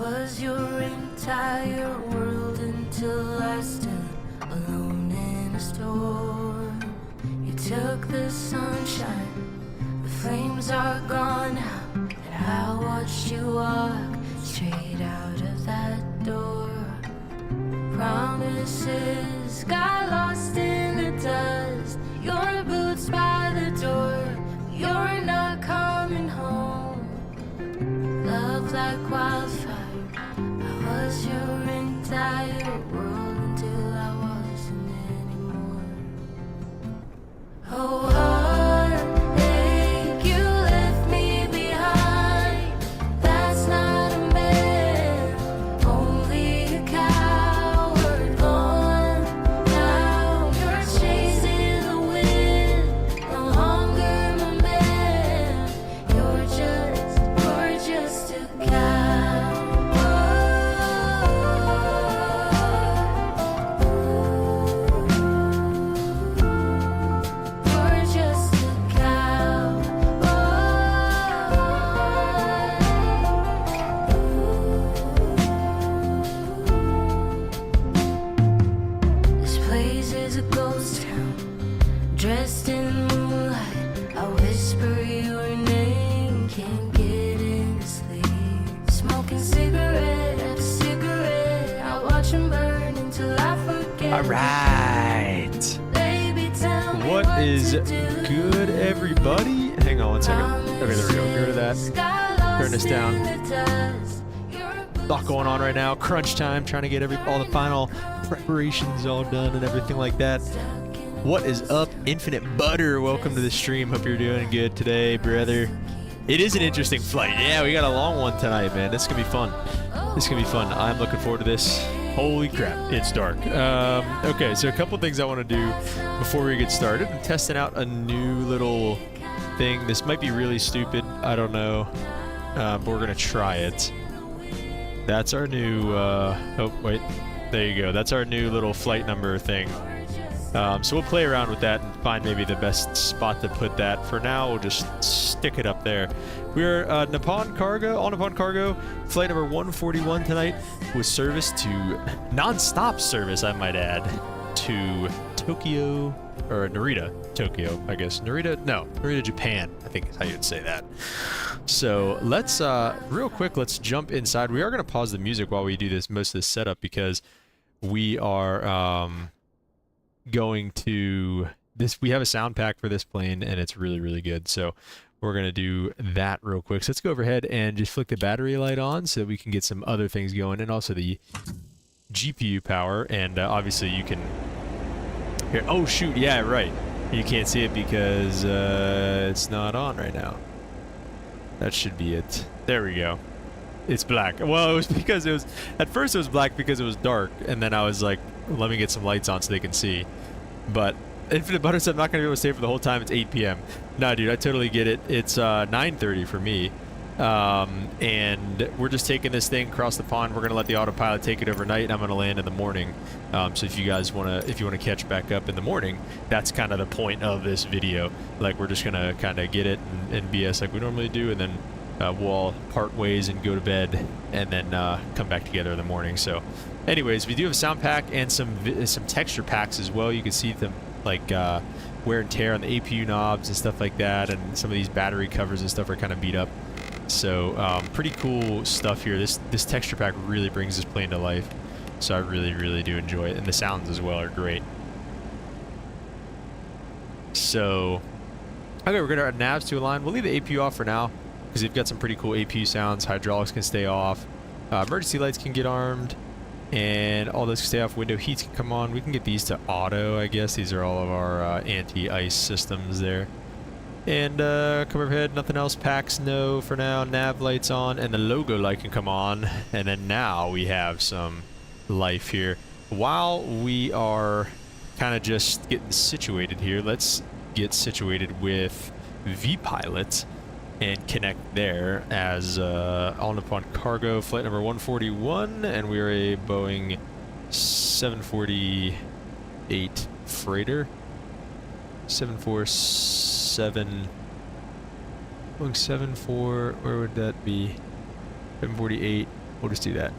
was your entire world until I stood alone in a storm. You took the sunshine, the flames are gone now, and I watched you walk straight out of that door. Promises got lost in the dust. Your boots by the door, you're not coming home. Love like wildfire, I was your entire world until I wasn't anymore. Oh, heartache, you left me behind. That's not a man, only a coward. Gone now, you're chasing the wind. No longer my man, you're just a coward. You're just a coward. This place is a ghost town, dressed in moonlight. I whisper your name, can't get into sleep. Smoking cigarette after cigarette, I watch them burn until I forget. All right. Baby, tell me What is good, everybody? Hang on one second. Okay, there we go. Get rid of that. Turn this down. A lot going on right now. Crunch time, trying to get all the final preparations all done and everything like that. What is up, Infinite Butter? Welcome to the stream. Hope you're doing good today, brother. It is an interesting flight. Yeah, we got a long one tonight, man. This is gonna be fun. This is gonna be fun. I'm looking forward to this. Holy crap, it's dark. Okay, so a couple things I want to do before we get started. I'm testing out a new little thing. This might be really stupid. I don't know, but we're gonna try it. That's our new. Oh wait, there you go. That's our new little flight number thing. So we'll play around with that and find maybe the best spot to put that. For now, we'll just stick it up there. We're all Nippon Cargo, flight number 141 tonight, with service to non-stop service, I might add, to Tokyo, or Narita, Tokyo, I guess. Narita, Japan, I think is how you'd say that. So let's, real quick, let's jump inside. We are going to pause the music while we do most of this setup because we are, going to this. We have a sound pack for this plane and it's really, really good. So we're going to do that real quick. So let's go overhead and just flick the battery light on so that we can get some other things going, and also the GPU power. And obviously you can here. Oh shoot. Yeah, right. You can't see it because it's not on right now. That should be it. There we go. It's black. Well, it was because it was, at first it was black because it was dark, and then I was like, let me get some lights on so they can see. But Infinite Butter said I'm not going to be able to stay for the whole time. It's 8 p.m. Nah, dude, I totally get it. It's 9:30 for me. And we're just taking this thing across the pond. We're going to let the autopilot take it overnight, and I'm going to land in the morning. So if you guys want to, catch back up in the morning, that's kind of the point of this video. Like, we're just going to kind of get it and BS like we normally do, and then we'll all part ways and go to bed, and then come back together in the morning. So anyways, we do have a sound pack and some texture packs as well. You can see them like wear and tear on the APU knobs and stuff like that, and some of these battery covers and stuff are kind of beat up. So pretty cool stuff here. This texture pack really brings this plane to life. So I really, really do enjoy it, and the sounds as well are great. So okay, we're gonna add navs to align. We'll leave the APU off for now because they've got some pretty cool APU sounds. Hydraulics can stay off. Emergency lights can get armed, and all those can stay off. Window heats can come on. We can get these to auto, I guess. These are all of our anti-ice systems there. And come overhead, nothing else. Packs, no for now. Nav lights on, and the logo light can come on. And then now we have some life here. While we are kind of just getting situated here, let's get situated with VPilot and connect there as All Nippon Cargo, flight number 141, and we are a Boeing 748 freighter. 747, Boeing 74, where would that be? 748, We'll just do that.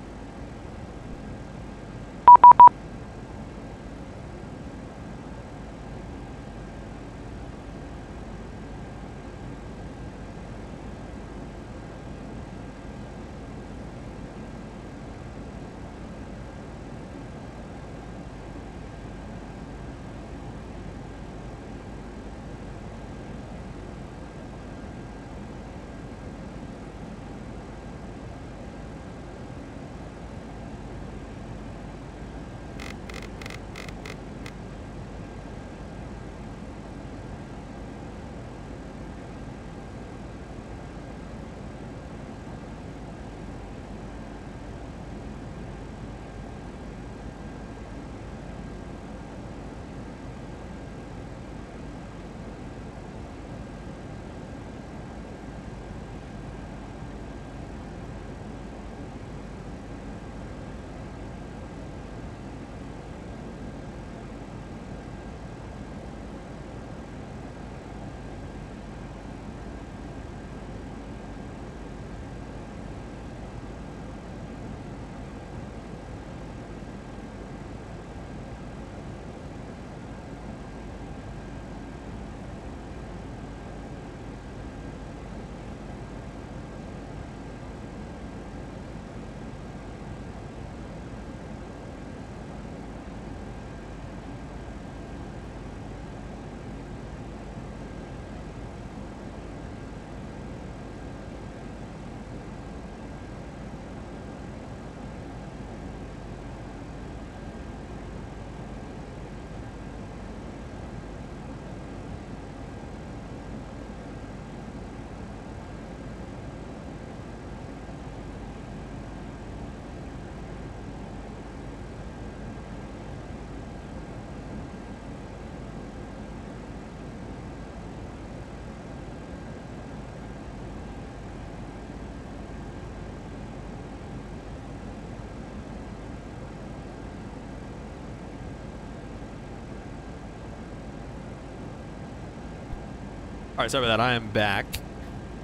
All right, sorry about that. I am back.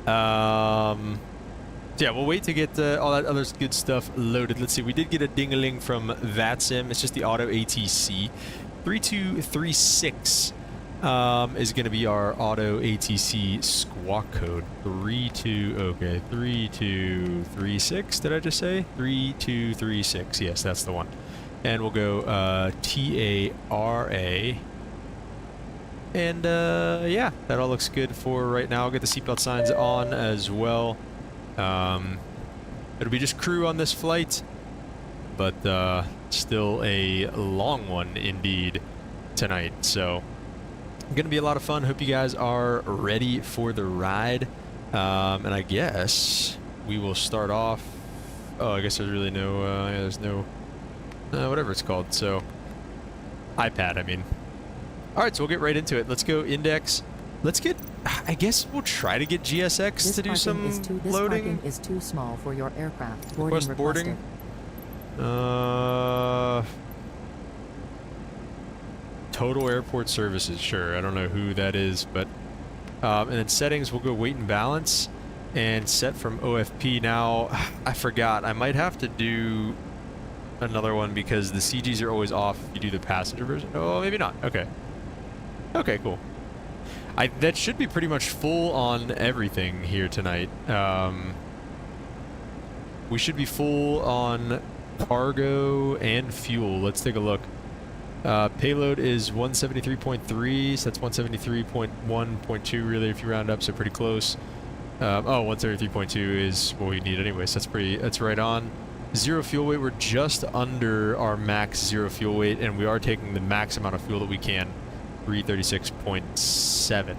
Yeah, we'll wait to get all that other good stuff loaded. Let's see. We did get a ding-a-ling from VATSIM. It's just the auto ATC. 3236 is going to be our auto ATC squawk code. 3236. Did I just say 3236? Yes, that's the one. And we'll go TARA. And yeah, that all looks good for right now. I'll get the seatbelt signs on as well. It'll be just crew on this flight, but still a long one indeed tonight. So gonna be a lot of fun. Hope you guys are ready for the ride. And I guess we will start off. Oh, I guess there's really no yeah, there's no whatever it's called. So iPad, I mean. All right, so we'll get right into it. Let's go index. Let's get, I guess we'll try to get GSX to do some loading. This parking is too small for your aircraft. Request boarding. Total airport services, sure. I don't know who that is, but and then settings, we'll go weight and balance and set from OFP. Now, I forgot. I might have to do another one because the CGs are always off if you do the passenger version. Oh, maybe not. Okay. Okay, cool. That should be pretty much full on everything here tonight. We should be full on cargo and fuel. Let's take a look. Payload is 173.3, so that's 173.1.2 really if you round up, so pretty close. 173.2 is what we need anyway, so that's right on. Zero fuel weight, we're just under our max zero fuel weight, and we are taking the max amount of fuel that we can. 336.7.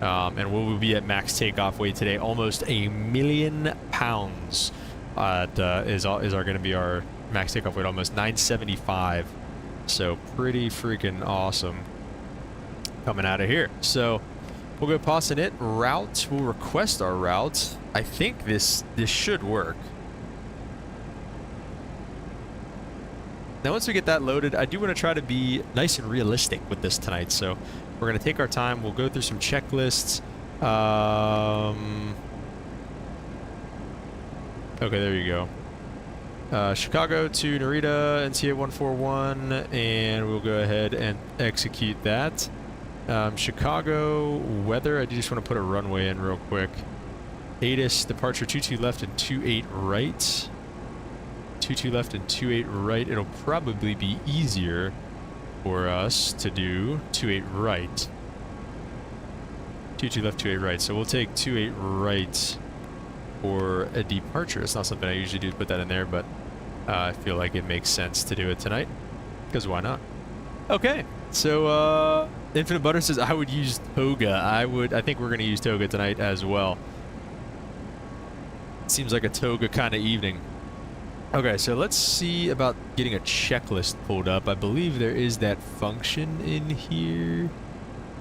And we will be at max takeoff weight today. Almost 1 million pounds is going to be our max takeoff weight. Almost 975. So pretty freaking awesome coming out of here. So we'll go pause init route. We'll request our route. I think this should work. Now once we get that loaded, I do want to try to be nice and realistic with this tonight. So we're going to take our time. We'll go through some checklists. Okay, there you go. Chicago to Narita, NTA 141, and we'll go ahead and execute that. Chicago weather, I just want to put a runway in real quick. ATIS, departure 22 left and 28 right. 22 left and 28 right. It'll probably be easier for us to do 28 right. 22 left, 28 right. So we'll take 28 right for a departure. It's not something I usually do to put that in there, but I feel like it makes sense to do it tonight, because why not? Okay, so Infinite Butter says I would use Toga. I think we're going to use Toga tonight as well. Seems like a Toga kind of evening. Okay, so let's see about getting a checklist pulled up. I believe there is that function in here.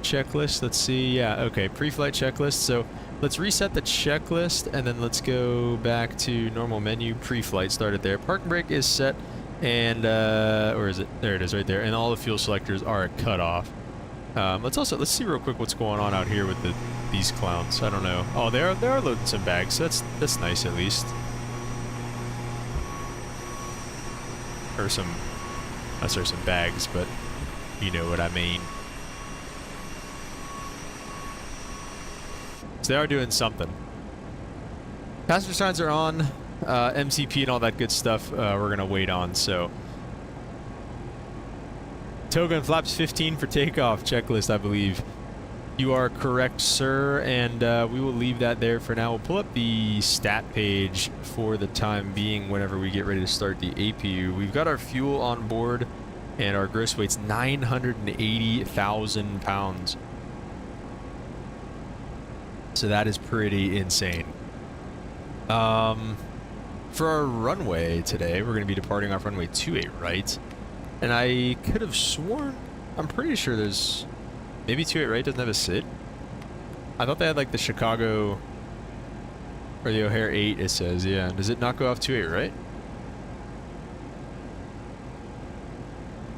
Checklist, let's see. Yeah, okay, pre-flight checklist. So let's reset the checklist, and then let's go back to normal menu. Pre-flight, start it there. Park brake is set, and where is it? There it is, right there. And all the fuel selectors are at cutoff. Let's see real quick what's going on out here with these clowns. I don't know. Oh, they are loading some bags. So that's nice at least. Or some bags, but you know what I mean. So they are doing something. Passenger signs are on, MCP and all that good stuff we're going to wait on, so. Toga and flaps 15 for takeoff checklist, I believe. You are correct, sir, and we will leave that there for now. We'll pull up the stat page for the time being whenever we get ready to start the APU. We've got our fuel on board, and our gross weight's 980,000 pounds. So that is pretty insane. For our runway today, we're going to be departing off runway 28 right. And I could have sworn, I'm pretty sure there's, maybe 28 right doesn't have a SID? I thought they had like the Chicago, or the O'Hare 8 it says, yeah. Does it not go off 28 right?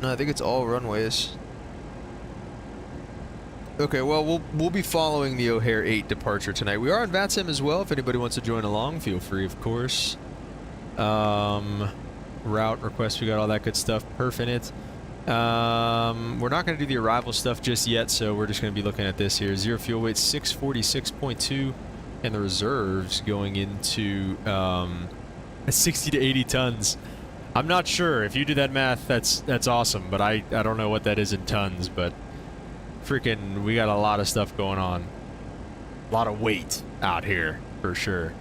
No, I think it's all runways. Okay, well, we'll be following the O'Hare 8 departure tonight. We are on VATSIM as well. If anybody wants to join along, feel free, of course. Route request, we got all that good stuff. Perf in it. We're not going to do the arrival stuff just yet, so we're just going to be looking at this here. Zero fuel weight 646.2, and the reserves going into 60 to 80 tons. I'm not sure. If you do that math, that's awesome, but I don't know what that is in tons, but freaking, we got a lot of stuff going on. A lot of weight out here, for sure.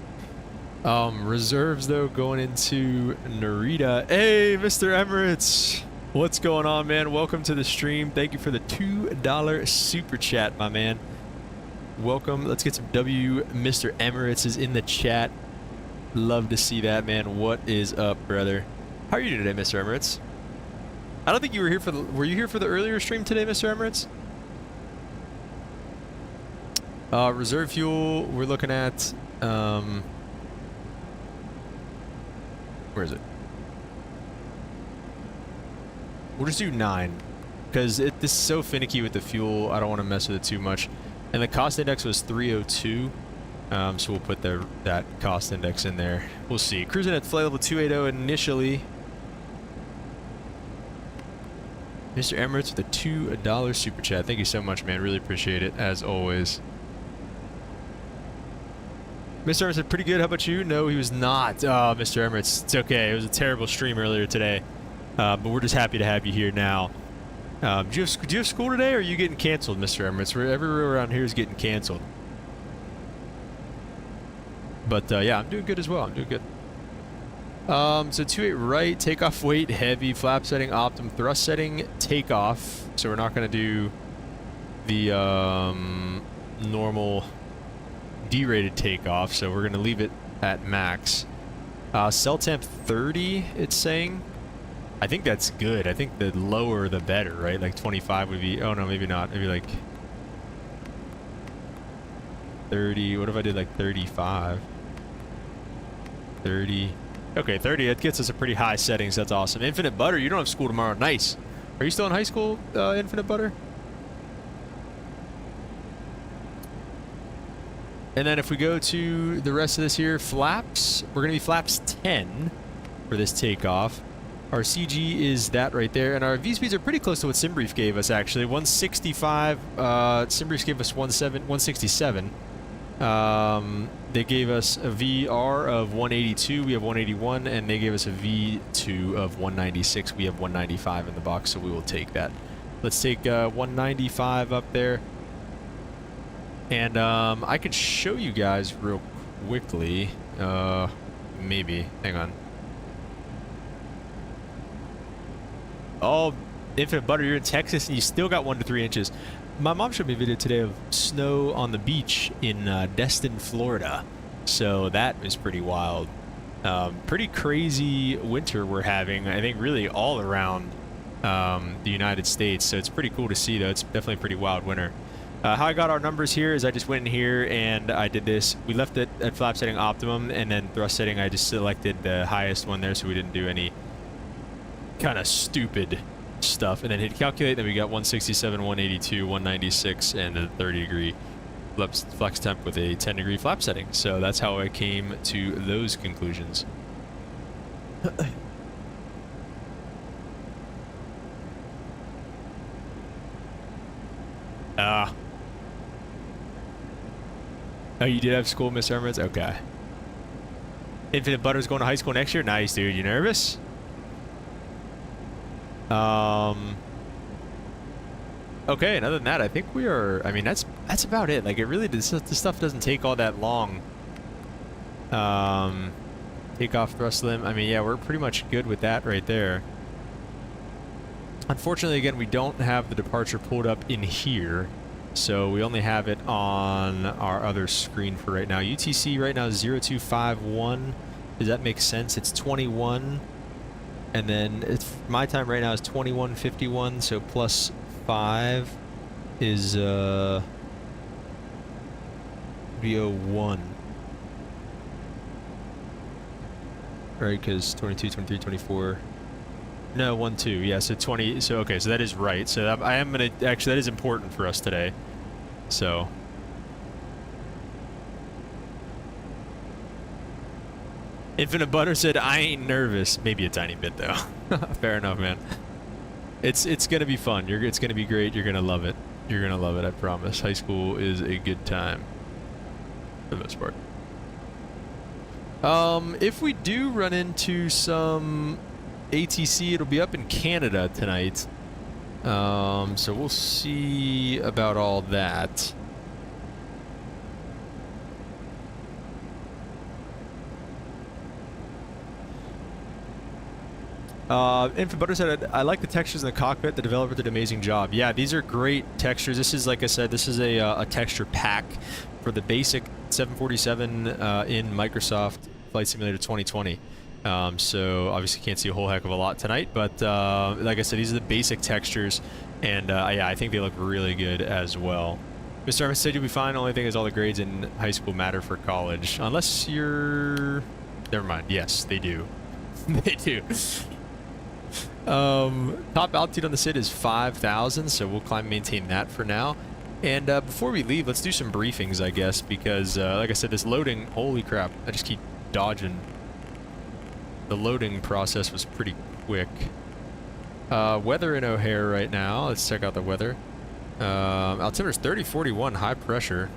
Reserves, though, going into Narita. Hey, Mr. Emirates. What's going on, man? Welcome to the stream. Thank you for the $2 super chat, my man. Welcome. Let's get some W. Mr. Emirates is in the chat. Love to see that, man. What is up, brother? How are you today, Mr. Emirates? I don't think you were here for the... Were you here for the earlier stream today, Mr. Emirates? Reserve fuel, we're looking at... where is it? We'll just do 9, because this is so finicky with the fuel. I don't want to mess with it too much. And the cost index was 302, so we'll put that cost index in there. We'll see. Cruising at flight level 280 initially. Mr. Emirates with a $2 super chat. Thank you so much, man. Really appreciate it, as always. Mr. Emirates said, pretty good. How about you? No, he was not. Oh, Mr. Emirates, it's okay. It was a terrible stream earlier today. But we're just happy to have you here now. Do you have school today, or are you getting canceled, Mr. Emirates? Everywhere around here is getting canceled. But, yeah, I'm doing good as well. I'm doing good. So 28 right, takeoff weight, heavy, flap setting, optimum, thrust setting, takeoff. So we're not going to do the normal D-rated takeoff, so we're going to leave it at max. Cell temp 30, it's saying. I think that's good. I think the lower the better, right? Like 25 would be... Oh, no, maybe not. Maybe like 30. What if I did like 35? 30. Okay, 30. That gets us a pretty high setting, so that's awesome. Infinite Butter, you don't have school tomorrow. Nice. Are you still in high school, Infinite Butter? And then if we go to the rest of this here, flaps, we're going to be flaps 10. for this takeoff. Our CG is that right there, and our V-speeds are pretty close to what SimBrief gave us, actually. 165, SimBrief gave us 167. They gave us a VR of 182, we have 181, and they gave us a V2 of 196. We have 195 in the box, so we will take that. Let's take 195 up there. And I could show you guys real quickly. Maybe. Hang on. Oh, Infinite Butter, you're in Texas and you still got 1 to 3 inches. My mom showed me a video today of snow on the beach in Destin, Florida. So that is pretty wild. Pretty crazy winter we're having, I think, really all around the United States. So it's pretty cool to see, though. It's definitely a pretty wild winter. How I got our numbers here is I just went in here and I did this. We left it at flap setting optimum, and then thrust setting, I just selected the highest one there so we didn't do any kind of stupid stuff, and then hit calculate. Then we got 167, 182, 196, and a 30-degree flex temp with a 10-degree flap setting. So that's how I came to those conclusions. Oh, you did have school, Miss Hermits? Okay. Infinite Butter's going to high school next year? Nice, dude. You nervous? Okay, and other than that, I think we are, I mean, that's about it. Like, it really, this stuff doesn't take all that long. Take off thrust limb. I mean, yeah, we're pretty much good with that right there. Unfortunately, again, we don't have the departure pulled up in here, so we only have it on our other screen for right now. UTC right now is 0251. Does that make sense? It's 21. And then it's, my time right now is 21:51, so plus 5 is VO1. Right, because 22, 23, 24. No, 1, 2. Yeah, so 20. So, okay, so that is right. So I am going to, actually, that is important for us today. So. Infinite Butter said, I ain't nervous. Maybe a tiny bit, though. Fair enough, man. It's going to be fun. It's going to be great. You're going to love it. You're going to love it, I promise. High school is a good time. For the most part. If we do run into some ATC, it'll be up in Canada tonight. So we'll see about all that. Infant Butter said, I like the textures in the cockpit. The developer did an amazing job. Yeah, these are great textures. This is, like I said, this is a texture pack for the basic 747 in Microsoft Flight Simulator 2020. So obviously can't see a whole heck of a lot tonight, but like I said, these are the basic textures, and yeah, I think they look really good as well. Mr. Armis said you'll be fine. The only thing is all the grades in high school matter for college. Unless you're... Never mind. Yes, they do. They do. Top altitude on the SID is 5,000, so we'll climb and maintain that for now. And before we leave, let's do some briefings, I guess, because like I said, this loading, holy crap, I just keep dodging. The loading process was pretty quick. Weather in O'Hare right now. Let's check out the weather. Altimeter is 3041, high pressure.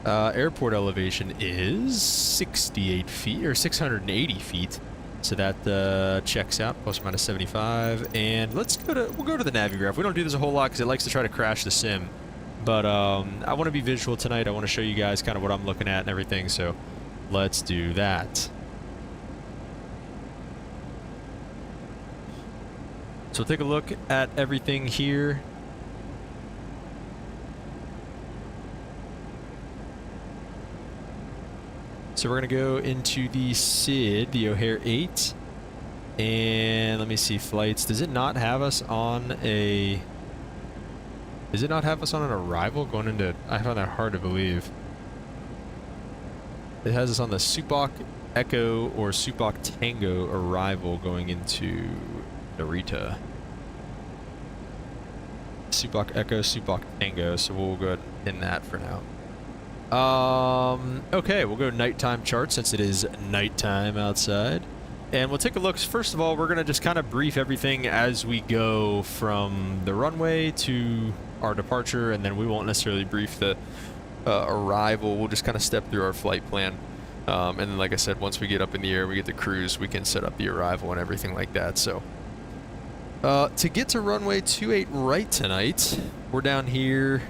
Airport elevation is 68 feet, or 680 feet. So that checks out, plus or minus 75. And let's go to, we'll go to the Navigraph. We don't do this a whole lot because it likes to try to crash the sim. But I want to be visual tonight. I want to show you guys kind of what I'm looking at and everything. So let's do that. So take a look at everything here. So we're going to go into the SID, the O'Hare 8. And let me see, flights. Does it not have us on a... Does it not have us on an arrival going into... I find that hard to believe. It has us on the Supok Echo or Supok Tango arrival going into Narita. Supok Echo, Supok Tango. So we'll go ahead and pin that for now. Okay, we'll go nighttime chart since it is nighttime outside. And we'll take a look. First of all, we're going to just kind of brief everything as we go from the runway to our departure, and then we won't necessarily brief the arrival. We'll just kind of step through our flight plan. And then, like I said, once we get up in the air, we get to cruise, we can set up the arrival and everything like that. So, to get to runway 28 right tonight, we're down here.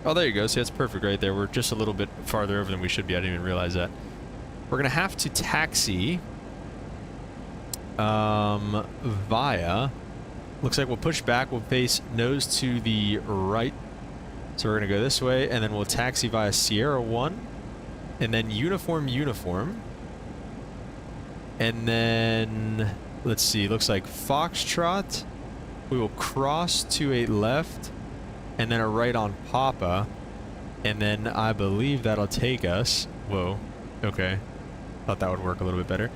Oh, there you go. See, that's perfect right there. We're just a little bit farther over than we should be. I didn't even realize that. We're going to have to taxi via, looks like we'll push back, we'll face nose to the right, so we're gonna go this way, and then we'll taxi via Sierra 1, and then uniform, and then let's see, looks like Foxtrot, we will cross to a left and then a right on Papa, and then I believe that'll take us, whoa, okay, thought that would work a little bit better,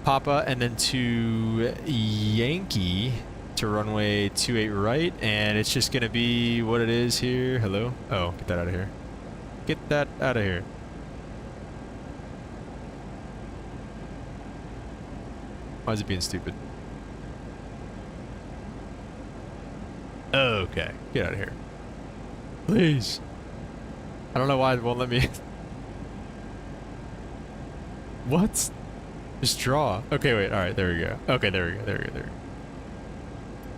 Papa, and then to Yankee to runway 28 right, and it's just gonna be what it is here. Hello? Oh, get that out of here. Get that out of here. Why is it being stupid? Okay, get out of here. Please. I don't know why it won't let me. What? Just draw. Okay, wait. All right, there we go. Okay, there we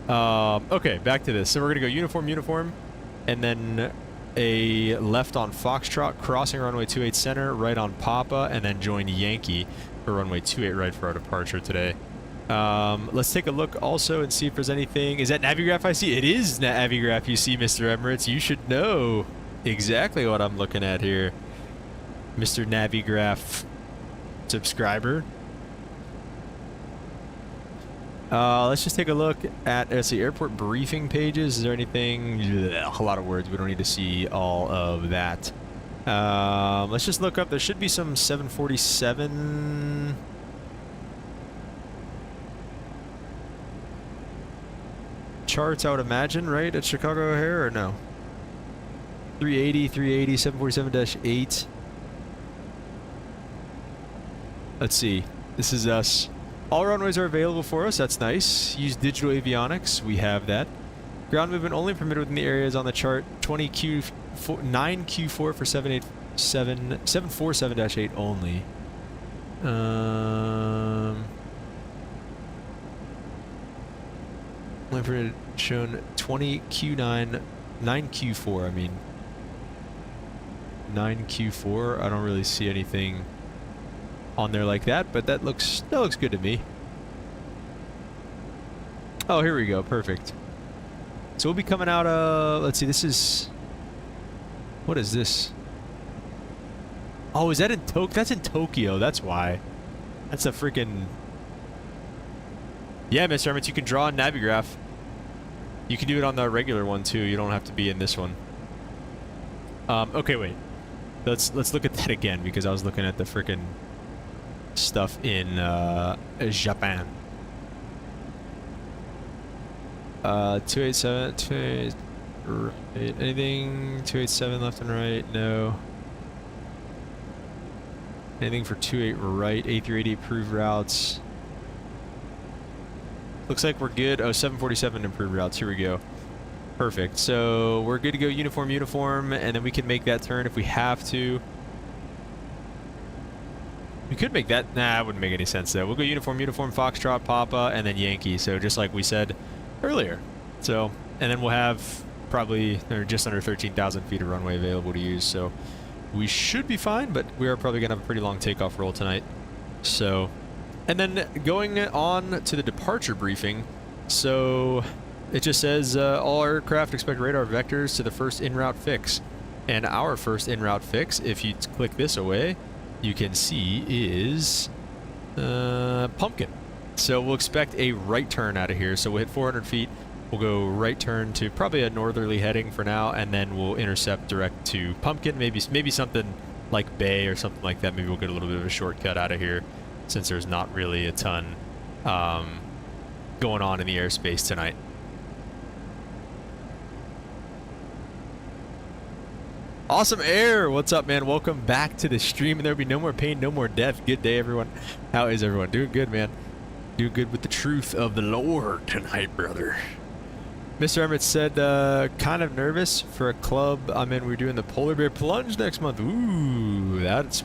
go. Okay, back to this. So we're gonna go uniform, and then a left on Foxtrot, crossing runway 28 center, right on Papa, and then join Yankee for runway 28 right for our departure today. Let's take a look also and see if there's anything. Is that Navigraph I see? It is Navigraph you see, Mr. Emirates. You should know exactly what I'm looking at here, Mr. Navigraph subscriber. Let's just take a look at, let's see, airport briefing pages. Is there anything? Ugh, a lot of words. We don't need to see all of that. Let's just look up. There should be some 747 charts, I would imagine, right, at Chicago O'Hare, or no? 380, 747-8. Let's see. This is us. All runways are available for us. That's nice. Use digital avionics. We have that. Ground movement only permitted within the areas on the chart. 9Q4 for 747-8 only. Only permitted shown 20Q9, 9Q4. I mean 9Q4. I don't really see anything on there like that, but that looks good to me. Oh, here we go. Perfect. So we'll be coming out let's see, this is, what is this? Oh, is that in Tokyo? That's in Tokyo. That's why. That's a freaking, yeah, Mr. Hermits, you can draw a Navigraph. You can do it on the regular one too. You don't have to be in this one. Okay, wait. Let's look at that again, because I was looking at the freaking stuff in Japan. 287, 288, right. Anything 287 left and right? No. Anything for 28 right? A380 approved routes. Looks like we're good. Oh, 747 improved routes. Here we go. Perfect. So we're good to go. Uniform, and then we can make that turn if we have to. We could make that. Nah, it wouldn't make any sense though. We'll go uniform, Foxtrot, Papa, and then Yankee. So just like we said earlier. So, and then we'll have probably just under 13,000 feet of runway available to use. So we should be fine, but we are probably going to have a pretty long takeoff roll tonight. So, and then going on to the departure briefing. So it just says all aircraft expect radar vectors to the first en route fix. And our first en route fix, if you click this away, you can see is Pumpkin. So we'll expect a right turn out of here. So we'll hit 400 feet. We'll go right turn to probably a northerly heading for now, and then we'll intercept direct to Pumpkin. Maybe something like Bay or something like that. Maybe we'll get a little bit of a shortcut out of here, since there's not really a ton going on in the airspace tonight. Awesome Air, what's up, man? Welcome back to the stream, and there'll be no more pain, no more death. Good day, everyone. How is everyone? Doing good, man. Doing good with the truth of the Lord tonight, brother. Mr. Emmett said, kind of nervous for a club I'm in. We're doing the Polar Bear Plunge next month. Ooh, that's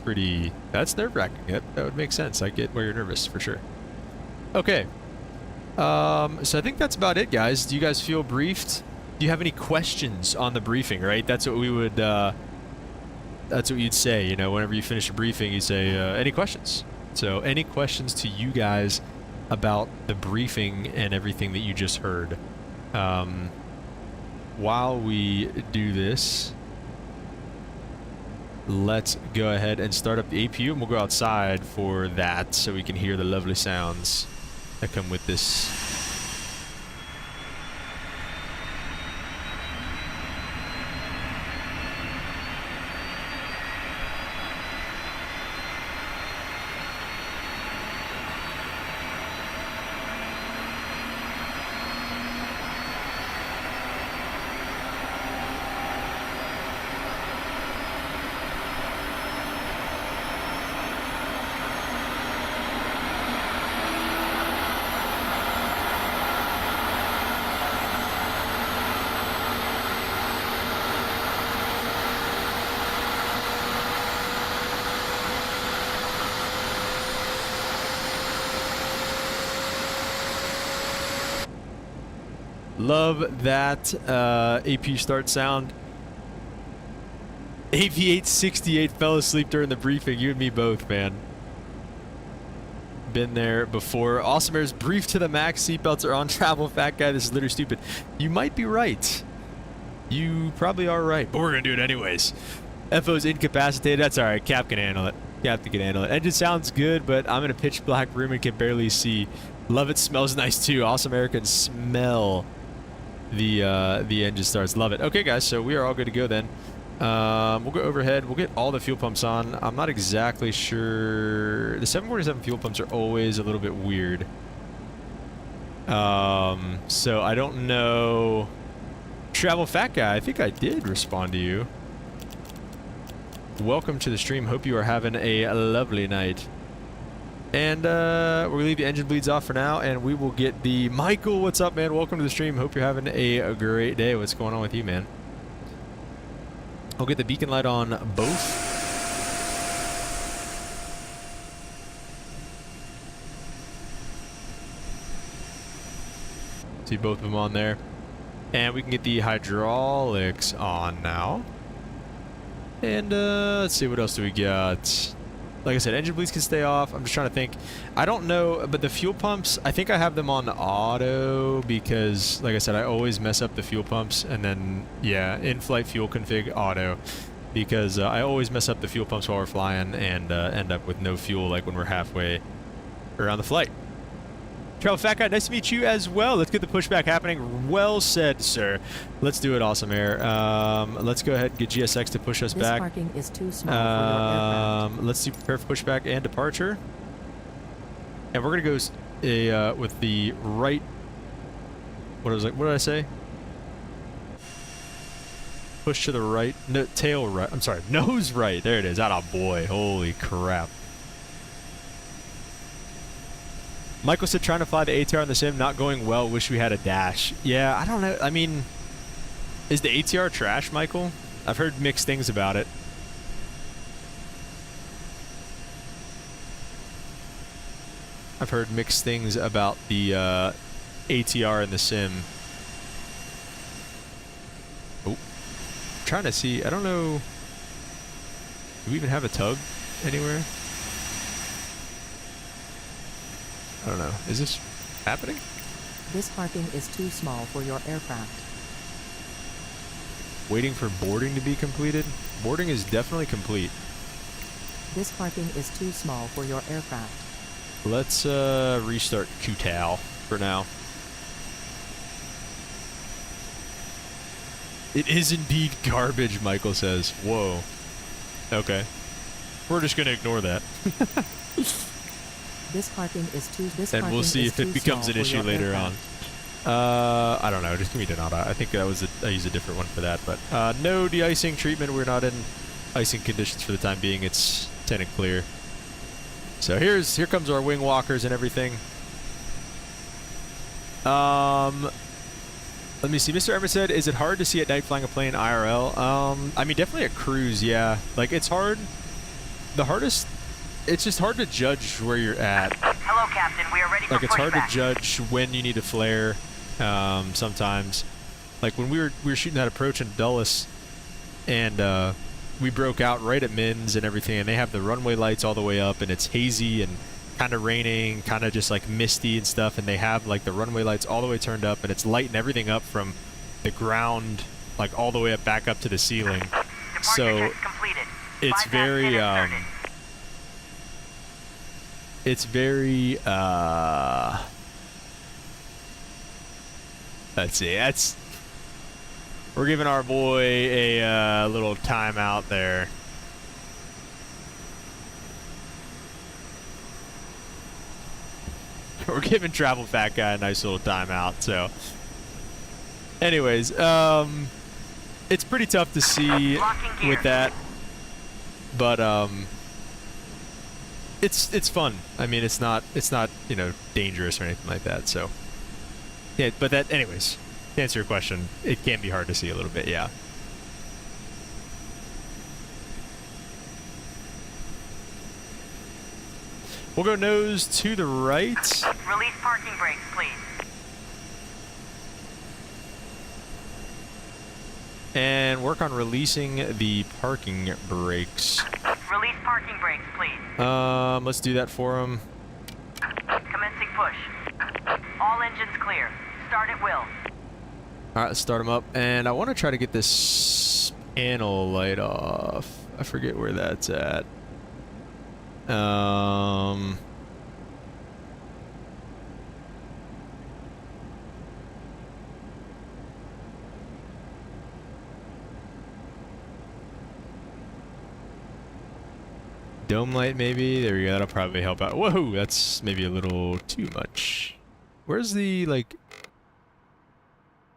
nerve-wracking. That would make sense. I get why you're nervous, for sure. Okay. So I think that's about it, guys. Do you guys feel briefed? Do you have any questions on the briefing, right? That's what we would, that's what you'd say, you know, whenever you finish a briefing, you say, any questions? So any questions to you guys about the briefing and everything that you just heard? While we do this, let's go ahead and start up the APU, and we'll go outside for that so we can hear the lovely sounds that come with this. Love that APU start sound. AV868 fell asleep during the briefing. You and me both, man. Been there before. Awesome Air's brief to the max. Seatbelts are on. Travel, fat guy. This is literally stupid. You might be right. You probably are right, but we're gonna do it anyways. FO's incapacitated. That's all right. Cap can handle it. Captain can handle it. Engine sounds good, but I'm in a pitch black room and can barely see. Love it. Smells nice too. Awesome Air can smell the engine starts. Love it. Okay, guys, so we are all good to go then. We'll go overhead. We'll get all the fuel pumps on. I'm not exactly sure. The 747 fuel pumps are always a little bit weird. So I don't know. Travel fat guy, I think I did respond to you. Welcome to the stream. Hope you are having a lovely night. And we're gonna leave the engine bleeds off for now, and we will get the Michael. What's up, man? Welcome to the stream. Hope you're having a great day. What's going on with you, man? I'll get the beacon light on both. See both of them on there, and we can get the hydraulics on now. And let's see, what else do we got? Like I said, engine bleeds can stay off. I'm just trying to think. I don't know, but the fuel pumps, I think I have them on auto because, like I said, I always mess up the fuel pumps. And then, yeah, in-flight fuel config auto because I always mess up the fuel pumps while we're flying and end up with no fuel like when we're halfway around the flight. Travel Fat Guy, nice to meet you as well. Let's get the pushback happening. Well said, sir. Let's do it, Awesome Air. Let's go ahead and get GSX to push us back. This parking is too small for your aircraft. Let's do prepare for pushback and departure. And we're going to go with the right... What did I say? Push to the right. No, tail right. I'm sorry. Nose right. There it is. Atta boy. Holy crap. Michael said trying to fly the ATR in the sim, not going well, wish we had a dash. Yeah, I don't know. I mean, is the ATR trash, Michael? I've heard mixed things about it. I've heard mixed things about the ATR in the sim. Oh, I'm trying to see. I don't know. Do we even have a tug anywhere? I don't know. Is this happening? This parking is too small for your aircraft. Waiting for boarding to be completed? Boarding is definitely complete. This parking is too small for your aircraft. Let's restart QTAL for now. It is indeed garbage, Michael says. Whoa. Okay. We're just going to ignore that. This parking is too. And we'll see if it becomes an issue later on. I don't know. Just give me Donata. I think that was I used a different one for that. But no de-icing treatment. We're not in icing conditions for the time being. It's 10 and clear. So here comes our wing walkers and everything. Let me see. Mr. Emmer said, "Is it hard to see at night flying a plane IRL?" I mean, definitely at cruise. Yeah. Like it's hard. The hardest. It's just hard to judge where you're at. Hello, Captain. We are ready for Like it's hard to pushback. judge when you need to flare. Sometimes, like when we were shooting that approach in Dulles, and we broke out right at Mins and everything, and they have the runway lights all the way up, and it's hazy and kind of raining, kind of just like misty and stuff, and they have like the runway lights all the way turned up, and it's lighting everything up from the ground like all the way up back up to the ceiling. Departure So checks completed. it's 5 very inserted. it's very let's see, we're giving our boy a little timeout there. We're giving Travel Fat Guy a nice little timeout. So anyways, it's pretty tough to see with that, but it's fun. I mean, it's not you know, dangerous or anything like that. So yeah, but that anyways, to answer your question, it can be hard to see a little bit. Yeah. We'll go nose to the right. Release parking brakes, please. And work on releasing the parking brakes. Release parking brakes, please. Let's do that for him. Commencing push. All engines clear. Start at will. All right, let's start them up. And I want to try to get this panel light off. I forget where that's at. Dome light, maybe. There we go. That'll probably help out. Whoa, that's maybe a little too much. Where's the, like...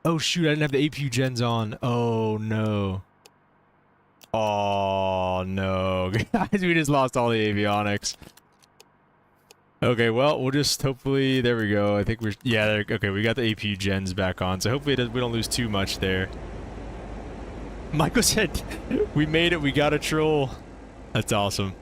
Oh, shoot, I didn't have the APU gens on. Oh, no. Oh, no. Guys, we just lost all the avionics. Okay, well, we'll just hopefully... There we go. I think we're... Yeah, there, okay, we got the APU gens back on, so hopefully we don't lose too much there. Michael said, we made it. We got a troll. That's awesome.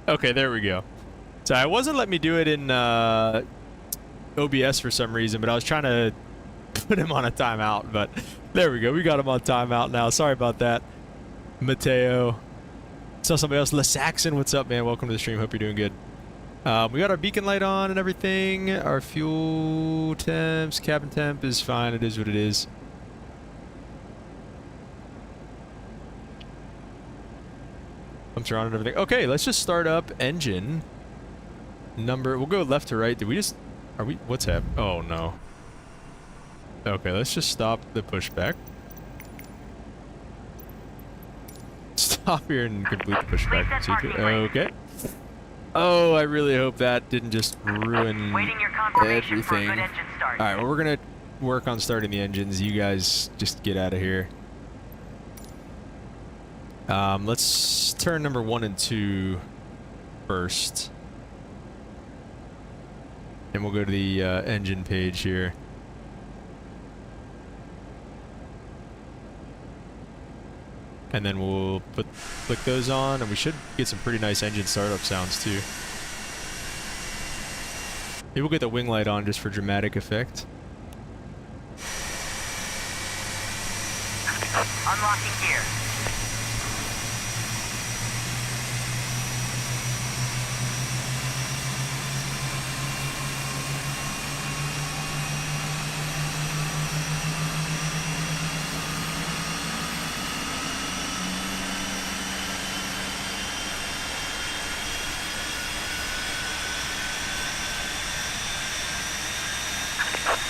Okay, there we go. So I wasn't letting me do it in OBS for some reason, but I was trying to put him on a timeout, but there we go. We got him on timeout now. Sorry about that, Mateo. Saw somebody else. LeSaxon, what's up, man? Welcome to the stream. Hope you're doing good. We got our beacon light on and everything. Our fuel temps, cabin temp is fine. It is what it is. Pumps are on and everything. Okay, let's just start up engine number. We'll go left to right. Did we just... Are we... What's happening? Oh, no. Okay, let's just stop the pushback. Stop here and complete the pushback. Okay. Oh, I really hope that didn't just ruin Waiting your confirmation for a everything. good engine start. Alright, well, we're going to work on starting the engines. You guys just get out of here. Let's turn number 1 and 2 first. And we'll go to the engine page here. And then we'll click those on, and we should get some pretty nice engine startup sounds too. Maybe we'll get the wing light on just for dramatic effect. Unlocking gear.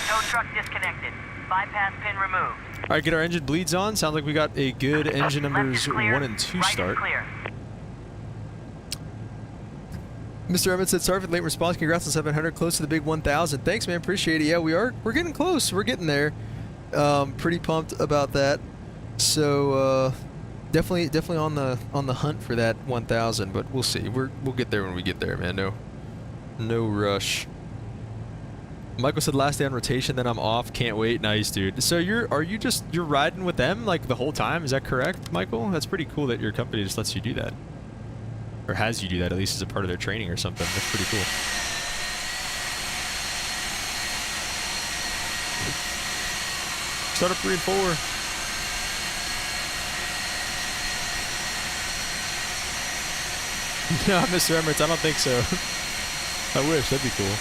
Tow truck disconnected. Bypass pin removed. All right, get our engine bleeds on. Sounds like we got a good engine Left numbers is clear. 1 and 2 Right is start. clear. Mr. Emmett said, sorry for the late response. Congrats on 700. Close to the big 1,000. Thanks, man. Appreciate it. Yeah, we're getting close. We're getting there. Pretty pumped about that. So definitely on the hunt for that 1,000. But we'll see. We'll get there when we get there, man. No rush. Michael said last day on rotation, then I'm off. Can't wait. Nice, dude. So you're riding with them like the whole time? Is that correct, Michael? That's pretty cool that your company just lets you do that. Or has you do that, at least as a part of their training or something. That's pretty cool. Start up 3 and 4. No, Mr. Emirates, I don't think so. I wish, that'd be cool.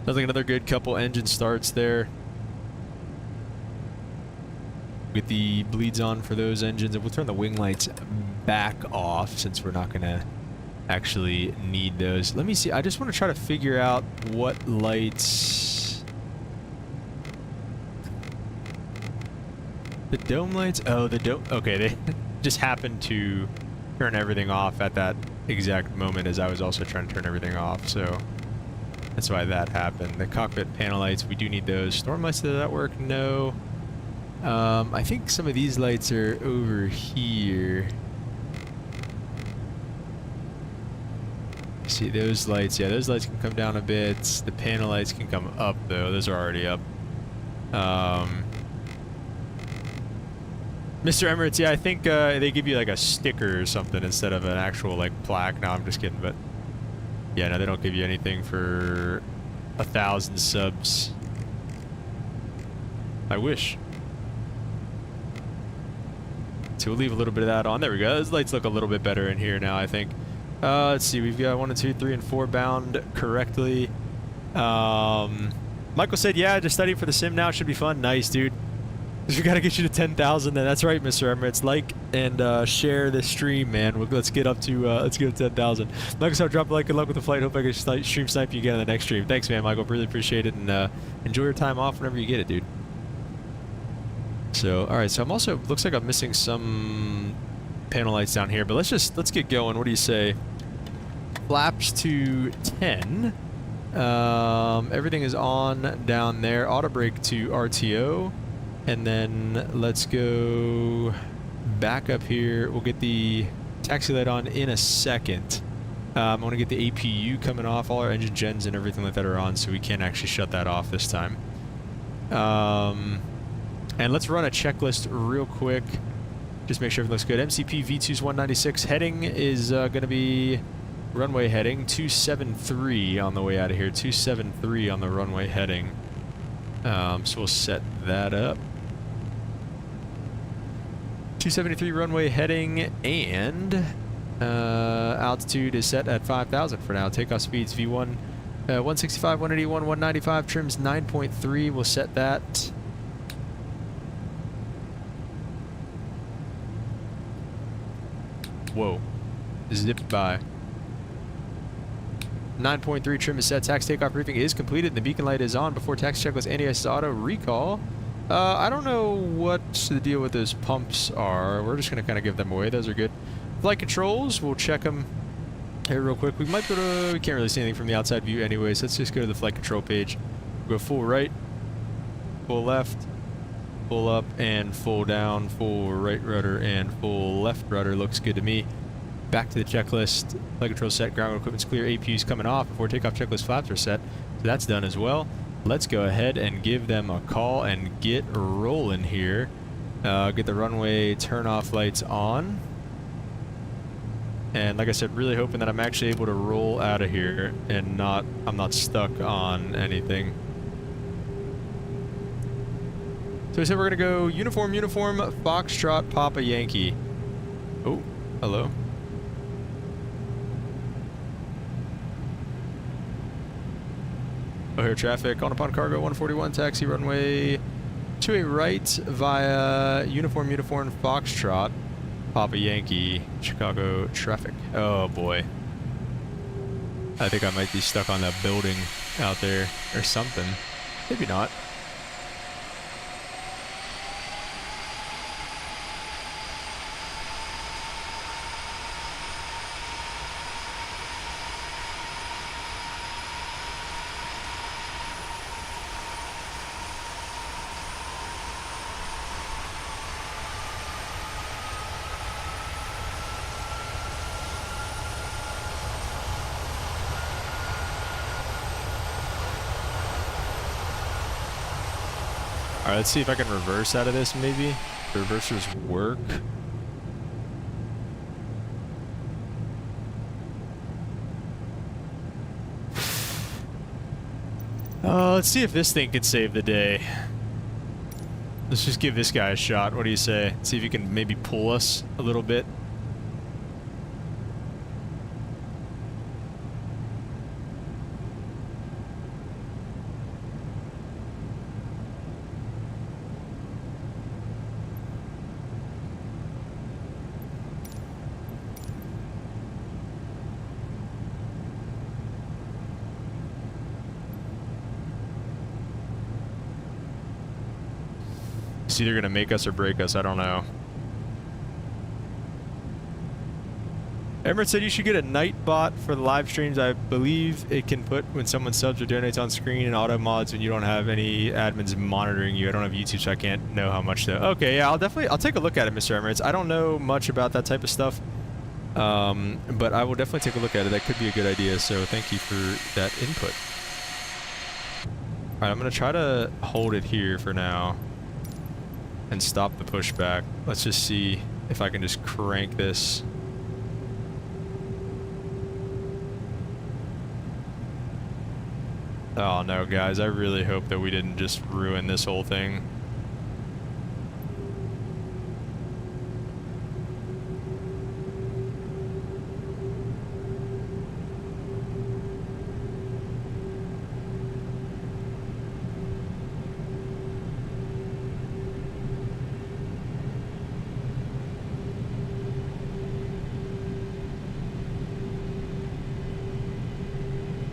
Sounds like another good couple engine starts there. Get the bleeds on for those engines, and we'll turn the wing lights back off since we're not going to actually need those. Let me see. I just want to try to figure out what lights. The dome lights? Oh, the dome. Okay, they just happened to turn everything off at that exact moment as I was also trying to turn everything off, so that's why that happened. The cockpit panel lights, we do need those. Storm lights, does that work? No. I think some of these lights are over here. See, those lights, yeah, those lights can come down a bit. The panel lights can come up, though. Those are already up. Mr. Emirates, yeah, I think they give you like a sticker or something instead of an actual like plaque. No, I'm just kidding, but yeah, no, they don't give you anything for 1,000 subs. I wish. So we'll leave a little bit of that on. There we go. Those lights look a little bit better in here now, I think. Let's see. We've got 1 and 2, 3 and 4 bound correctly. Michael said, yeah, just studying for the sim now. It should be fun. Nice, dude. We got to get you to 10,000 then. That's right, Mr. Emirates. Like and share this stream, man. Let's get up to 10,000. Michael said, drop a like. Good luck with the flight. Hope I can stream snipe you again on the next stream. Thanks, man, Michael. Really appreciate it. And enjoy your time off whenever you get it, dude. So, all right. So I'm also, looks like I'm missing some panel lights down here, but let's get going. What do you say? Flaps to 10. Everything is on down there. Auto brake to RTO. And then let's go back up here. We'll get the taxi light on in a second. I want to get the APU coming off. All our engine gens and everything like that are on, so we can't actually shut that off this time. And let's run a checklist real quick. Just make sure everything looks good. MCP V2's 196. Heading is going to be runway heading 273 on the way out of here. 273 on the runway heading. So we'll set that up. 273 runway heading, and altitude is set at 5,000 for now. Takeoff speeds V1 165, 181, 195. Trims 9.3. We'll set that. Whoa, zipped by. 9.3 trim is set. Taxi takeoff briefing is completed, and the beacon light is on before taxi checklist anti-ice auto recall. I don't know what the deal with those pumps are. We're just going to kind of give them away. Those are good. Flight controls, we'll check them here real quick. We might go to, we can't really see anything from the outside view anyways. Let's just go to the flight control page. We'll go full right, full left, full up, and full down, full right rudder, and full left rudder. Looks good to me. Back to the checklist. Flight control set, ground equipment's clear, APU's coming off before takeoff checklist flaps are set. So that's done as well. Let's go ahead and give them a call and get rolling here. Get the runway turn off lights on. And like I said, really hoping that I'm actually able to roll out of here and I'm not stuck on anything. So we said we're gonna go uniform, Foxtrot, Papa Yankee. Oh, hello. O'Hare traffic, on upon cargo 141, taxi runway to a right via Uniform Foxtrot, Papa Yankee, Chicago traffic. Oh boy. I think I might be stuck on that building out there or something. Maybe not. Alright, let's see if I can reverse out of this, maybe. The reversers work. Let's see if this thing can save the day. Let's just give this guy a shot. What do you say? See if he can maybe pull us a little bit. It's either gonna make us or break us, I don't know. Emirates said you should get a night bot for the live streams. I believe it can put when someone subs or donates on screen and auto mods when you don't have any admins monitoring you. I don't have YouTube, so I can't know how much though. Okay, yeah, I'll take a look at it, Mr. Emirates. I don't know much about that type of stuff. But I will definitely take a look at it. That could be a good idea, so thank you for that input. Alright, I'm gonna try to hold it here for now and stop the pushback. Let's just see if I can just crank this. Oh no, guys, I really hope that we didn't just ruin this whole thing.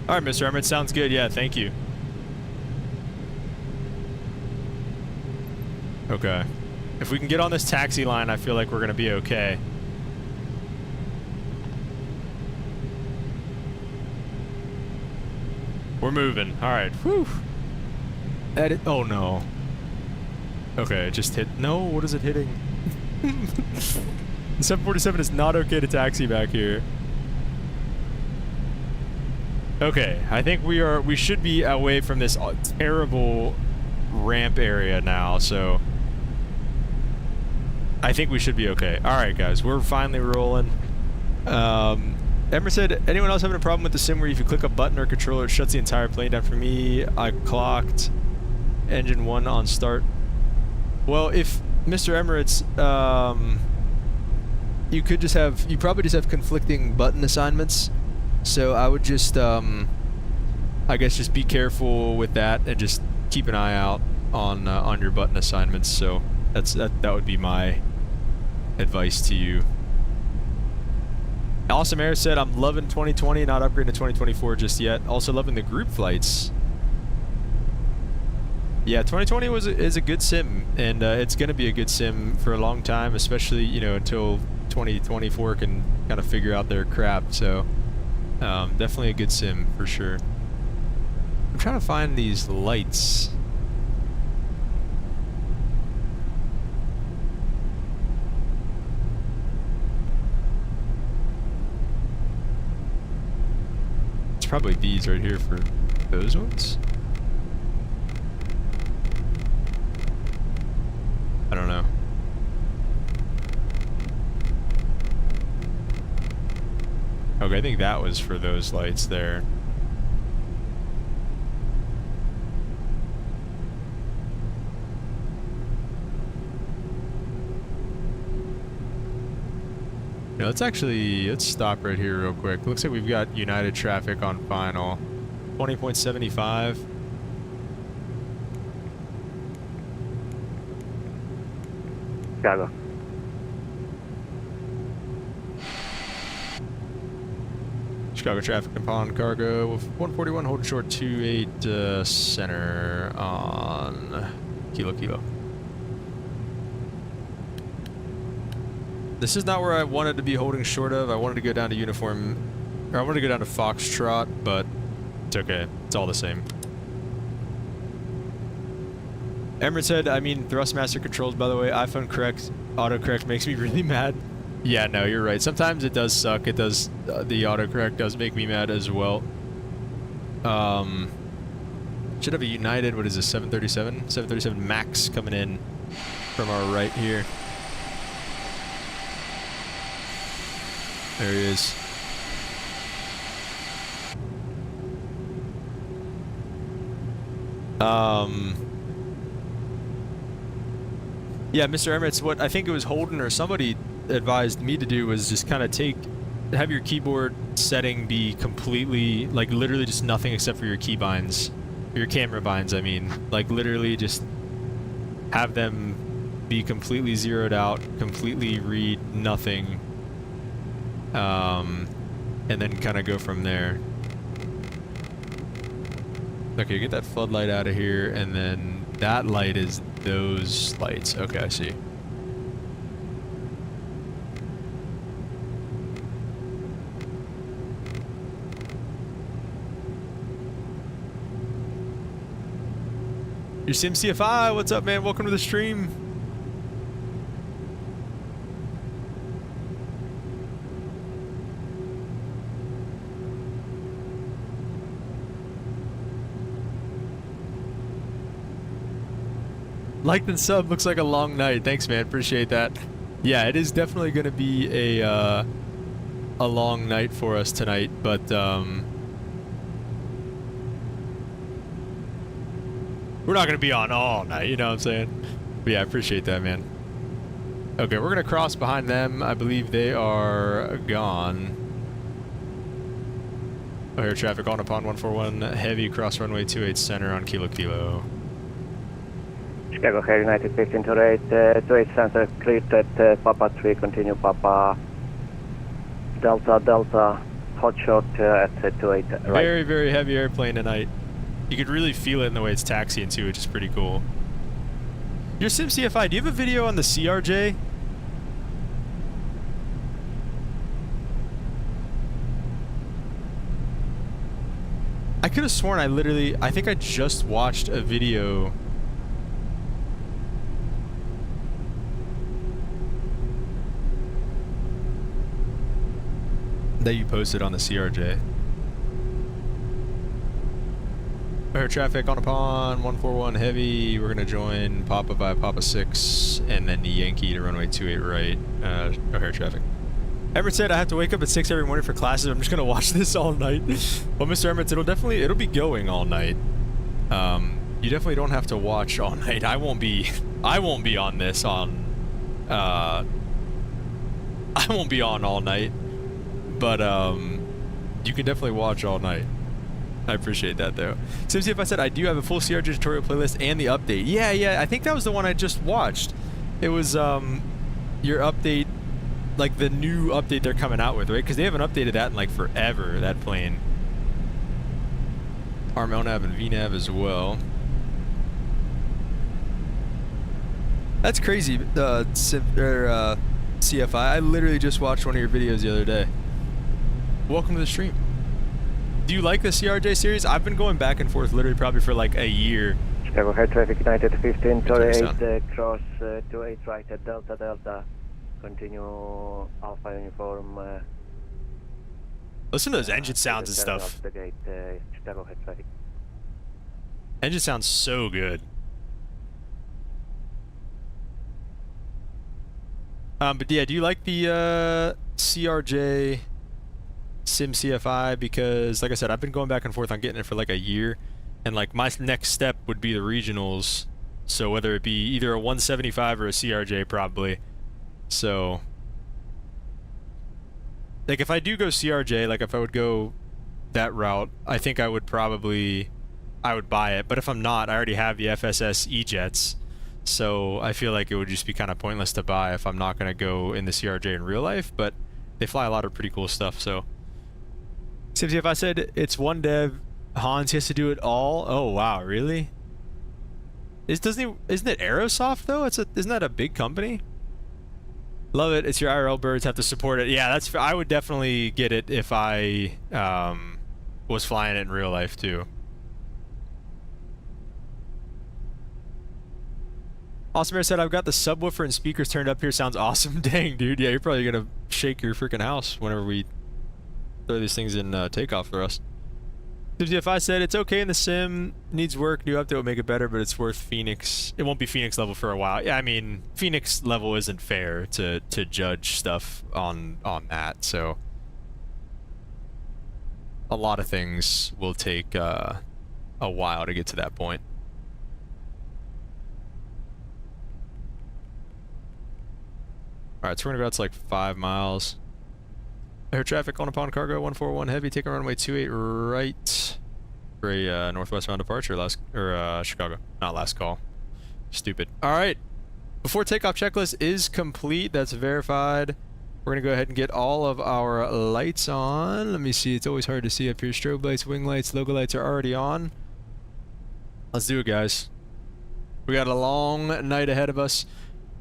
All right, Mr. Emirates, sounds good. Yeah, thank you. Okay. If we can get on this taxi line, I feel like we're going to be okay. We're moving. All right. Whew. Edit. Oh, no. Okay, it just hit. No, what is it hitting? 747 is not okay to taxi back here. Okay, I think we should be away from this terrible ramp area now, so I think we should be okay. Alright guys, we're finally rolling. Emmer said, anyone else having a problem with the sim where if you click a button or controller it shuts the entire plane down? For me, I clocked engine 1 on start. Well, if Mr. Emirates, you probably just have conflicting button assignments. So I would just, I guess, just be careful with that and just keep an eye out on your button assignments. So that would be my advice to you. Awesome Air said, I'm loving 2020, not upgrading to 2024 just yet. Also loving the group flights. Yeah, 2020 is a good sim, and it's going to be a good sim for a long time, especially, you know, until 2024 can kind of figure out their crap. So definitely a good sim for sure. I'm trying to find these lights. It's probably these right here for those ones. I don't know. Okay, I think that was for those lights there. No, let's stop right here real quick. Looks like we've got United traffic on final. 20.75. Chicago. Chicago traffic upon cargo with 141 holding short 28 center on Kilo. This is not where I wanted to be holding short of. I wanted to go down to uniform, or I wanted to go down to Foxtrot, but it's okay. It's all the same. Emirates said, I mean, Thrustmaster controls, by the way, iPhone correct, autocorrect makes me really mad. Yeah, no, you're right. Sometimes it does suck. It does, the autocorrect does make me mad as well. Should have a United, what is this, 737? 737 MAX coming in from our right here. There he is. Yeah, Mr. Emirates, what I think it was Holden or somebody advised me to do was just kind of have your keyboard setting be completely, like literally just nothing except for your keybinds, your camera binds, I mean. Like literally just have them be completely zeroed out, completely read nothing, and then kind of go from there. Okay, get that floodlight out of here, and then that light is those lights. Okay, I see. Your SimCFI, what's up, man? Welcome to the stream. Liked and sub, looks like a long night. Thanks, man. Appreciate that. Yeah, it is definitely going to be a long night for us tonight, but we're not going to be on all night, you know what I'm saying? But yeah, I appreciate that, man. Okay, we're going to cross behind them. I believe they are gone. Oh, here, traffic on upon 141, heavy cross runway 28 center on Kilo. Chicago Air United 15 to 8, 28 center cleared at Papa 3, continue Papa Delta, hot shot at 28 right. Very, very heavy airplane tonight. You could really feel it in the way it's taxiing too, which is pretty cool. Your SimCFI, do you have a video on the CRJ? I could have sworn I think I just watched a video that you posted on the CRJ. Air traffic on upon 141 heavy. We're gonna join Papa by Papa 6 and then Yankee to runway 28 right. O'Hare traffic. Everett said I have to wake up at 6 every morning for classes. I'm just gonna watch this all night. Well, Mr. Emirates, it'll be going all night. You definitely don't have to watch all night. I won't be on this on I won't be on all night. But you can definitely watch all night. I appreciate that though. Simply if I said I do have a full CRJ tutorial playlist and the update. Yeah, I think that was the one I just watched. It was your update, like the new update they're coming out with, right? Because they haven't updated that in like forever, that plane. LNAV and VNAV as well. That's crazy, CFI. I literally just watched one of your videos the other day. Welcome to the stream. Do you like the CRJ series? I've been going back and forth literally probably for like a year. Chicago Air Traffic United 15 to 8, cross 28 right at Delta, continue Alpha Uniform. Listen to those engine sounds and stuff. The gate, Chicago Air Traffic. Engine sounds so good. But yeah, do you like the CRJ SimCFI? Because like I said, I've been going back and forth on getting it for like a year, and like my next step would be the regionals, so whether it be either a 175 or a CRJ probably. So like if I do go CRJ, like if I would go that route, I think I would buy it. But if I'm not, I already have the FSS E-Jets, So I feel like it would just be kind of pointless to buy if I'm not going to go in the CRJ in real life, but they fly a lot of pretty cool stuff, so. Simply if I said it's one dev, Hans has to do it all. Oh wow, really? Isn't it Aerosoft though? Isn't that a big company? Love it. It's your IRL birds, have to support it. Yeah, I would definitely get it if I was flying it in real life too. Awesome Air said, I've got the subwoofer and speakers turned up here. Sounds awesome. Dang, dude. Yeah, you're probably gonna shake your freaking house whenever we throw these things in takeoff for us. If I said it's okay in the sim, needs work, new update will make it better, but it's worth Phoenix. It won't be Phoenix level for a while. Yeah, I mean, Phoenix level isn't fair to judge stuff on that, so a lot of things will take a while to get to that point. Alright, so we're gonna go out to like 5 miles. Air traffic on upon cargo 141 heavy, taking runway 28 right for a northwestbound departure. Chicago. Not last call. Stupid. Alright. Before takeoff checklist is complete, that's verified. We're gonna go ahead and get all of our lights on. Let me see, it's always hard to see up here. Strobe lights, wing lights, logo lights are already on. Let's do it, guys. We got a long night ahead of us.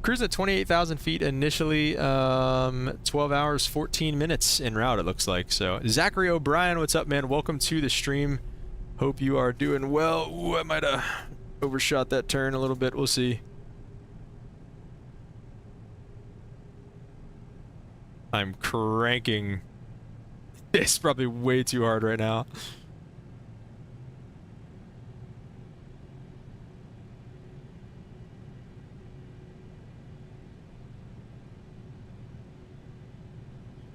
Cruising at 28,000 feet initially, 12 hours, 14 minutes en route, it looks like. So, Zachary O'Brien, what's up, man? Welcome to the stream. Hope you are doing well. Ooh, I might have overshot that turn a little bit. We'll see. I'm cranking this probably way too hard right now.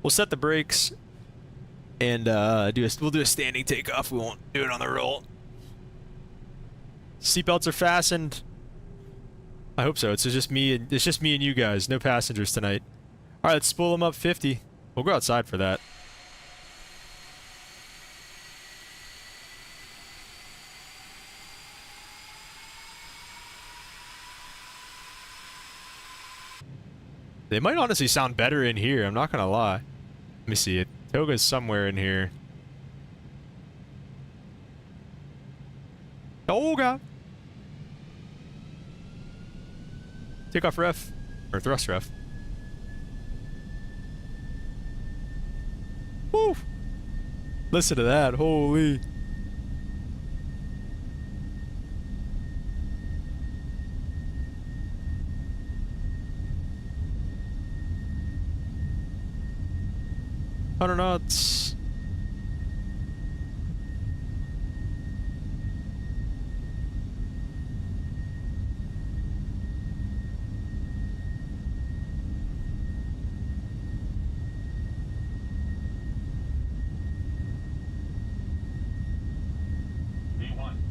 We'll set the brakes and we'll do a standing takeoff. We won't do it on the roll. Seatbelts are fastened. I hope so. It's just me and you guys. No passengers tonight. All right, let's spool them up 50. We'll go outside for that. They might honestly sound better in here. I'm not gonna lie. Let me see it. Toga's somewhere in here. Toga! Takeoff ref. Or thrust ref. Woo! Listen to that. Holy. I don't know, it's...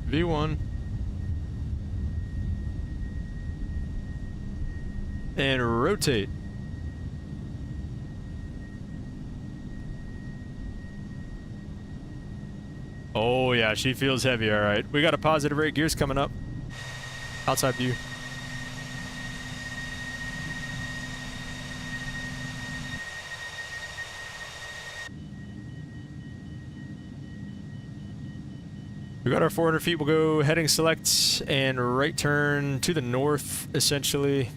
V1. And rotate. Oh yeah, she feels heavy, alright. We got a positive rate, gears coming up. Outside view. We got our 400 feet, we'll go heading select and right turn to the north, essentially.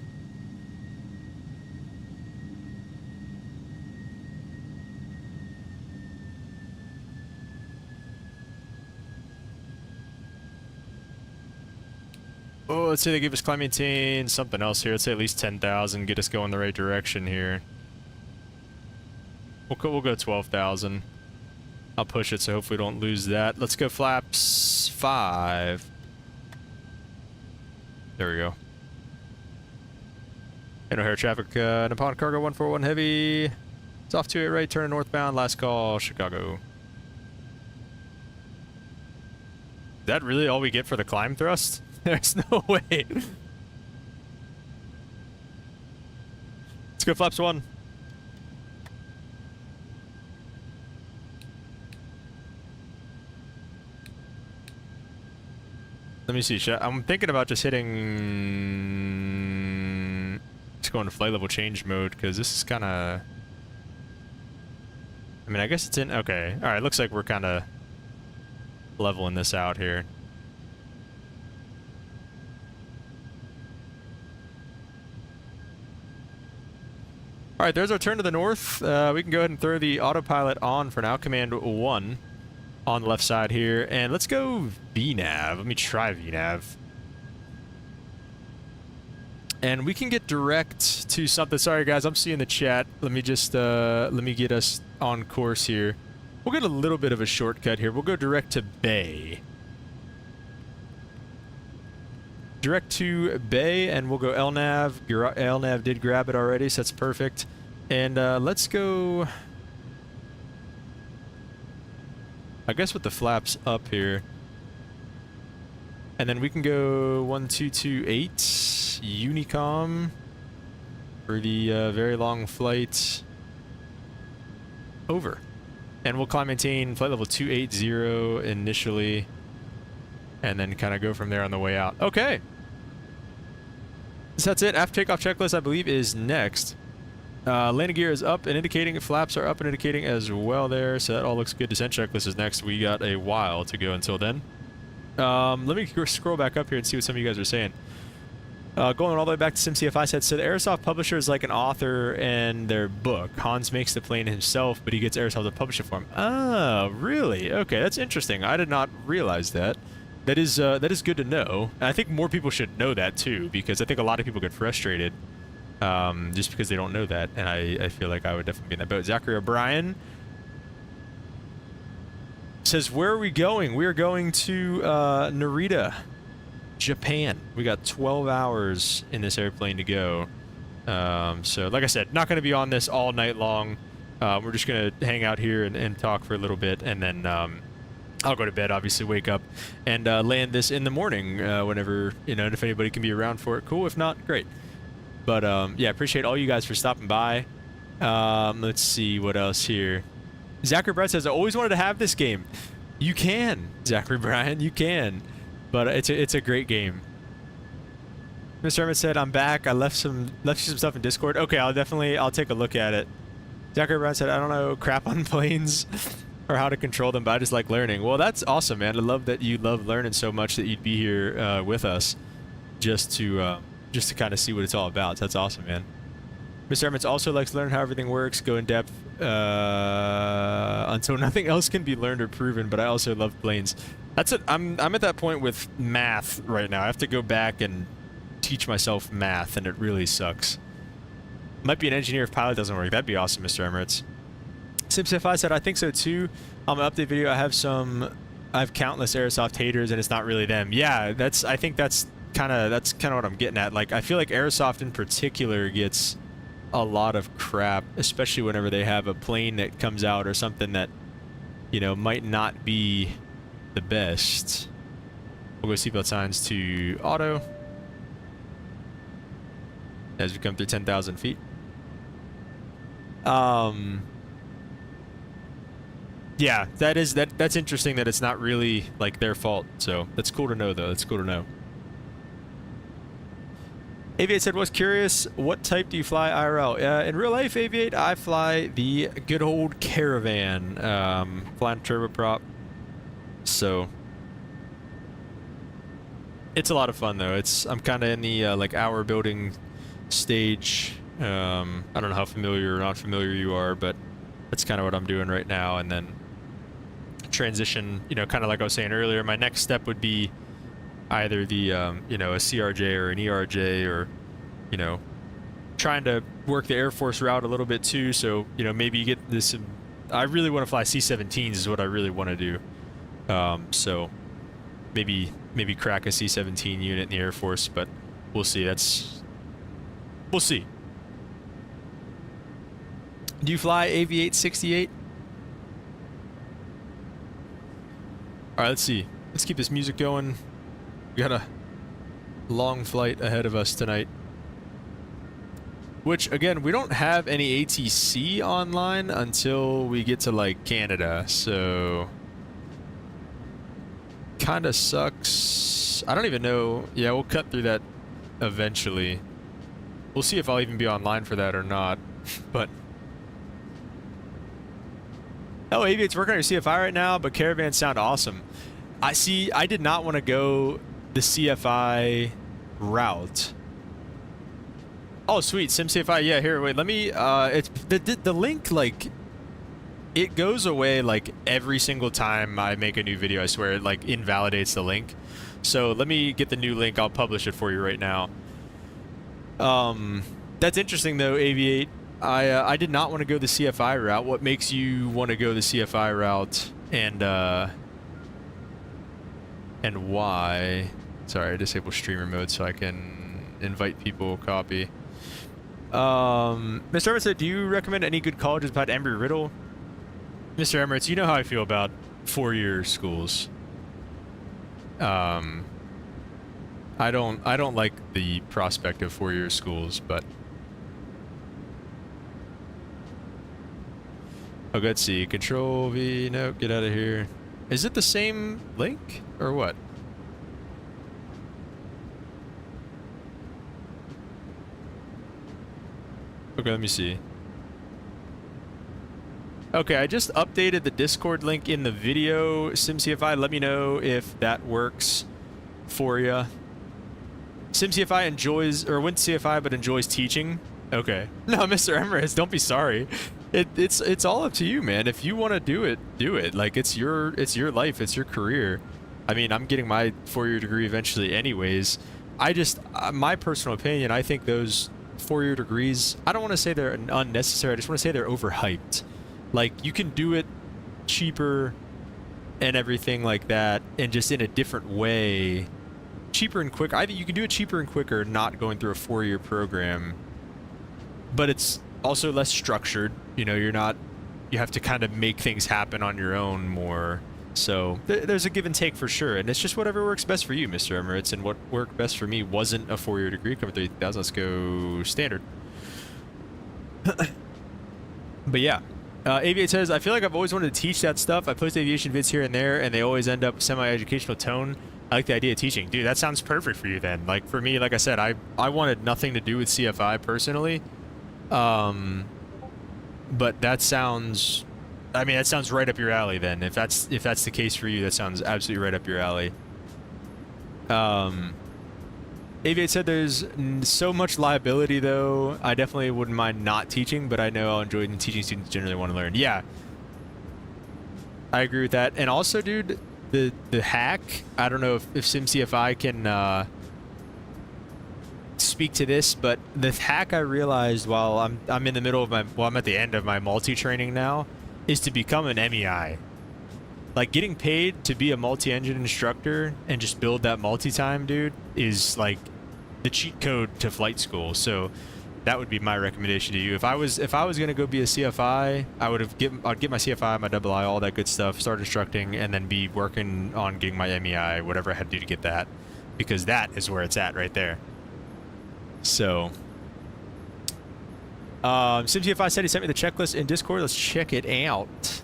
Oh, let's say they give us climb maintain, something else here. Let's say at least 10,000, get us going the right direction here. We'll go 12,000. I'll push it so hopefully we don't lose that. Let's go flaps 5. There we go. And O'Hare traffic, Nippon Cargo 141 heavy. It's off to it right, turning northbound, last call, Chicago. Is that really all we get for the climb thrust? There's no way. Let's go flaps 1. Let me see. I'm thinking about just hitting to go into flight level change mode because this is kind of... I mean, I guess it's in... Okay. All right, looks like we're kind of leveling this out here. All right, there's our turn to the north. We can go ahead and throw the autopilot on for now. Command 1 on the left side here. And let's go VNAV. Let me try VNAV. And we can get direct to something. Sorry, guys, I'm seeing the chat. Let me just, let me get us on course here. We'll get a little bit of a shortcut here. We'll go direct to Bay. Direct to Bay, and we'll go LNAV. LNAV did grab it already, so that's perfect. And let's go... I guess with the flaps up here. And then we can go 1228 Unicom for the very long flight over. And we'll climb maintain flight level 280 initially, and then kind of go from there on the way out. Okay. So that's it. After takeoff checklist, I believe, is next. Landing gear is up and indicating. Flaps are up and indicating as well there, so that all looks good. Descent checklist is next. We got a while to go until then. Let me scroll back up here and see what some of you guys are saying. Going all the way back to SimCFI said, so the Airsoft publisher is like an author in their book. Hans makes the plane himself, but he gets Airsoft to publish it for him. Oh, really? Okay, that's interesting. I did not realize that. That is good to know. And I think more people should know that too, because I think a lot of people get frustrated just because they don't know that. And I feel like I would definitely be in that boat. Zachary O'Brien says, where are we going? We are going to Narita, Japan. We got 12 hours in this airplane to go. So like I said, not going to be on this all night long. We're just going to hang out here and talk for a little bit, and then I'll go to bed, obviously wake up and land this in the morning whenever, you know, if anybody can be around for it, cool. If not, great. But yeah, appreciate all you guys for stopping by. Let's see what else here. Zachary Brett says, I always wanted to have this game. You can, Zachary Bryan, you can. But it's a great game. Mr. Hermit said, I'm back. I left you some stuff in Discord. Okay, I'll take a look at it. Zachary Bryan said, I don't know crap on planes or how to control them, but I just like learning. Well, that's awesome, man. I love that you love learning so much that you'd be here with us just to kind of see what it's all about. So that's awesome, man. Mr. Hermits also likes to learn how everything works, go in depth until nothing else can be learned or proven, but I also love planes. That's it. I'm at that point with math right now. I have to go back and teach myself math, and it really sucks. Might be an engineer if pilot doesn't work. That'd be awesome, Mr. Emirates. SimCFI said, I think so too. On my update video, I have countless Airsoft haters, and it's not really them. Yeah, I think that's kind of what I'm getting at. Like, I feel like Airsoft in particular gets a lot of crap, especially whenever they have a plane that comes out or something that, you know, might not be the best. We'll go seatbelt signs to auto as we come through 10,000 feet. Yeah, that's interesting that it's not really like their fault. So that's cool to know, though. That's cool to know. Aviate said, was curious, what type do you fly IRL? In real life, Aviate, I fly the good old Caravan, flying turboprop. So it's a lot of fun, though. I'm kind of in the like hour building stage. I don't know how familiar or not familiar you are, but that's kind of what I'm doing right now. And then transition, you know, kind of like I was saying earlier, my next step would be either the, you know, a CRJ or an ERJ, or, you know, trying to work the Air Force route a little bit too. So, you know, maybe you get this, I really want to fly C-17s is what I really want to do. So maybe crack a C-17 unit in the Air Force, but we'll see. We'll see. Do you fly Aviate 68? All right, let's see. Let's keep this music going. We got a long flight ahead of us tonight. Which, again, we don't have any ATC online until we get to, like, Canada, so kind of sucks. I don't even know. Yeah, we'll cut through that eventually. We'll see if I'll even be online for that or not. But oh, Aviate's working on your CFI right now, but caravans sound awesome. I see. I did not want to go the CFI route. Oh, sweet. SimCFI. Yeah, here. Wait, let me. It's the link, like, it goes away like every single time I make a new video. I swear, it like invalidates the link. So let me get the new link. I'll publish it for you right now. That's interesting though, Aviate. I did not want to go the CFI route. What makes you want to go the CFI route, and why? Sorry, I disabled streamer mode so I can invite people. Copy. Mr. Emirates said, do you recommend any good colleges about Embry-Riddle? Mr. Emirates, you know how I feel about four-year schools. I don't like the prospect of four-year schools, but oh, let's see. Control V. No, get out of here. Is it the same link or what? Okay, let me see. Okay, I just updated the Discord link in the video. SimCFI, let me know if that works for you. SimCFI enjoys, or went to CFI but enjoys teaching. Okay. No, Mr. Emirates, don't be sorry. It's all up to you, man. If you want to do it, do it. Like, it's your life, it's your career. I mean, I'm getting my four-year degree eventually anyways. I just, my personal opinion, I think those four-year degrees, I don't want to say they're unnecessary, I just want to say they're overhyped. Like, you can do it cheaper and everything like that, and just in a different way. Cheaper and quick. I think you can do it cheaper and quicker not going through a four-year program. But it's also less structured. You know, you have to kind of make things happen on your own more. So there's a give and take for sure. And it's just whatever works best for you, Mr. Emirates. And what worked best for me wasn't a four-year degree. Cover 3,000. Let's go standard. But yeah. Aviate says, I feel like I've always wanted to teach that stuff. I post aviation vids here and there, and they always end up semi-educational tone. I like the idea of teaching. Dude, that sounds perfect for you then. Like, for me, like I said, I wanted nothing to do with CFI personally. But that sounds... I mean, that sounds right up your alley then. If that's the case for you, that sounds absolutely right up your alley. Aviate said there's so much liability, though. I definitely wouldn't mind not teaching, but I know I'll enjoy teaching students generally want to learn. Yeah. I agree with that. And also, dude, the hack, I don't know if SimCFI can speak to this, but the hack I realized while I'm in the middle of I'm at the end of my multi-training now, is to become an MEI. Like, getting paid to be a multi-engine instructor and just build that multi-time, dude, is like the cheat code to flight school. So that would be my recommendation to you. If I was gonna go be a CFI, I'd get my CFI, my double I, all that good stuff, start instructing, and then be working on getting my MEI, whatever I had to do to get that, because that is where it's at right there. So SimCFI said he sent me the checklist in Discord. Let's check it out.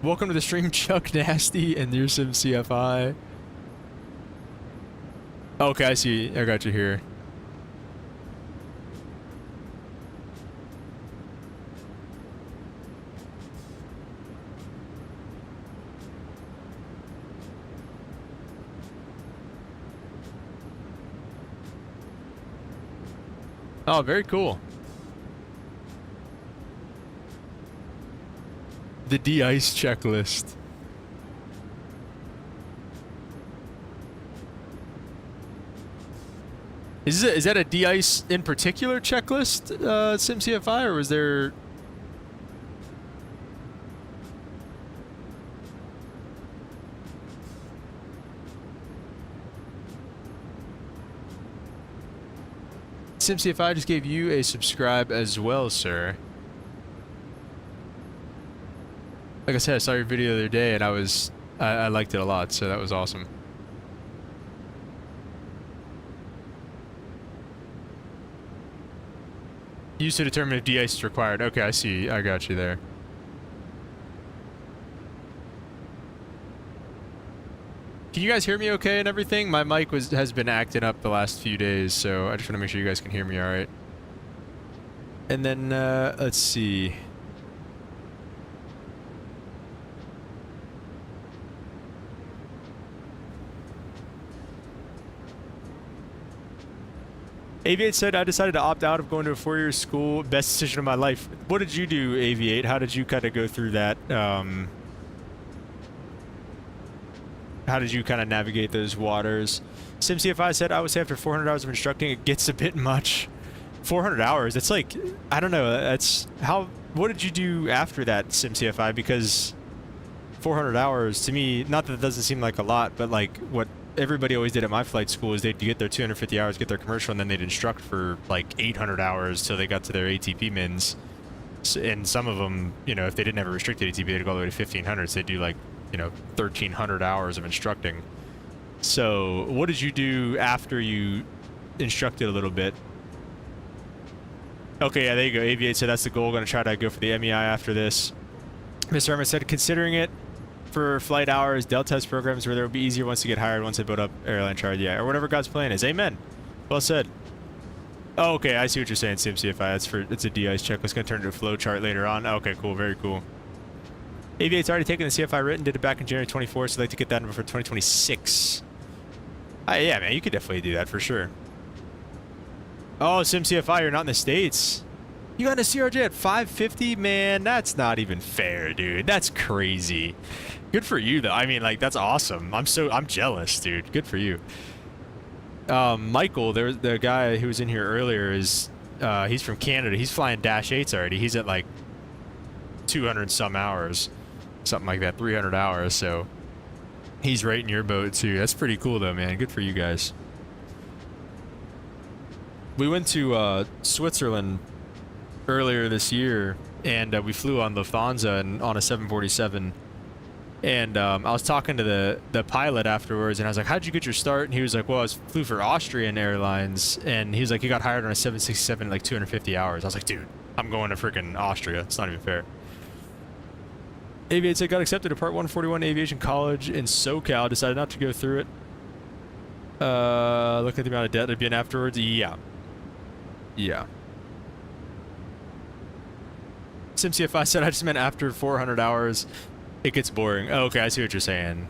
Welcome to the stream, Chuck Nasty and your SimCFI. Okay, I see. I got you here. Oh, very cool. The de-ice checklist. Is that a de-ice in particular checklist, SimCFI, or was there... SimCFI just gave you a subscribe as well, sir. Like I said, I saw your video the other day and I liked it a lot, so that was awesome. Used to determine if de-ice is required. Okay, I see. I got you there. Can you guys hear me okay and everything? My mic has been acting up the last few days, so I just want to make sure you guys can hear me all right. And then, let's see. Aviate said, I decided to opt out of going to a 4-year school. Best decision of my life. What did you do, Aviate? How did you kind of go through that? How did you kind of navigate those waters? SimCFI said, I would say after 400 hours of instructing, it gets a bit much. 400 hours? It's like, I don't know. That's how, what did you do after that, SimCFI? Because 400 hours, to me, not that it doesn't seem like a lot, but like what everybody always did at my flight school is they'd get their 250 hours, get their commercial, and then they'd instruct for like 800 hours till they got to their ATP mins. And some of them, you know, if they didn't have a restricted ATP, they'd go all the way to 1500. So they'd do like, you know, 1300 hours of instructing. So what did you do after you instructed a little bit? Okay, yeah, there you go. Aviate said that's the goal. Going to try to go for the MEI after this. Mr. Herman said, considering it for flight hours, Delta has programs where there will be easier once you get hired, once they build up airline charge. Yeah, or whatever God's plan is. Amen. Well said. Oh, okay, I see what you're saying, SimCFI. That's for, it's a de-ice check. It's going to turn into a flow chart later on. Okay, cool. Very cool. Aviate's already taken the CFI written, did it back in January 24, so I'd like to get that number for 2026. Yeah, man, you could definitely do that for sure. Oh, SimCFI, you're not in the States. You got a CRJ at 550? Man, that's not even fair, dude. That's crazy. Good for you, though. I mean, like, that's awesome. I'm jealous, dude. Good for you. Michael, the guy who was in here earlier, is he's from Canada. He's flying Dash 8s already. He's at like 200 some hours. Something like that, 300 hours, so he's right in your boat too. That's pretty cool though, man. Good for you guys. We went to Switzerland earlier this year, and we flew on Lufthansa and on a 747. And I was talking to the pilot afterwards, and I was like, how'd you get your start? And he was like, well, I flew for Austrian Airlines, and he was like, he got hired on a 767 in like 250 hours. I was like, dude, I'm going to freaking Austria. It's not even fair. Aviate said, got accepted to Part 141 Aviation College in SoCal. Decided not to go through it. Look at the amount of debt there'd be in afterwards. Yeah. Yeah. SimCFI said, I just meant after 400 hours, it gets boring. Oh, okay, I see what you're saying.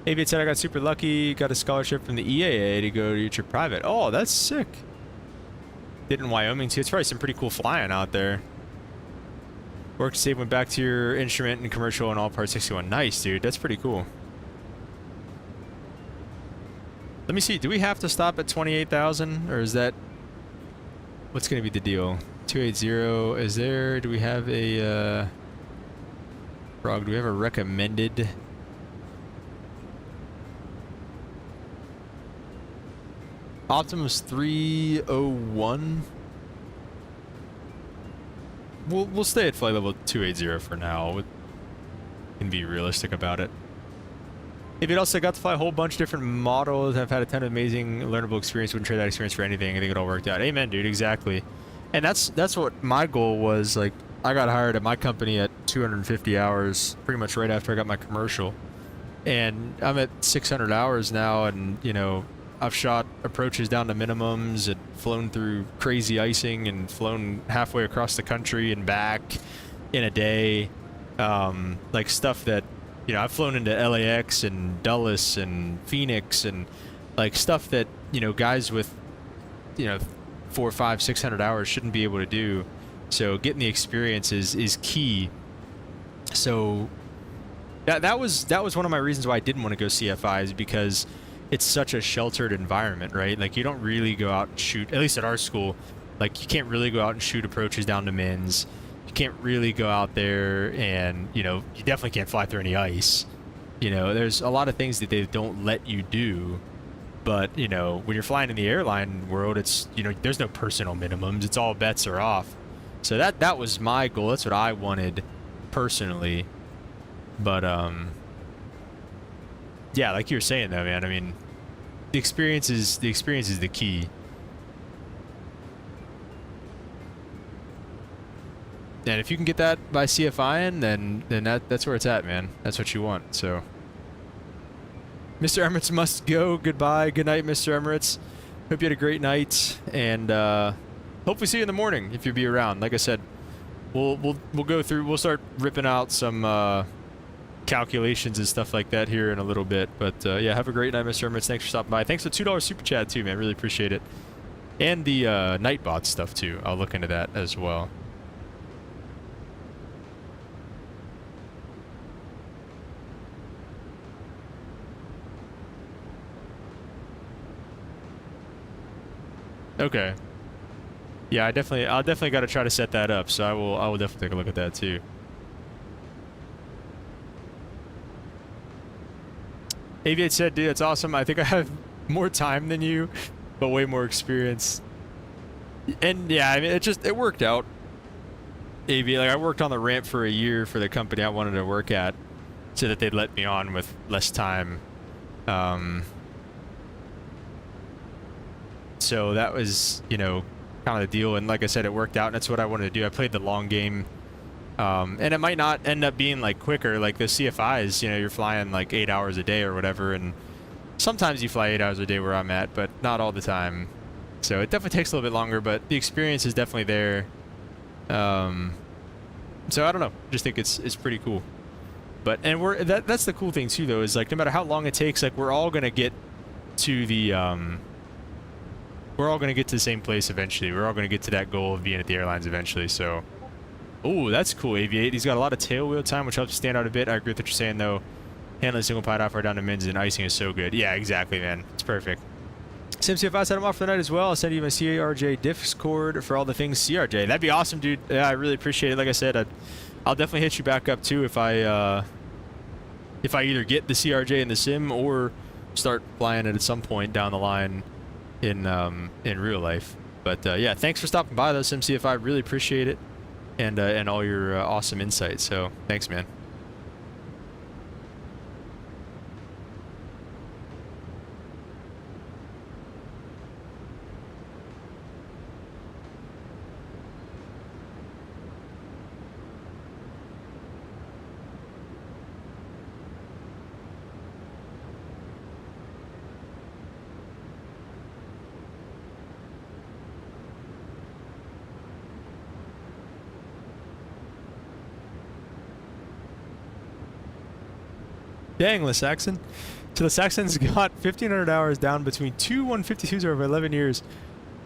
Aviate said, I got super lucky. Got a scholarship from the EAA to go to your private. Oh, that's sick. Did in Wyoming too. It's probably some pretty cool flying out there. Work to save, went back to your instrument and commercial and all part 61. Nice, dude. That's pretty cool. Let me see. Do we have to stop at 28,000, or is that what's going to be the deal? 280. Is there? Do we have a Frog? Do we have a recommended? Optimus 301. We'll stay at flight level 280 for now. We can be realistic about it. If it also got to fly a whole bunch of different models, I've had a ton of amazing learnable experience. Wouldn't trade that experience for anything. I think it all worked out. Amen, dude. Exactly. And that's what my goal was. Like, I got hired at my company at 250 hours, pretty much right after I got my commercial, and I'm at 600 hours now. And you know, I've shot approaches down to minimums and flown through crazy icing and flown halfway across the country and back in a day. Like stuff that, you know, I've flown into LAX and Dulles and Phoenix and like stuff that, you know, guys with, you know, 400, 500, 600 hours shouldn't be able to do. So getting the experience is key. So that was one of my reasons why I didn't want to go CFI, is because it's such a sheltered environment, right? Like, you don't really go out and shoot, at least at our school, like, you can't really go out and shoot approaches down to mins. You can't really go out there and, you know, you definitely can't fly through any ice. You know, there's a lot of things that they don't let you do. But, you know, when you're flying in the airline world, it's, you know, there's no personal minimums. It's all bets are off. So that was my goal. That's what I wanted personally. But, yeah, like you were saying though, man, I mean, the experience is the key. And if you can get that by CFIing, then that's where it's at, man. That's what you want. So, Mr. Emirates must go. Goodbye. Good night, Mr. Emirates. Hope you had a great night, and hopefully see you in the morning if you'll be around. Like I said, we'll go through. We'll start ripping out some calculations and stuff like that here in a little bit. But yeah, have a great night, Mr. Emirates. Thanks for stopping by. Thanks for the $2 super chat too, man. Really appreciate it. And the Nightbot stuff too. I'll look into that as well. Okay. Yeah, I'll definitely got to try to set that up. So I will definitely take a look at that too. Aviate said, dude, that's awesome. I think I have more time than you, but way more experience. And yeah, I mean, it worked out. Aviate, like I worked on the ramp for a year for the company I wanted to work at, so that they'd let me on with less time. So that was, you know, kind of the deal. And like I said, it worked out, and that's what I wanted to do. I played the long game. And it might not end up being like quicker, like the CFIs, you know, you're flying like 8 hours a day or whatever. And sometimes you fly 8 hours a day where I'm at, but not all the time. So it definitely takes a little bit longer, but the experience is definitely there. So I don't know, just think it's pretty cool. But, and that's the cool thing too, though, is like, no matter how long it takes, like we're all going to get to the, we're all going to get to the same place eventually. We're all going to get to that goal of being at the airlines eventually. So, oh, that's cool, Aviate. He's got a lot of tail wheel time, which helps stand out a bit. I agree with what you're saying, though. Handling single pilot off or down to mins and icing is so good. Yeah, exactly, man. It's perfect. SimCF, I set him off for the night as well. I'll send you my CRJ Discord for all the things CRJ. That'd be awesome, dude. Yeah, I really appreciate it. Like I said, I'll definitely hit you back up, too, if I either get the CRJ in the sim or start flying it at some point down the line in real life. But yeah, thanks for stopping by though, SimCF. I really appreciate it, and all your awesome insights. So thanks, man. Dang, Saxon. So the Saxons got 1,500 hours down between two 152s over 11 years,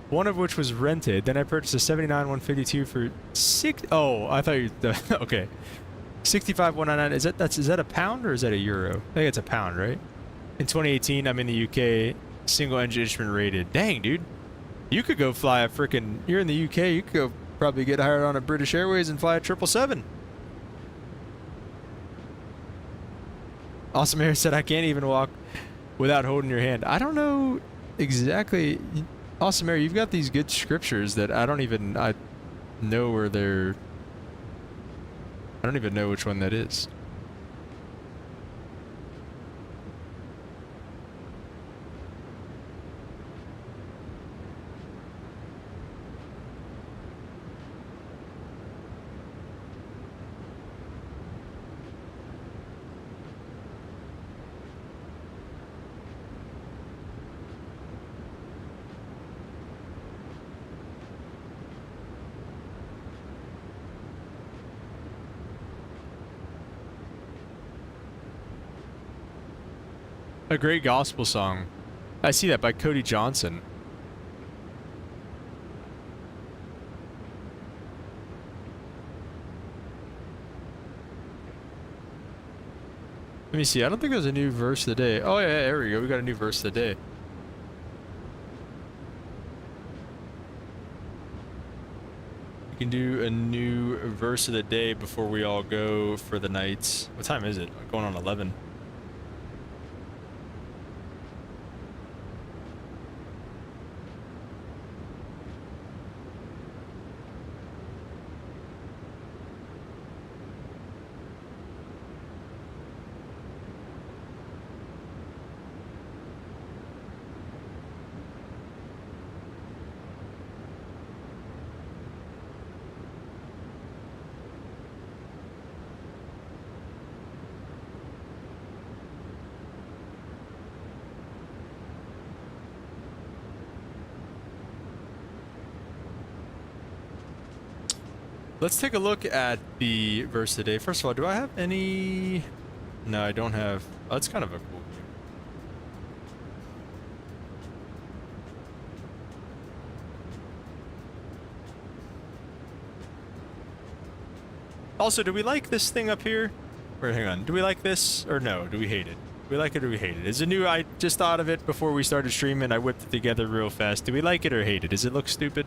one of which was rented. Then I purchased a 79 152 for oh, I thought you, okay. 65,199. Is that a pound or is that a euro? I think it's a pound, right? In 2018, I'm in the UK, single engine instrument rated. Dang, dude. You could go fly a freaking, you're in the UK, you could go probably get hired on a British Airways and fly a 777. Awesome Air said, I can't even walk without holding your hand. I don't know exactly. Awesome Air, you've got these good scriptures that I don't even know where they're... I don't even know which one that is. A great gospel song. I see that by Cody Johnson. Let me see. I don't think there's a new verse of the day. Oh yeah, there we go. We got a new verse of the day. We can do a new verse of the day before we all go for the night. What time is it? Going on 11. Let's take a look at the verse today. First of all, do I have any? No, I don't have. Oh, it's kind of a cool view. Also, do we like this thing up here? Or hang on, do we like this or no? Do we hate it? Do we like it or we hate it? Is it new? I just thought of it before we started streaming. I whipped it together real fast. Do we like it or hate it? Does it look stupid?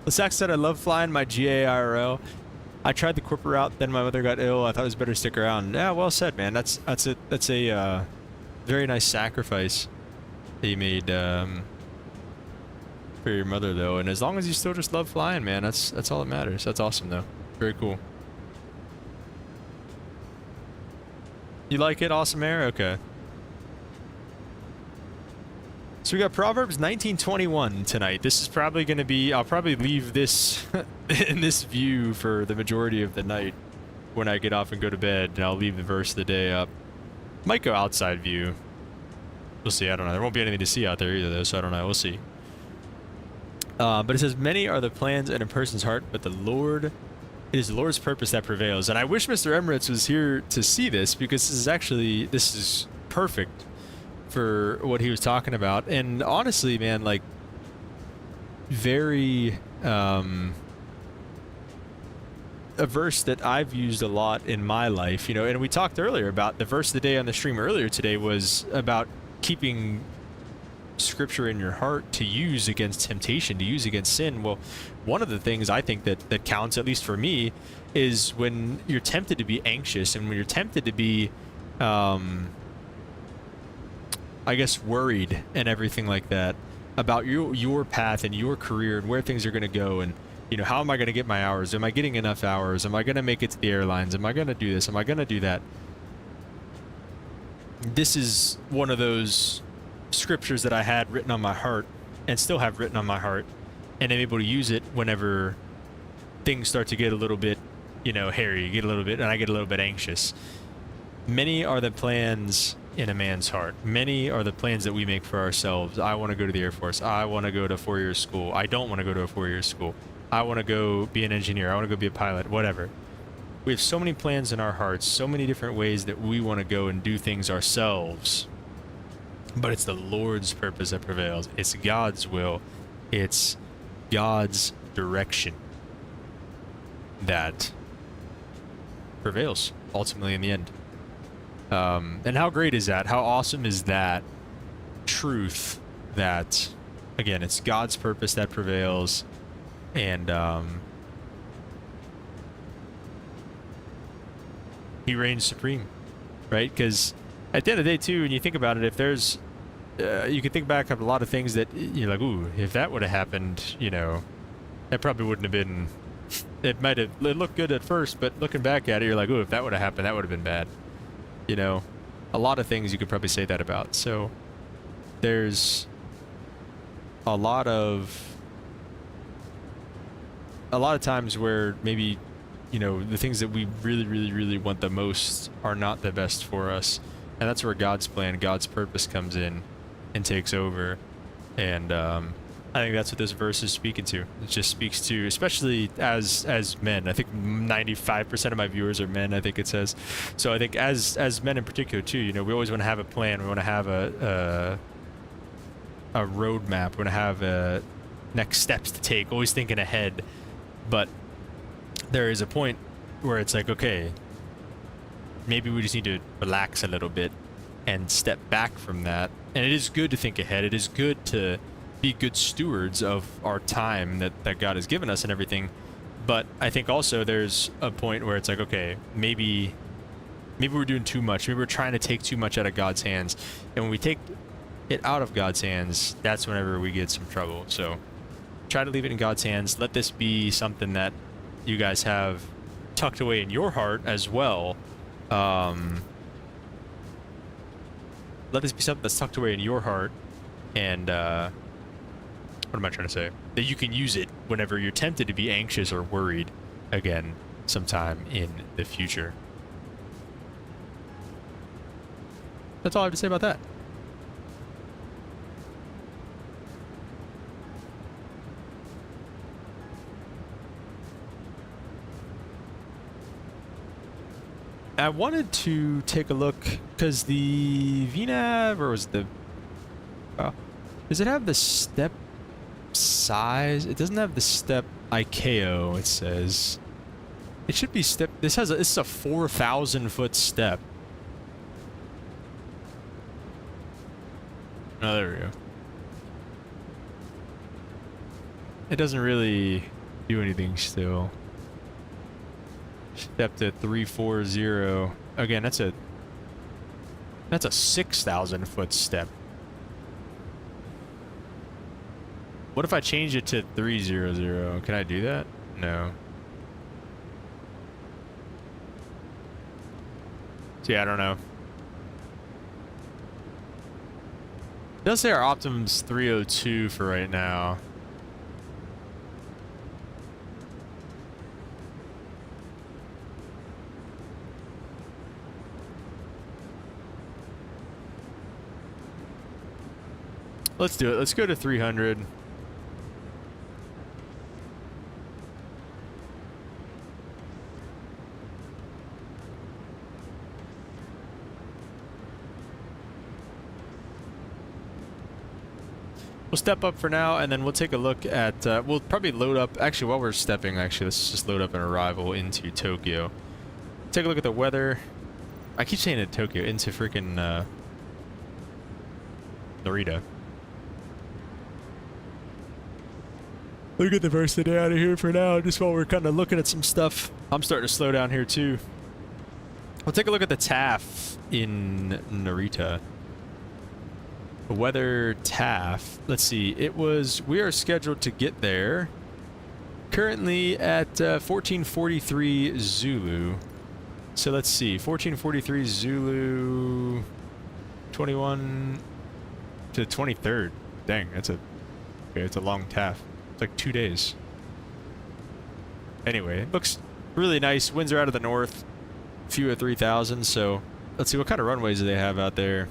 Lasak said, I love flying my GAIRO. I tried the corporate route, then my mother got ill. I thought it was better to stick around. Yeah, well said, man. That's a very nice sacrifice that you made for your mother, though. And as long as you still just love flying, man, that's all that matters. That's awesome, though. Very cool. You like it, Awesome Air? Okay. So we got Proverbs 19:21 tonight. This is probably going to be, I'll probably leave this in this view for the majority of the night when I get off and go to bed, and I'll leave the verse of the day up. Might go outside view. We'll see, I don't know. There won't be anything to see out there either, though, so I don't know. We'll see. But it says, many are the plans in a person's heart, but it is the Lord's purpose that prevails. And I wish Mr. Emirates was here to see this, because this is perfect for what he was talking about. And honestly, man, like, very a verse that I've used a lot in my life, you know. And we talked earlier about the verse of the day on the stream earlier today was about keeping scripture in your heart to use against temptation, to use against sin. Well, one of the things I think that counts, at least for me, is when you're tempted to be anxious and when you're tempted to be I guess worried and everything like that about your path and your career and where things are going to go, and you know, how am I going to get my hours? Am I getting enough hours? Am I going to make it to the airlines? Am I going to do this? Am I going to do that? This is one of those scriptures that I had written on my heart and still have written on my heart, and I'm able to use it whenever things start to get a little bit, you know, hairy, and I get a little bit anxious. Many are the plans in a man's heart. Many are the plans that we make for ourselves. I want to go to the Air Force. I want to go to a 4-year school. I don't want to go to a 4-year school. I want to go be an engineer. I want to go be a pilot, whatever. We have so many plans in our hearts, so many different ways that we want to go and do things ourselves. But it's the Lord's purpose that prevails. It's God's will. It's God's direction that prevails ultimately in the end. And how great is that? How awesome is that truth that, again, it's God's purpose that prevails, and He reigns supreme, right? Because at the end of the day, too, when you think about it, if there's, you can think back on a lot of things that you're like, ooh, if that would have happened, you know, that probably wouldn't have been, it might have, it looked good at first, but looking back at it, you're like, ooh, if that would have happened, that would have been bad. You know, a lot of things you could probably say that about. So there's a lot of times where maybe, you know, the things that we really, really, really want the most are not the best for us. And that's where God's plan, God's purpose comes in and takes over. And I think that's what this verse is speaking to. It just speaks to, especially as men. I think 95% of my viewers are men, I think it says. So I think as men in particular too, you know, we always want to have a plan. We want to have a roadmap. We want to have next steps to take, always thinking ahead. But there is a point where it's like, okay, maybe we just need to relax a little bit and step back from that. And it is good to think ahead. It is good to be good stewards of our time that God has given us and everything. But I think also there's a point where it's like, okay, maybe we're doing too much. Maybe we're trying to take too much out of God's hands. And when we take it out of God's hands, that's whenever we get some trouble. So try to leave it in God's hands. Let this be something that you guys have tucked away in your heart as well. Let this be something that's tucked away in your heart, and what am I trying to say? That you can use it whenever you're tempted to be anxious or worried again sometime in the future. That's all I have to say about that. I wanted to take a look because the VNAV, or was the does it have the step size? It doesn't have the step ICAO. It says it should be step. This is a 4,000 foot step. Oh, there we go. It doesn't really do anything still. Step to 340. Again, that's a 6,000 foot step. What if I change it to 300? Can I do that? No. So yeah, I don't know. It does say our optimum's 302 for right now. Let's do it. Let's go to 300. We'll step up for now, and then we'll take a look at, we'll probably load up, actually while we're stepping, let's just load up an arrival into Tokyo. Take a look at the weather. I keep saying it Tokyo, into freaking, Narita. We'll get the first day out of here for now, just while we're kind of looking at some stuff. I'm starting to slow down here too. We'll take a look at the TAF in Narita. The weather TAF. Let's see. We are scheduled to get there currently at 1443 Zulu. So let's see. 1443 Zulu 21 to 23rd. Dang, it's a long TAF. It's like 2 days. Anyway, it looks really nice. Winds are out of the north. Few of 3,000. So let's see, what kind of runways do they have out there?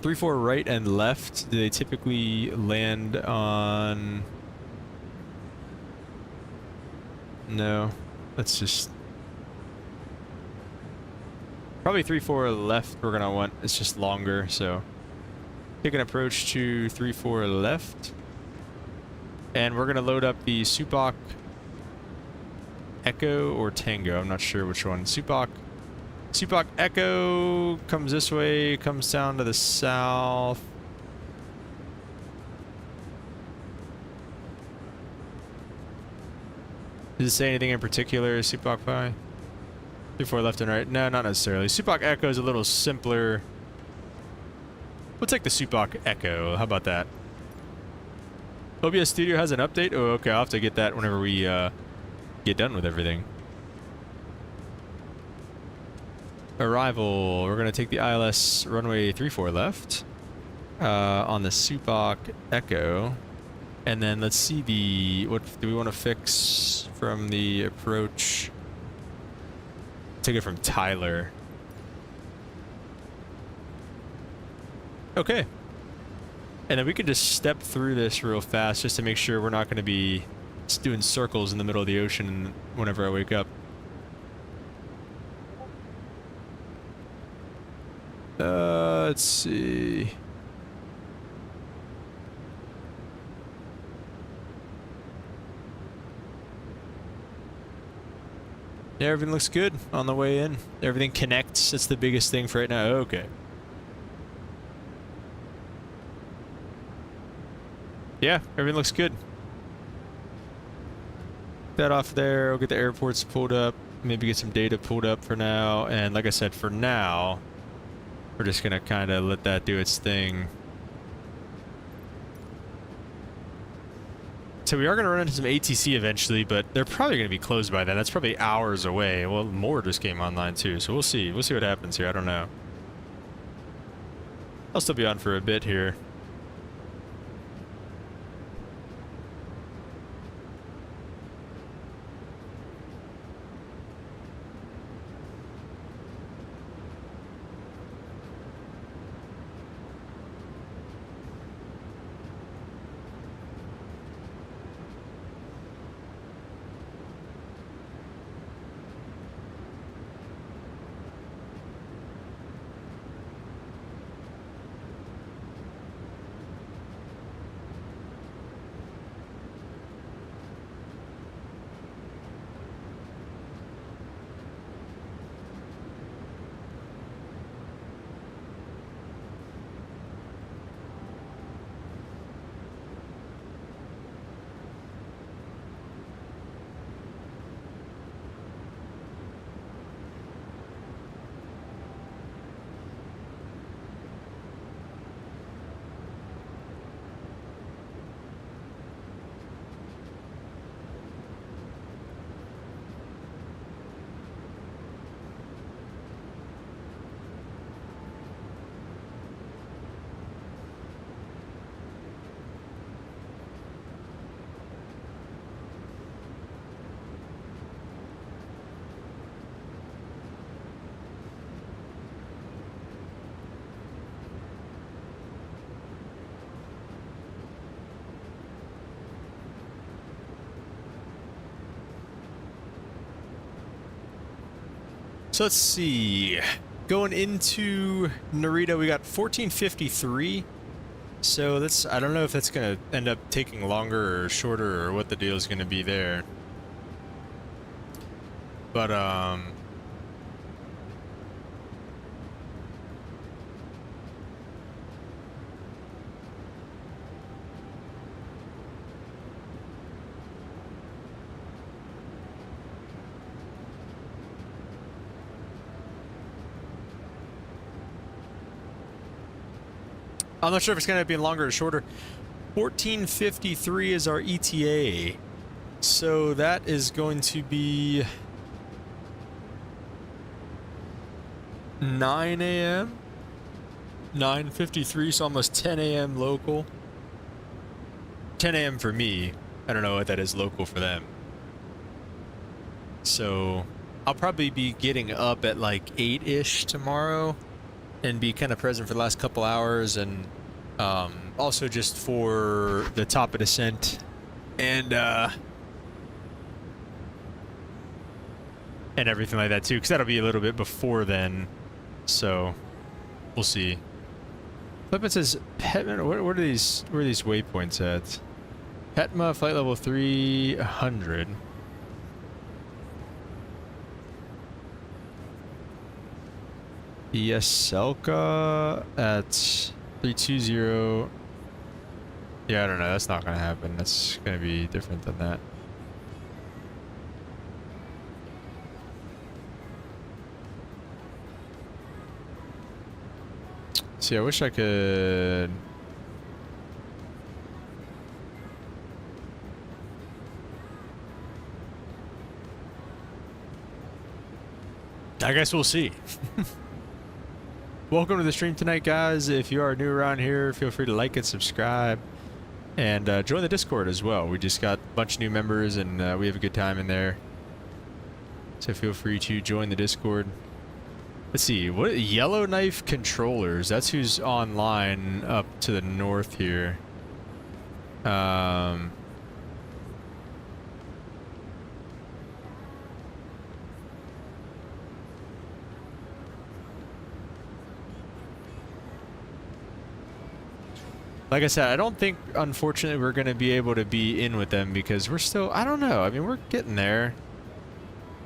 3-4 right and left. Do they typically land on? No. Let's just probably 3-4 left. We're gonna want. It's just longer. So take an approach to 3-4 left, and we're gonna load up the Supak Echo or Tango. I'm not sure which one. Supak Echo comes this way, comes down to the south. Does it say anything in particular, Supak Pi? 3-4 left and right? No, not necessarily. Supak Echo is a little simpler. We'll take the Supak Echo. How about that? OBS Studio has an update? Oh, okay. I'll have to get that whenever we get done with everything. Arrival. We're going to take the ILS runway 34 left on the Supak Echo. And then let's see what do we want to fix from the approach? Take it from Tyler. Okay. And then we can just step through this real fast just to make sure we're not going to be just doing circles in the middle of the ocean whenever I wake up. Let's see. Yeah, everything looks good on the way in. Everything connects. That's the biggest thing for right now. Okay. Yeah, everything looks good. That off there. We'll get the airports pulled up. Maybe get some data pulled up for now. And like I said, for now, we're just going to kind of let that do its thing. So we are going to run into some ATC eventually, but they're probably going to be closed by then. That's probably hours away. Well, more just came online too, so we'll see. We'll see what happens here. I don't know. I'll still be on for a bit here. So let's see. Going into Narita, we got 1453. So that's, I don't know if that's going to end up taking longer or shorter or what the deal is going to be there. But, I'm not sure if it's going to be longer or shorter. 1453 is our ETA. So that is going to be 9 a.m. 9:53, so almost 10 a.m. local. 10 a.m. for me. I don't know what that is local for them. So I'll probably be getting up at like 8-ish tomorrow and be kind of present for the last couple hours, and also just for the top of descent and everything like that too, because that'll be a little bit before then. So we'll see. Flipman says Petma. What are these? Where are these waypoints at? Petma flight level 300. Selka at 320. Yeah, I don't know. That's not going to happen. That's going to be different than that. See, I wish I could... I guess we'll see. Welcome to the stream tonight, guys. If you are new around here, feel free to like and subscribe. And join the Discord as well. We just got a bunch of new members, and we have a good time in there. So feel free to join the Discord. Let's see, what Yellowknife Controllers? That's who's online up to the north here. Like I said, I don't think, unfortunately, we're going to be able to be in with them because we're still, I don't know. I mean, we're getting there.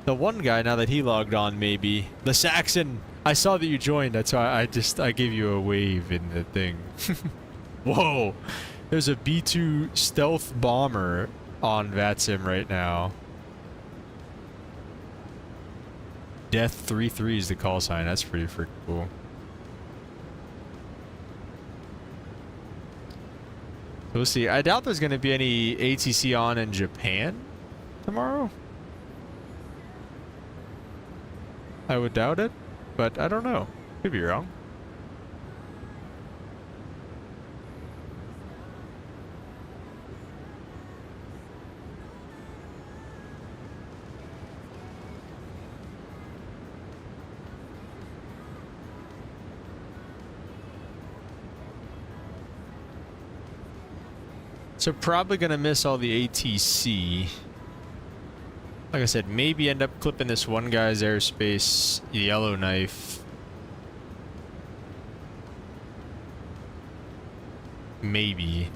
The one guy, now that he logged on, maybe. The Saxon, I saw that you joined. That's why I gave you a wave in the thing. Whoa. There's a B-2 stealth bomber on VATSIM right now. Death 33 is the call sign. That's pretty freaking cool. We'll see. I doubt there's going to be any ATC on in Japan tomorrow. I would doubt it, but I don't know. Could be wrong. So probably gonna miss all the ATC. Like I said, maybe end up clipping this one guy's airspace, Yellowknife. Maybe.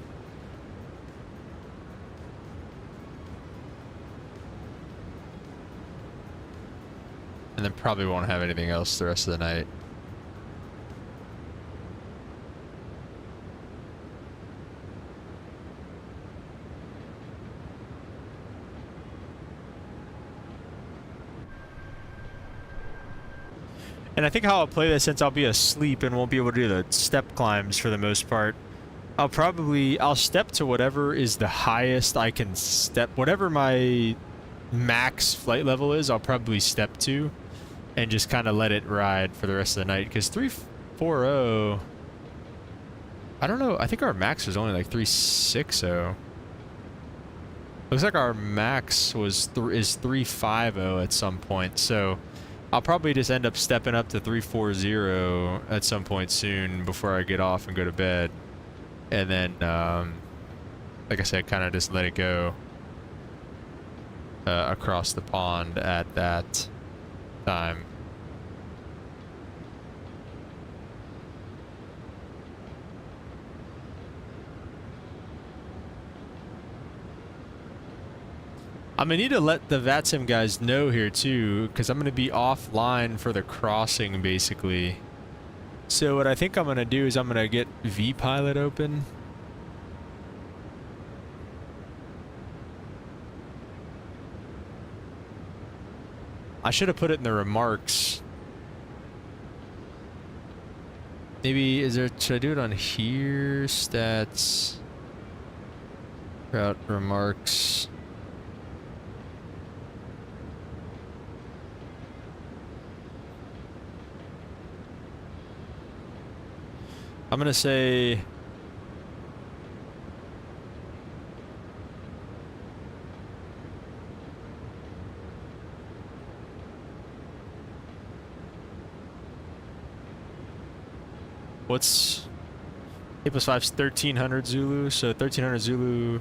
And then probably won't have anything else the rest of the night. And I think how I'll play this, since I'll be asleep and won't be able to do the step climbs for the most part, I'll step to whatever is the highest I can step. Whatever my max flight level is, I'll probably step to and just kind of let it ride for the rest of the night. Because 340, I don't know, I think our max was only like 360. Looks like our max is 350 at some point, so I'll probably just end up stepping up to 340 at some point soon before I get off and go to bed. And then, like I said, kind of just let it go across the pond at that time. I'm gonna need to let the VATSIM guys know here too, because I'm gonna be offline for the crossing basically. So what I think I'm gonna do is I'm gonna get vPilot open. I should have put it in the remarks. Maybe, should I do it on here? Stats. Route remarks. I'm gonna say what's 8 + 5 is 1300 Zulu, so 1300 Zulu,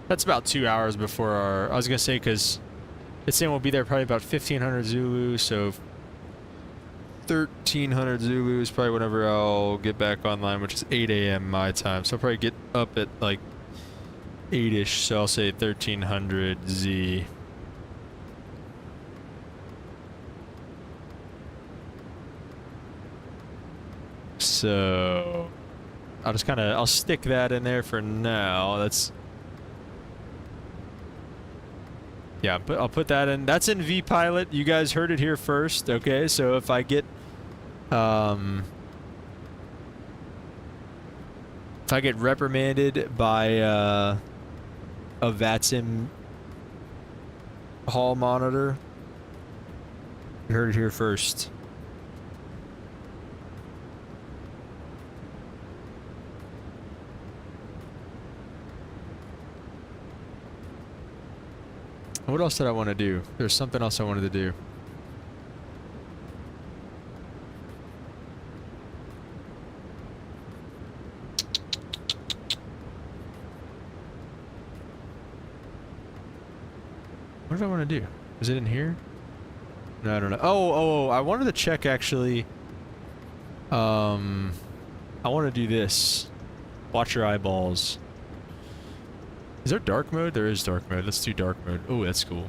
that's about 2 hours before our, I was gonna say, because it's saying we'll be there probably about 1500 Zulu, so 1300 Zulu is probably whenever I'll get back online, which is 8 a.m. my time. So I'll probably get up at like 8-ish, so I'll say 1300 Z. So I'll just kind of, I'll stick that in there for now. That's, yeah, but I'll put that in. That's in vPilot. You guys heard it here first, okay? So if I get reprimanded by a VATSIM hall monitor, you heard it here first. What else did I want to do? There's something else I wanted to do. What did I want to do? Is it in here? No, I don't know. Oh, I wanted to check actually. I want to do this. Watch your eyeballs. Is there dark mode? There is dark mode. Let's do dark mode. Oh, that's cool.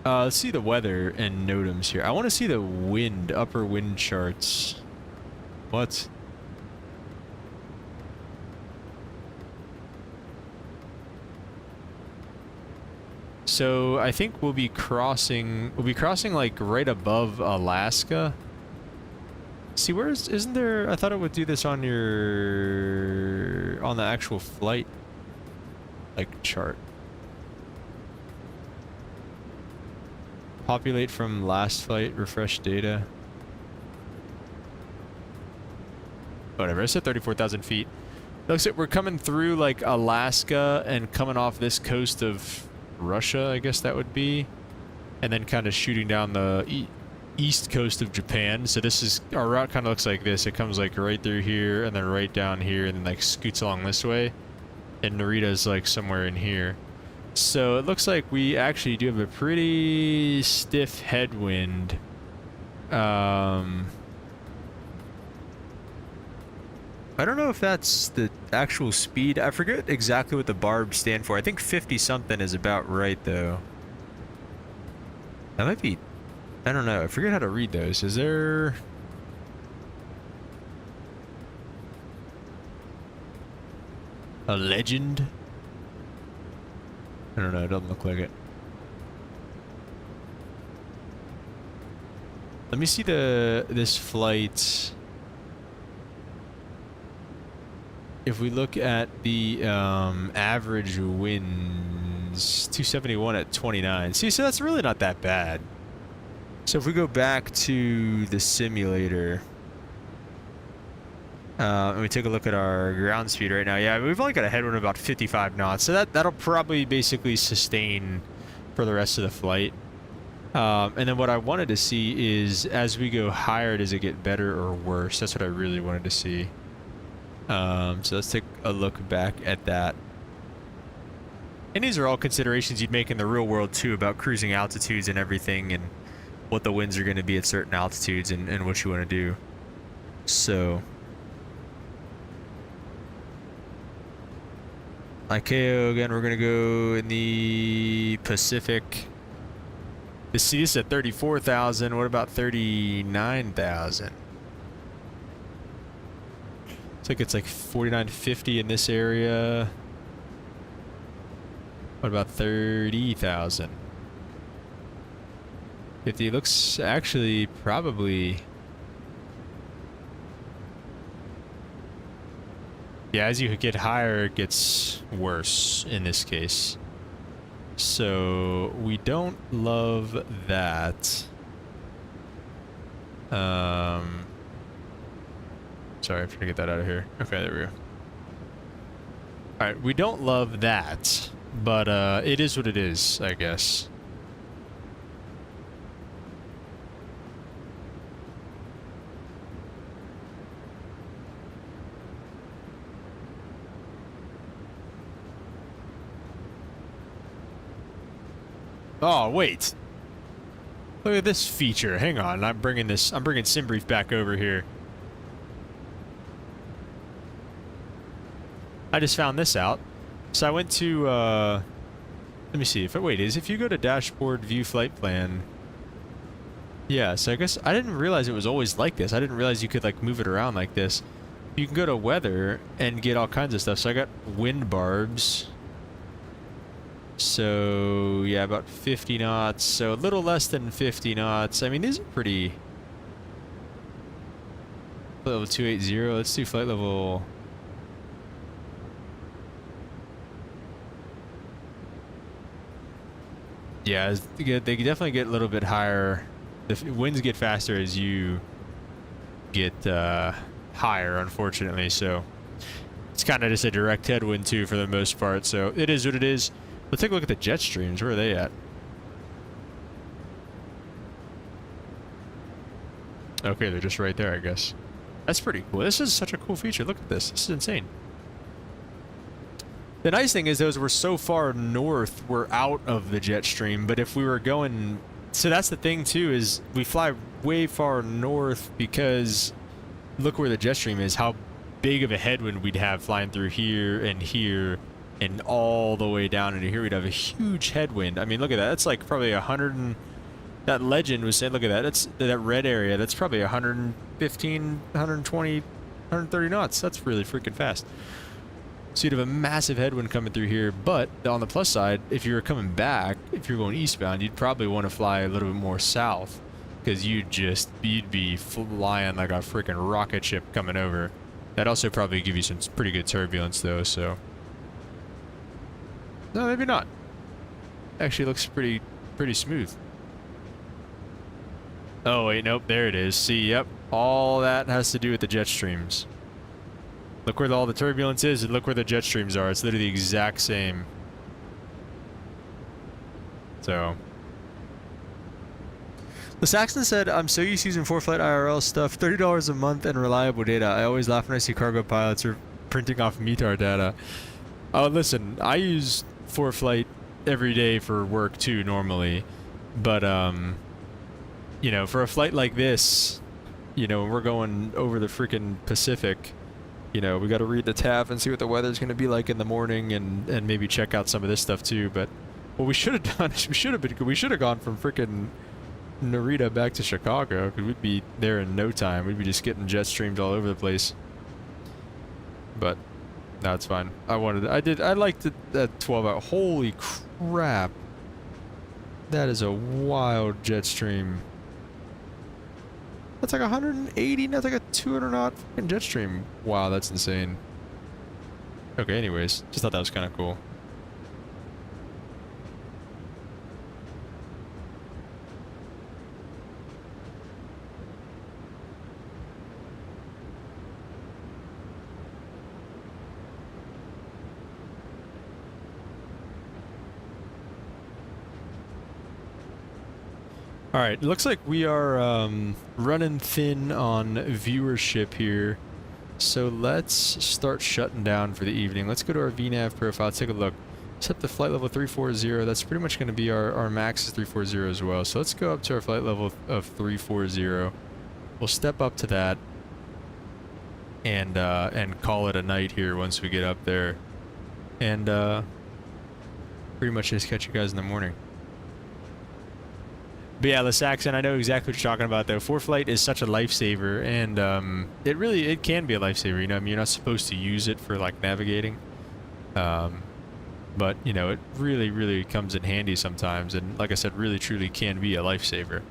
Let's see the weather and NOTAMs here. I want to see the wind, upper wind charts. What? So I think we'll be crossing like right above Alaska. See, isn't there, I thought it would do this on the actual flight like chart. Populate from last flight, refresh data. Whatever, I said 34,000 feet. Looks like we're coming through like Alaska and coming off this coast of Russia, I guess that would be. And then kind of shooting down the east coast of Japan. So this is, our route kind of looks like this. It comes like right through here and then right down here and then like scoots along this way. And Narita is like somewhere in here. So it looks like we actually do have a pretty stiff headwind. I don't know if that's the actual speed. I forget exactly what the barbs stand for. I think 50 something is about right though. That might be, I don't know. I forget how to read those. Is there... a legend? I don't know, it doesn't look like it. Let me see this flight. If we look at the average winds, 271 at 29. See, so that's really not that bad. So if we go back to the simulator, and we take a look at our ground speed right now. Yeah, we've only got a headwind of about 55 knots, so that'll probably basically sustain for the rest of the flight. And then what I wanted to see is, as we go higher, does it get better or worse? That's what I really wanted to see. So let's take a look back at that. And these are all considerations you'd make in the real world too, about cruising altitudes and everything, and what the winds are going to be at certain altitudes, and what you want to do. So ICAO, again, we're going to go in the Pacific. This is at 34,000. What about 39,000? Looks like it's like 49.50 in this area. What about 30,000? 50 looks actually probably. Yeah, as you get higher, it gets worse in this case. So we don't love that. Sorry, I'm trying to get that out of here. Okay, there we go. Alright, we don't love that, but it is what it is, I guess. Oh, wait. Look at this feature. Hang on. I'm bringing SimBrief back over here. I just found this out. So I went to, let me see. If you go to dashboard, view flight plan. Yeah, so I guess I didn't realize it was always like this. I didn't realize you could like move it around like this. You can go to weather and get all kinds of stuff. So I got wind barbs. So, yeah, about 50 knots. So, a little less than 50 knots. I mean, these are pretty. Flight level 280. Let's do flight level. Yeah, they definitely get a little bit higher. The winds get faster as you get higher, unfortunately. So, it's kind of just a direct headwind, too, for the most part. So, it is what it is. Let's take a look at the jet streams. Where are they at? Okay, they're just right there, I guess. That's pretty cool. This is such a cool feature. Look at this. This is insane. The nice thing is those we're so far north, we're out of the jet stream. But if we were going... So that's the thing, too, is we fly way far north because look where the jet stream is. How big of a headwind we'd have flying through here and all the way down into here. We'd have a huge headwind. I mean, look at that. That's like probably 100 and... That legend was saying, look at that. That's that red area. That's probably 115, 120, 130 knots. That's really freaking fast. So you'd have a massive headwind coming through here. But on the plus side, if you were coming back, if you're going eastbound, you'd probably want to fly a little bit more south because you'd be flying like a freaking rocket ship coming over. That'd also probably give you some pretty good turbulence though, so... No, maybe not. Actually looks pretty smooth. Oh, wait, nope, there it is. See, yep, all that has to do with the jet streams. Look where all the turbulence is, and look where the jet streams are. It's literally the exact same. So... The Saxon said, I'm so used to using ForeFlight IRL stuff, $30 a month and reliable data. I always laugh when I see cargo pilots are printing off METAR data. Oh, listen, I use ForeFlight every day for work too normally, but you know, for a flight like this, you know, when we're going over the freaking Pacific, you know, we got to read the TAF and see what the weather's going to be like in the morning, and maybe check out some of this stuff too. But what we should have done is we should have gone from freaking Narita back to Chicago, because we'd be there in no time. We'd be just getting jet streams all over the place. But no, it's fine. I liked that 12 hour. Holy crap. That is a wild jet stream. That's like 180, that's like a 200 knot fucking jet stream. Wow, that's insane. Okay, anyways, just thought that was kind of cool. Alright, looks like we are running thin on viewership here. So let's start shutting down for the evening. Let's go to our VNAV profile, take a look. Set the flight level 340. That's pretty much going to be our max is 340 as well. So let's go up to our flight level of 340. We'll step up to that and call it a night here once we get up there. And pretty much just catch you guys in the morning. But yeah, the Saxon, I know exactly what you're talking about though. ForeFlight is such a lifesaver, and it can be a lifesaver. You know, I mean, you're not supposed to use it for like navigating, but you know, it really comes in handy sometimes, and like I said, really truly can be a lifesaver.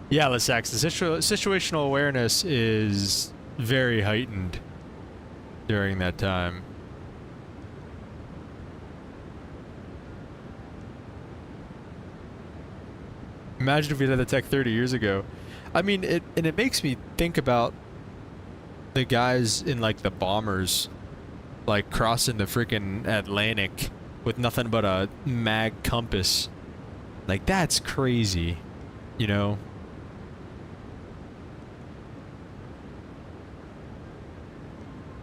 Yeah, Lissax, the situational awareness is very heightened during that time. Imagine if we had the tech 30 years ago. I mean, it makes me think about the guys in like the bombers, like crossing the freaking Atlantic with nothing but a mag compass. Like, that's crazy, you know?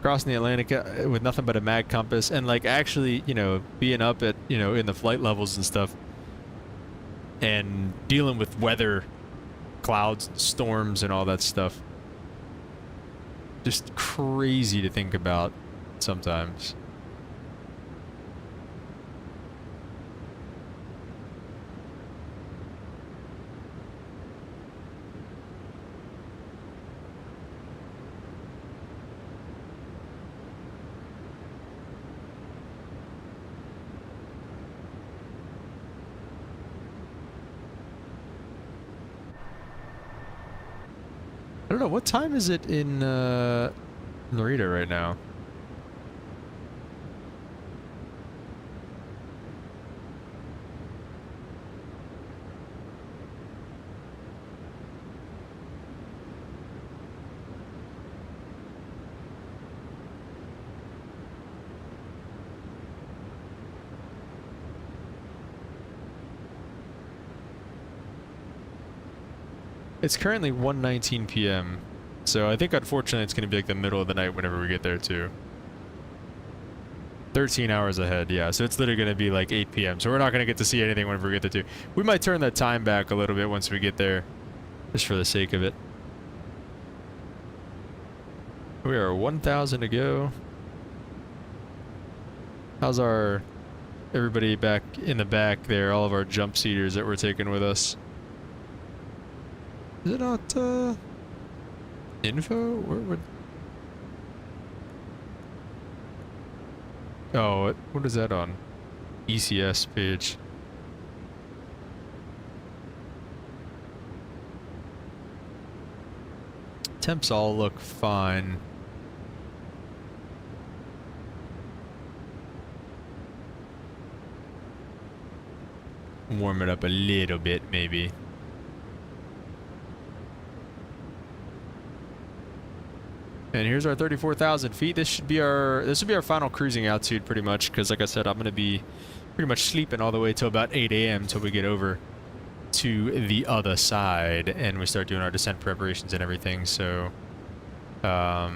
Crossing the Atlantic with nothing but a mag compass, and like actually, you know, being up at, you know, in the flight levels and stuff, and dealing with weather, clouds, storms, and all that stuff. Just crazy to think about sometimes. I don't know, what time is it in Narita right now? It's currently 1:19 p.m. So I think unfortunately it's going to be like the middle of the night whenever we get there too. 13 hours ahead, yeah. So it's literally going to be like 8 p.m. So we're not going to get to see anything whenever we get there too. We might turn that time back a little bit once we get there, just for the sake of it. We are 1,000 to go. How's our everybody back in the back there? All of our jump seaters that we're taking with us. Is it not info? Where would? Oh, what is that on? ECS page. Temps all look fine. Warm it up a little bit, maybe. And here's our 34,000 feet. This will be our final cruising altitude pretty much, because like I said, I'm going to be pretty much sleeping all the way till about 8 a.m. until we get over to the other side and we start doing our descent preparations and everything. So, let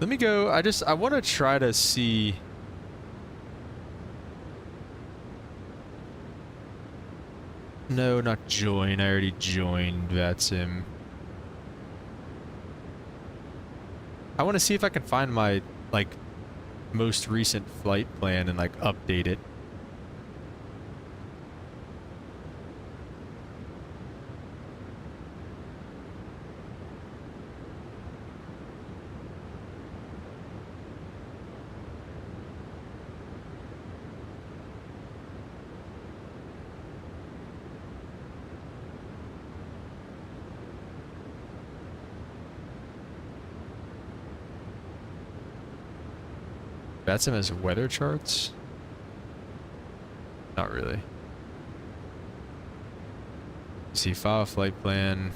me go. I want to try to see. No, not join. I already joined VATSIM. I want to see if I can find my, like, most recent flight plan and, like, update it. VATSIM has weather charts? Not really. See, file flight plan.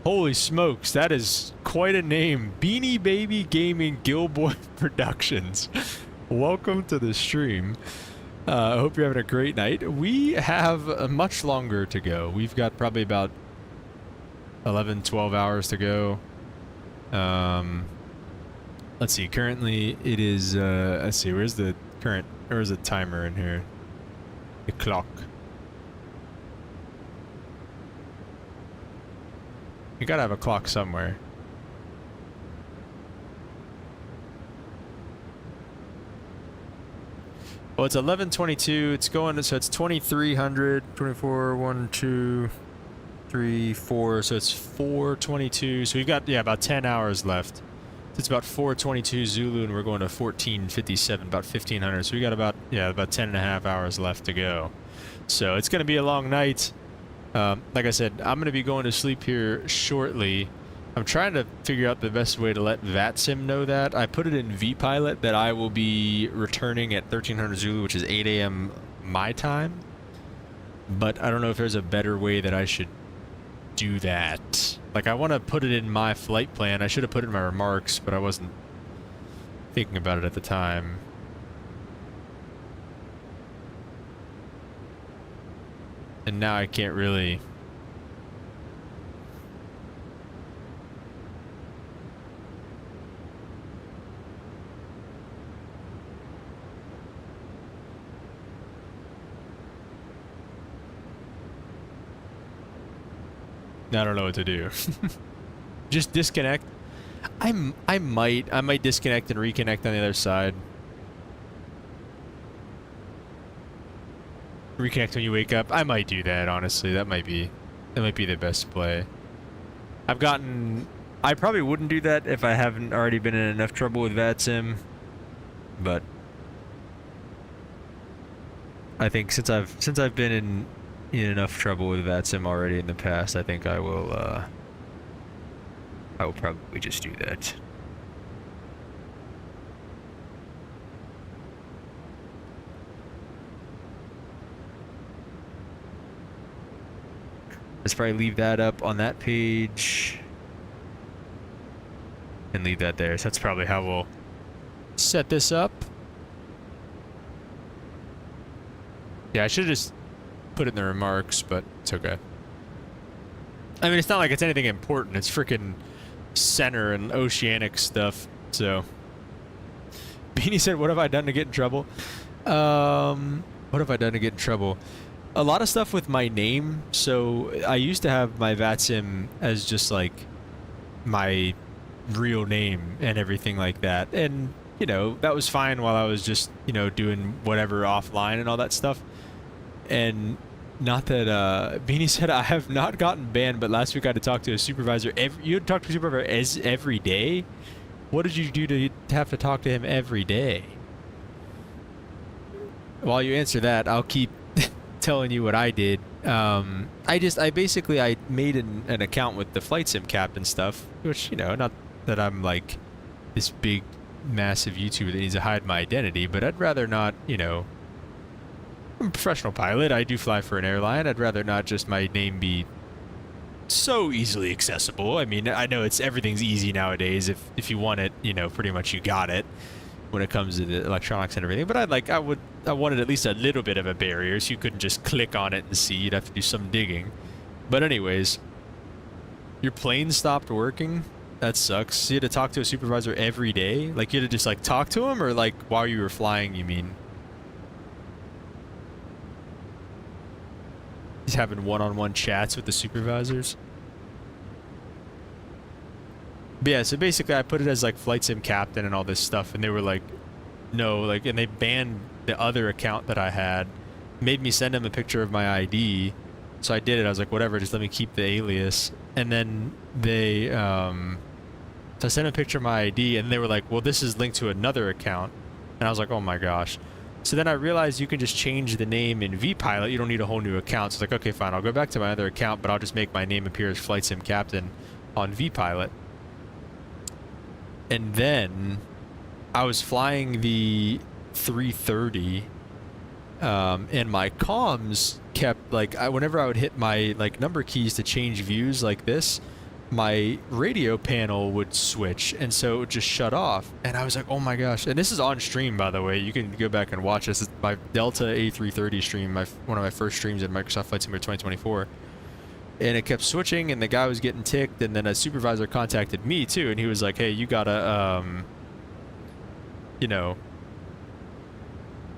Holy smokes, that is quite a name. Beanie Baby Gaming Gilboy Productions. Welcome to the stream. I hope you're having a great night. We have much longer to go. We've got probably about 11, 12 hours to go. Let's see, currently it is, let's see, where's the current, where's the timer in here? The clock. You gotta have a clock somewhere. Well, it's 11:22. It's going, so it's 2300, 24, 1, 2, 3, 4. So it's 4:22. So we've got, yeah, about 10 hours left. So it's about 4:22 Zulu, and we're going to 14:57, about 1500. So we got about, yeah, about 10 and a half hours left to go. So it's gonna be a long night. Like I said, I'm going to be going to sleep here shortly. I'm trying to figure out the best way to let VATSIM know that. I put it in VPilot that I will be returning at 1300 Zulu, which is 8 a.m. my time. But I don't know if there's a better way that I should do that. Like, I want to put it in my flight plan. I should have put it in my remarks, but I wasn't thinking about it at the time. And now I can't really... I don't know what to do. Just disconnect. I might disconnect and reconnect on the other side. Reconnect when you wake up. I might do that, honestly. That might be the best play. I probably wouldn't do that if I haven't already been in enough trouble with VATSIM, but I think since I've been in enough trouble with VATSIM already in the past, I think I will probably just do that. Let's probably leave that up on that page and leave that there. So that's probably how we'll set this up. Yeah, I should have just put it in the remarks, but it's okay. I mean, it's not like it's anything important. It's freaking center and oceanic stuff. So Beanie said, what have I done to get in trouble? What have I done to get in trouble? A lot of stuff with my name. So I used to have my VATSIM as just like my real name and everything like that. And, you know, that was fine while I was just, you know, doing whatever offline and all that stuff. And not that, Beanie said, I have not gotten banned, but last week I had to talk to a supervisor. You had to talk to a supervisor every day? What did you do to have to talk to him every day? While you answer that, I'll keep telling you what I did. I basically made an account with the flight sim captain stuff, which, you know, not that I'm like this big massive YouTuber that needs to hide my identity, but I'd rather not, you know, I'm a professional pilot. I do fly for an airline. I'd rather not just my name be so easily accessible. I mean, I know everything's easy nowadays. If you want it, you know, pretty much you got it when it comes to the electronics and everything. But I wanted at least a little bit of a barrier, so you couldn't just click on it and see. You'd have to do some digging. But anyways, your plane stopped working. That sucks. You had to talk to a supervisor every day. Like, you had to just like talk to him, or like while you were flying, you mean? Just having one-on-one chats with the supervisors. But yeah, so basically I put it as like flight sim captain and all this stuff, and they were like, no, like, and they banned the other account that I had, made me send them a picture of my ID, So I did it. I was like, whatever, just let me keep the alias. And then they, so I sent a picture of my ID, and they were like, well, this is linked to another account. And I was like, oh my gosh. So then I realized you can just change the name in vPilot. You don't need a whole new account. So it's like, okay, fine, I'll go back to my other account, but I'll just make my name appear as Flight Sim Captain on vPilot. And then I was flying the 330, and my comms kept, like, whenever I would hit my, like, number keys to change views like this, my radio panel would switch, and so it would just shut off. And I was like, oh my gosh. And this is on stream, by the way. You can go back and watch this. It's my Delta A330 stream, one of my first streams in Microsoft Flight Simulator 2024. And it kept switching, and the guy was getting ticked, and then a supervisor contacted me too, and he was like, hey, you gotta, you know,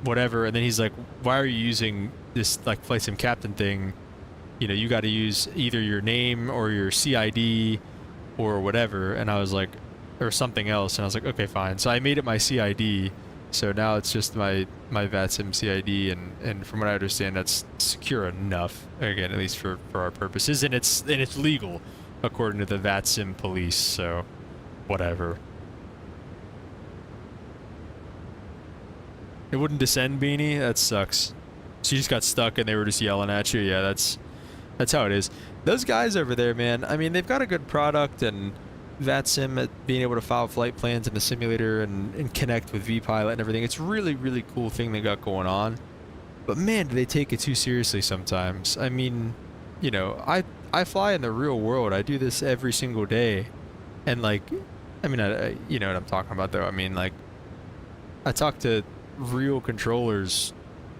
whatever. And then he's like, why are you using this, like, Flight Sim Captain thing? You know, you got to use either your name or your CID or whatever. And I was like, or something else. And I was like, okay, fine. So I made it my CID. So now it's just my VATSIM CID. And from what I understand, that's secure enough, again, at least for our purposes. And it's legal according to the VATSIM police. So whatever. It wouldn't descend, Beanie? That sucks. So you just got stuck and they were just yelling at you. Yeah, that's how it is. Those guys over there, man, I mean, they've got a good product, and VATSIM at being able to file flight plans in the simulator and connect with vPilot and everything. It's really, really cool thing they got going on. But man, do they take it too seriously sometimes. I mean, you know, I fly in the real world. I do this every single day. And like, I mean, you know what I'm talking about though. I mean, like, I talk to real controllers,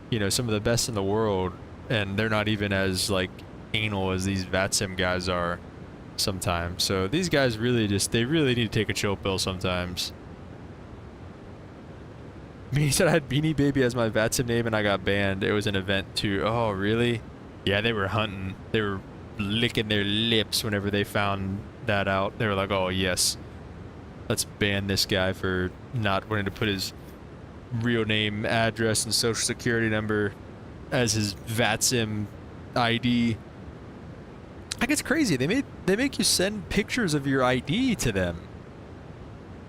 you know, some of the best in the world, and they're not even as, like, anal as these VATSIM guys are sometimes. So these guys really they really need to take a chill pill sometimes. I mean, he said I had Beanie Baby as my VATSIM name and I got banned. It was an event too. Oh, really? Yeah, they were hunting. They were licking their lips whenever they found that out. They were like, oh, yes, let's ban this guy for not wanting to put his real name, address, and social security number as his VATSIM ID. Like, it's crazy. They make you send pictures of your ID to them.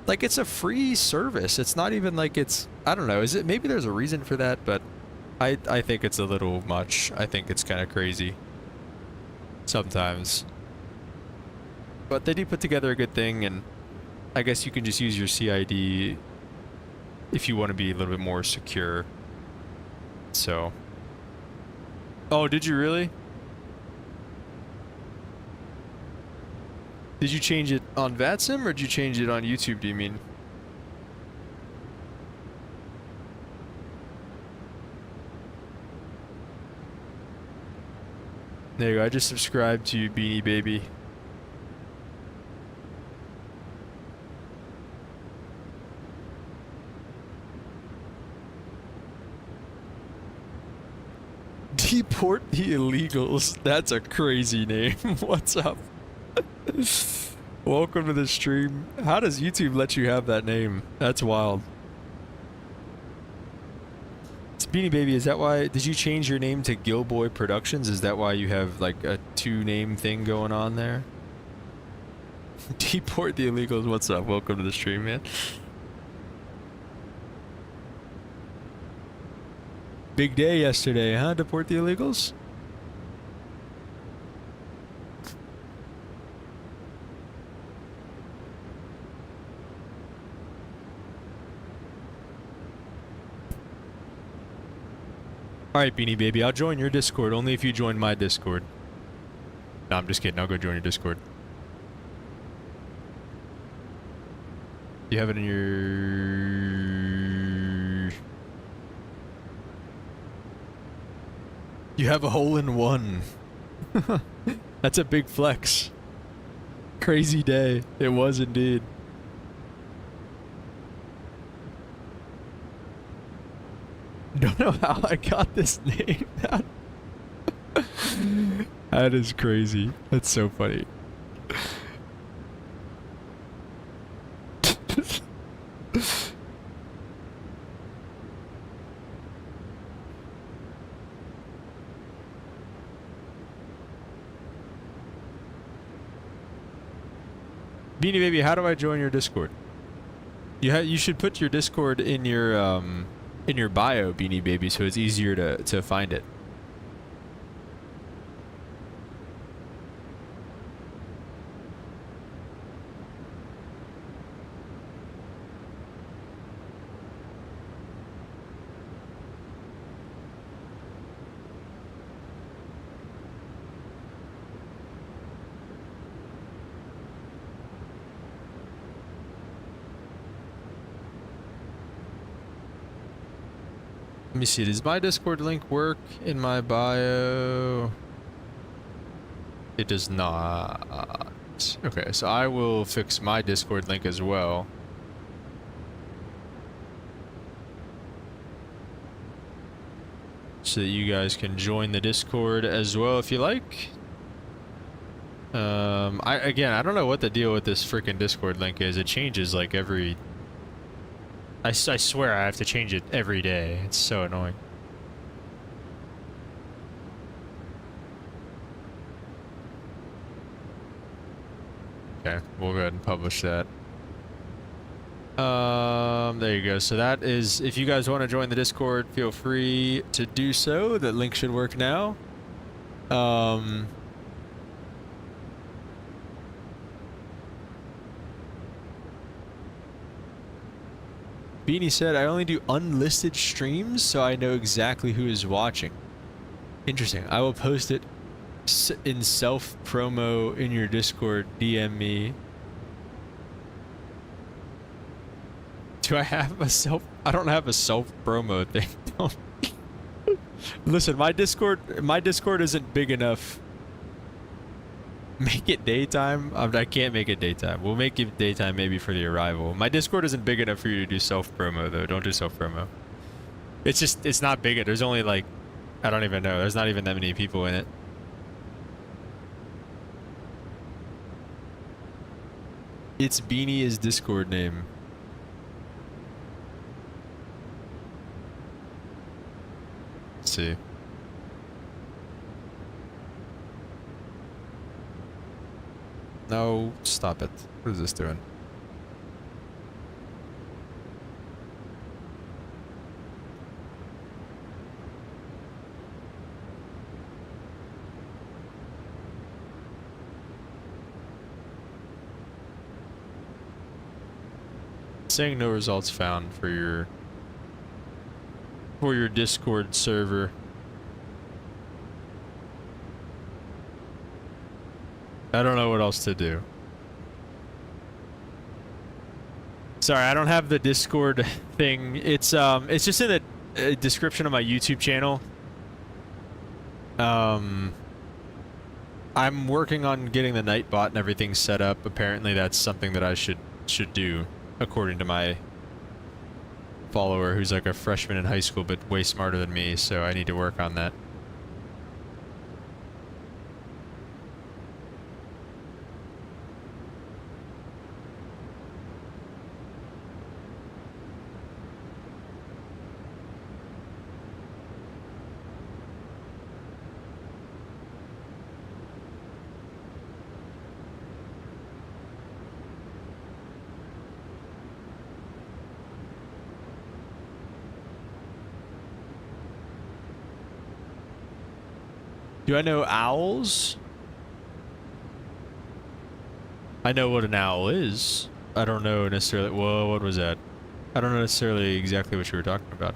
Like, it's a free service. It's not even like it's, I don't know. Is it, maybe there's a reason for that, but I think it's a little much. I think it's kind of crazy sometimes. But they do put together a good thing, and I guess you can just use your CID if you want to be a little bit more secure. So. Oh, did you really? Did you change it on VATSIM, or did you change it on YouTube, do you mean? There you go, I just subscribed to you, Beanie Baby. Deport the illegals. That's a crazy name. What's up? Welcome to the stream. How does YouTube let you have that name? That's wild. It's Beanie Baby. Is that why? Did you change your name to Gilboy Productions? Is that why you have like a two-name thing going on there? Deport the illegals. What's up? Welcome to the stream, man. Big day yesterday, huh? Deport the illegals? Alright, Beanie Baby, I'll join your Discord only if you join my Discord. No, I'm just kidding. I'll go join your Discord. You have it in your... You have a hole-in-one. That's a big flex. Crazy day. It was indeed. Don't know how I got this name. That is crazy. That's so funny. Beanie Baby, how do I join your Discord? You should put your Discord in your bio, Beanie Baby, so it's easier to find it. Let me see, does my Discord link work in my bio? It does not. Okay, so I will fix my Discord link as well. So that you guys can join the Discord as well if you like. I don't know what the deal with this freaking Discord link is. It changes like every... I swear I have to change it every day. It's so annoying. Okay, we'll go ahead and publish that. There you go. So that is, if you guys want to join the Discord, feel free to do so. The link should work now. Beanie said, I only do unlisted streams, so I know exactly who is watching. Interesting. I will post it in self-promo in your Discord. DM me. Do I have a self... I don't have a self-promo thing. Listen, my Discord isn't big enough. Make it daytime? I can't make it daytime. We'll make it daytime maybe for the arrival. My Discord isn't big enough for you to do self-promo, though. Don't do self-promo. It's just, it's not big. There's only like, I don't even know. There's not even that many people in it. It's Beanie's Discord name. Let's see. No, stop it. What is this doing? Saying no results found for your Discord server. I don't know what else to do. Sorry, I don't have the Discord thing. It's just in the description of my YouTube channel. I'm working on getting the Nightbot and everything set up. Apparently that's something that I should do, according to my follower who's like a freshman in high school but way smarter than me, so I need to work on that. Do I know owls? I know what an owl is. I don't know necessarily... Whoa, what was that? I don't know necessarily exactly what you were talking about.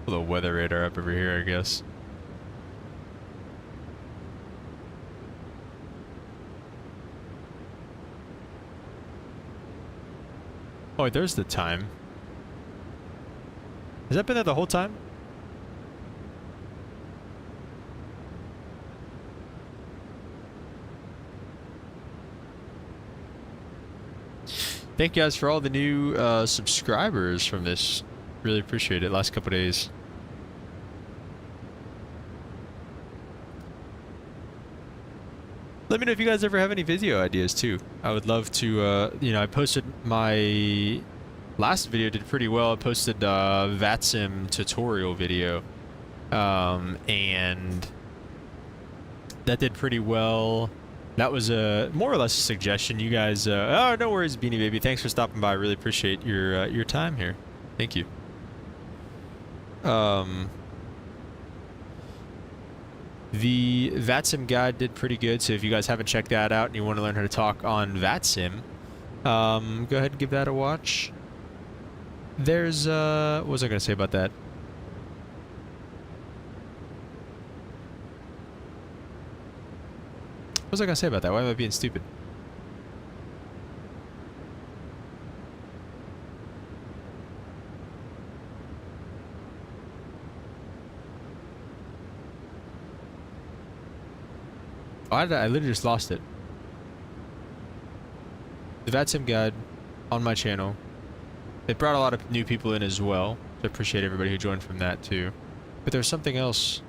A little weather radar up over here, I guess. Oh, wait, there's the time. Has that been there the whole time? Thank you guys for all the new subscribers from this. Really appreciate it. Last couple days. Let me know if you guys ever have any video ideas too. I would love to, you know, I posted my last video did pretty well. I posted a VATSIM tutorial video, and that did pretty well. That was more or less a suggestion. You guys, oh, no worries, Beanie Baby. Thanks for stopping by. I really appreciate your time here. Thank you. The VATSIM guide did pretty good, so if you guys haven't checked that out and you want to learn how to talk on VATSIM, go ahead and give that a watch. There's, what was I going to say about that? What was I going to say about that? Why am I being stupid? I literally just lost it. The VATSIM guide on my channel. It brought a lot of new people in as well. So I appreciate everybody who joined from that too. But there's something else.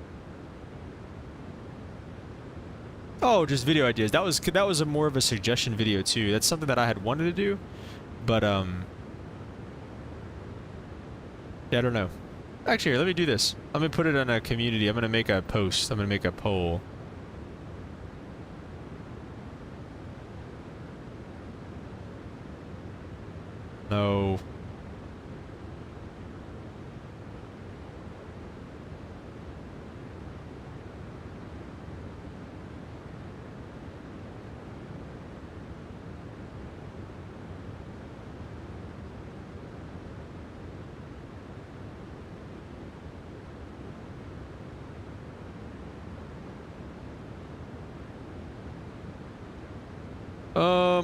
Oh, just video ideas. That was a more of a suggestion video too. That's something that I had wanted to do, but yeah, I don't know. Actually, here, let me do this. I'm gonna put it on a community. I'm gonna make a post. I'm gonna make a poll. No.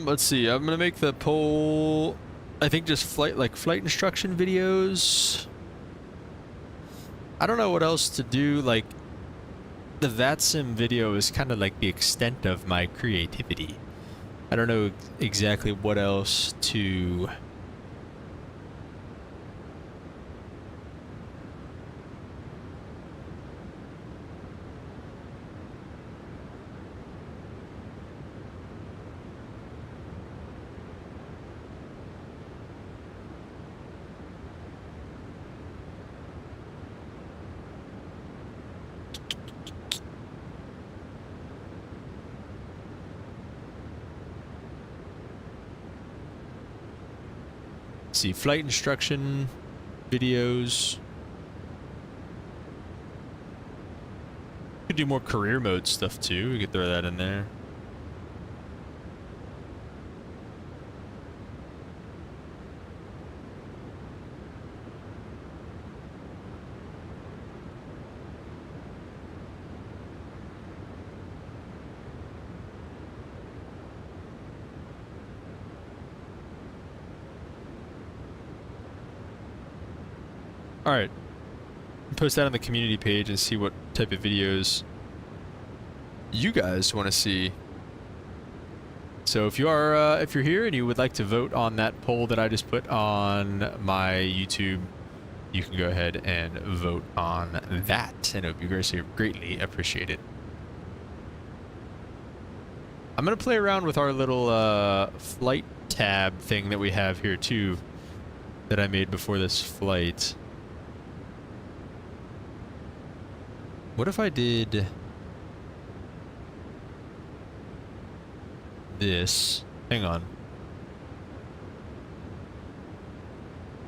Let's see. I'm gonna make the poll. I think just flight instruction videos. I don't know what else to do. Like, the VATSIM video is kind of like the extent of my creativity. I don't know exactly what else to... see, flight instruction videos. Could do more career mode stuff too. We could throw that in there. Alright, post that on the community page and see what type of videos you guys want to see. So if you're here and you would like to vote on that poll that I just put on my YouTube, you can go ahead and vote on that, and it would be greatly appreciated. I'm gonna play around with our little flight tab thing that we have here too, that I made before this flight. What if I did this? Hang on.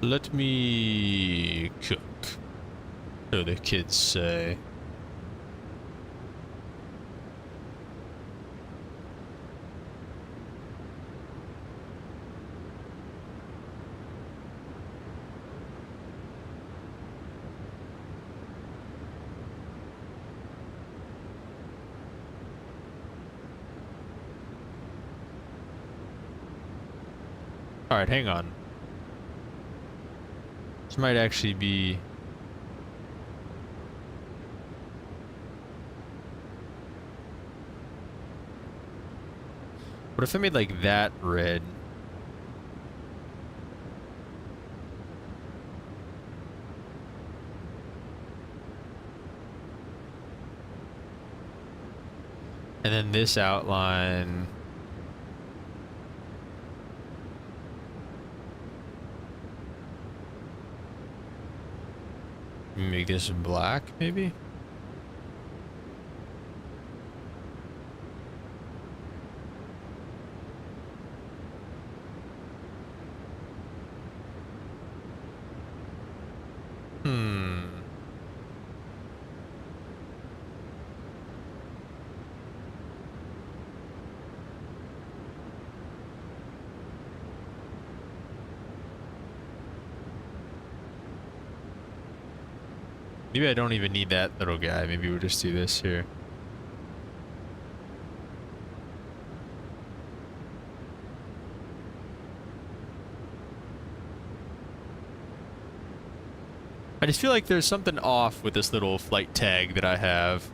Let me cook, so the kids say. Alright, hang on. This might actually be... What if I made like that red? And then this outline... Make this black, maybe? Maybe I don't even need that little guy. Maybe we'll just do this here. I just feel like there's something off with this little flight tag that I have.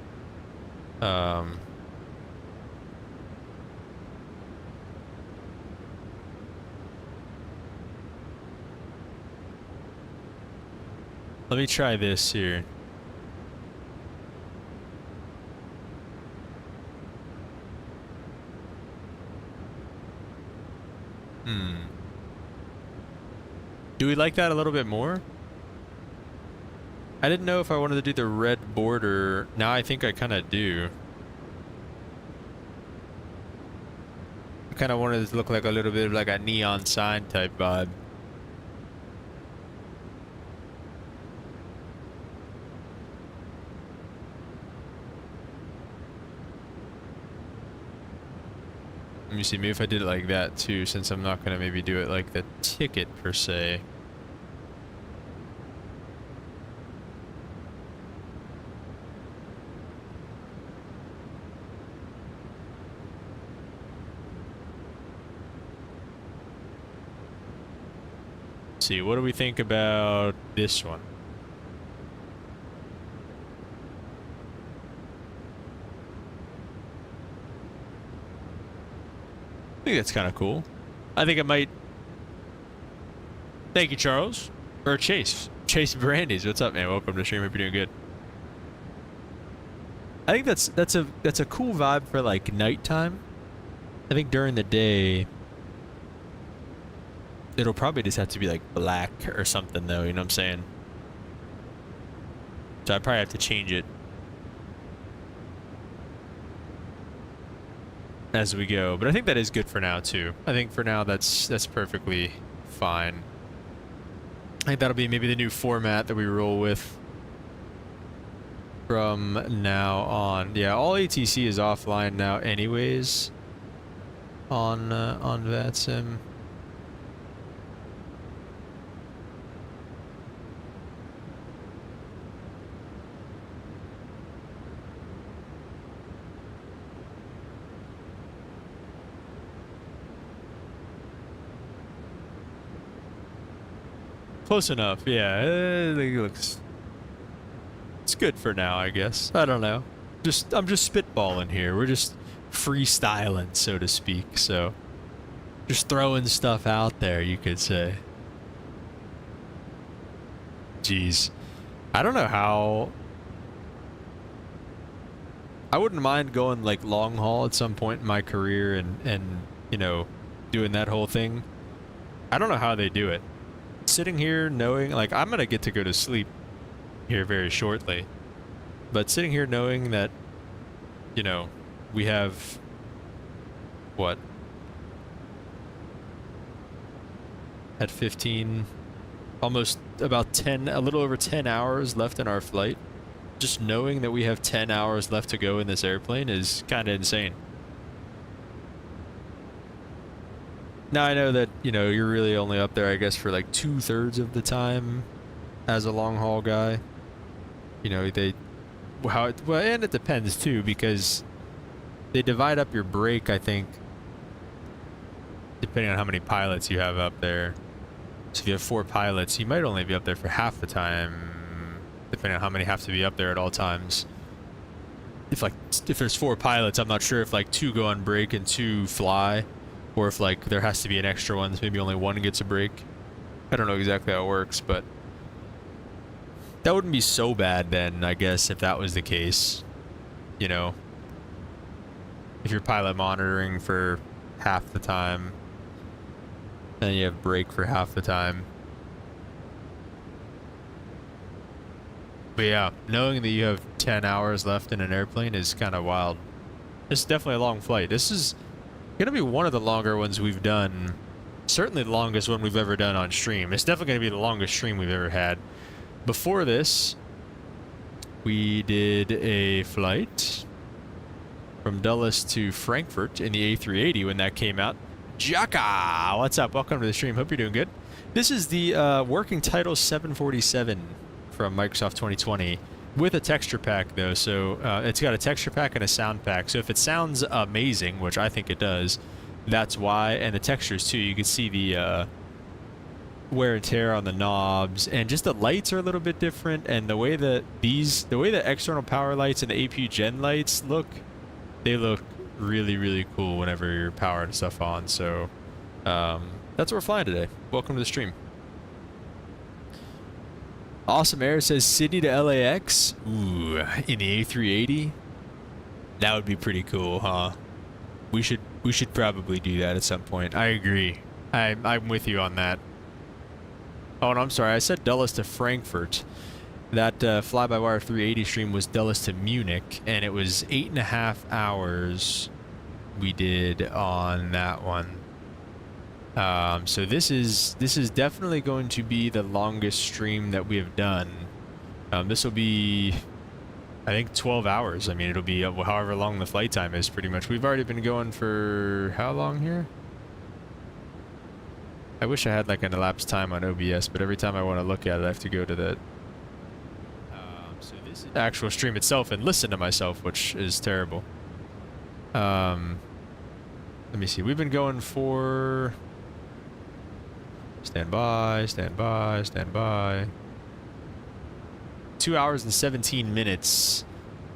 Let me try this here. Do we like that a little bit more? I didn't know if I wanted to do the red border. Now I think I kind of do. I kind of wanted it to look like a little bit of like a neon sign type vibe. Let me see, maybe if I did it like that too, since I'm not gonna maybe do it like the ticket per se. Let's see, what do we think about this one? I think that's kind of cool. I think it might. Thank you, Charles. Or Chase. Chase Brandy's. What's up, man? Welcome to the stream. Hope you're doing good. I think that's a cool vibe for like nighttime. I think during the day it'll probably just have to be like black or something though, you know what I'm saying? So I probably have to change it as we go, but I think that is good for now too. I think for now that's perfectly fine. I think that'll be maybe the new format that we roll with from now on. Yeah, all ATC is offline now anyways on VATSIM. Close enough, yeah. I think it looks. It's good for now, I guess. I don't know. I'm just spitballing here. We're just freestyling, so to speak. So, just throwing stuff out there, you could say. Jeez, I don't know how. I wouldn't mind going like long haul at some point in my career, and you know, doing that whole thing. I don't know how they do it. Sitting here knowing, like, I'm gonna get to go to sleep here very shortly, but sitting here knowing that, you know, we have what, at 15, almost about 10, a little over 10 hours left in our flight. Just knowing that we have 10 hours left to go in this airplane is kind of insane. Now I know that, you know, you're really only up there, I guess, for like 2/3 of the time as a long haul guy. You know, well, and it depends too, because they divide up your break, I think, depending on how many pilots you have up there. So if you have 4 pilots, you might only be up there for half the time, depending on how many have to be up there at all times. If there's 4 pilots, I'm not sure if like 2 go on break and 2 fly. Or if like there has to be an extra one, so maybe only 1 gets a break. I don't know exactly how it works, but that wouldn't be so bad then, I guess, if that was the case. You know, if you're pilot monitoring for half the time, and you have break for half the time. But yeah, knowing that you have 10 hours left in an airplane is kind of wild. This is definitely a long flight. This is going to be one of the longer ones we've done. Certainly the longest one we've ever done on stream. It's definitely going to be the longest stream we've ever had. Before this, we did a flight from Dulles to Frankfurt in the A380 when that came out. Jaka! What's up? Welcome to the stream. Hope you're doing good. This is the working title 747 from Microsoft 2020 with a texture pack, though. So it's got a texture pack and a sound pack. So if it sounds amazing, which I think it does, that's why. And the textures, too. You can see the wear and tear on the knobs, and just the lights are a little bit different. And the way that the external power lights and the APU Gen lights look, they look really, really cool whenever you're powering stuff on. So that's what we're flying today. Welcome to the stream. Awesome Air says Sydney to LAX. Ooh, in the A380. That would be pretty cool, huh? We should probably do that at some point. I agree. I'm with you on that. Oh, and I'm sorry. I said Dulles to Frankfurt. That fly-by-wire 380 stream was Dulles to Munich, and it was 8.5 hours we did on that one. So this is definitely going to be the longest stream that we have done. This will be, I think, 12 hours. I mean, it'll be however long the flight time is, pretty much. We've already been going for how long here? I wish I had like an elapsed time on OBS, but every time I want to look at it, I have to go to the so this is the actual stream itself and listen to myself, which is terrible. Let me see. We've been going for... Stand by, stand by, stand by. 2 hours and 17 minutes.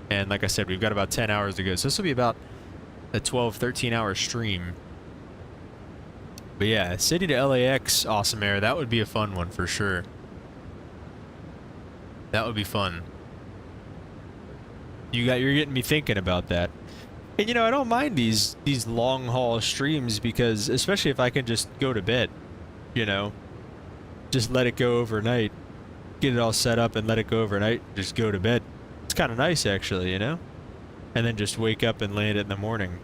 And like I said, we've got about 10 hours to go. So this will be about a 12, 13-hour stream. But yeah, City to LAX, Awesome Air, that would be a fun one for sure. That would be fun. You're getting me thinking about that. And you know, I don't mind these long haul streams, because especially if I can just go to bed, you know, just let it go overnight, get it all set up and let it go overnight, just go to bed. It's kind of nice actually, you know, and then just wake up and land it in the morning.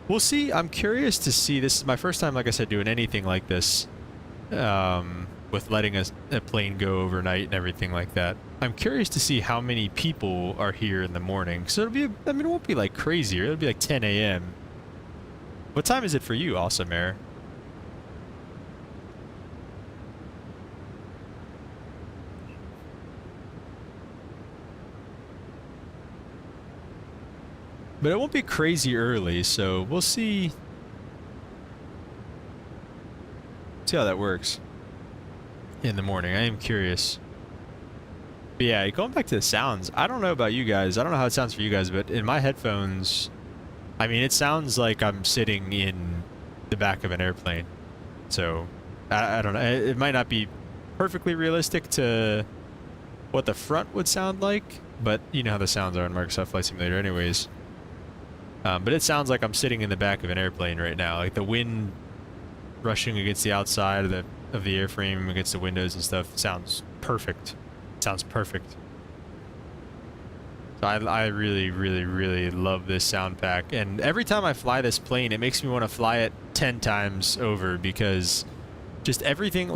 We'll see. I'm curious to see. This is my first time, like I said, doing anything like this, with letting a plane go overnight and everything like that. I'm curious to see how many people are here in the morning. So it'll be, I mean, it won't be like crazy. It'll be like 10 a.m. What time is it for you, Awesome Air? But it won't be crazy early, so we'll see how that works in the morning. I am curious. But yeah, going back to the sounds, I don't know about you guys. I don't know how it sounds for you guys, but in my headphones, I mean, it sounds like I'm sitting in the back of an airplane. So, I don't know. It might not be perfectly realistic to what the front would sound like, but you know how the sounds are in Microsoft Flight Simulator anyways. But it sounds like I'm sitting in the back of an airplane right now. Like the wind rushing against the outside of the airframe against the windows and stuff sounds perfect. Sounds perfect. So I really, really, really love this sound pack. And every time I fly this plane, it makes me want to fly it 10 times over, because just everything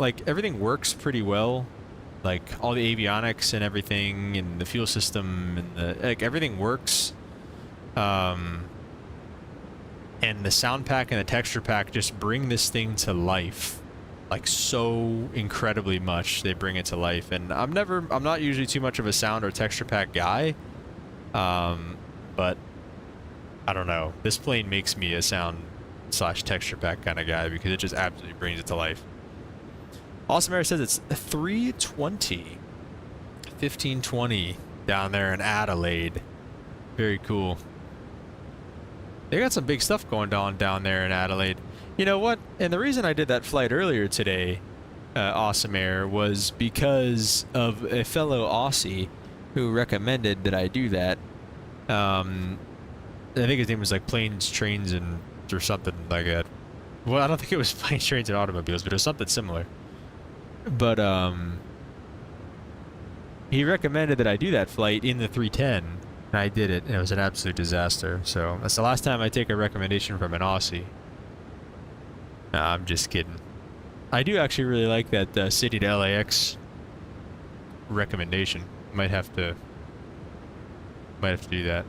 works pretty well. Like all the avionics and everything, and the fuel system, and like everything works. And the sound pack and the texture pack just bring this thing to life, like so incredibly much. They bring it to life, and I'm not usually too much of a sound or texture pack guy, but I don't know. This plane makes me a sound / texture pack kind of guy, because it just absolutely brings it to life. Awesome Air says it's 320, 1520 down there in Adelaide. Very cool. They got some big stuff going on down there in Adelaide. You know what? And the reason I did that flight earlier today, Awesome Air, was because of a fellow Aussie who recommended that I do that. I think his name was like Planes, Trains, and or something like that. Well, I don't think it was Planes, Trains, and Automobiles, but it was something similar. But he recommended that I do that flight in the 310, and I did it, and it was an absolute disaster. So that's the last time I take a recommendation from an Aussie. Nah, I'm just kidding. I do actually really like that city to LAX recommendation. Might have to do that.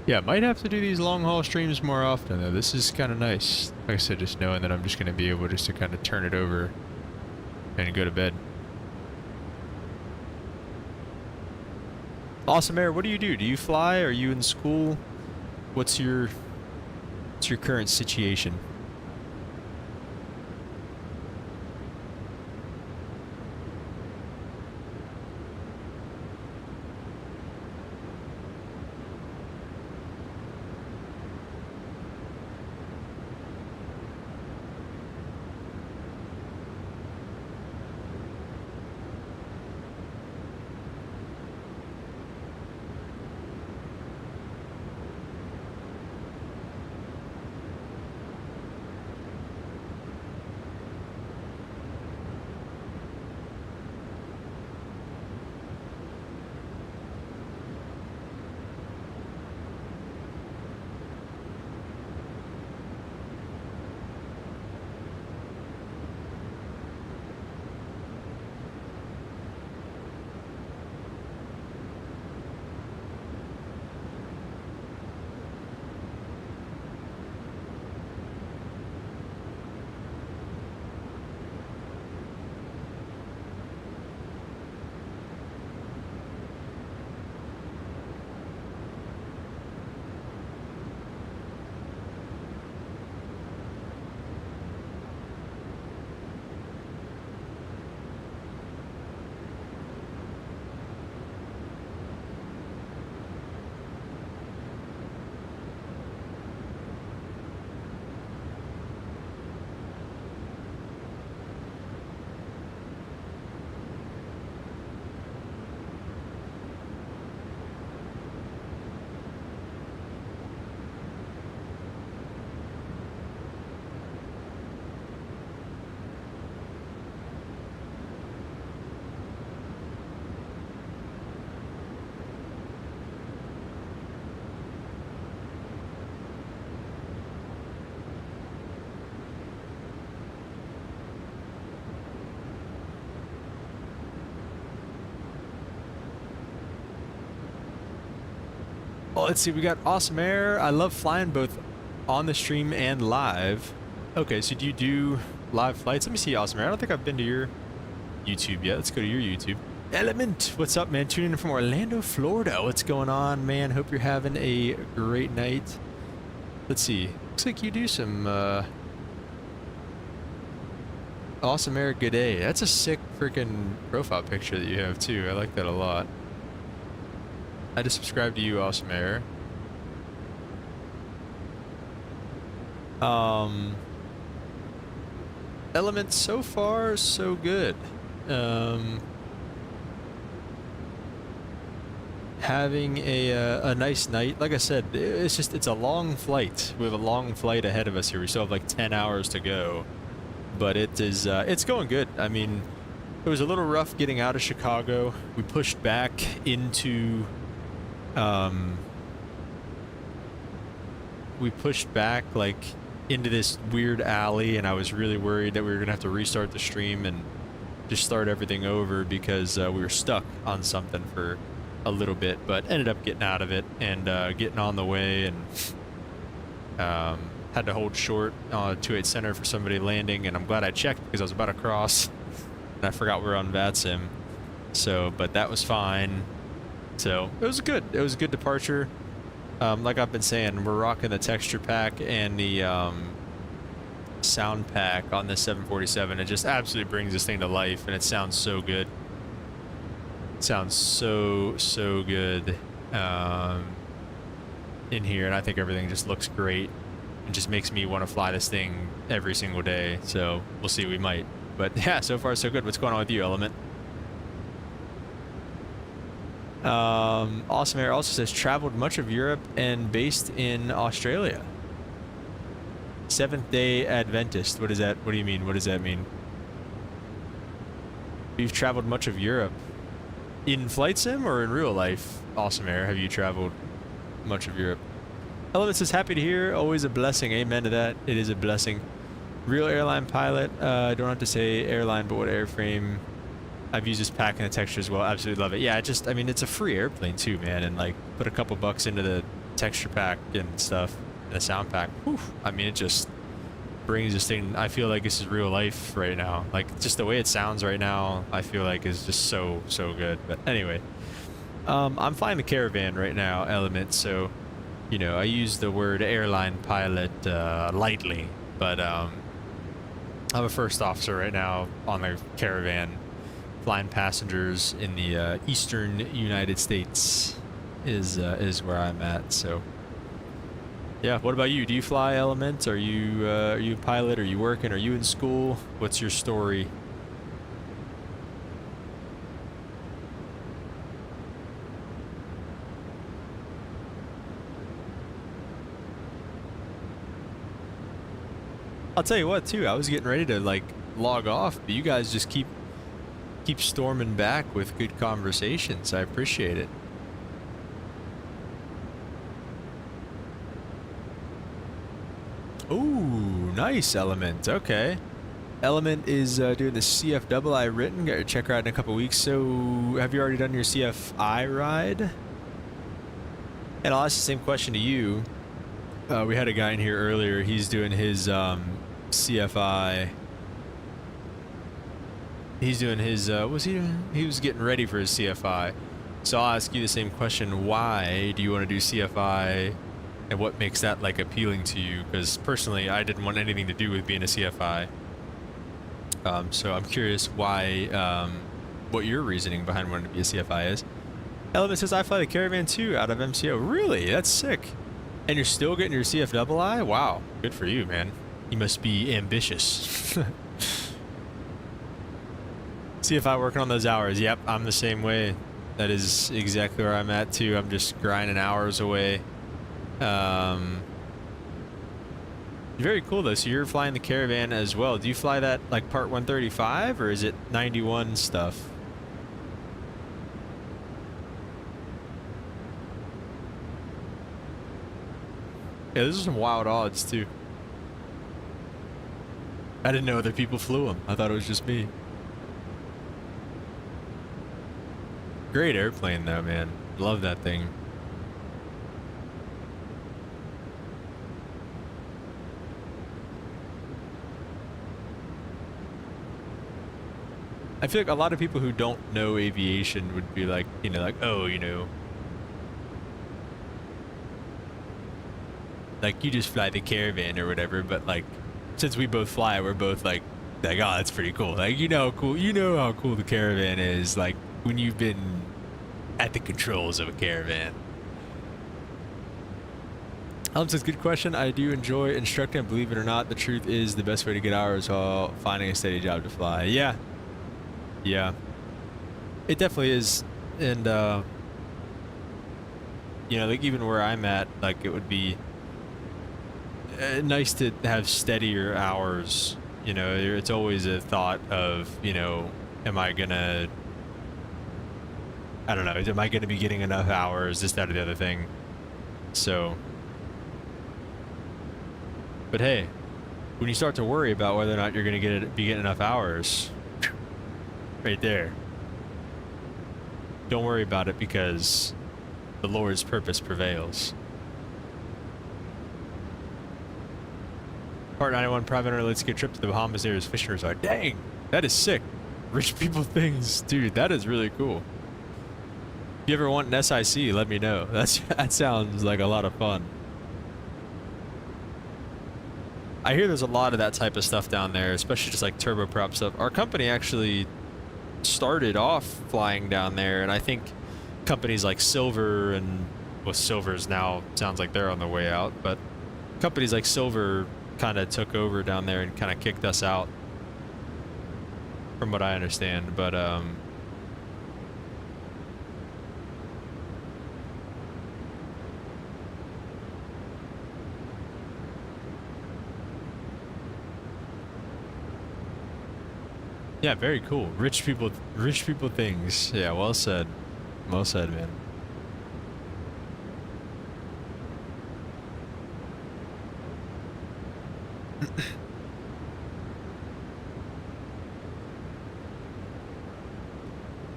Yeah, might have to do these long haul streams more often though. This is kind of nice. Like I said, just knowing that I'm just going to be able just to kind of turn it over and go to bed. Awesome Air, what do you do? Do you fly? Are you in school? What's your current situation? Well, let's see. We got Awesome Air. I love flying both on the stream and live. Okay, so do you do live flights? Let me see, Awesome Air. I don't think I've been to your YouTube yet. Let's go to your YouTube. Element, what's up, man? Tuning in from Orlando, Florida. What's going on, man? Hope you're having a great night. Let's see. Looks like you do some Awesome Air, good day. That's a sick freaking profile picture that you have too. I like that a lot. I just subscribed to you, Awesome Air. Elements so far so good. Having a nice night. Like I said, it's a long flight. We have a long flight ahead of us here. We still have like 10 hours to go, but it's going good. I mean, it was a little rough getting out of Chicago. We pushed back into like into this weird alley, and I was really worried that we were gonna have to restart the stream, and just start everything over because we were stuck on something for a little bit, but ended up getting out of it and getting on the way, and had to hold short 28 center for somebody landing, and I'm glad I checked because I was about to cross and I forgot we were on VATSIM. So, but that was fine. So it was good. It was a good departure. Like I've been saying, we're rocking the texture pack and the sound pack on this 747. It just absolutely brings this thing to life, and it sounds so good. It sounds so good in here, and I think everything just looks great. It just makes me want to fly this thing every single day. So we'll see, we might. But yeah, so far so good. What's going on with you, Element? Awesome Air also says traveled much of Europe and based in Australia. Seventh Day Adventist. What is that? What do you mean? What does that mean? You've traveled much of Europe in flight sim or in real life? Awesome Air, have you traveled much of Europe? Element says happy to hear. Always a blessing. Amen to that. It is a blessing. Real airline pilot. Don't have to say airline, but what airframe? I've used this pack and the texture as well. Absolutely love it. Yeah, I mean, it's a free airplane too, man. And like, put a couple bucks into the texture pack and stuff, and the sound pack. Whew, I mean, it just brings this thing. I feel like this is real life right now. Like, just the way it sounds right now, I feel like is just so good. But anyway, I'm flying the Caravan right now, Element. So, you know, I use the word airline pilot lightly, but I'm a first officer right now on the Caravan. Flying passengers in the eastern United States is where I'm at. So yeah, what about you? Do you fly, Element? Are you a pilot? Are you working? Are you in school? What's your story? I'll tell you what too, I was getting ready to like log off, but you guys just keep storming back with good conversations. I appreciate it. Ooh, nice, Element. Okay. Element is doing the CFII written. Got your check ride in a couple weeks. So have you already done your CFI ride? And I'll ask the same question to you. We had a guy in here earlier. He's doing his CFI. He's doing his, what's he doing? He was getting ready for his CFI. So I'll ask you the same question. Why do you want to do CFI, and what makes that like appealing to you? Because personally, I didn't want anything to do with being a CFI. So I'm curious why, what your reasoning behind wanting to be a CFI is. Element says, I fly the Caravan too out of MCO. Really? That's sick. And you're still getting your CFII? Wow. Good for you, man. You must be ambitious. CFI working on those hours. Yep, I'm the same way. That is exactly where I'm at too. I'm just grinding hours away. Very cool though. So you're flying the Caravan as well. Do you fly that like part 135 or is it 91 stuff? Yeah, those are some wild odds too. I didn't know other people flew them. I thought it was just me. Great airplane though, man. Love that thing. I feel like a lot of people who don't know aviation would be like, you know, like, oh, you know, like you just fly the Caravan or whatever. But like, since we both fly, we're both like, oh, that's pretty cool. Like, you know, cool. You know how cool the Caravan is. Like when you've been at the controls of a Caravan. Alan says, good question. I do enjoy instructing. Believe it or not, the truth is the best way to get hours while finding a steady job to fly. Yeah. Yeah. It definitely is. And, you know, like even where I'm at, like it would be nice to have steadier hours. You know, it's always a thought of, you know, am I gonna, I don't know, am I gonna be getting enough hours, this, that, or the other thing. So, but hey, when you start to worry about whether or not you're gonna be getting enough hours, right there. Don't worry about it because the Lord's purpose prevails. Part 91 private owner, let's get a trip to the Bahamas Air's fishing resort. Dang, that is sick. Rich people things, dude. That is really cool. If you ever want an SIC, let me know. That sounds like a lot of fun. I hear there's a lot of that type of stuff down there, especially just like turboprop stuff. Our company actually started off flying down there, and I think companies like Silver and, well, Silver's now sounds like they're on the way out, but companies like Silver kind of took over down there and kind of kicked us out, from what I understand. But yeah, very cool. Rich people things. Yeah, well said. Well said, man.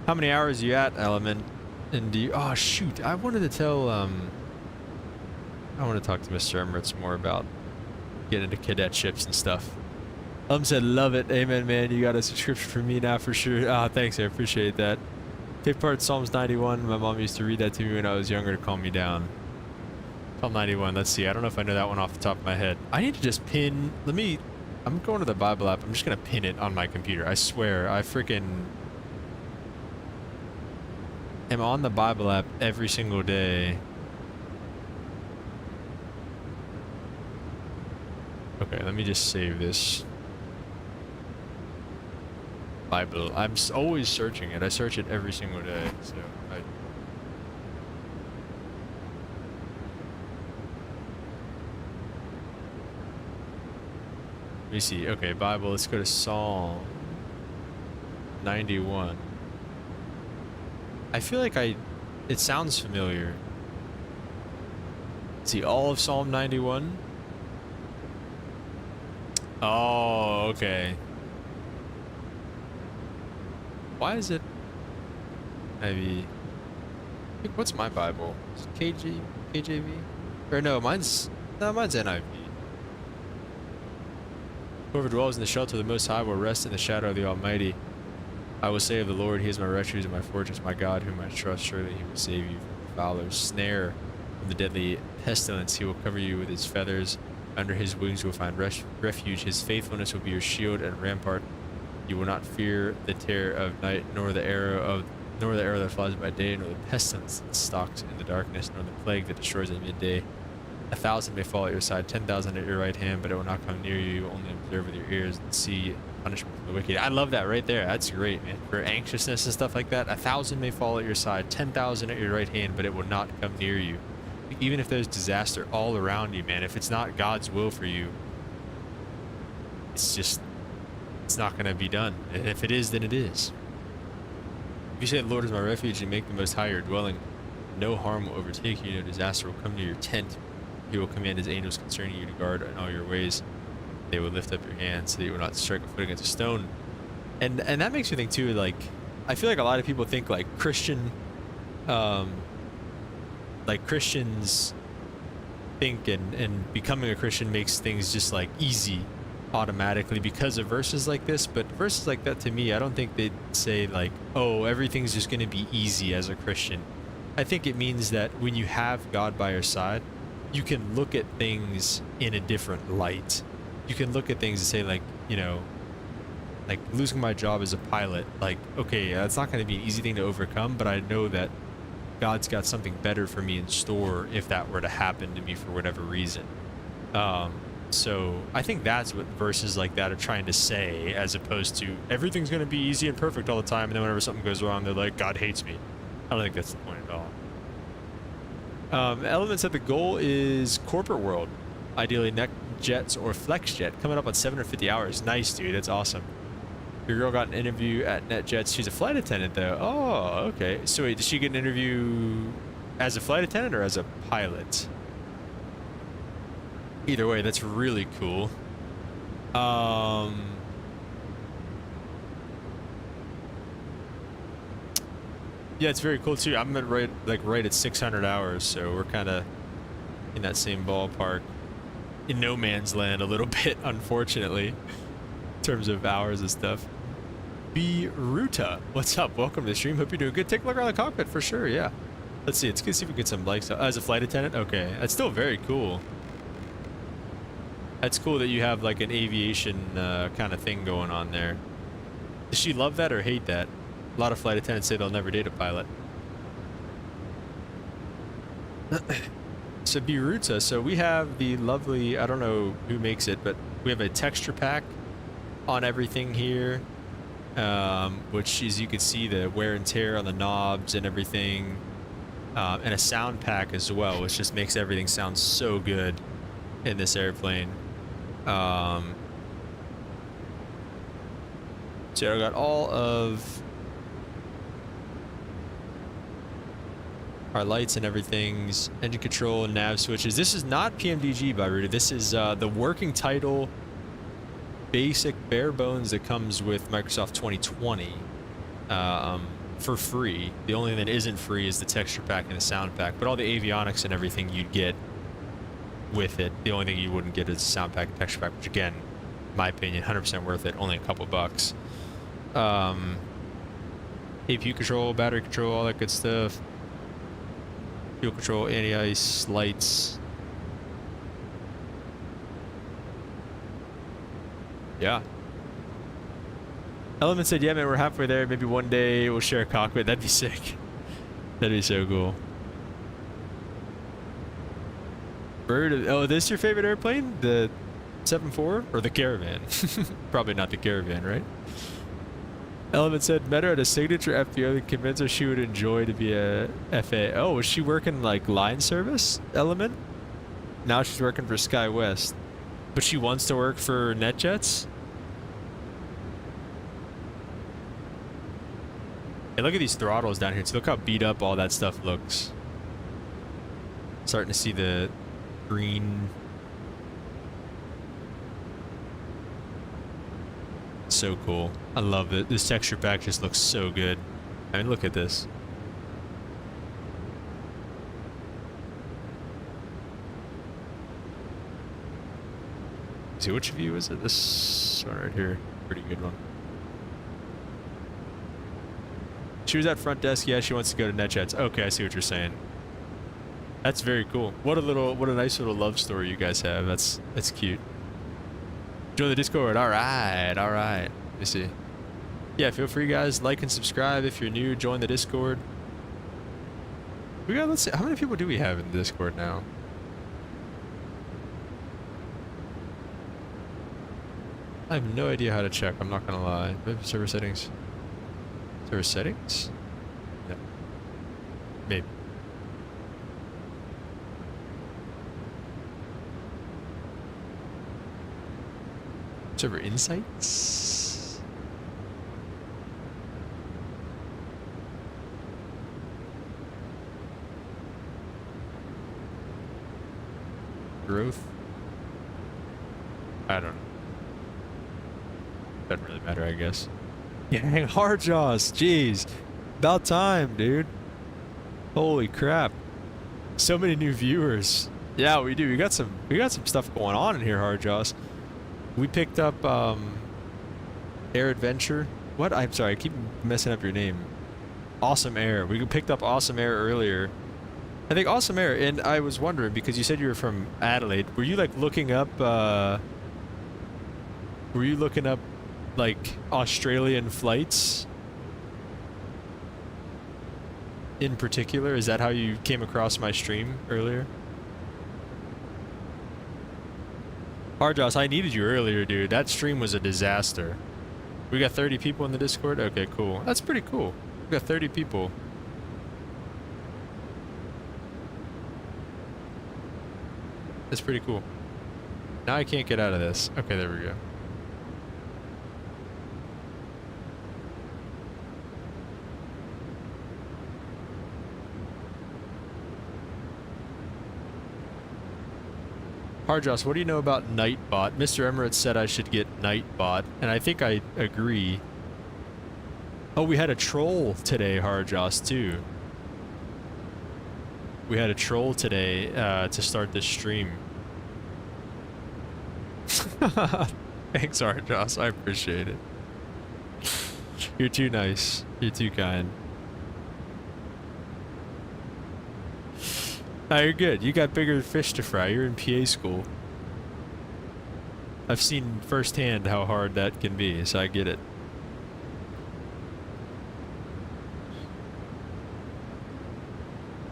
How many hours are you at, Element? And do you, oh shoot, I wanted to tell I want to talk to Mr. Emirates more about getting into cadetships and stuff. Said, love it. Amen, man. You got a subscription for me now for sure. Ah, thanks. I appreciate that. Take part Psalms 91. My mom used to read that to me when I was younger to calm me down. Psalm 91. Let's see. I don't know if I know that one off the top of my head. I need to just pin. I'm going to the Bible app. I'm just going to pin it on my computer. I swear. I freaking am on the Bible app every single day. Okay, let me just save this. Bible. I'm always searching it. I search it every single day. So let me see. Okay, Bible. Let's go to Psalm 91. I feel like it sounds familiar. Let's see, all of Psalm 91. Oh, okay. Why is it? Maybe. What's my Bible? Is it KJV? Or no, mine's NIV. Whoever dwells in the shelter of the Most High will rest in the shadow of the Almighty. I will say of the Lord, He is my refuge and my fortress, my God, whom I trust. Surely He will save you from the fowler's snare, from the deadly pestilence. He will cover you with His feathers. Under His wings you will find refuge. His faithfulness will be your shield and rampart. You will not fear the terror of night, nor the arrow that flies by day, nor the pestilence that stalks in the darkness, nor the plague that destroys at midday. 1,000 may fall at your side, 10,000 at your right hand, but it will not come near you. You will only observe with your ears and see punishment from the wicked. I love that right there. That's great, man. For anxiousness and stuff like that, 1,000 may fall at your side, 10,000 at your right hand, but it will not come near you. Even if there's disaster all around you, man, if it's not God's will for you, it's not going to be done. And if it is, then it is. If you say, the Lord is my refuge, and make the Most High your dwelling, no harm will overtake you, no disaster will come near your tent. He will command His angels concerning you to guard in all your ways. They will lift up your hands so that you will not strike a foot against a stone. And that makes me think too, like, I feel like a lot of people think like Christians think and becoming a Christian makes things just like easy automatically because of verses like this. But verses like that, to me, I don't think they'd say like, oh, everything's just going to be easy as a Christian. I think it means that when you have God by your side, you can look at things in a different light. You can look at things and say, like, you know, like losing my job as a pilot, like, okay, that's not going to be an easy thing to overcome, but I know that God's got something better for me in store if that were to happen to me for whatever reason. So I think that's what verses like that are trying to say, as opposed to everything's going to be easy and perfect all the time, and then whenever something goes wrong, they're like, God hates me. I don't think that's the point at all. Element said the goal is corporate world, ideally neck jets or flex jet, coming up on 750 hours. Nice, dude. That's awesome. Your girl got an interview at NetJets. She's a flight attendant, though. Oh, okay. So wait, did she get an interview as a flight attendant or as a pilot? Either way, that's really cool. Yeah, it's very cool too. I'm at right at 600 hours, so we're kind of in that same ballpark. In no man's land a little bit, unfortunately, in terms of hours and stuff. Ruta, what's up? Welcome to the stream. Hope you're doing good. Take a look around the cockpit for sure. Yeah. Let's see. Let's see if we get some likes. As a flight attendant, okay, that's still very cool. That's cool that you have like an aviation kind of thing going on there. Does she love that or hate that? A lot of flight attendants say they'll never date a pilot. So Ruta, so we have the lovely, I don't know who makes it, but we have a texture pack on everything here. Which, as you can see, the wear and tear on the knobs and everything, and a sound pack as well, which just makes everything sound so good in this airplane. So I got all of our lights and everything's engine control and nav switches. This is not PMDG by Ruta. This is the working title, basic bare bones that comes with Microsoft 2020 for free. The only thing that isn't free is the texture pack and the sound pack, but all the avionics and everything you'd get with it. The only thing you wouldn't get is the sound pack and texture pack, which again, in my opinion, 100% worth it, only a couple bucks. APU control, battery control, all that good stuff. Fuel control, anti-ice, lights. Yeah. Element said, yeah, man, we're halfway there. Maybe one day we'll share a cockpit. That'd be sick. That'd be so cool. Bird, oh, this your favorite airplane? The 7-4 or the Caravan? Probably not the Caravan, right? Element said, met her at a signature FBO that convinced her she would enjoy to be a FA. Oh, was she working like line service, Element? Now she's working for SkyWest. But she wants to work for NetJets? Hey, look at these throttles down here. So look how beat up all that stuff looks. Starting to see the green. So cool. I love it. This texture pack just looks so good. I mean, look at this. See, which view is it? This one right here. Pretty good one. She was at front desk. Yeah, she wants to go to NetJets. Okay, I see what you're saying. That's very cool. What a nice little love story you guys have. That's cute. Join the Discord. All right. Let me see. Yeah, feel free, guys. Like and subscribe if you're new. Join the Discord. We got. Let's see. How many people do we have in the Discord now? I have no idea how to check. I'm not gonna lie. Maybe server settings. Server settings? No. Maybe. Server insights? Growth? I don't know. Doesn't really matter, I guess. Yeah, hard jaws. Jeez. About time, dude. Holy crap. So many new viewers. Yeah, we do. We got some stuff going on in here, hard jaws. We picked up Air Adventure. What? I'm sorry, I keep messing up your name. Awesome Air. We picked up Awesome Air earlier. I think Awesome Air, and I was wondering because you said you were from Adelaide. Were you like looking up like Australian flights in particular? Is that how you came across my stream earlier? Hardjoss, I needed you earlier, dude. That stream was a disaster. We got 30 people in the Discord? Okay, cool. That's pretty cool. We got 30 people. That's pretty cool. Now I can't get out of this. Okay, there we go. Hardjoss, what do you know about Nightbot? Mr. Emirates said I should get Nightbot, and I think I agree. Oh, we had a troll today, Harjoss, too. We had a troll today to start this stream. Thanks, Harjoss. I appreciate it. You're too nice. You're too kind. Nah, you're good. You got bigger fish to fry. You're in PA school. I've seen firsthand how hard that can be, so I get it.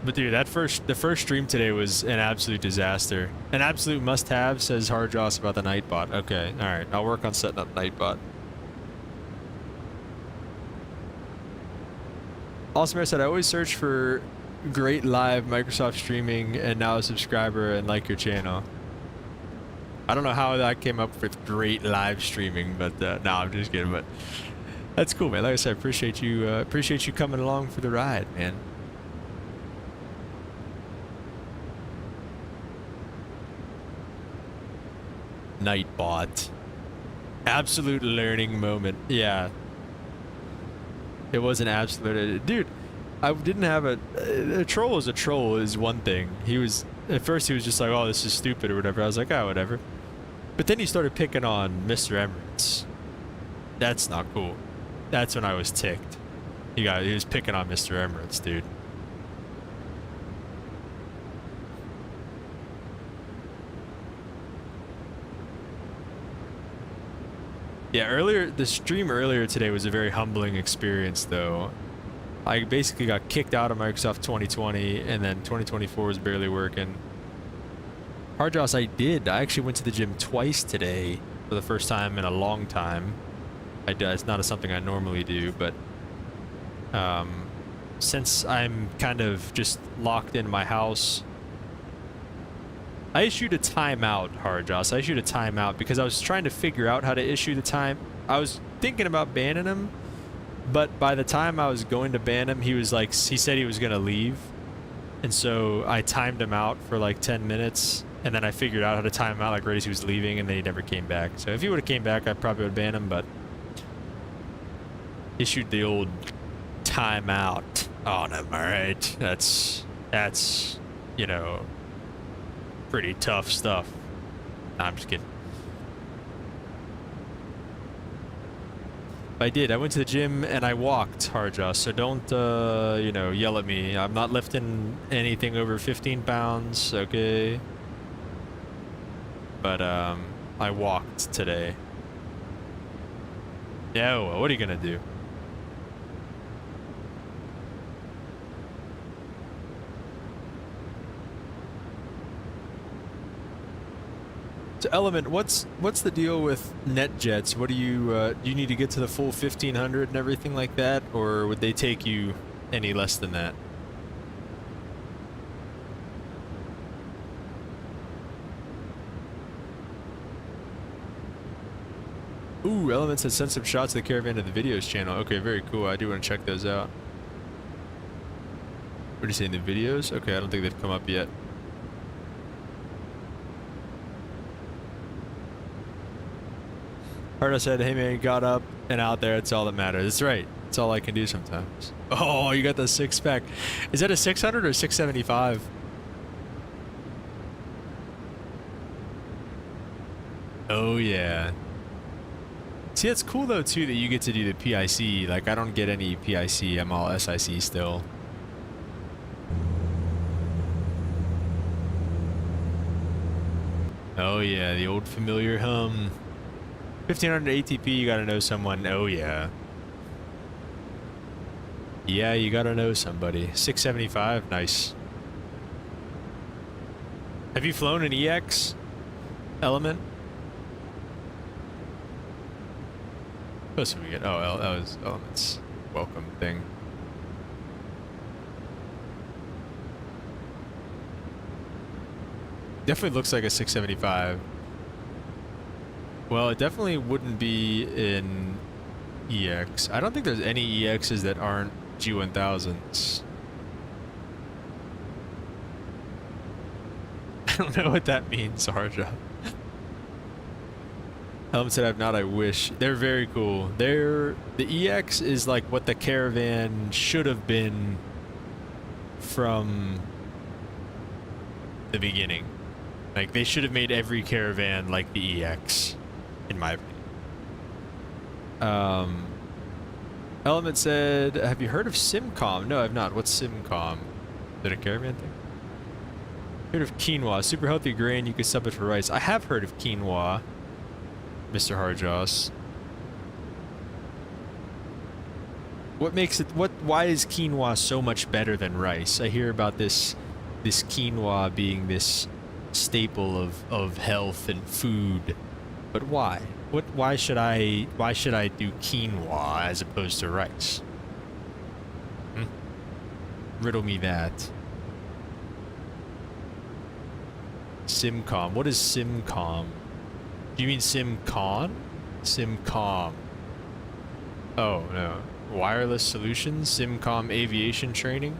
But dude, the first stream today was an absolute disaster. An absolute must-have, says Harjoss about the Nightbot. Okay, alright. I'll work on setting up Nightbot. Awesome said, I always search for great live Microsoft streaming and now a subscriber and like your channel. I don't know how that came up with great live streaming, but no, I'm just kidding. But that's cool, man. Like I said, appreciate you coming along for the ride, man. Nightbot. Absolute learning moment. Yeah. It was an absolute... Dude, I didn't have a troll is a troll is one thing. At first he was just like, oh, this is stupid or whatever. I was like, oh, whatever. But then he started picking on Mr. Emirates. That's not cool. That's when I was ticked. He was picking on Mr. Emirates, dude. Yeah, the stream earlier today was a very humbling experience, though. I basically got kicked out of Microsoft 2020, and then 2024 was barely working. Harjoss, I actually went to the gym twice today for the first time in a long time. It's not something I normally do, but since I'm kind of just locked in my house, I issued a timeout, Harjoss. I issued a timeout because I was trying to figure out how to issue the time. I was thinking about banning him, but by the time I was going to ban him, he said he was going to leave. And so I timed him out for like 10 minutes, and then I figured out how to time him out like right as he was leaving, and then he never came back. So if he would have came back, I probably would ban him, but issued the old timeout on him, alright? That's, you know, pretty tough stuff. Nah, I'm just kidding. I did. I went to the gym and I walked, Harjoss, so don't, you know, yell at me. I'm not lifting anything over 15 pounds, okay? But, I walked today. Yeah, well, what are you gonna do? So Element, what's the deal with NetJets? What do you need to get to the full 1500 and everything like that, or would they take you any less than that? Ooh, Element said send some shots of the caravan to the videos channel. Okay, very cool. I do want to check those out. What do you say in the videos? Okay, I don't think they've come up yet. Heard I said, hey man, got up and out there. It's all that matters. That's right. That's all I can do sometimes. Oh, you got the 6-pack. Is that a 600 or 675? Oh yeah. See, it's cool though too that you get to do the PIC. Like I don't get any PIC. I'm all SIC still. Oh yeah, the old familiar hum. 1500 ATP, you gotta know someone. Oh yeah. Yeah, you gotta know somebody. 675, nice. Have you flown an EX Element? What else did we get? Oh, that was Element's welcome thing. Definitely looks like a 675. Well, it definitely wouldn't be in EX. I don't think there's any EXs that aren't G1000s. I don't know what that means, Harja. Element said, I've not, I wish. They're very cool. The EX is like what the Caravan should have been from the beginning. Like, they should have made every Caravan like the EX, in my opinion. Element said, have you heard of SimCom? No, I've not. What's SimCom? Is it a Caravan thing? Heard of quinoa, super healthy grain, you could sub it for rice. I have heard of quinoa, Mr. Harjoss. What makes it, why is quinoa so much better than rice? I hear about this quinoa being this staple of health and food, but why? Why should I do quinoa as opposed to rice? Riddle me that. SimCom. What is SimCom? Do you mean SimCon? SimCom. Oh, no. Wireless solutions? SimCom aviation training?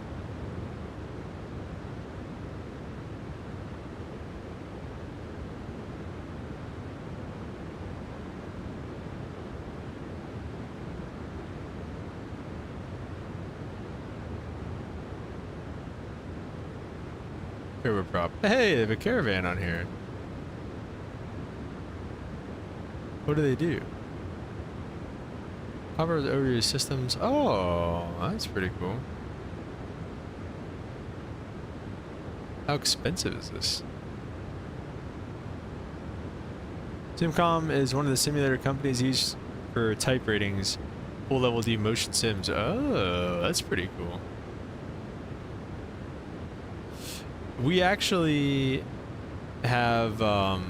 Prop. Hey, they have a Caravan on here. What do they do? Cover over your systems. Oh, that's pretty cool. How expensive is this? SimCom is one of the simulator companies used for type ratings, full level D motion sims. Oh, that's pretty cool. We actually have a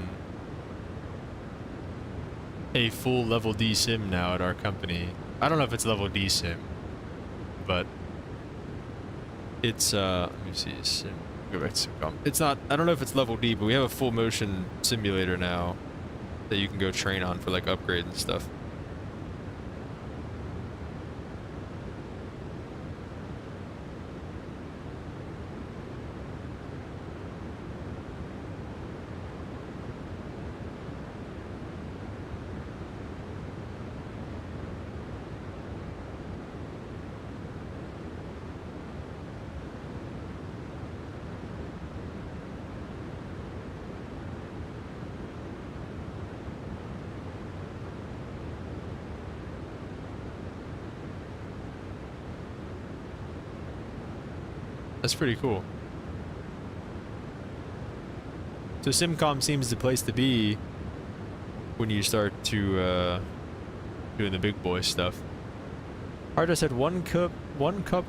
full level D sim now at our company. I don't know if it's level D sim, but it's let me see, sim, go back to SimCom. It's not, I don't know if it's level D, but we have a full motion simulator now that you can go train on for like upgrades and stuff. That's pretty cool. So SimCom seems the place to be when you start to doing the big boy stuff. Arda said one cup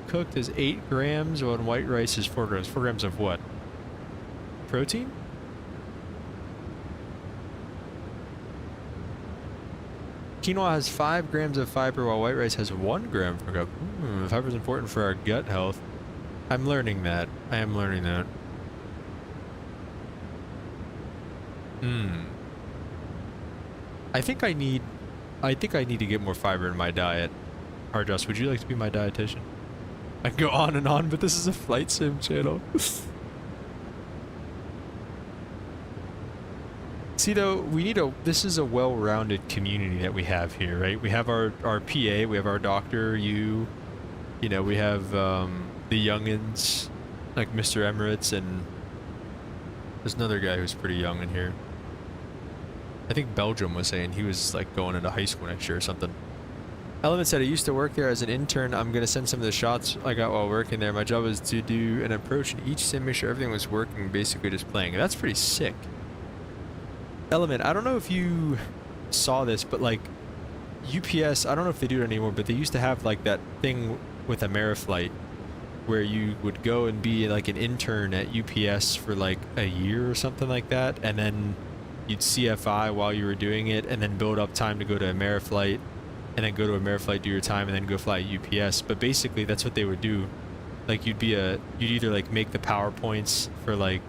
cooked is 8 grams, while white rice is 4 grams. 4 grams of what? Protein? Quinoa has 5 grams of fiber, while white rice has 1 gram per cup. Fiber is important for our gut health. I'm learning that. I am learning that. I think I need to get more fiber in my diet. Harjoss, would you like to be my dietitian? I can go on and on, but this is a flight sim channel. See though, this is a well-rounded community that we have here, right? We have our PA, we have our doctor, you know, we have the youngins, like Mr. Emirates, and there's another guy who's pretty young in here. I think Belgium was saying he was like going into high school next year or something. Element said, I used to work there as an intern. I'm going to send some of the shots I got while working there. My job was to do an approach in each sim, make sure everything was working, basically just playing. That's pretty sick. Element, I don't know if you saw this, but like UPS, I don't know if they do it anymore, but they used to have like that thing with Ameriflight where you would go and be like an intern at UPS for like a year or something like that, and then you'd CFI while you were doing it, and then build up time to go to Ameriflight, and then go to Ameriflight, do your time, and then go fly UPS. But basically that's what they would do. Like you'd either like make the PowerPoints for like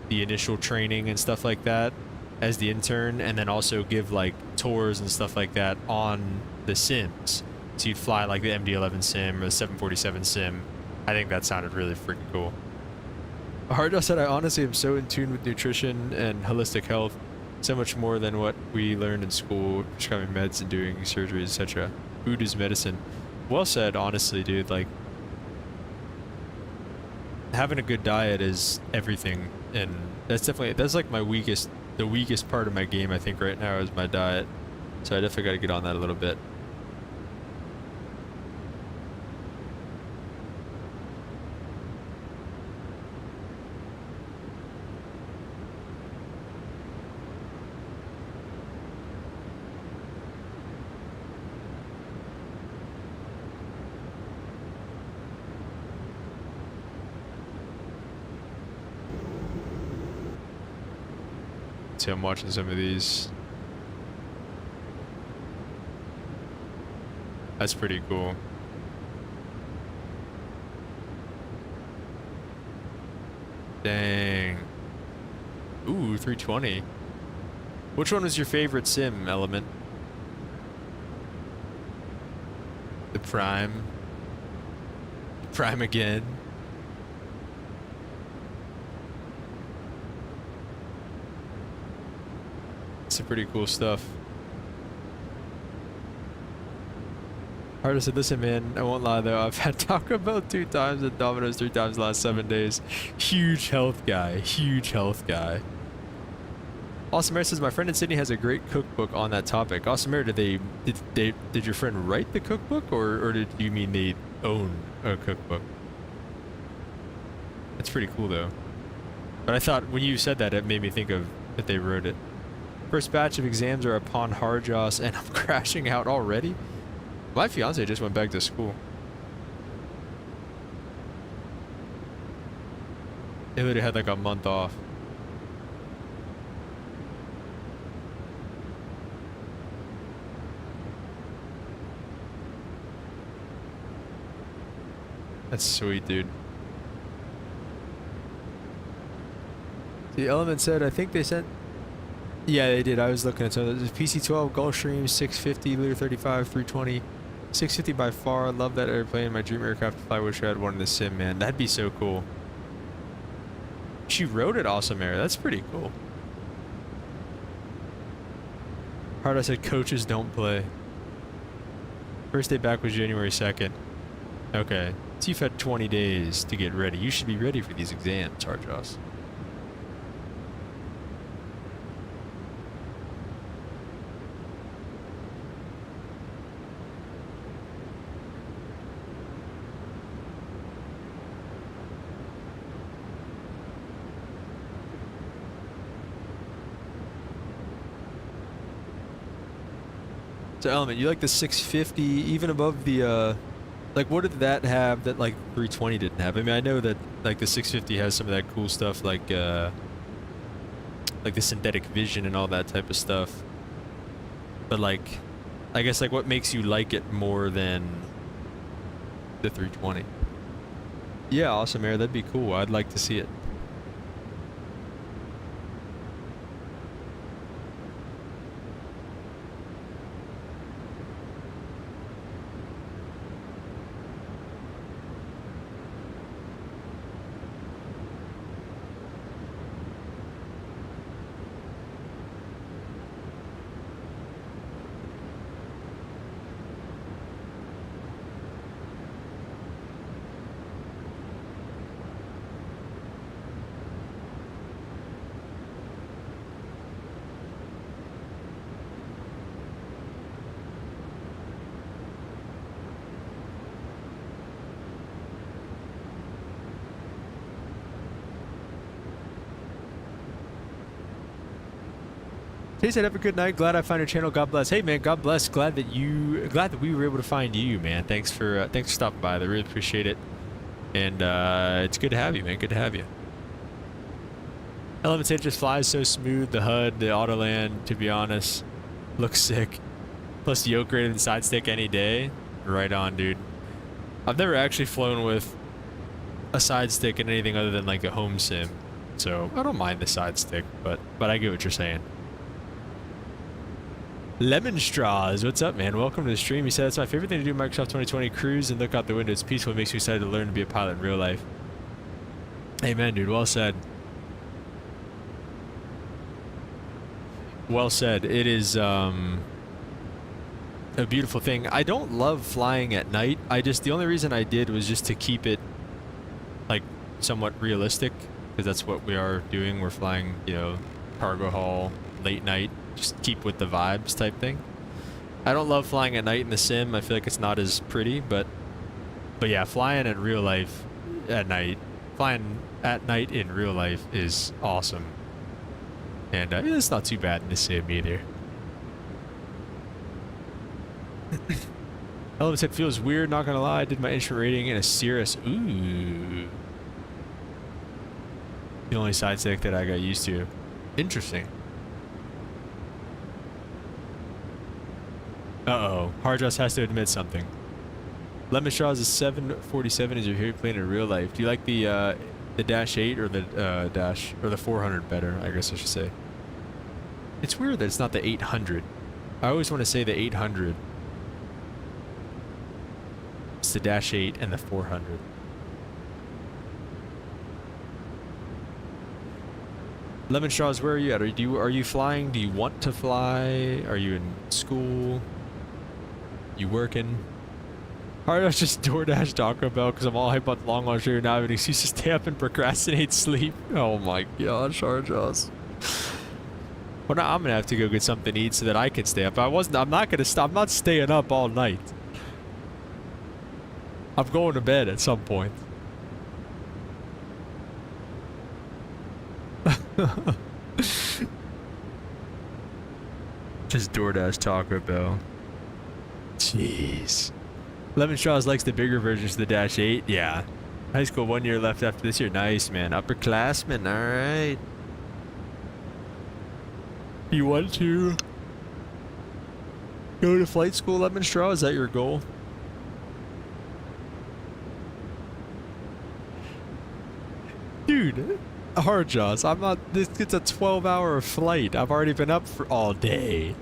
the initial training and stuff like that as the intern, and then also give like tours and stuff like that on the sims. So you'd fly like the MD-11 sim or the 747 sim. I think that sounded really freaking cool. Harjoss said, I honestly am so in tune with nutrition and holistic health. So much more than what we learned in school, prescribing meds and doing surgery, etc. Food is medicine. Well said, honestly, dude. Like, having a good diet is everything, and that's like the weakest part of my game, I think, right now is my diet. So I definitely got to get on that a little bit. See, I'm watching some of these. That's pretty cool. Dang. Ooh, 320. Which one was your favorite sim, Element? The Prime. Prime again. Some pretty cool stuff. Harder said, listen, man, I won't lie though. I've had Taco Bell 2 times and Domino's 3 times the last 7 days. Huge health guy. Huge health guy. Awesome Air says, my friend in Sydney has a great cookbook on that topic. Awesome Air, did your friend write the cookbook, or did you mean they own a cookbook? That's pretty cool though. But I thought when you said that, it made me think of that they wrote it. First batch of exams are upon Harjoss, and I'm crashing out already. My fiance just went back to school. They literally had like a month off. That's sweet, dude. The Element said, I think they sent... Yeah, they did. I was looking at some of those. PC-12, Gulfstream, 650, Leader 35, 320. 650 by far. Love that airplane. My dream aircraft to fly. Wish I had one in the sim, man. That'd be so cool. She wrote it, Awesome Air. That's pretty cool. Hard, I said coaches don't play. First day back was January 2nd. Okay. So you've had 20 days to get ready. You should be ready for these exams, Harjoss. So Element, you like the 650 even above the like, what did that have that like 320 didn't have? I mean, I know that like the 650 has some of that cool stuff like the synthetic vision and all that type of stuff. But like, I guess like what makes you like it more than the 320? Yeah, Awesome Air, that'd be cool. I'd like to see it. He said, have a good night. Glad I found your channel. God bless. Hey man, God bless. Glad that we were able to find you, man. Thanks for stopping by. I really appreciate it. And it's good to have you, man. Good to have you. Element 8 just flies so smooth. The HUD, the Autoland, to be honest, looks sick. Plus the yoke rated and side stick any day. Right on, dude. I've never actually flown with a side stick in anything other than like a home sim, so I don't mind the side stick, but I get what you're saying. Lemon Straws, what's up, man? Welcome to the stream. He said, that's my favorite thing to do in Microsoft 2020. Cruise and look out the window. It's peaceful. It makes me excited to learn to be a pilot in real life. Amen, dude. Well said. Well said. It is a beautiful thing. I don't love flying at night. The only reason I did was just to keep it like somewhat realistic, because that's what we are doing. We're flying, you know, cargo haul, late night, just keep with the vibes type thing. I don't love flying at night in the sim. I feel like it's not as pretty, but yeah, flying in real life at night, flying at night in real life is awesome. And it's not too bad in the sim either. Elvis said, feels weird, not gonna lie. I did my instrument rating in a Cirrus. Ooh. The only side stick that I got used to. Interesting. Uh-oh. Hardress has to admit something. Lemon Straw's a 747 is your favorite plane in real life. Do you like the Dash 8 or the Dash or the 400 better, I guess I should say. It's weird that it's not the 800. I always want to say the 800. It's the Dash 8 and the 400. Lemon Straws, where are you at? Are you flying? Do you want to fly? Are you in school? You working? Alright, I just DoorDash Taco Bell because I'm all hyped about the long launch here now. I have an excuse to stay up and procrastinate sleep. Oh my gosh, Harjaws. Well, now I'm gonna have to go get something to eat so that I can stay up. I'm not gonna stop. I'm not staying up all night. I'm going to bed at some point. Just DoorDash Taco Bell. Jeez. Lemon Straws likes the bigger versions of the Dash 8. Yeah. High school, 1 year left after this year. Nice, man. Upperclassman. Alright. You want to go to flight school, Lemon Straw? Is that your goal? Dude, Hardjaws, I'm not. It's a 12-hour flight. I've already been up for all day.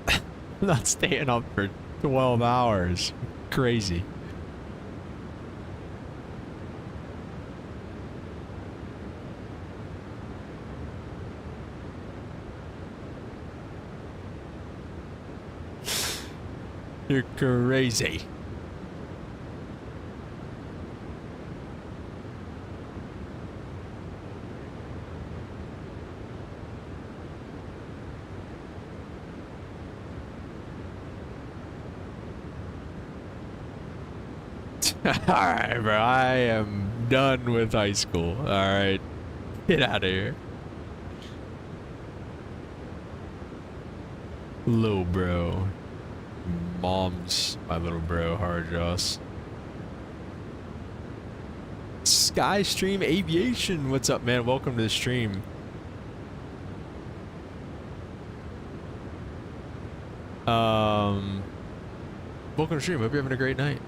I'm not staying up for 12 hours. Crazy. You're crazy. Alright, bro. I am done with high school. Alright. Get out of here. Little bro. Mom's my little bro, Hardjaws. Skystream Aviation. What's up, man? Welcome to the stream. Welcome to the stream. Hope you're having a great night.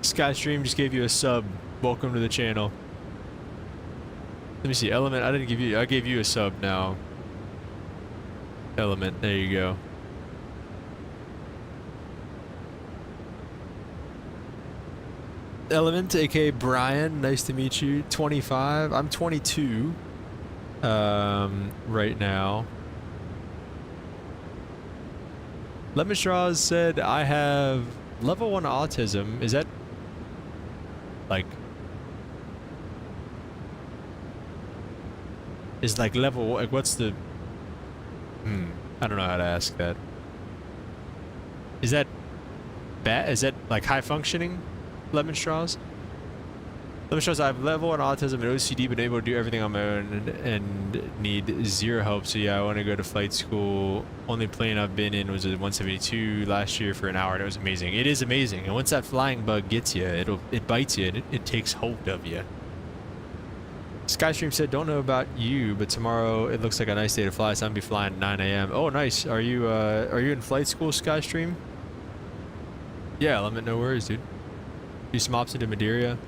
Skystream just gave you a sub. Welcome to the channel. Let me see. Element, I didn't give you. I gave you a sub now. Element, there you go. Element, aka Brian, nice to meet you. 25. I'm 22. Right now. Lemon Straws said I have level 1 autism. Is that like? Is like level, like what's the, I don't know how to ask that. Is that bad? Is that like high functioning, Lemon Straws? Lemon Straws, I have level 1 autism and OCD, but able to do everything on my own and need zero help. So yeah, I want to go to flight school. Only plane I've been in was a 172 last year for an hour, and it was amazing. It is amazing, and once that flying bug gets you, it bites you, and it takes hold of you. Skystream said, don't know about you, but tomorrow it looks like a nice day to fly, so I'm gonna be flying at 9 a.m. Oh, nice. Are you in flight school, Skystream? Yeah, let me know. No worries, dude. Do some ops into Madeira.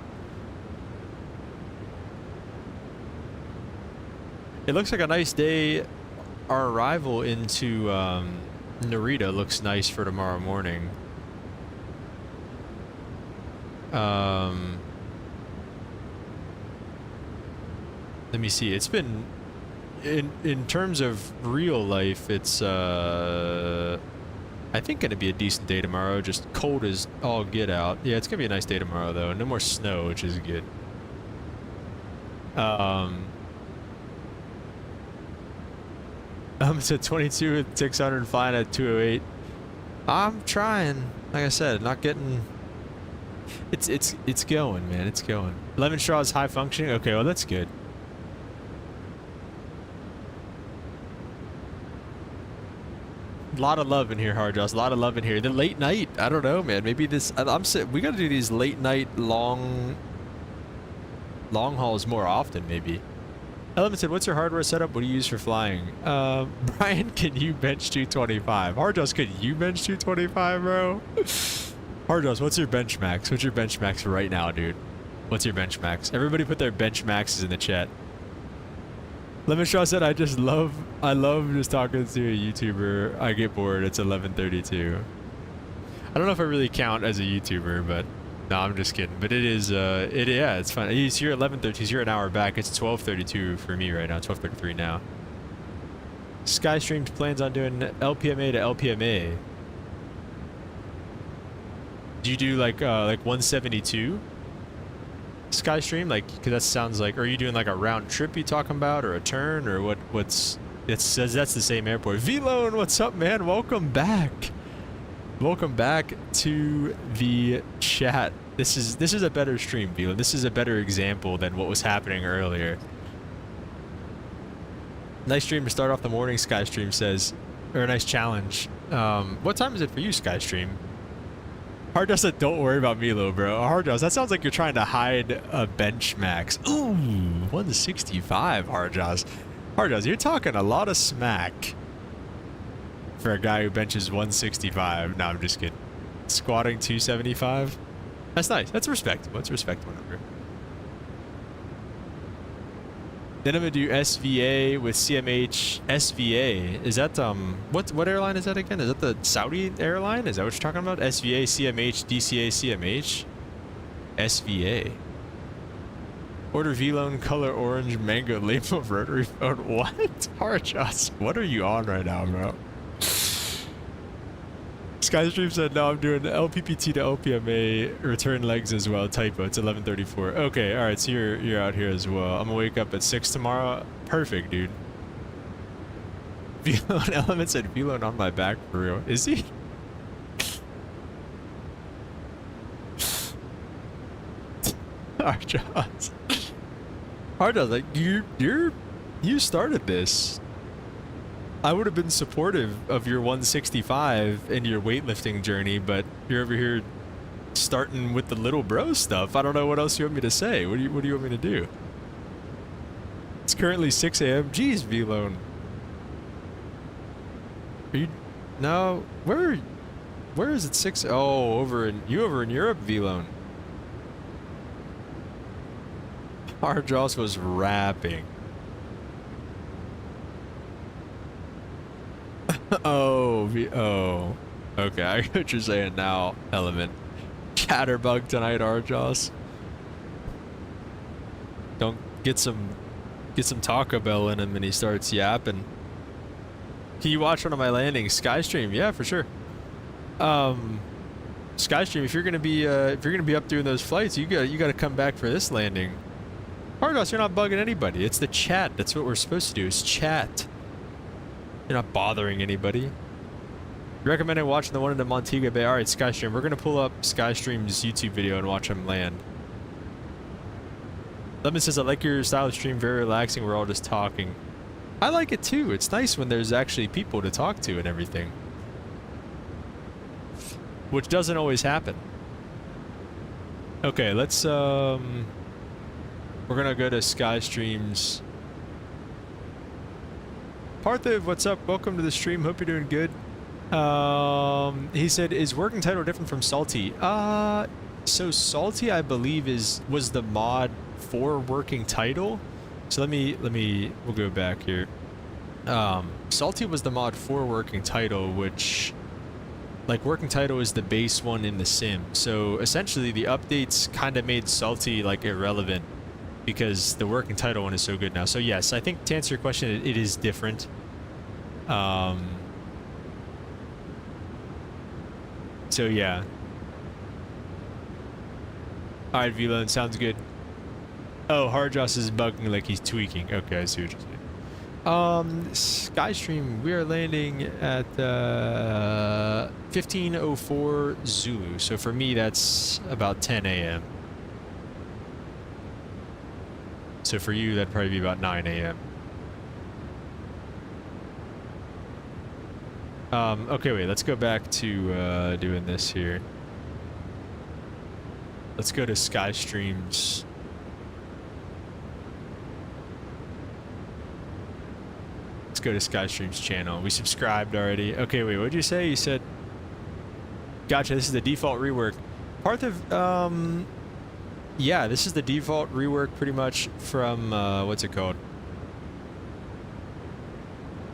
It looks like a nice day. Our arrival into Narita looks nice for tomorrow morning. Let me see. It's been in terms of real life, it's I think gonna be a decent day tomorrow. Just cold as all get out. Yeah, it's gonna be a nice day tomorrow though. No more snow, which is good. It's at 22 with 600 flying at 208. I'm trying. Like I said, not getting. It's going, man. It's going. 11 straws high functioning. Okay, well that's good. A lot of love in here, Hard Jaws. A lot of love in here. The late night. I don't know, man. Maybe this. We got to do these late night long hauls more often, maybe. Element said, "What's your hardware setup? What do you use for flying?" Brian, can you bench 225? Hard Jaws, can you bench 225, bro? Hard Jaws, what's your bench max? What's your bench max right now, dude? What's your bench max? Everybody put their bench maxes in the chat. Lemon Straw said, I love just talking to a YouTuber. I get bored. It's 11:32. I don't know if I really count as a YouTuber, but no, I'm just kidding. But it is, yeah, it's fun. He's here at 11:30. You're an hour back. It's 12:32 for me right now. 12:33 now. Skystream plans on doing LPMA to LPMA. Do you do like 172? Skystream, like, cause that sounds like, are you doing like a round trip you talking about, or a turn, or what's, it says that's the same airport. V-Lone, what's up, man? Welcome back. Welcome back to the chat. This is a better stream, V-Lone. This is a better example than what was happening earlier. Nice stream to start off the morning, Skystream says, or a nice challenge. What time is it for you, Skystream? Hard Jaws said, don't worry about Milo, bro. Hard Jaws, that sounds like you're trying to hide a bench max. Ooh, 165, Hard Jaws. Hard Jaws, you're talking a lot of smack for a guy who benches 165. No, I'm just kidding. Squatting 275? That's nice. That's respectable. That's a respectable number. Then I'm gonna do SVA with CMH. SVA, is that what airline is that again? Is that the Saudi airline? Is that what you're talking about? SVA, CMH, DCA, CMH, SVA. Order V-Lone color orange mango label rotary phone. What? Hard Jaws, what are you on right now, bro? Skystream said, no, I'm doing LPPT to LPMA return legs as well. Typo, it's 11:34. Okay, all right, so you're out here as well. I'm gonna wake up at 6 tomorrow. Perfect, dude. V-Lone Element said, V-Lone on my back for real. Is he? Hard Jaws. Hard Jaws, like you started this. I would have been supportive of your 165 and your weightlifting journey, but you're over here starting with the little bro stuff. I don't know what else you want me to say. What do you want me to do? It's currently 6 a.m. Jeez, V-Lone. Are you? No. Where is it 6? Oh, over in Europe, V-Lone. Hard Jaws was rapping. Oh, okay, I get what you're saying now, Element. Chatterbug tonight, Hard Jaws. Don't get some Taco Bell in him and he starts yapping. Can you watch one of my landings? Skystream, yeah, for sure. Skystream, if you're gonna be up doing those flights, you gotta come back for this landing. Hard Jaws, you're not bugging anybody. It's the chat. That's what we're supposed to do, is chat. You're not bothering anybody. You recommended watching the one in the Montego Bay. Alright, Skystream. We're going to pull up Skystream's YouTube video and watch him land. Lemon says, I like your style of stream. Very relaxing. We're all just talking. I like it too. It's nice when there's actually people to talk to and everything. Which doesn't always happen. Okay, let's... We're going to go to Skystream's... Parthiv, what's up? Welcome to the stream. Hope you're doing good. He said, is working title different from Salty? So Salty, I believe, was the mod for working title. So we'll go back here. Salty was the mod for working title, which like working title is the base one in the sim. So essentially the updates kind of made salty like irrelevant because the working title one is so good now. So yes, I think to answer your question, it is different. So yeah. Alright, VLOAD, sounds good. Oh, Hardjoss is bugging like he's tweaking. Okay, I see what you're saying. Skystream, we are landing at 15:04 Zulu. So for me, that's about 10 a.m. So for you, that'd probably be about 9 a.m. Okay, wait, let's go back to doing this here. Let's go to Skystream's. Let's go to Skystream's channel. We subscribed already. Okay, wait, what'd you say? You said... Gotcha, this is the default rework. Part of, yeah, this is the default rework pretty much from, what's it called?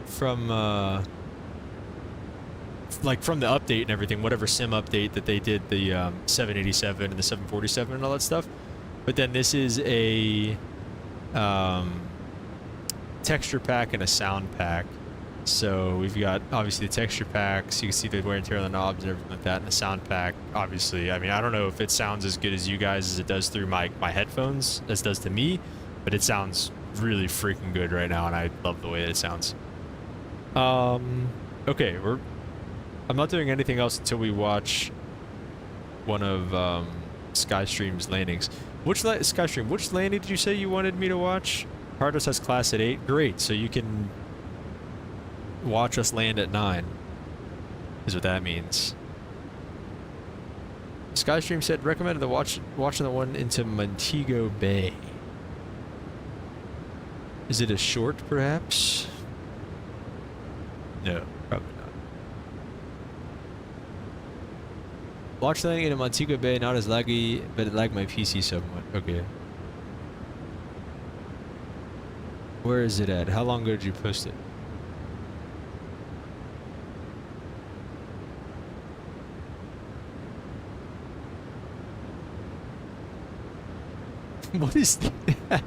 From, like from the update and everything, whatever sim update that they did, the 787 and the 747 and all that stuff. But then this is a texture pack and a sound pack. So we've got obviously the texture pack, so you can see the wear and tear on the knobs and everything like that, and the sound pack, obviously. I mean, I don't know if it sounds as good as you guys as it does through my headphones, as it does to me, but it sounds really freaking good right now, and I love the way that it sounds. Okay, I'm not doing anything else until we watch one of Skystream's landings. Skystream, which landing did you say you wanted me to watch? Hardus has class at 8. Great, so you can watch us land at 9. Is what that means. Skystream said recommended watching the one into Montego Bay. Is it a short, perhaps? No, probably not. Watch landing into Montego Bay, not as laggy, but it lagged my PC somewhat. Okay. Where is it at? How long ago did you post it? What is that?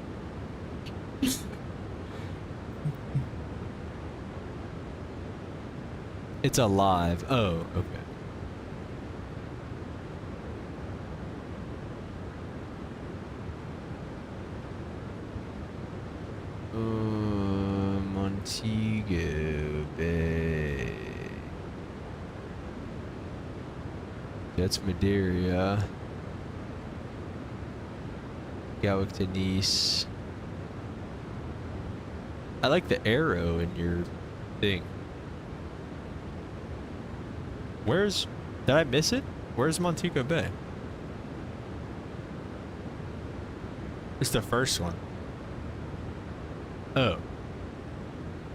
It's alive. Oh, okay. Montego Bay. That's Madeira. Gatwick to Nice. I like the arrow in your thing. Did I miss it? Where's Montego Bay? It's the first one. Oh.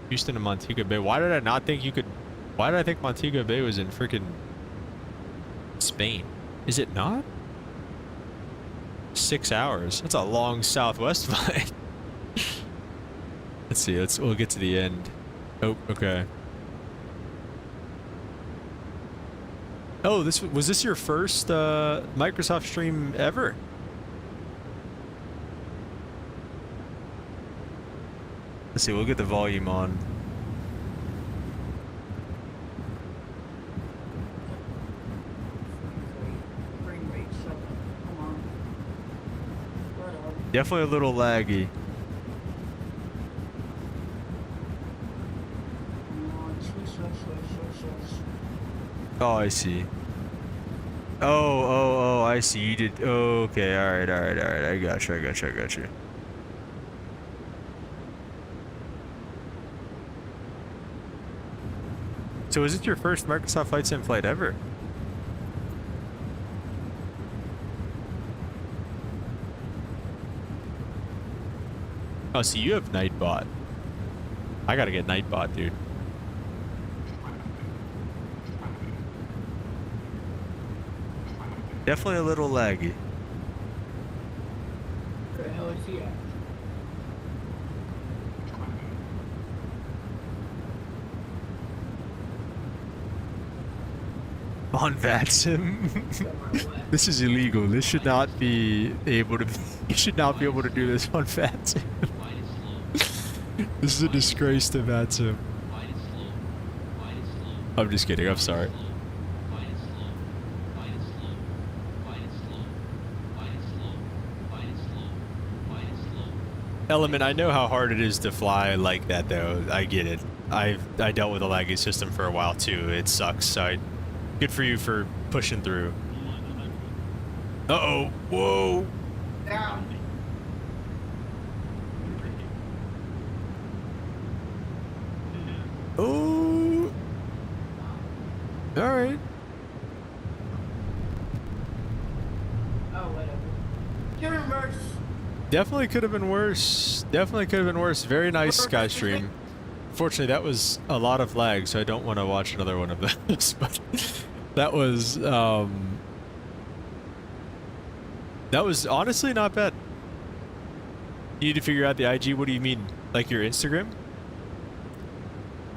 Houston to Montego Bay. Why did I not think you could... Why did I think Montego Bay was in freaking Spain? Is it not? 6 hours. That's a long southwest flight. Let's see. We'll get to the end. Oh, okay. Oh, was this your first Microsoft stream ever? Let's see, we'll get the volume on. Definitely a little laggy. Oh, I see. Oh, I see. You did. Oh, okay, alright. I got you. So is it your first Microsoft Flight Sim flight ever? Oh, so you have Nightbot. I gotta get Nightbot, dude. Definitely a little laggy. Where the hell is he at? On VATSIM. This is illegal. This should not be able to. You should not be able to do this on VATSIM. This is a disgrace to VATSIM. I'm just kidding. I'm sorry. Element, I know how hard it is to fly like that, though. I get it. I dealt with a laggy system for a while too. It sucks. So good for you for pushing through. Uh-oh. Whoa. Down. Oh. All right. Oh, whatever. Get reverse. Definitely could have been worse. Definitely could have been worse. Very nice sky stream. Fortunately, that was a lot of lag, so I don't want to watch another one of those. But that was honestly not bad. You need to figure out the IG. What do you mean? Like your Instagram?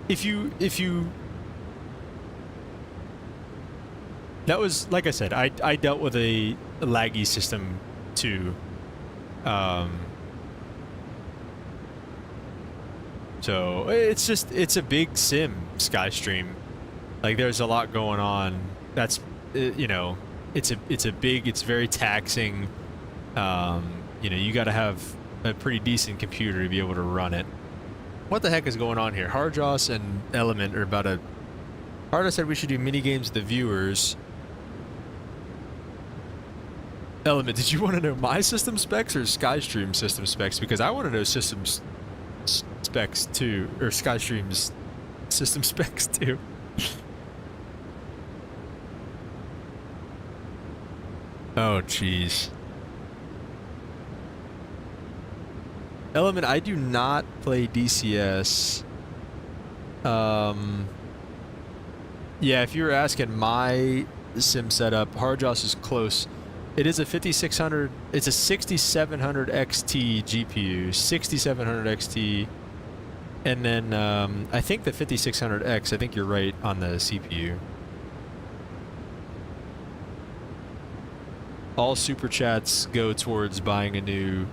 If you that was, like I said, I dealt with a laggy system too. So it's a big sim, Skystream. Like there's a lot going on. That's you know, it's very taxing. You know, you got to have a pretty decent computer to be able to run it. What the heck is going on here? Hardjoss and Element are about to. Hardjoss said we should do mini games with the viewers. Element, did you want to know my system specs or Skystream system specs? Because I want to know system specs too, or Skystream's system specs too. Oh, jeez. Element, I do not play DCS. Yeah, if you were asking my sim setup, Hardjoss is close. It is a 5600, it's a 6700 XT GPU, 6700 XT, and then I think the 5600X, I think you're right on the CPU. All super chats go towards buying a new,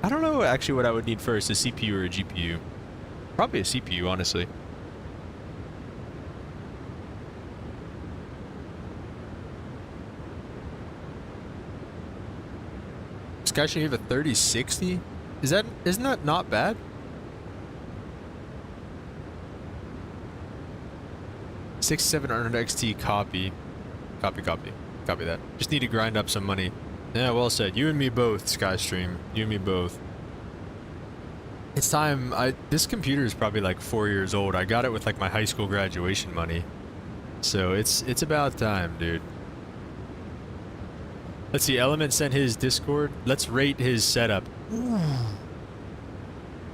I don't know actually what I would need first, a CPU or a GPU. Probably a CPU, honestly. Sky should have a 3060. Isn't that not bad? $6,700 XT copy that. Just need to grind up some money. Yeah, well said. You and me both, Skystream. You and me both. It's time. This computer is probably like 4 years old. I got it with like my high school graduation money. So it's about time, dude. Let's see, Element sent his Discord. Let's rate his setup. Ooh.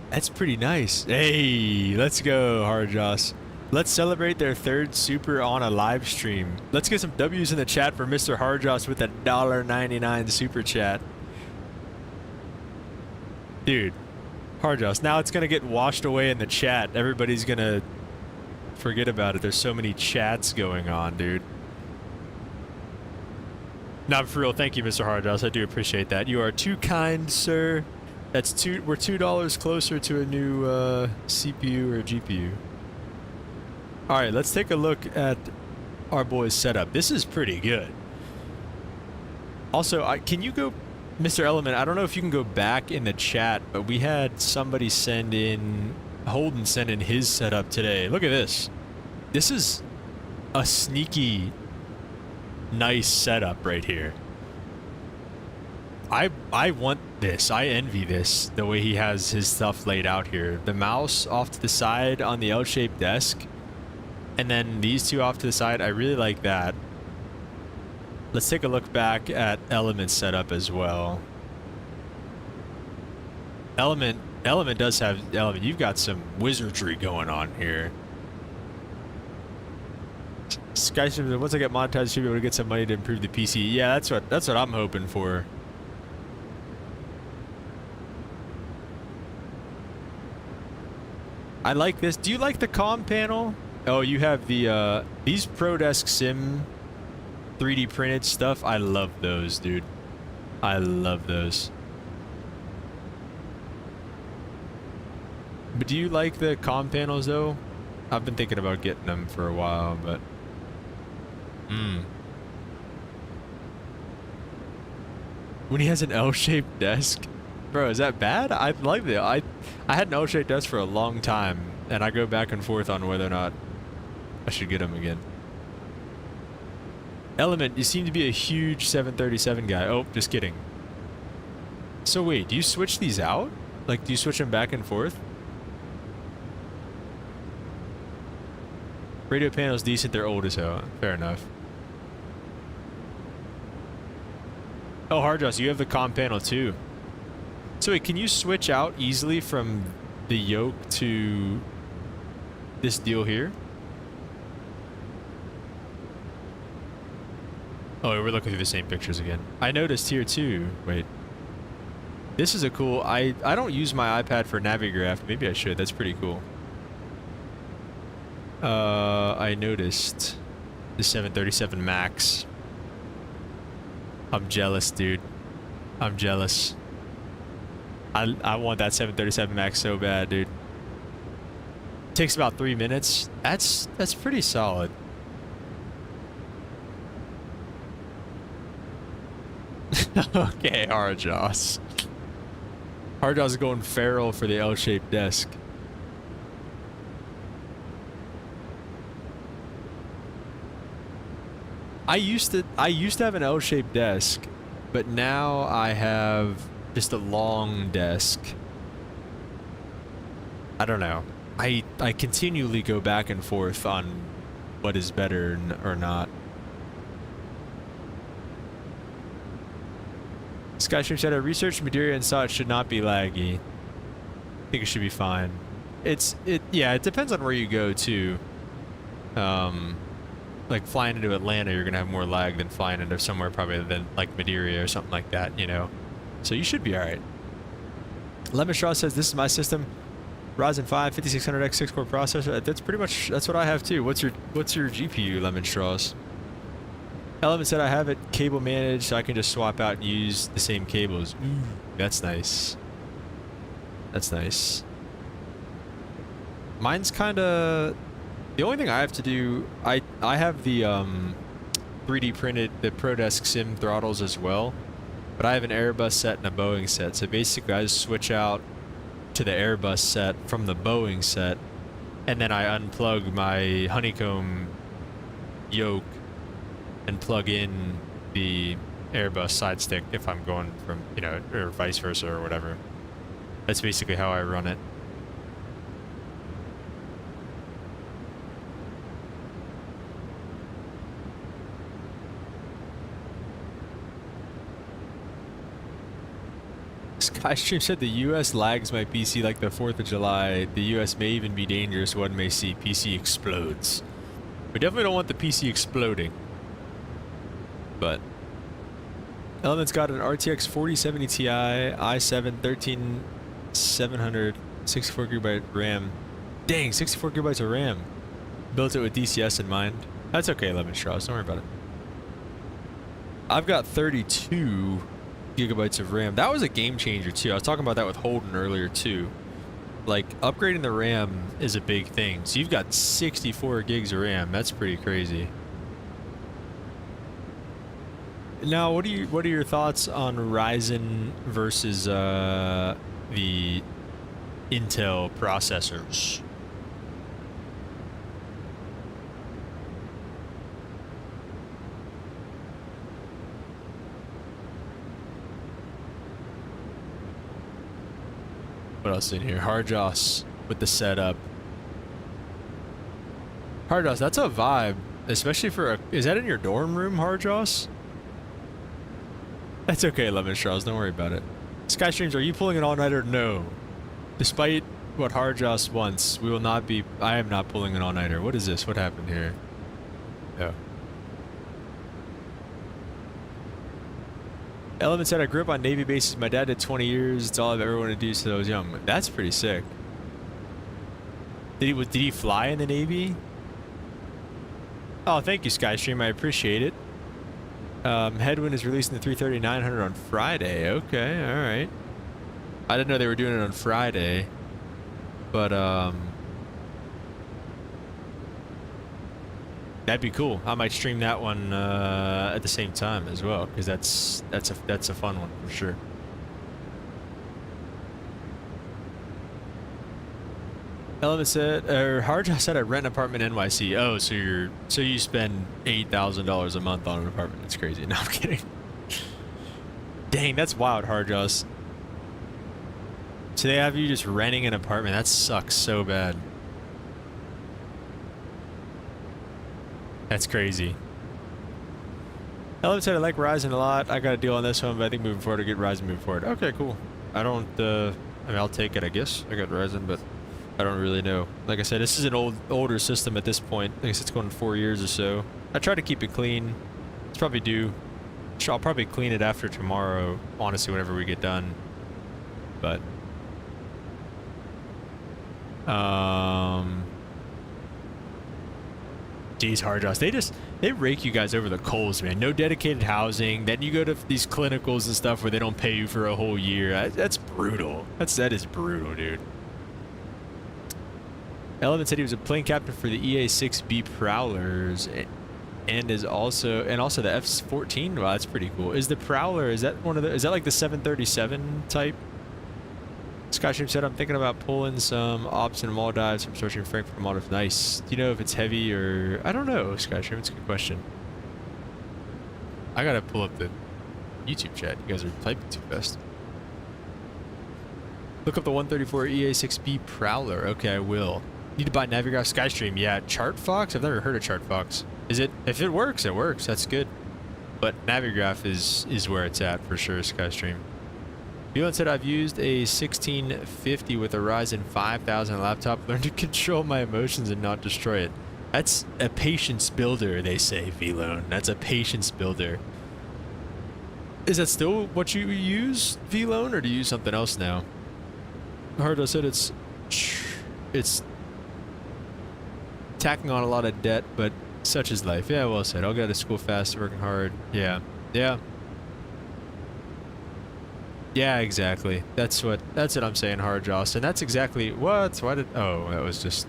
That's pretty nice. Hey, let's go, Hardjoss. Let's celebrate their third super on a live stream. Let's get some W's in the chat for Mr. Hardjoss with a $1.99 super chat. Dude, Hardjoss, now it's gonna get washed away in the chat. Everybody's gonna forget about it. There's so many chats going on, dude. Not for real. Thank you, Mr. Hardjoss. I do appreciate that. You are too kind, sir. We're $2 closer to a new CPU or GPU. All right, let's take a look at our boy's setup. This is pretty good. Also, can you go, Mr. Element? I don't know if you can go back in the chat, but we had somebody send in, Holden send in his setup today. Look at this. This is a sneaky, nice setup right here. I want this. I envy this, the way he has his stuff laid out here. The mouse off to the side on the L-shaped desk, and then these two off to the side. I really like that. Let's take a look back at Element's setup as well. Element does have, you've got some wizardry going on here. Skystream, once I get monetized, should be able to get some money to improve the PC. Yeah, that's what I'm hoping for. I like this. Do you like the comm panel? Oh, you have the these ProDesk Sim 3D printed stuff. I love those, dude. I love those. But do you like the comm panels though? I've been thinking about getting them for a while, but when he has an L-shaped desk, bro, is that bad? I like it. I had an L-shaped desk for a long time, and I go back and forth on whether or not I should get them again. Element, you seem to be a huge 737 guy. Oh, just kidding. So wait, do you switch these out? Like, do you switch them back and forth? Radio panel's decent, they're old as hell. Fair enough. Oh, Hardjoss, you have the comm panel too. So wait, can you switch out easily from the yoke to this deal here? Oh, we're looking through the same pictures again. I noticed here too. Wait. This is a cool... I don't use my iPad for Navigraph. Maybe I should. That's pretty cool. I noticed the 737 Max. I'm jealous, dude. I'm jealous. I want that 737 Max so bad, dude. Takes about 3 minutes. That's pretty solid. Okay, Hardjoss. Hardjoss is going feral for the L-shaped desk. I used to have an L-shaped desk, but now I have just a long desk. I don't know. I continually go back and forth on what is better or not. Skystream said, "I researched Madeira and saw it should not be laggy. I think it should be fine." Yeah, it depends on where you go too. Like flying into Atlanta, you're gonna have more lag than flying into somewhere probably than like Madeira or something like that, you know. So you should be all right. Lemon Straw says, "This is my system, Ryzen 5 5600X 6-core processor." That's pretty much what I have too. What's your GPU, Lemon Straws? Element said, "I have it cable managed, so I can just swap out and use the same cables." Ooh, that's nice. That's nice. Mine's kind of... The only thing I have to do... I have the 3D printed, the ProDesk Sim throttles as well. But I have an Airbus set and a Boeing set. So basically, I just switch out to the Airbus set from the Boeing set. And then I unplug my honeycomb yoke and plug in the Airbus side stick if I'm going from, you know, or vice versa or whatever. That's basically how I run it. Skystream said the US lags my PC like the 4th of July. The US may even be dangerous. One may see PC explodes. We definitely don't want the PC exploding. But Element's got an RTX 4070 Ti, i7 13700, 64 gigabyte RAM. Dang, 64 gigabytes of RAM. Built it with DCS in mind. That's okay, Lemon Straws. Don't worry about it. I've got 32 gigabytes of RAM. That was a game changer too. I was talking about that with Holden earlier too. Like, upgrading the RAM is a big thing. So you've got 64 gigs of RAM. That's pretty crazy. Now, what are your thoughts on Ryzen versus the Intel processors? What else in here? Hardjoss with the setup. Hardjoss, that's a vibe, especially for a... Is that in your dorm room, Hardjoss? That's okay, Lemon Straws. Don't worry about it. Skystreams, are you pulling an all-nighter? No. Despite what Hardjoss wants, we will not be... I am not pulling an all-nighter. What is this? What happened here? Oh. Element said, "I grew up on Navy bases. My dad did 20 years. It's all I've ever wanted to do since I was young." That's pretty sick. Did he fly in the Navy? Oh, thank you, Skystream. I appreciate it. Headwind is releasing the 330-900 on Friday. Okay, all right. I didn't know they were doing it on Friday, but that'd be cool. I might stream that one at the same time as well, because that's a fun one for sure. Element said, or Hardjaw said, I rent an apartment in NYC. Oh, so you spend $8,000 a month on an apartment? That's crazy. No, I'm kidding. Dang, that's wild, Hardjaws. So they have you just renting an apartment. That sucks so bad. That's crazy. Element said, I like Ryzen a lot. I got a deal on this one, but I think moving forward, I get Ryzen moving forward. Okay, cool. I don't, I mean, I'll take it, I guess. I got Ryzen, but I don't really know. Like I said, this is an older system at this point. I guess it's going 4 years or so. I try to keep it clean. It's probably due. I'll probably clean it after tomorrow, honestly, whenever we get done. But geez, Hardjaws, they rake you guys over the coals, man. No dedicated housing. Then you go to these clinicals and stuff where they don't pay you for a whole year. That's brutal. That is brutal, dude. Element said he was a plane captain for the EA-6B Prowlers, and also the F-14. Wow, that's pretty cool. Is the Prowler, is that like the 737 type? Skystream said, I'm thinking about pulling some ops and mall dives from searching Frankfurt Maldives. Nice. Do you know if it's heavy or... I don't know, Skystream. It's a good question. I gotta pull up the YouTube chat. You guys are typing too fast. Look up the 134 EA-6B Prowler. Okay, I will. Need to buy Navigraph. Skystream. Yeah, ChartFox? I've never heard of ChartFox. Is it... If it works, it works. That's good. But Navigraph is where it's at for sure, Skystream. Bjorn said, I've used a 1650 with a Ryzen 5000 laptop. Learn to control my emotions and not destroy it. That's a patience builder, they say, VLone. That's a patience builder. Is that still what you use, VLone, or do you use something else now? Hardo said it's tacking on a lot of debt, but such is life. Yeah, well said. I'll get to school fast, working hard. Yeah. Yeah. Yeah, exactly. That's what I'm saying, Hardjaw. And that's exactly what? Why did... Oh, that was just...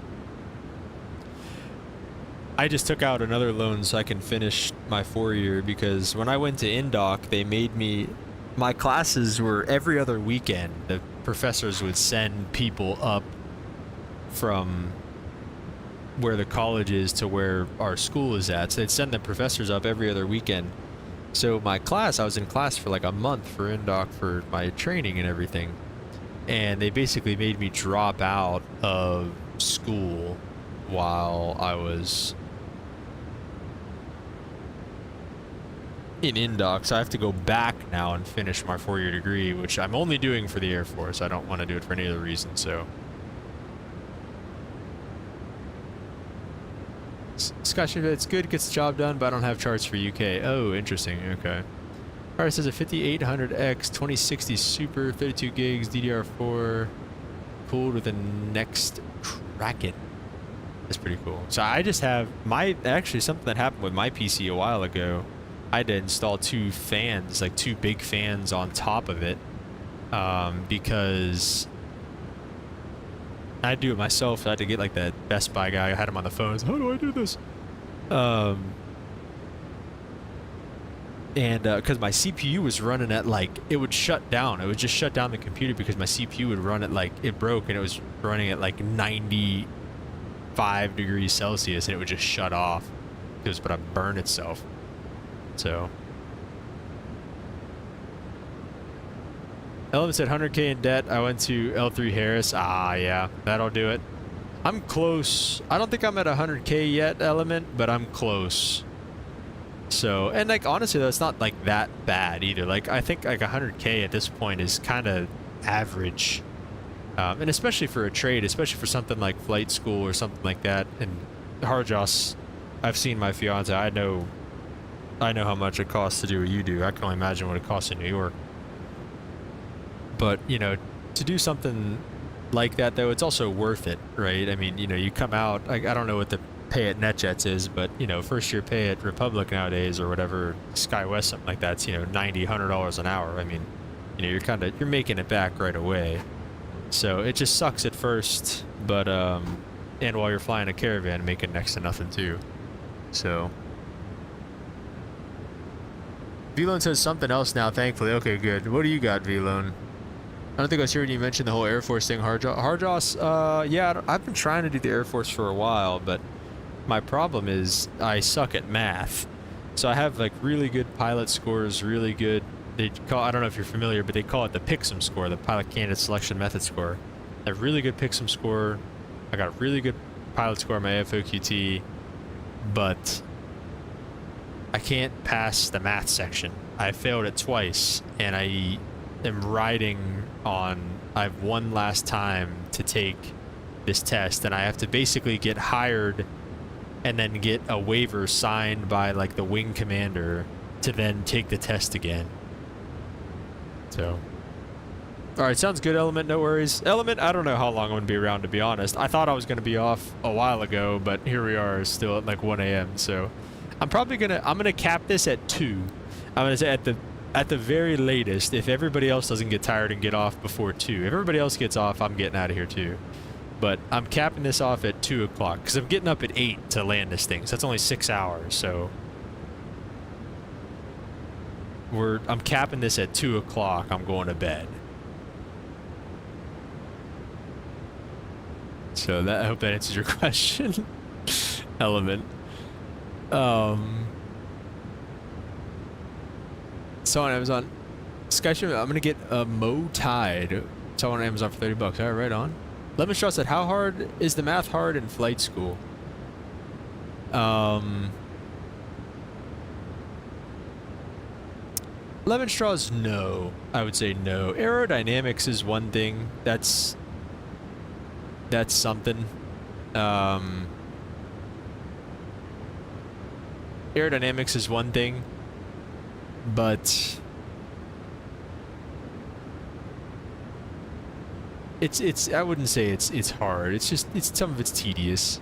I just took out another loan so I can finish my 4-year, because when I went to Indoc, they made me... My classes were every other weekend. The professors would send people up from where the college is to where our school is at. So they'd send the professors up every other weekend. So my class, I was in class for like a month for Indoc for my training and everything. And they basically made me drop out of school while I was in Indoc. So I have to go back now and finish my 4-year degree, which I'm only doing for the Air Force. I don't want to do it for any other reason, so. Scotch, it's good, gets the job done, but I don't have charts for UK. Oh, interesting. Okay. Alright, says a 5800X 2060 Super 32 gigs DDR4 cooled with a next Kraken. That's pretty cool. So I just have actually something that happened with my PC a while ago. I had to install 2 fans, like 2 big fans on top of it, because I had to do it myself. I had to get like that Best Buy guy. I had him on the phone. How do I do this? And because my CPU was running at like, it would shut down. It would just shut down the computer because my CPU would run at like, it broke and it was running at like 95 degrees Celsius and it would just shut off. It was about to burn itself. So. Element said 100K in debt. I went to L3 Harris. Ah, yeah, that'll do it. I'm close. I don't think I'm at 100K yet, Element, but I'm close. So, and like honestly, that's not like that bad either. Like I think like 100K at this point is kind of average, and especially for a trade, especially for something like flight school or something like that. And Harjoss, I've seen my fiance. I know how much it costs to do what you do. I can only imagine what it costs in New York. But, you know, to do something like that, though, it's also worth it, right? I mean, you know, you come out, I don't know what the pay at NetJets is, but you know, first year pay at Republic nowadays or whatever, SkyWest, something like that's, you know, $90, $100 an hour. I mean, you know, you're making it back right away. So it just sucks at first, but and while you're flying a Caravan, making next to nothing too. So V-Lone says something else now, thankfully. Okay, good. What do you got, V-Lone? I don't think I was hearing you mention the whole Air Force thing, Hardjoss. Yeah, I've been trying to do the Air Force for a while, but my problem is I suck at math. So I have like really good pilot scores, really good, I don't know if you're familiar, but they call it the PICSM score, the Pilot Candidate Selection Method score. I have really good PICSM score. I got a really good pilot score on my AFOQT, but I can't pass the math section. I failed it twice, and I am riding on, I have one last time to take this test, and I have to basically get hired and then get a waiver signed by like the wing commander to then take the test again. So, all right, sounds good, Element. No worries. Element, I don't know how long I'm going to be around, to be honest. I thought I was going to be off a while ago, but here we are still at like 1 a.m. So I'm probably going to cap this at 2. I'm going to say at the very latest, if everybody else doesn't get tired and get off before 2. If everybody else gets off, I'm getting out of here too. But I'm capping this off at 2 o'clock because I'm getting up at 8 to land this thing. So that's only 6 hours. So I'm capping this at 2 o'clock. I'm going to bed. So I hope that answers your question, Element. So on Amazon, Skyship, I'm gonna get a Mo Tide. So on Amazon for $30. All right, right on. Lemon Straw said, "How hard is the math hard in flight school?" Lemon Straw's no. I would say no. Aerodynamics is one thing. That's something. Aerodynamics is one thing, but it's I wouldn't say it's hard. It's just some of it's tedious.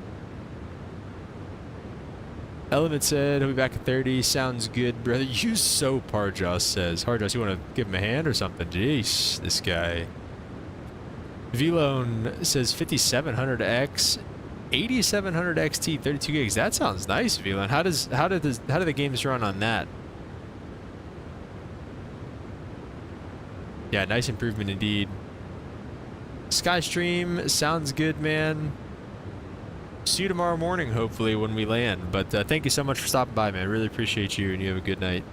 Element said he'll be back at 30. Sounds good, brother. Use soap, Hardjoss says. Hardjoss, you want to give him a hand or something? Jeez, this guy. V-Lone says 5700X, 8700 XT, 32 gigs. That sounds nice, V-Lone. How do the games run on that? Yeah, nice improvement indeed. Skystream sounds good, man. See you tomorrow morning, hopefully, when we land. But thank you so much for stopping by, man. Really appreciate you, and you have a good night.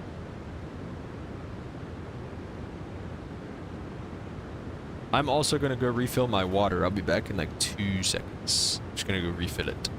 I'm also going to go refill my water. I'll be back in like 2 seconds. Just going to go refill it.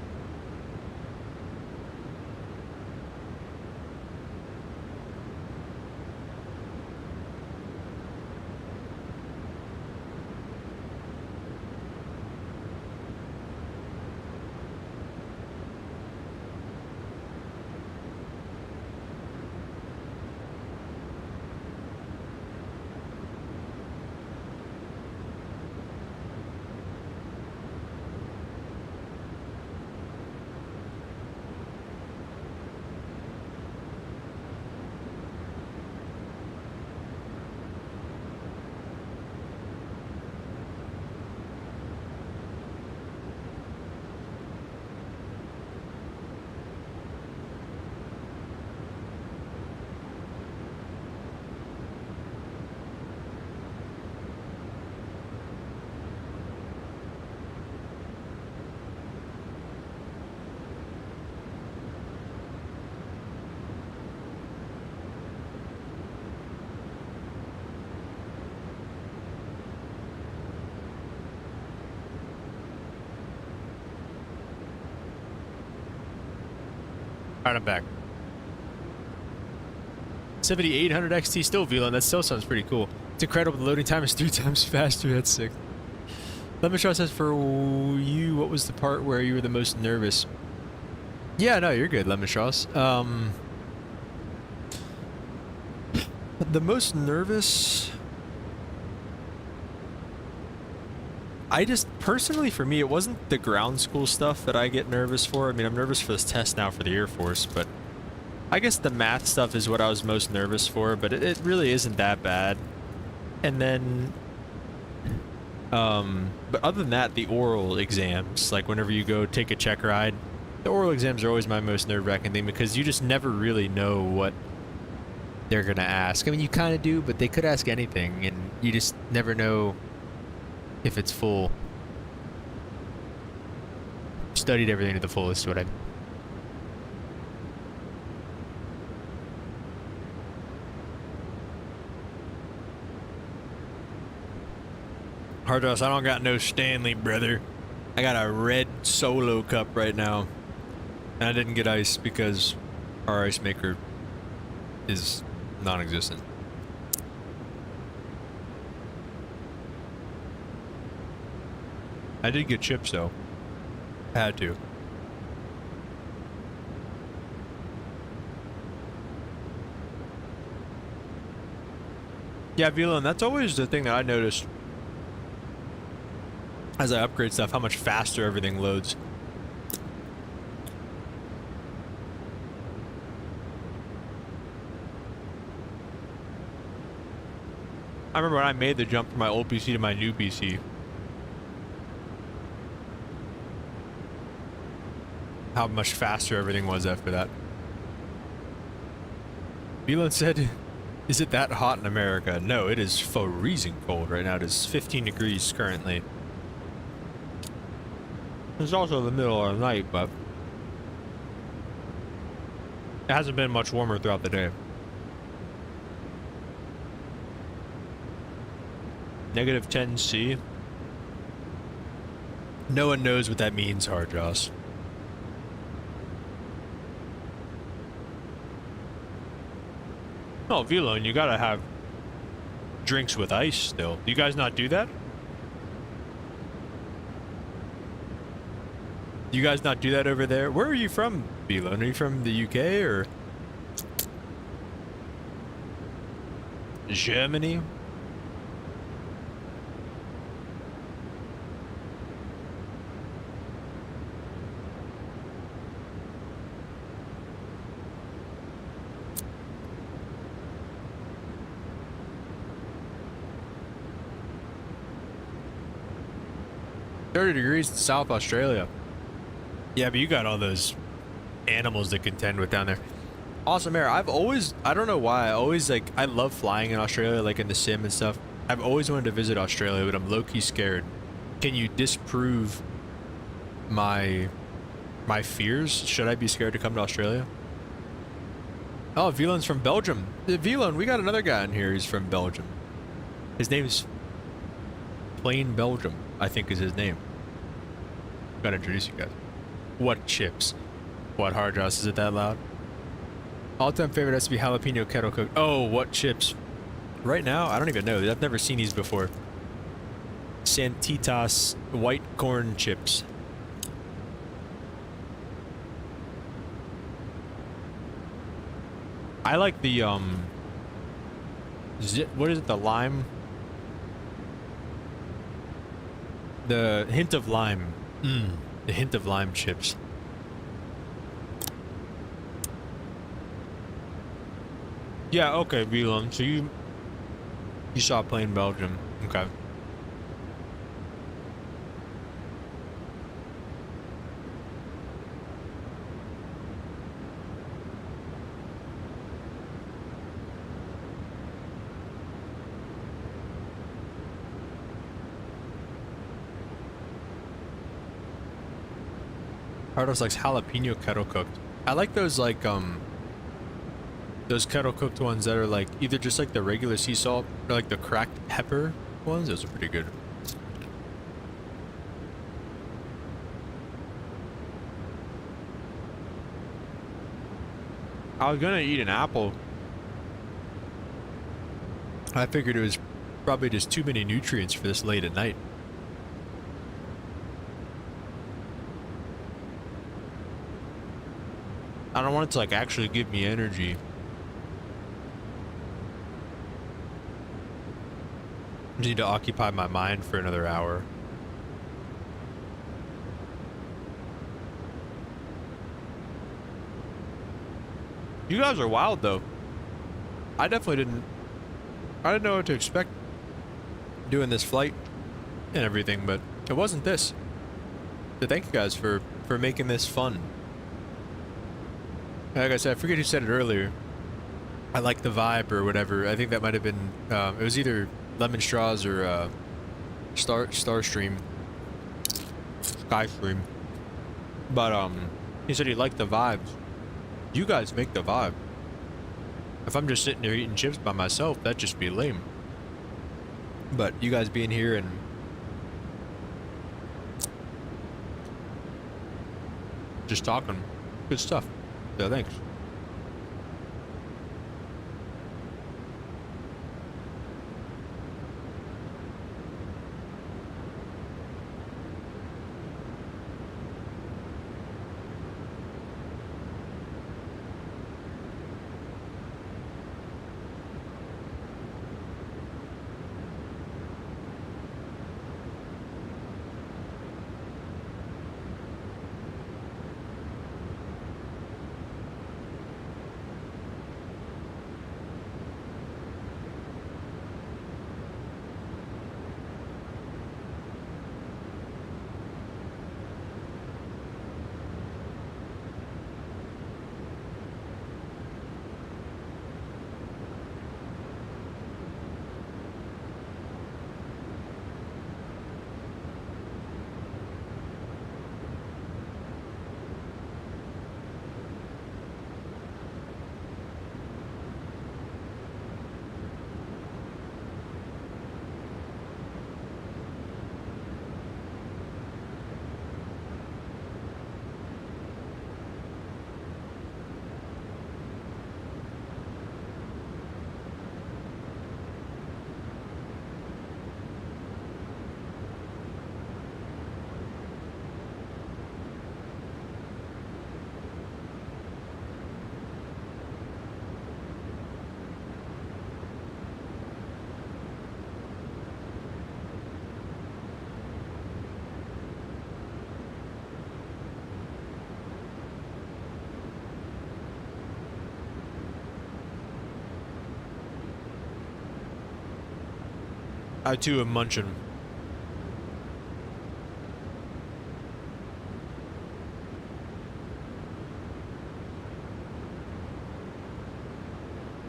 Alright, I'm back. 7800 XT still V-Lone. That still sounds pretty cool. It's incredible. The loading time is 3 times faster. That's sick. Lemon Straw says, for you, what was the part where you were the most nervous? Yeah, no, you're good, Lemon Straws. The most nervous... I just, personally for me, it wasn't the ground school stuff that I get nervous for. I mean, I'm nervous for this test now for the Air Force, but I guess the math stuff is what I was most nervous for, but it really isn't that bad. And then, but other than that, the oral exams, like whenever you go take a check ride, the oral exams are always my most nerve-wracking thing because you just never really know what they're gonna ask. I mean, you kind of do, but they could ask anything, and you just never know if it's full. Studied everything to the fullest, what I... Hardross, I don't got no Stanley, brother. I got a red Solo cup right now. And I didn't get ice because our ice maker is non-existent. I did get chips though. Had to. Yeah, Velo, and that's always the thing that I noticed as I upgrade stuff, how much faster everything loads. I remember when I made the jump from my old PC to my new PC. How much faster everything was after that. Beelan said, is it that hot in America? No, it is freezing cold right now. It is 15 degrees currently. It's also the middle of the night, but it hasn't been much warmer throughout the day. Negative 10C. No one knows what that means, Hardross. Oh, Velone, you gotta have drinks with ice still. Do you guys not do that? Do you guys not do that over there? Where are you from, Velone? Are you from the UK or Germany? $30 degrees in South Australia. Yeah, but you got all those animals to contend with down there. Awesome Air. I've always, I don't know why, I love flying in Australia, like in the sim and stuff. I've always wanted to visit Australia, but I'm low-key scared. Can you disprove my fears? Should I be scared to come to Australia? Oh, Velone's from Belgium. Velone, we got another guy in here who's from Belgium. His name's Plain Belgium, I think is his name. Gotta introduce you guys. What chips? What Hardross? Is it that loud? All-time favorite has to be jalapeno kettle cooked. Oh, what chips? Right now, I don't even know. I've never seen these before. Santitas white corn chips. I like the what is it? The lime. The hint of lime. The hint of lime chips. Yeah, okay, Velon. So you saw Plain Belgium. Okay. Cardos likes jalapeno kettle cooked. I like those those kettle cooked ones that are like either just like the regular sea salt or like the cracked pepper ones. Those are pretty good. I was gonna eat an apple. I figured it was probably just too many nutrients for this late at night. I don't want it to like actually give me energy. I need to occupy my mind for another hour. You guys are wild though. I definitely didn't. I didn't know what to expect doing this flight and everything, but it wasn't this. So thank you guys for making this fun. Like I said, I forget who said it earlier. I like the vibe or whatever. I think that might have been. It was either Lemon Straws or Starstream, Skystream. But he said he liked the vibes. You guys make the vibe. If I'm just sitting there eating chips by myself, that'd just be lame. But you guys being here and just talking, good stuff. So thanks. I too am munching.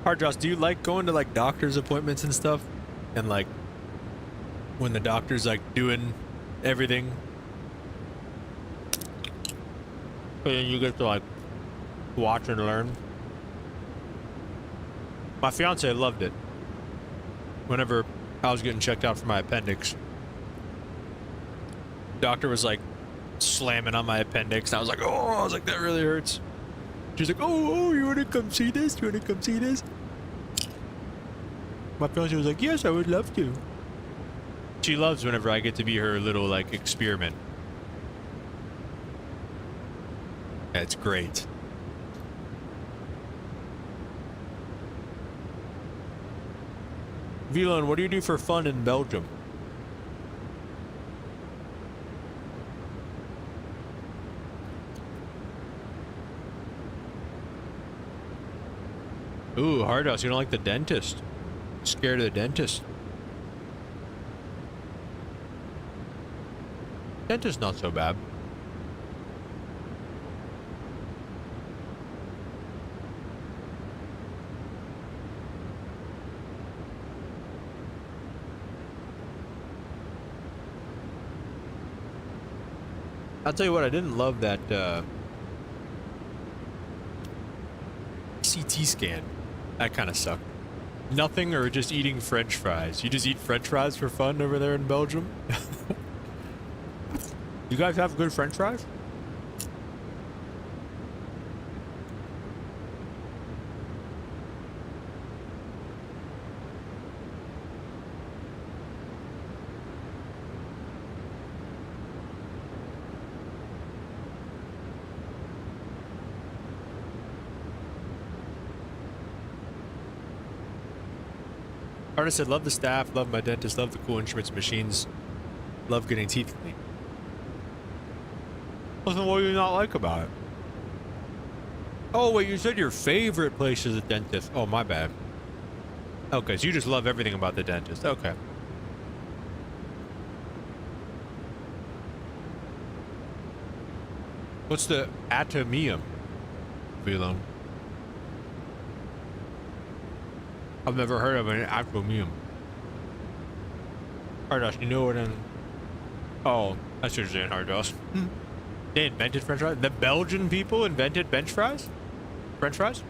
Hardjoss, do you like going to like doctor's appointments and stuff? And like when the doctor's like doing everything, and then you get to like watch and learn? My fiance loved it. Whenever I was getting checked out for my appendix, doctor was like slamming on my appendix, and I was like, oh, I was like, that really hurts. She's like, oh, you want to come see this? You want to come see this? My fiance was like, yes, I would love to. She loves whenever I get to be her little like experiment. It's great. Vilon, what do you do for fun in Belgium? Ooh, Hardhouse, you don't like the dentist? Scared of the dentist? Dentist not so bad. I'll tell you what, I didn't love that CT scan. That kind of sucked. Nothing or just eating French fries. You just eat French fries for fun over there in Belgium? You guys have good French fries? Artist said, love the staff, love my dentist, love the cool instruments and machines, love getting teeth cleaned. Listen, what do you not like about it? Oh, wait, you said your favorite place is a dentist. Oh, my bad. Okay, so you just love everything about the dentist. Okay. What's the atomium, Velo? I've never heard of an atomium. Hardos, you know what an... Oh, that's what you're saying, Hardos. They invented French fries? The Belgian people invented French fries? French fries?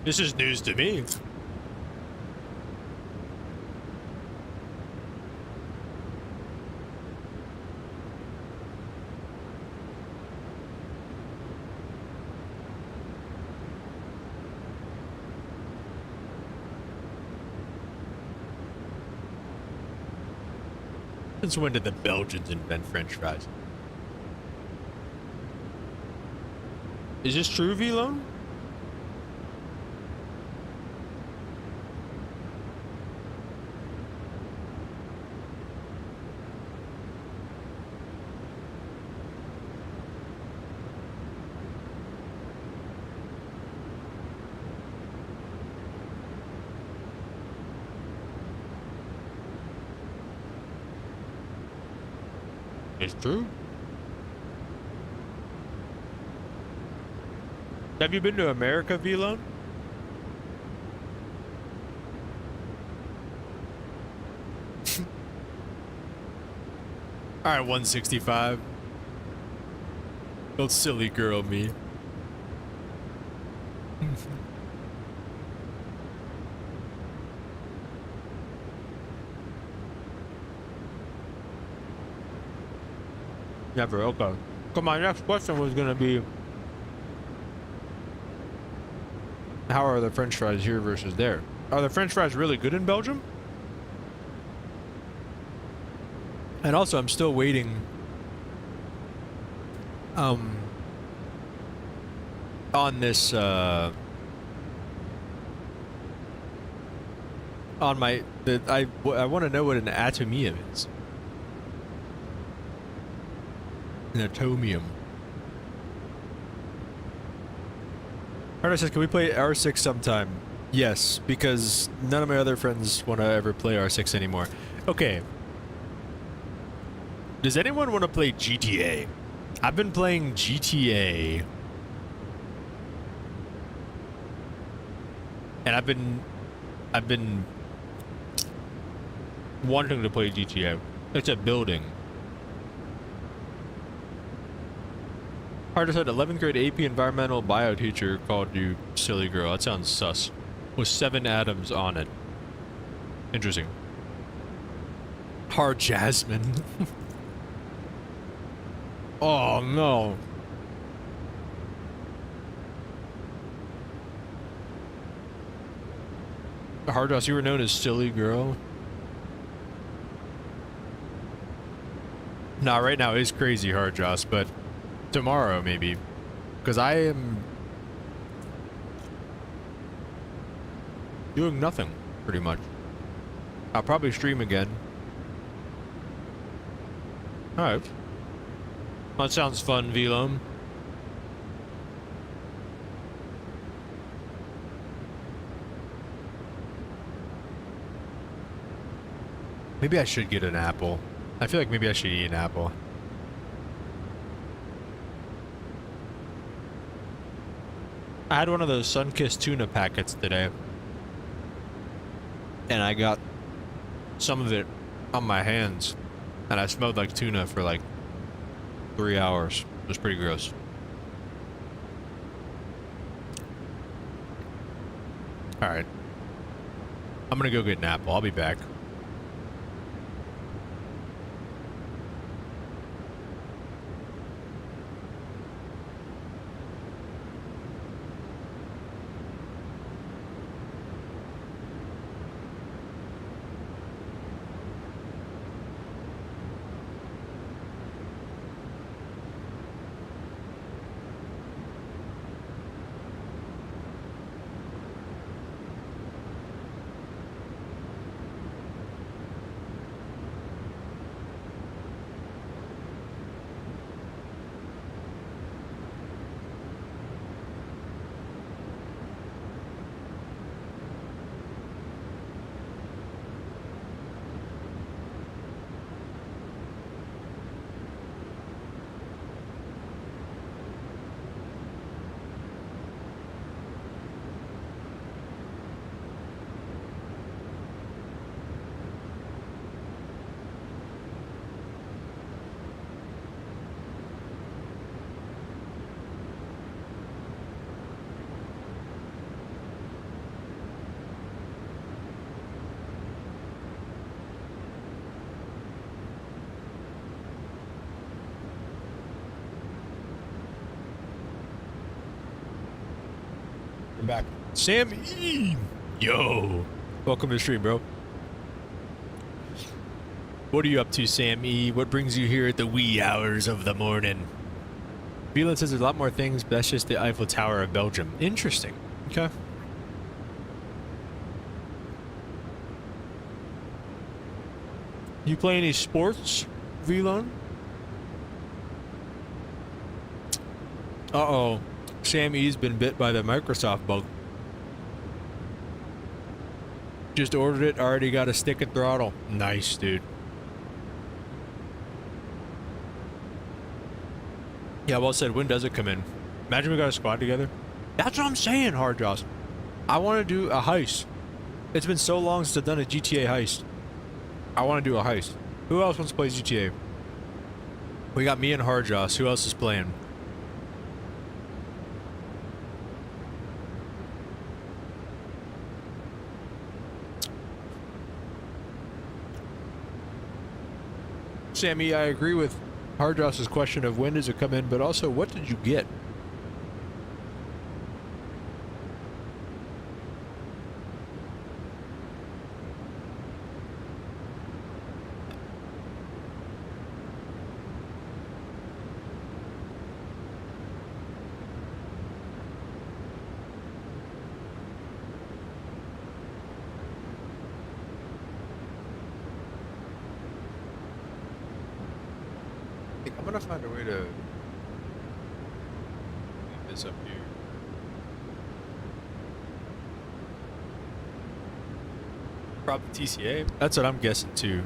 This is news to me. Since when did the Belgians invent French fries? Is this true, Velo? It's true. Have you been to America, Velo? All right, 165. Don't silly girl me. Never. Okay. So my next question was gonna be, how are the French fries here versus there? Are the French fries really good in Belgium? And also, I'm still waiting on this on my I want to know what an atomium is. An atomium. Arno says, can we play R6 sometime? Yes, because none of my other friends want to ever play R6 anymore. Okay. Does anyone want to play GTA? I've been playing GTA. And I've been wanting to play GTA. It's a building. Hard said 11th grade AP environmental bio teacher called you silly girl. That sounds sus. With 7 atoms on it. Interesting. Hard Jasmine. Oh no. Hardos, you were known as silly girl. Nah, right now is crazy, Hardos, but tomorrow maybe, because I am doing nothing pretty much. I'll probably stream again. All right, that sounds fun, Velom. Maybe I should get an apple. I feel like maybe I should eat an apple. I had one of those sun-kissed tuna packets today, and I got some of it on my hands, and I smelled like tuna for like 3 hours. It was pretty gross. All right, I'm gonna go get an apple. I'll be back. back. Sam E. Yo. Welcome to the stream, bro. What are you up to, Sam E? What brings you here at the wee hours of the morning? Beelan says there's a lot more things, but that's just the Eiffel Tower of Belgium. Interesting. Okay. You play any sports, Beelan? Uh-oh. Sam E's been bit by the Microsoft bug. Just ordered it, already got a stick and throttle. Nice, dude. Yeah, well said. When does it come in? Imagine we got a squad together. That's what I'm saying, Hard Jaws. I want to do a heist. It's been so long since I've done a GTA heist. I want to do a heist. Who else wants to play GTA? We got me and Hard Jaws. Who else is playing? Sammy, I agree with Hardross's question of when does it come in, but also what did you get? I'm gonna find a way to leave this up here. Probably TCA. That's what I'm guessing too.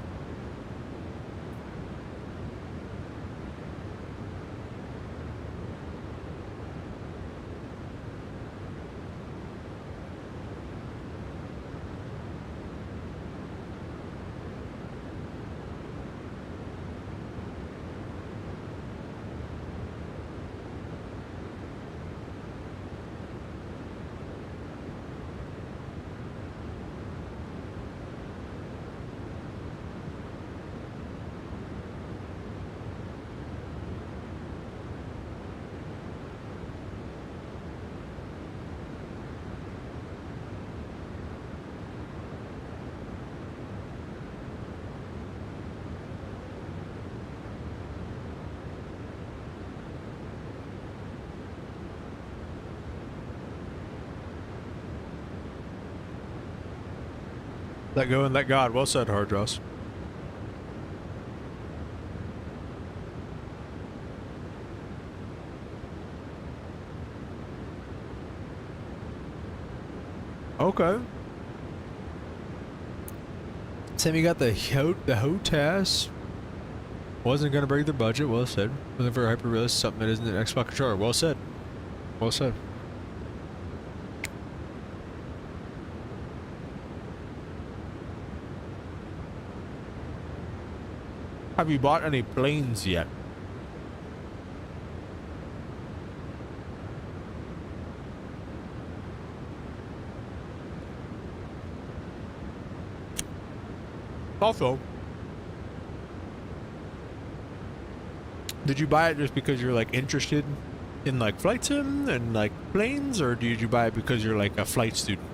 Let go and let God. Well said, Hardross. Okay. Sammy got the HOTAS. Wasn't gonna break the budget. Well said. Looking for a hyper realist, something that isn't an Xbox controller. Well said. Well said. Have you bought any planes yet? Also, did you buy it just because you're like interested in like flight sim and like planes, or did you buy it because you're like a flight student?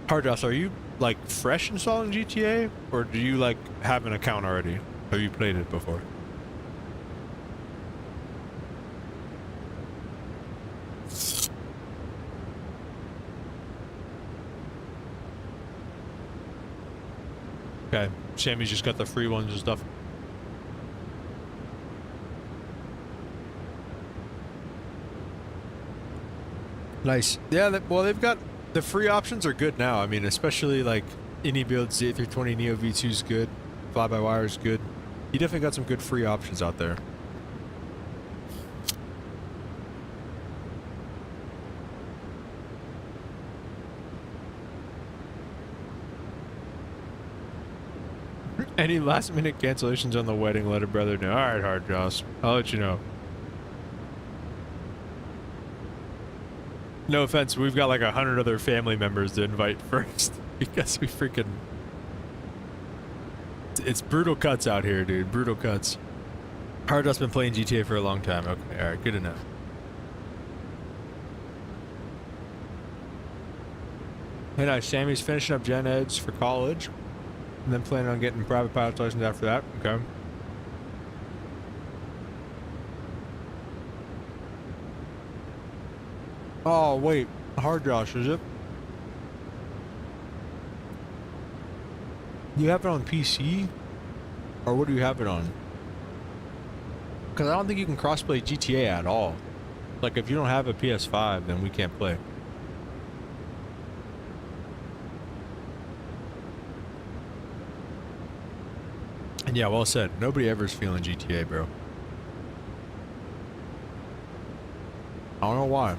Hardjoss, are you like fresh installing GTA, or do you like have an account already? Have you played it before? Okay, Sammy's just got the free ones and stuff. Nice. Yeah, well, they've got the free options are good now. I mean, especially like any build Z320 Neo V2 is good. Fly-by-wire is good. You definitely got some good free options out there. Any last minute cancellations on the wedding, let a brother know. Alright, Hard Joss. I'll let you know. No offense, we've got like 100 other family members to invite first because we freaking... It's brutal cuts out here, dude. Brutal cuts. Hardust's been playing GTA for a long time. Okay, alright, good enough. Hey, nice. Sammy's finishing up gen eds for college, and then planning on getting private pilot's license after that. Okay. Oh, wait. Hard Josh, is it? Do you have it on PC? Or what do you have it on? Because I don't think you can crossplay GTA at all. Like, if you don't have a PS5, then we can't play. And yeah, well said. Nobody ever's feeling GTA, bro. I don't know why.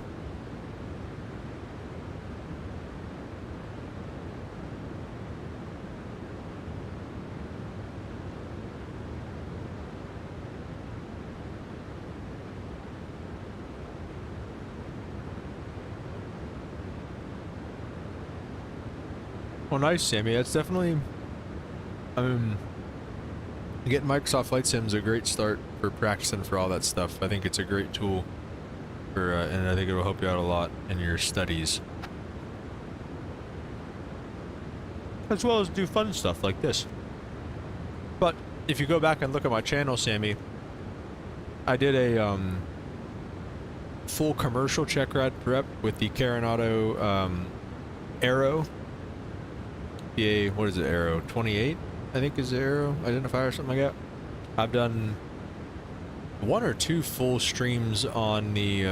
Well, nice, Sammy. That's definitely... I mean... Getting Microsoft Flight Sim is a great start for practicing for all that stuff. I think it's a great tool for, and I think it will help you out a lot in your studies. As well as do fun stuff like this. But if you go back and look at my channel, Sammy, I did a full commercial check ride prep with the Coronado Aero. What is it, Aero 28? I think is the Aero identifier or something like that. I've done 1 or 2 full streams on the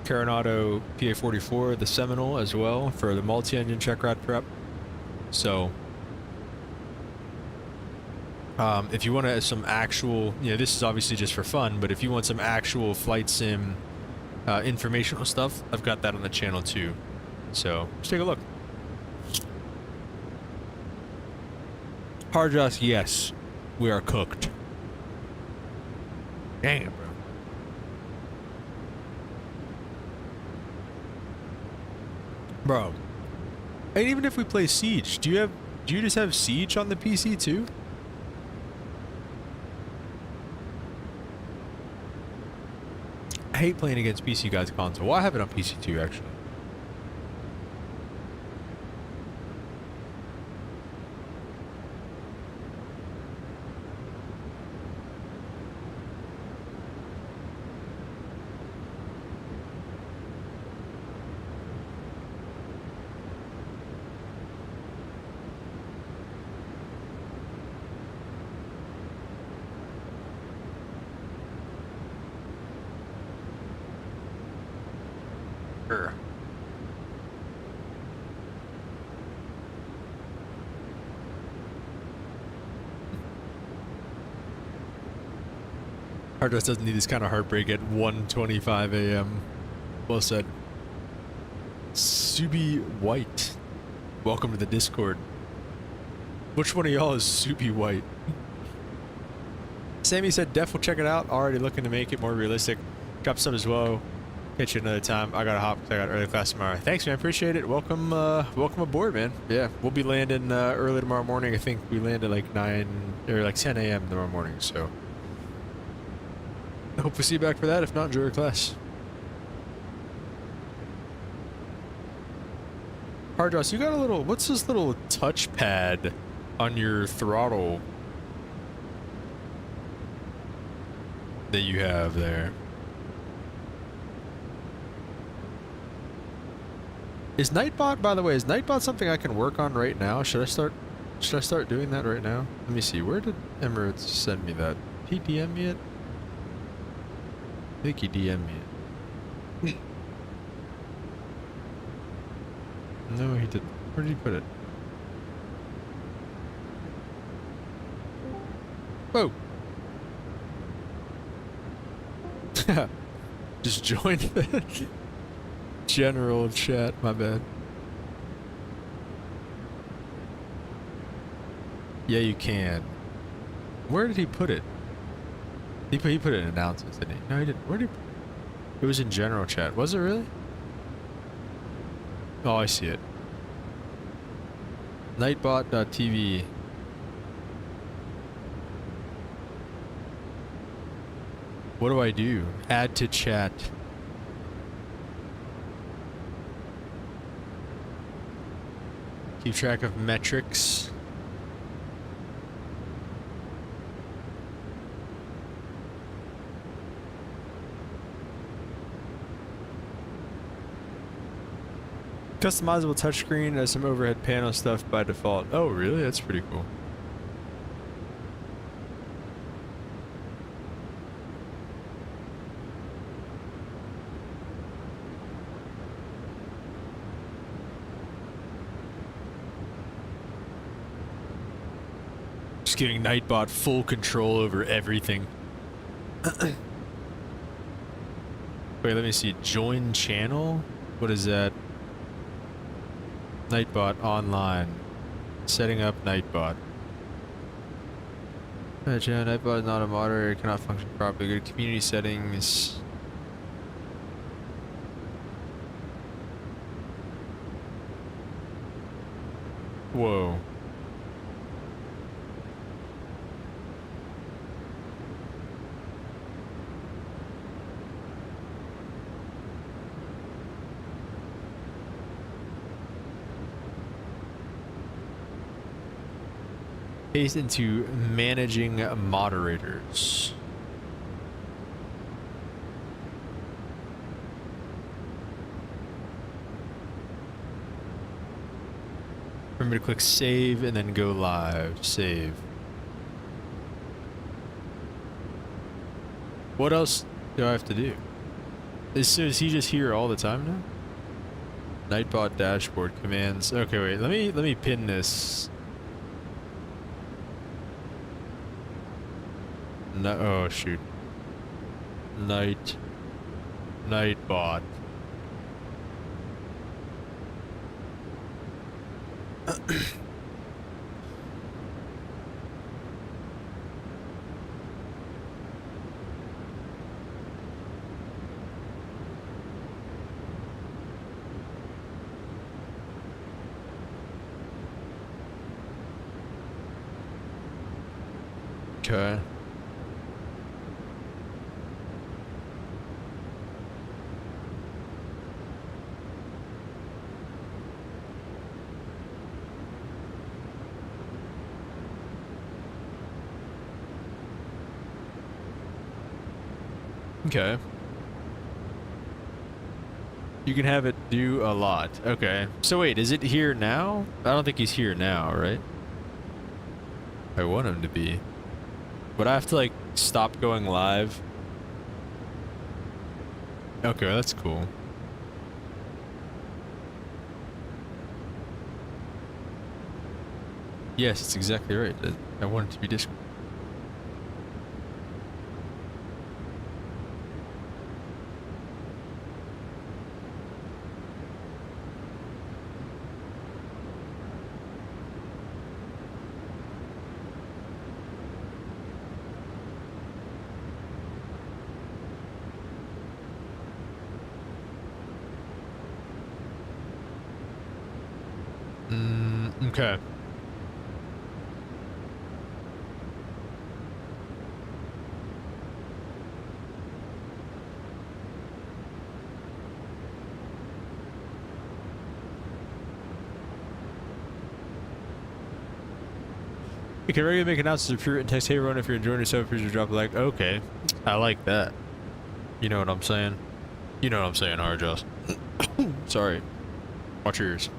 Coronado PA-44, the Seminole as well, for the multi-engine check ride prep. So if you want some actual, you know, this is obviously just for fun, but if you want some actual flight sim informational stuff, I've got that on the channel too. So just take a look. Hard Joss, yes, we are cooked. Dang it, bro. Bro, and even if we play Siege, do you just have Siege on the PC too? I hate playing against PC guys console. Well, I have it on PC too, actually. Hardress doesn't need this kind of heartbreak at 1:25 a.m. Well said. Subi White, welcome to the Discord. Which one of y'all is Subi White? Sammy said Def will check it out. Already looking to make it more realistic. Drop some as well. Catch you another time. I gotta hop. I got early class tomorrow. Thanks, man. Appreciate it. Welcome, welcome aboard, man. Yeah, we'll be landing early tomorrow morning. I think we land at like 9 or like 10 a.m. tomorrow morning. So I hope we see you back for that. If not, enjoy your class. Hardross, you got a little. What's this little touchpad on your throttle that you have there? Is Nightbot, by the way, is Nightbot something I can work on right now? Should I start doing that right now? Let me see. Where did Emirates send me that? He DM me it? I think he DM'd me it. No, he didn't. Where did he put it? Whoa! Just joined the general chat, my bad. Yeah, you can. Where did he put it? He put it in announcements, didn't he? No, he didn't. Where did he... It was in general chat. Was it really? Oh, I see it. Nightbot.tv. What do I do? Add to chat. Keep track of metrics. Customizable touchscreen has some overhead panel stuff by default. Oh, really? That's pretty cool. Just giving Nightbot full control over everything. Wait, let me see. Join channel? What is that? Nightbot online. Setting up Nightbot. Nightbot is not a moderator, cannot function properly. Go to community settings. Whoa. Paste into managing moderators. Remember to click save and then go live. Save. What else do I have to do? Is he just here all the time now? Nightbot dashboard commands. Okay, wait. Let me pin this. No, oh shoot. Nightbot. Okay. Okay. You can have it do a lot. Okay. So wait, is it here now? I don't think he's here now, right? I want him to be. But I have to like stop going live. Okay, that's cool. Yes, it's exactly right. I want it to be Discord. Okay. You can regularly make announcements if you're in text, hey everyone, if you're enjoying yourself, please drop a like. Okay. I like that. You know what I'm saying? You know what I'm saying, Harjos. Sorry. Watch your ears.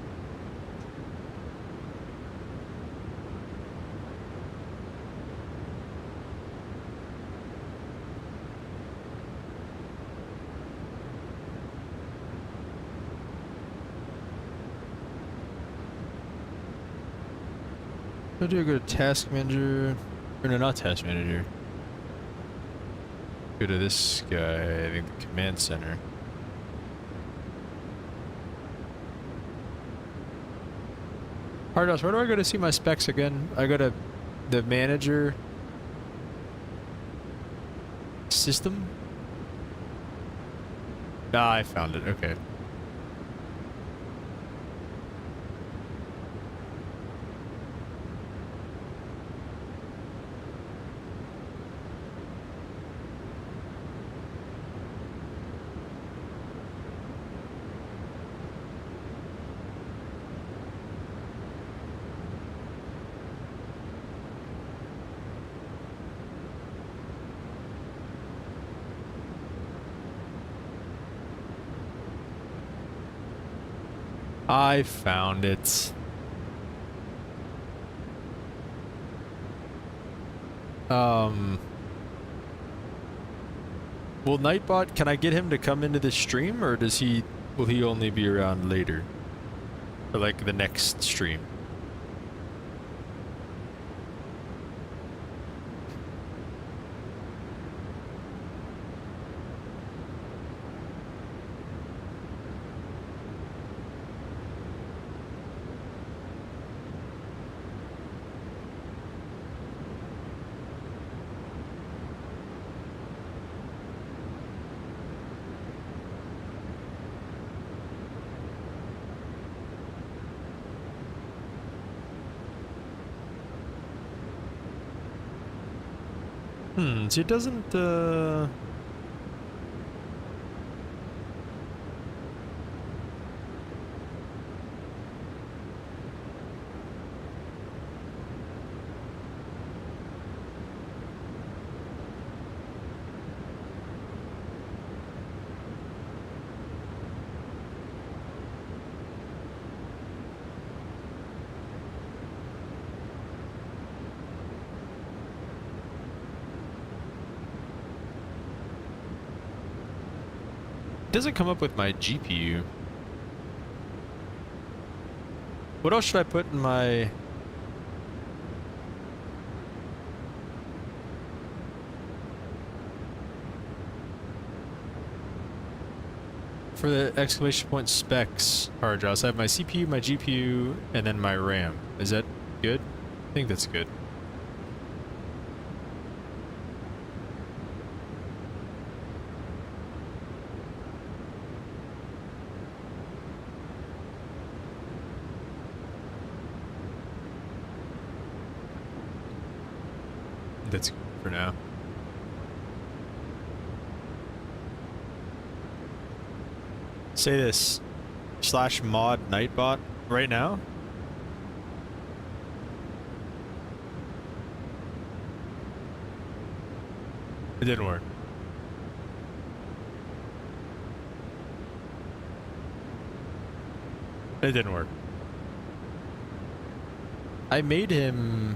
How do I go to task manager? Or no, not task manager. Go to this guy, I think the command center. Hardos, where do I go to see my specs again? I go to the manager system. Ah, I found it. Okay. I found it. Will Nightbot, can I get him to come into the stream, or will he only be around later? Or like the next stream? So it doesn't, doesn't come up with my GPU. What else should I put in my... For the exclamation point specs hard drives, I have my CPU, my GPU, and then my RAM. Is that good? I think that's good. That's good for now. Say this /mod Nightbot right now. It didn't work. It didn't work. I made him...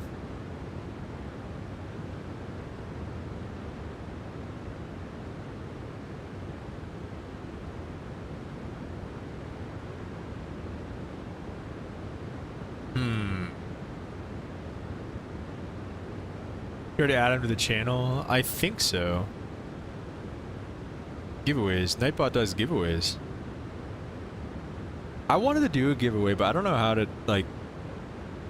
You already add him to the channel? I think so. Giveaways. Nightbot does giveaways. I wanted to do a giveaway, but I don't know how to, like,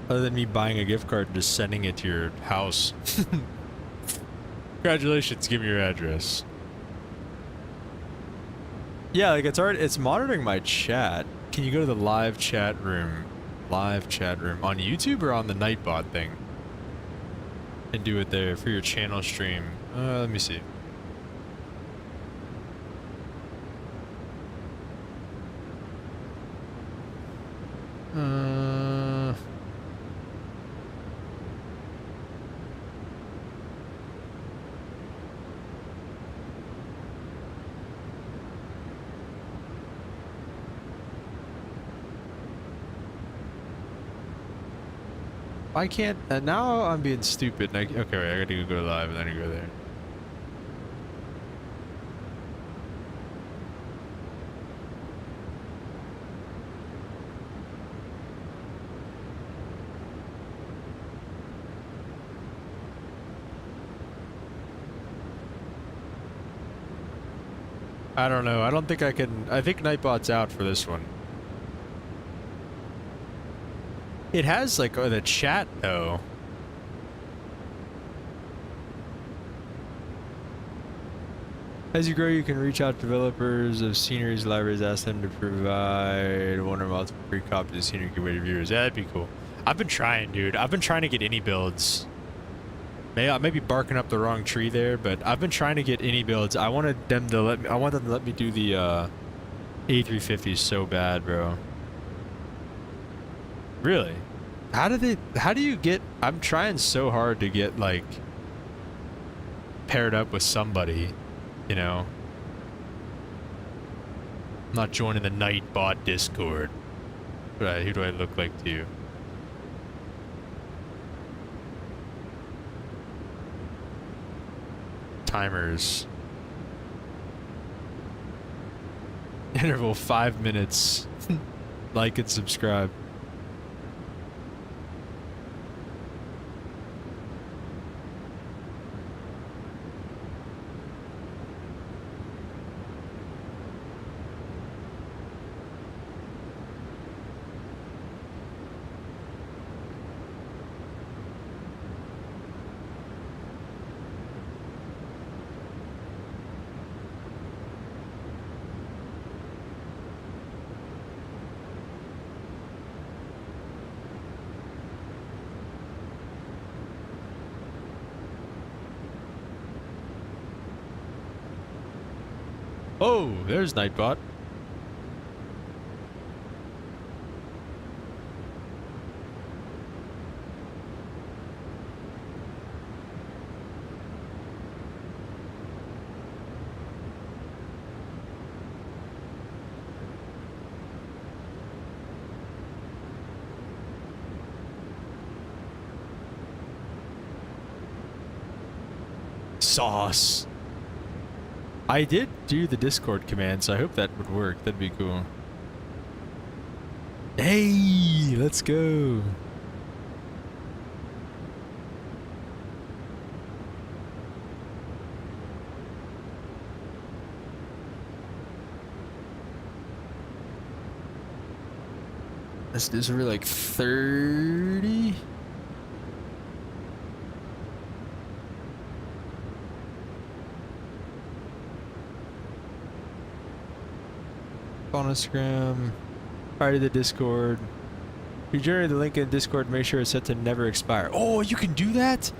other than me buying a gift card and just sending it to your house. Congratulations, give me your address. Yeah, like it's monitoring my chat. Can you go to the live chat room? Live chat room on YouTube or on the Nightbot thing? And do it there for your channel stream. Let me see. I can't, now I'm being stupid. And okay, wait, I gotta go live and then I go there. I don't know. I don't think I can. I think Nightbot's out for this one. It has like the chat though. As you grow, you can reach out to developers of sceneries, libraries, ask them to provide one or multiple free copies of scenery giveaway to viewers. Yeah, that'd be cool. I've been trying, dude. I've been trying to get any builds. I may be barking up the wrong tree there, but I've been trying to get any builds. I wanted them to let me. I want them to let me do the A350s so bad, bro. Really? How do you get... I'm trying so hard to get, like, paired up with somebody, you know? I'm not joining the Nightbot Discord. Right, who do I look like to you? Timers. Interval 5 minutes. Like and subscribe. Oh, there's Nightbot. Sauce. I did do the Discord command, so I hope that would work. That'd be cool. Hey, let's go. This is really like 30. On Instagram, prior to the Discord. If you generate the link in Discord, make sure it's set to never expire. Oh, you can do that?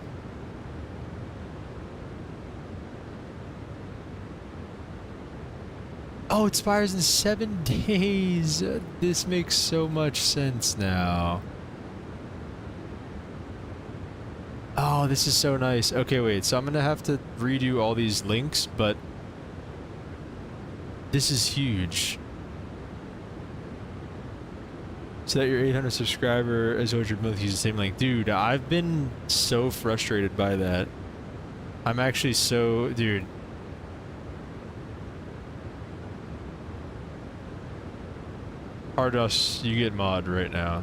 Oh, it expires in 7 days. This makes so much sense now. Oh, this is so nice. Okay, wait, so I'm gonna have to redo all these links, but this is huge. So that your 800 subscriber is what you're both using the same link. Dude, I've been so frustrated by that. I'm actually so... Dude. Hardos, you get mod right now.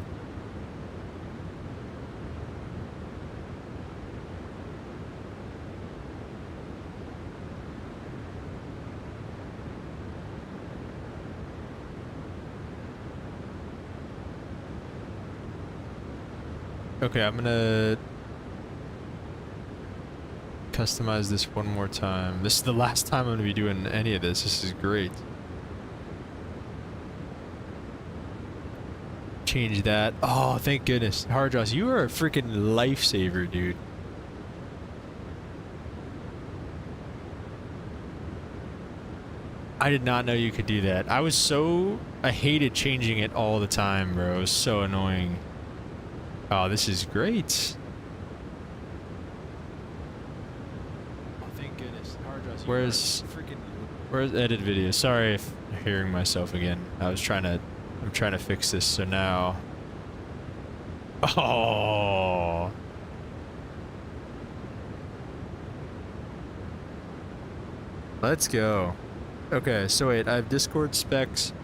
Okay, I'm gonna customize this one more time. This is the last time I'm gonna be doing any of this. This is great. Change that. Oh, thank goodness. Hardjoss, you are a freaking lifesaver, dude. I did not know you could do that. I hated changing it all the time, bro. It was so annoying. Oh, this is great. Oh, thank goodness. Where's edit video? Sorry if I'm hearing myself again. I'm trying to fix this. So now. Oh. Let's go. Okay, so wait, I have Discord specs.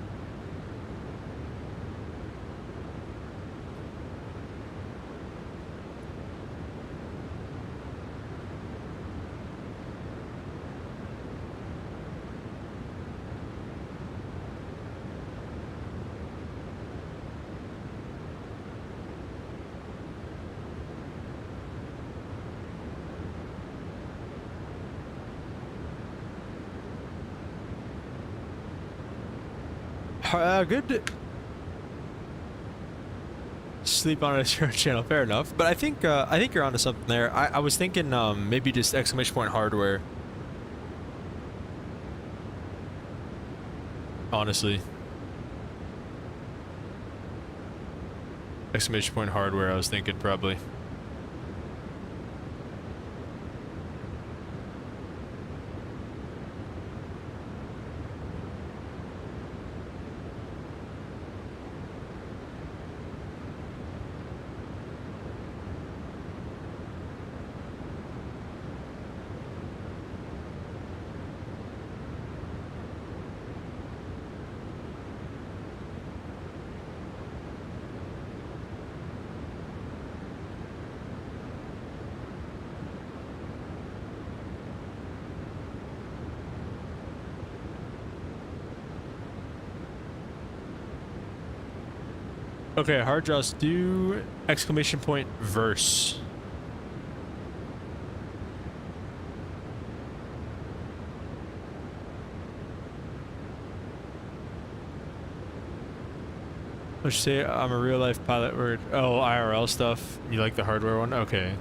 Good. Sleep on a channel, fair enough. But I think you're onto something there. I was thinking maybe just exclamation point hardware. Honestly. Exclamation point hardware, I was thinking probably. Okay, hard draws, do exclamation point verse. Let's say I'm a real life pilot word. Oh, IRL stuff. You like the hardware one? Okay.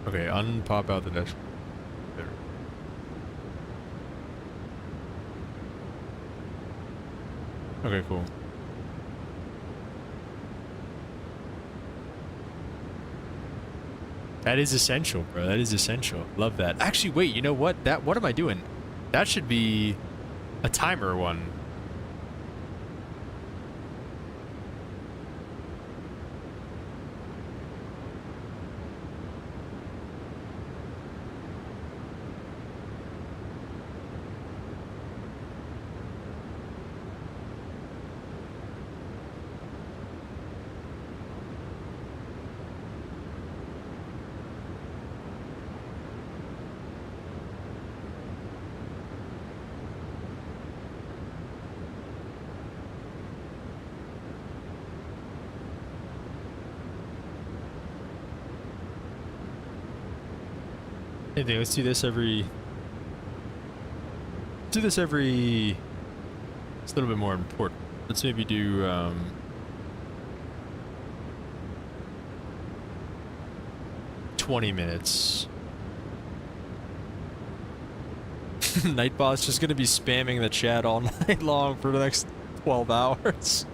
Okay, unpop out the dash. There. Okay, cool. That is essential, bro. That is essential. Love that. Actually, wait, you know what? What am I doing? That should be a timer one. Anything, let's do this every... It's a little bit more important. Let's maybe do, 20 minutes. Nightbot's just gonna be spamming the chat all night long for the next 12 hours.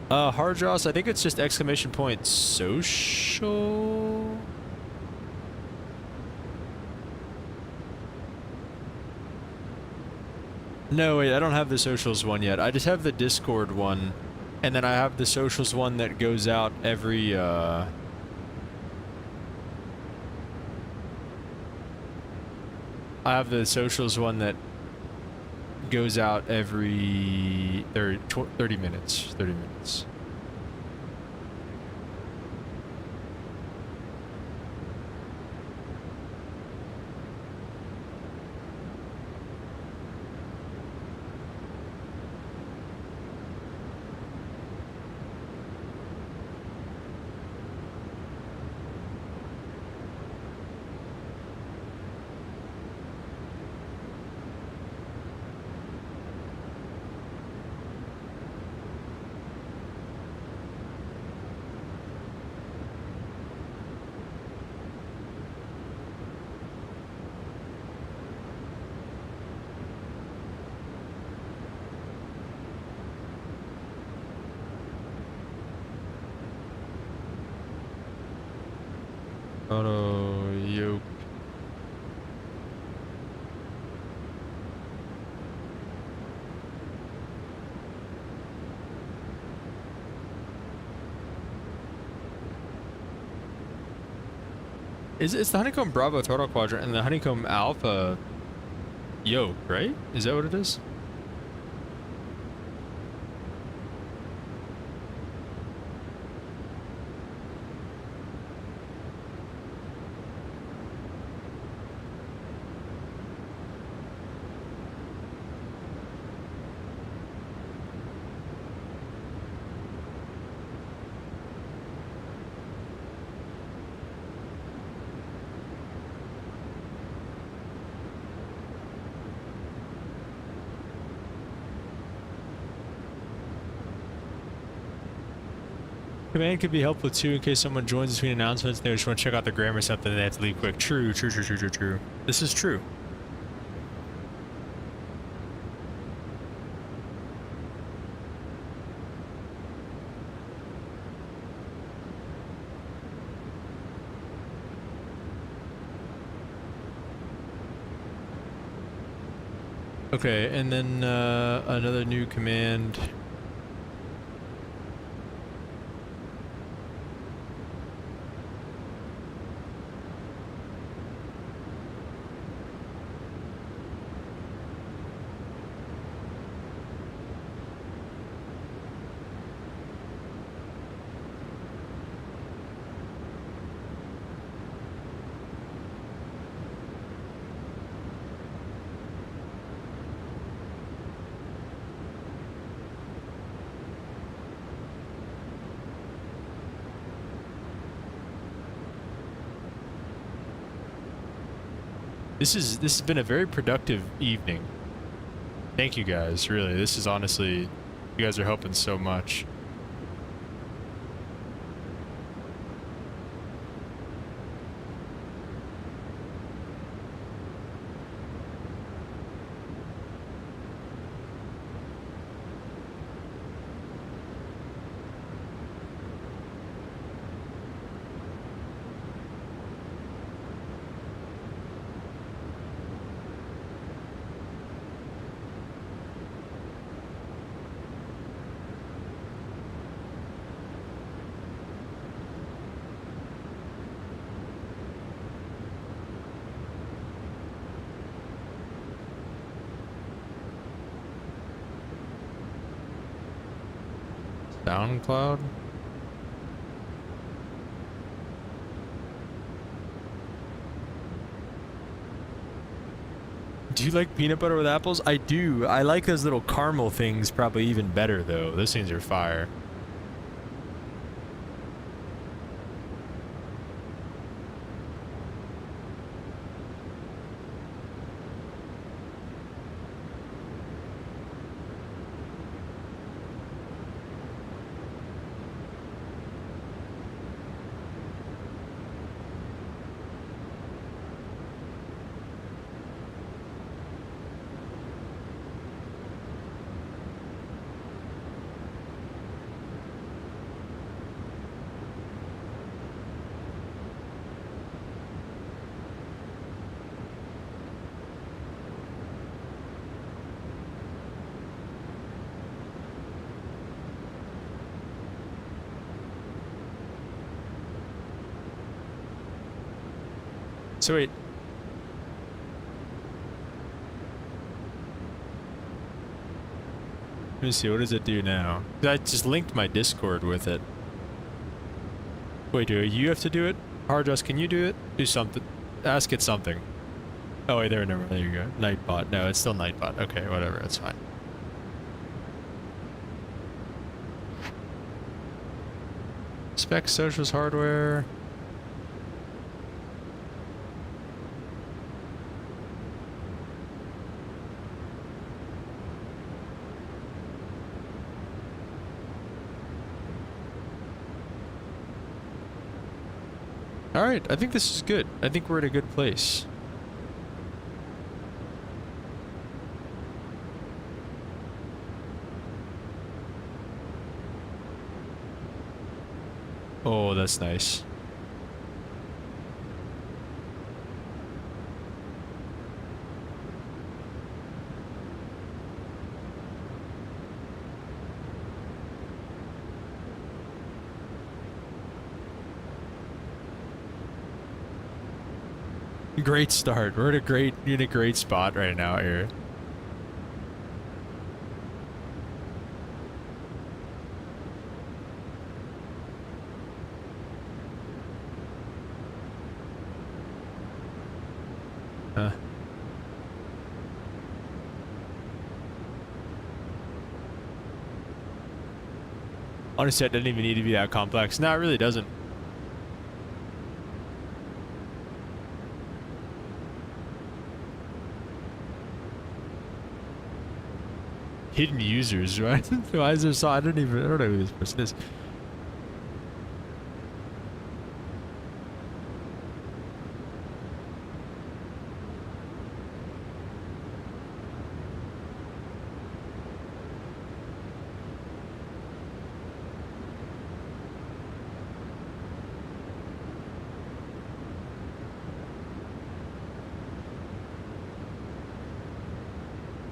Hard draws, I think it's just exclamation point social. No, wait, I don't have the socials one yet. I just have the Discord one, and then I have the socials one that goes out every, I have the socials one that goes out every 30 minutes. 30 minutes. Auto yoke. It's the Honeycomb Bravo Total Quadrant and the Honeycomb Alpha yoke, right? Is that what it is? Command could be helpful too in case someone joins between announcements and they just want to check out the grammar or something and they have to leave quick. True. This is true. Okay, and then another new command. This has been a very productive evening. Thank you guys, really. This is honestly, you guys are helping so much. SoundCloud? Do you like peanut butter with apples? I do. I like those little caramel things probably even better though. Those things are fire. So wait. Let me see, what does it do now? I just linked my Discord with it. Wait, do you have to do it? Hardress, can you do it? Do something. Ask it something. Oh wait, there you go. Nightbot. No, it's still Nightbot. Okay, whatever, that's fine. Spec Socials Hardware. All right, I think this is good. I think we're at a good place. Oh, that's nice. Great start. We're in a great spot right now here. Honestly, it doesn't even need to be that complex. No, it really doesn't. Hidden users, right? Why is there so? I don't know who this person is.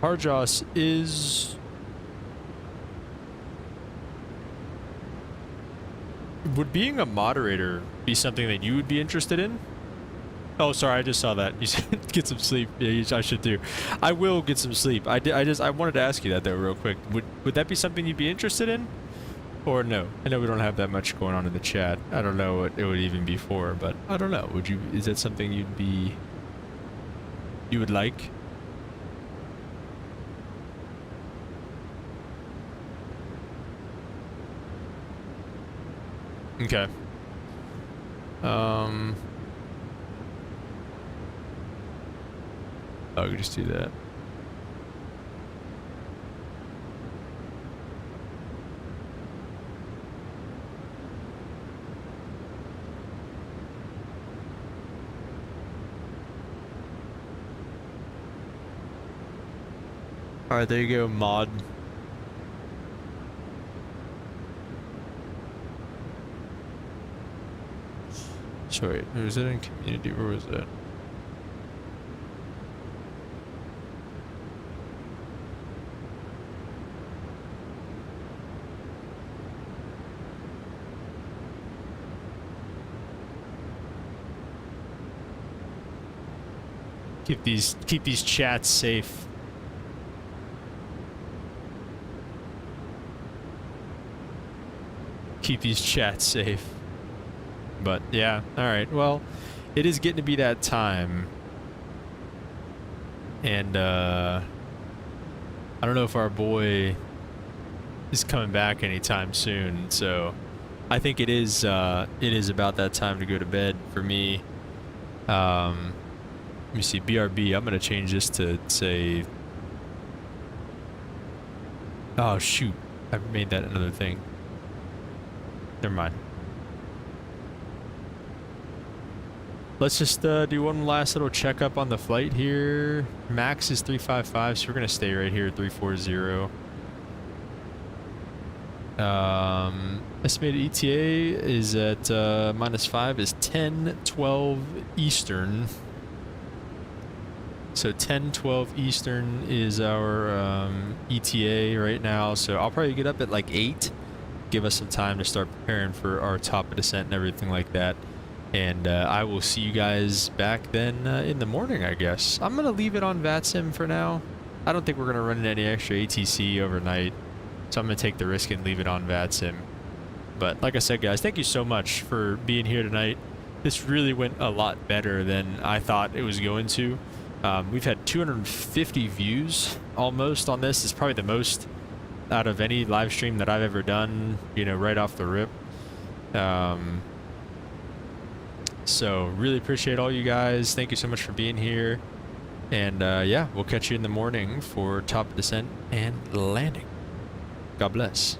Harjoss is... Would being a moderator be something that you would be interested in? Oh, sorry, I just saw that. You said get some sleep. Yeah, I should too. I will get some sleep. I wanted to ask you that though real quick. Would that be something you'd be interested in? Or no? I know we don't have that much going on in the chat. I don't know what it would even be for, but I don't know. Would you, is that something you would like? Okay. Oh, we can just do that. All right, there you go, mod. Sorry, was it in community? Where was that? Keep these chats safe. Keep these chats safe. But yeah, all right. Well, it is getting to be that time, and I don't know if our boy is coming back anytime soon. So I think it is about that time to go to bed for me. Let me see, BRB. I'm gonna change this to say. Oh shoot! I made that another thing. Never mind. Let's just do one last little checkup on the flight here. Max is 355, so we're gonna stay right here at 340. Estimated ETA is at -5 is 10:12 Eastern. So 10:12 Eastern is our ETA right now. So I'll probably get up at like 8. Give us some time to start preparing for our top of descent and everything like that. And I will see you guys back then in the morning, I guess. I'm going to leave it on VATSIM for now. I don't think we're going to run into any extra ATC overnight. So I'm going to take the risk and leave it on VATSIM. But like I said, guys, thank you so much for being here tonight. This really went a lot better than I thought it was going to. We've had 250 views almost on this. It's probably the most out of any live stream that I've ever done, you know, right off the rip. So really appreciate all you guys. Thank you so much for being here. And yeah, we'll catch you in the morning for top of descent and landing. God bless.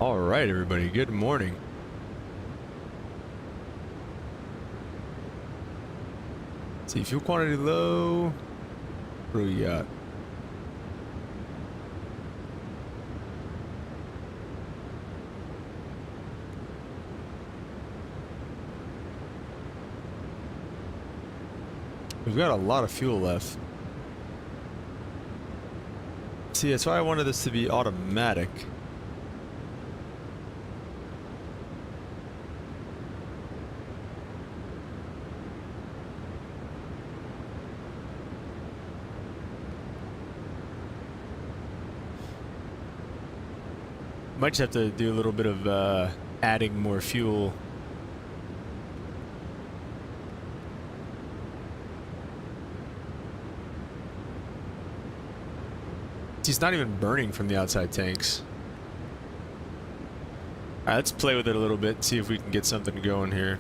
All right, everybody. Good morning. Let's see, fuel quantity low. What do we got? We've got a lot of fuel left. See, that's why I wanted this to be automatic. Might just have to do a little bit of adding more fuel. He's not even burning from the outside tanks. Alright, let's play with it a little bit and see if we can get something going here.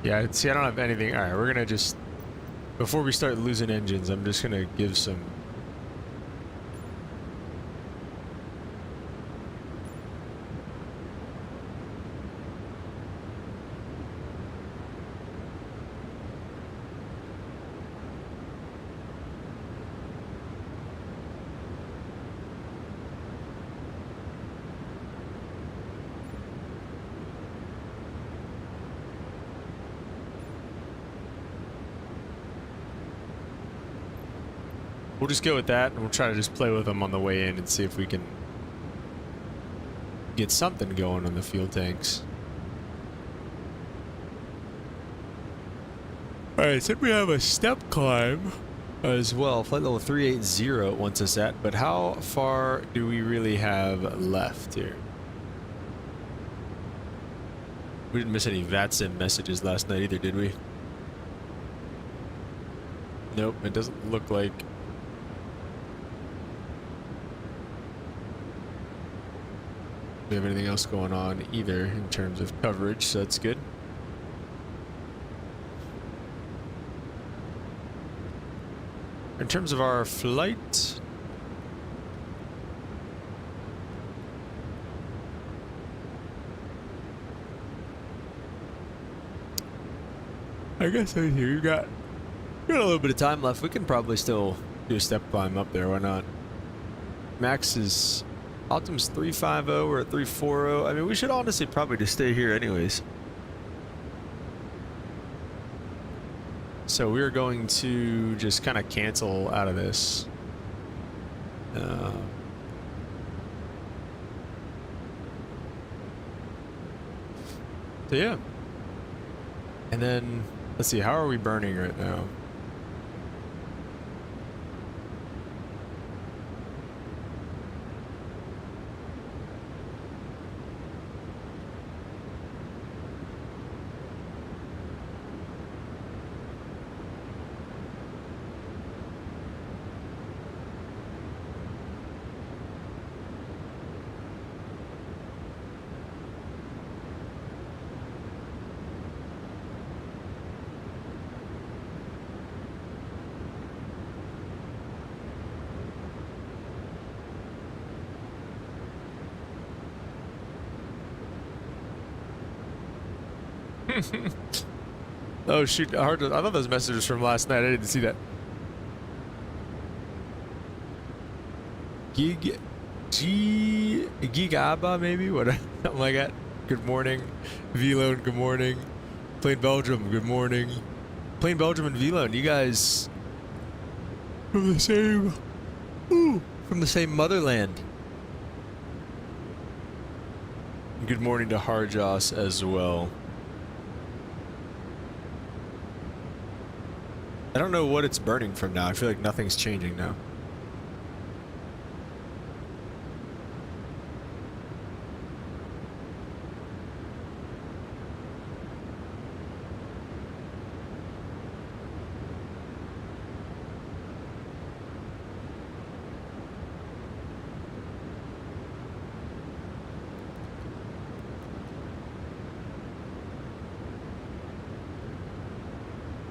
Yeah, see, I don't have anything. All right, we're gonna just, before we start losing engines, I'm just gonna give some. We'll just go with that, and we'll try to just play with them on the way in and see if we can get something going on the fuel tanks. Alright, so we have a step climb as well. Flight level 380 it wants us at, but how far do we really have left here? We didn't miss any VATSIM messages last night either, did we? Nope, it doesn't look like. We have anything else going on either in terms of coverage, so that's good. In terms of our flight, I guess we've got a little bit of time left. We can probably still do a step climb up there. Why not? Max is. Optim's 350, we're at 340. I mean, we should honestly probably just stay here anyways. So we're going to just kind of cancel out of this. So yeah. And then, let's see, how are we burning right now? Oh shoot, I thought those messages from last night. I didn't see that. Gigaba maybe? What? Something like that. Good morning. V-Loan, good morning. Plain Belgium, good morning. Plain Belgium and V-Loan, you guys from the same motherland. Good morning to Harjas as well. I don't know what it's burning from now. I feel like nothing's changing now.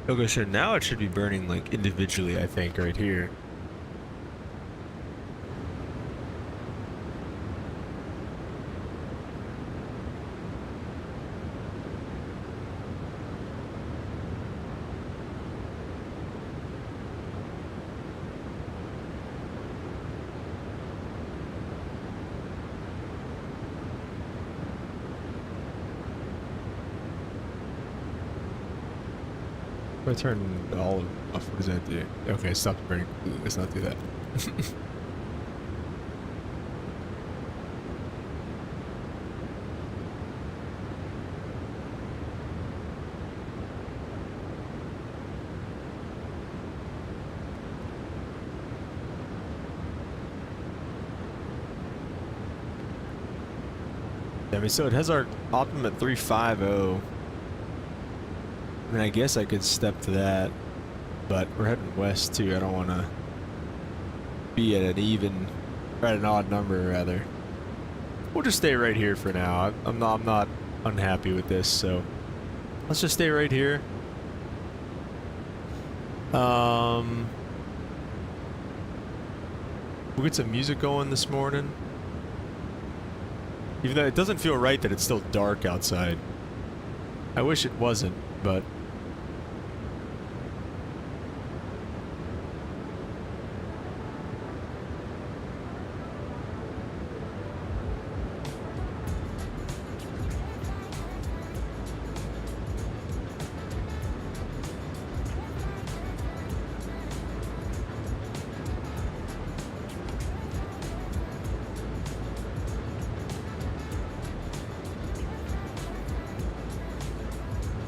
Okay, so now it should be burning like individually, I think, right here. If I turn all off, what does that do? Okay, stop burning. Let's not do that. I mean, so it has our optimum at 350. I mean, I guess I could step to that, but we're heading west too. I don't want to be at an even, or at an odd number rather. We'll just stay right here for now. I'm not unhappy with this, so let's just stay right here. We'll get some music going this morning. Even though it doesn't feel right that it's still dark outside. I wish it wasn't, but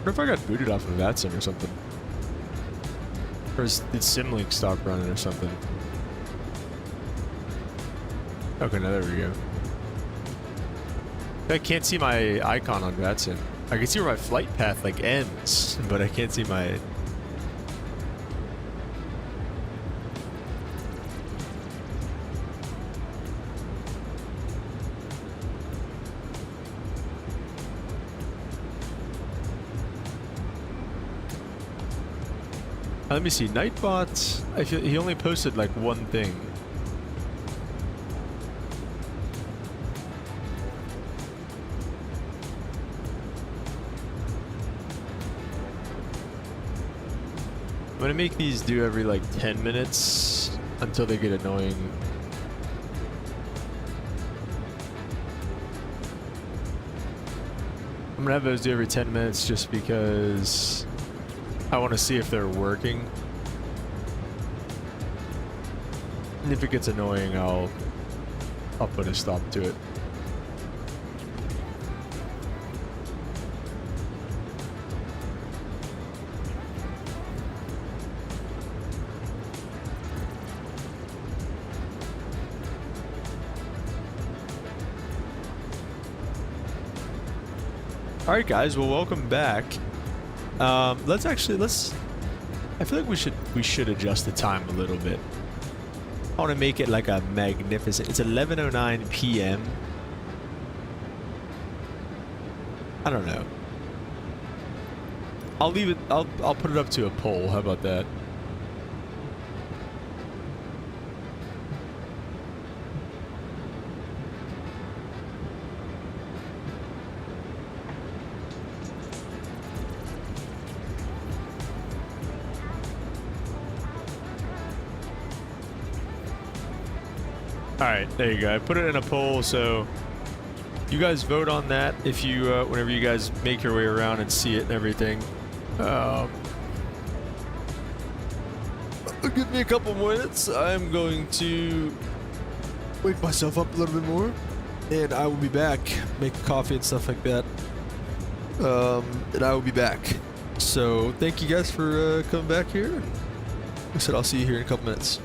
what if I got booted off of VATSIM or something? Or did SimLink stop running or something? Okay, now there we go. I can't see my icon on VATSIM. I can see where my flight path like ends, but I can't see my... Let me see, Nightbot, I feel he only posted like one thing. I'm gonna make these do every like 10 minutes until they get annoying. I'm gonna have those do every 10 minutes just because I want to see if they're working. And if it gets annoying, I'll put a stop to it. All right, guys. Well, welcome back. Let's I feel like we should adjust the time a little bit. I want to make it like a magnificent, it's 11:09 p.m. I don't know. I'll leave it, I'll put it up to a poll. How about that? Alright, there you go. I put it in a poll, so you guys vote on that if you, whenever you guys make your way around and see it and everything. Give me a couple minutes. I'm going to wake myself up a little bit more, and I will be back. Make coffee and stuff like that. And I will be back. So thank you guys for coming back here. Like I said, I'll see you here in a couple minutes.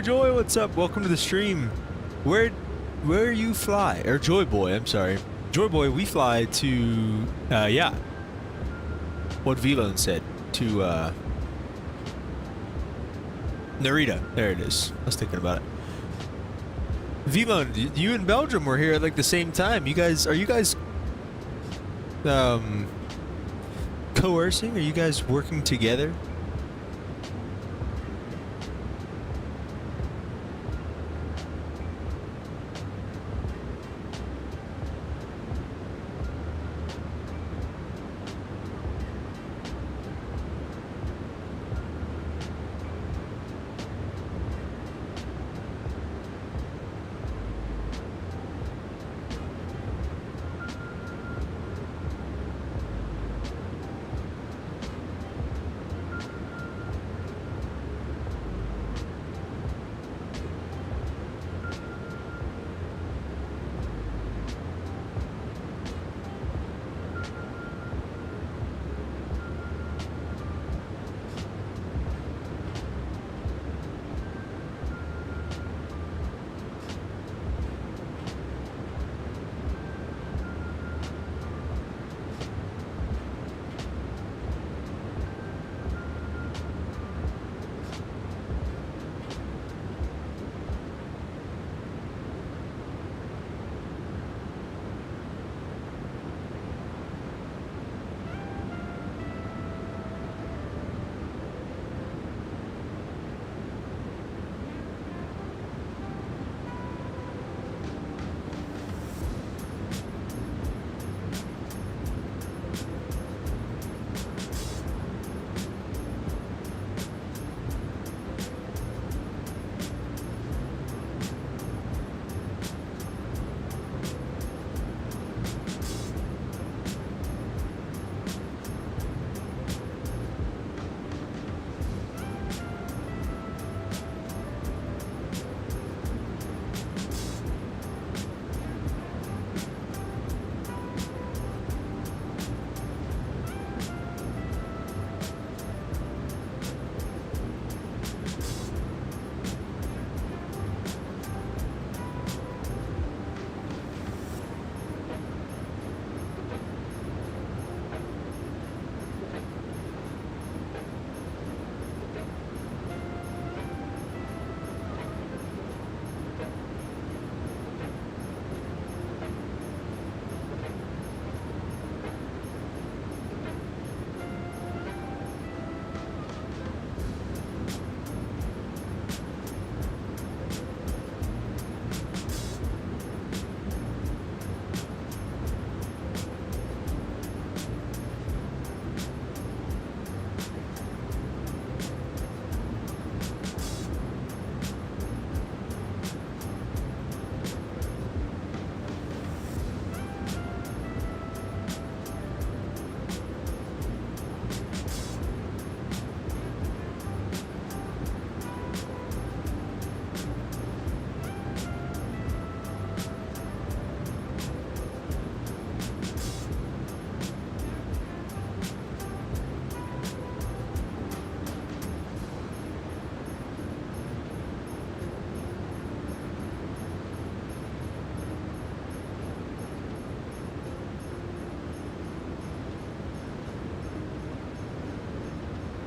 Joy, what's up? Welcome to the stream. Where you fly? Or Joy Boy, I'm sorry. Joy Boy, we fly to, yeah. What Vlone said. To, Narita. There it is. I was thinking about it. Vlone, you and Belgium were here at like the same time. Are you guys, coercing? Are you guys working together?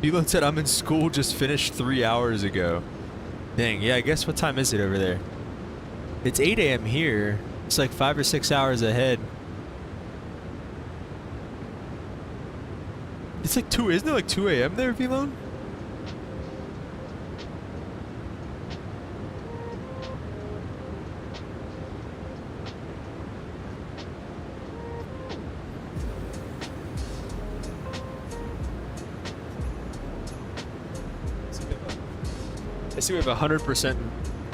Elon said, I'm in school, just finished 3 hours ago. Dang, yeah, I guess what time is it over there? It's 8 a.m. here. It's like 5 or 6 hours ahead. It's like 2, isn't it like 2 a.m. there, Elon? I see we have 100%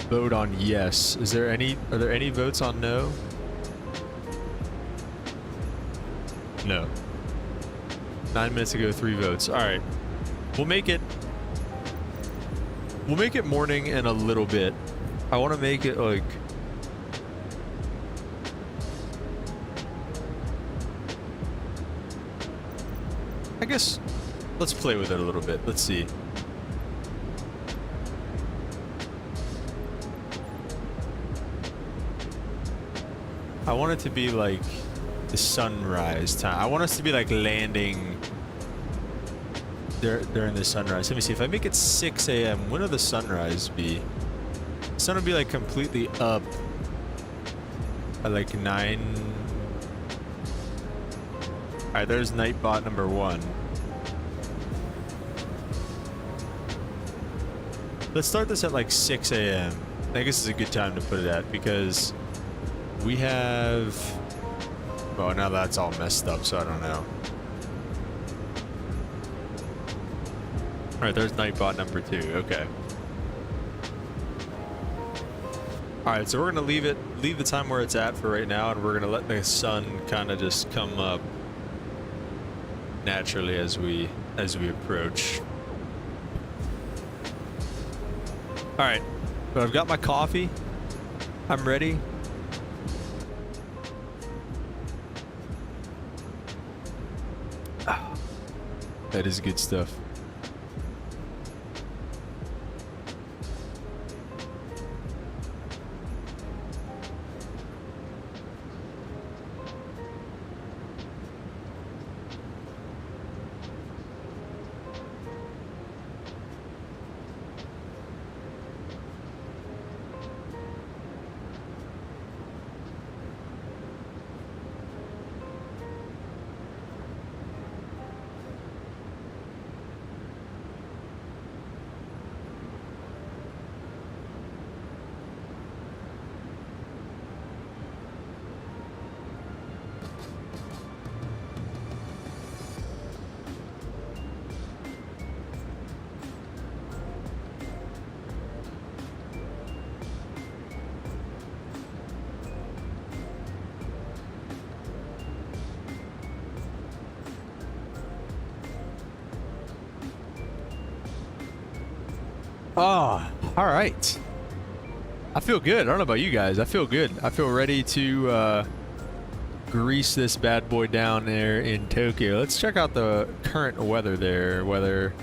vote on yes. Are there any votes on no? No. 9 minutes ago, 3 votes. All right. We'll make it morning in a little bit. I want to make it like I guess let's play with it a little bit. Let's see. I want it to be like the sunrise time. I want us to be like landing during the sunrise. Let me see. If I make it 6 a.m., when will the sunrise be? The sun will be like completely up at like 9. Alright, there's Nightbot number 1. Let's start this at like 6 a.m. I guess it's a good time to put it at because we have... Oh, now that's all messed up, so I don't know. Alright, there's Nightbot number 2. Okay. Alright, so we're gonna leave the time where it's at for right now, and we're gonna let the sun kind of just come up naturally as we approach. Alright, but I've got my coffee. I'm ready. That is good stuff. Oh, all right. I feel good. I don't know about you guys. I feel good. I feel ready to grease this bad boy down there in Tokyo. Let's check out the current weather there. Weather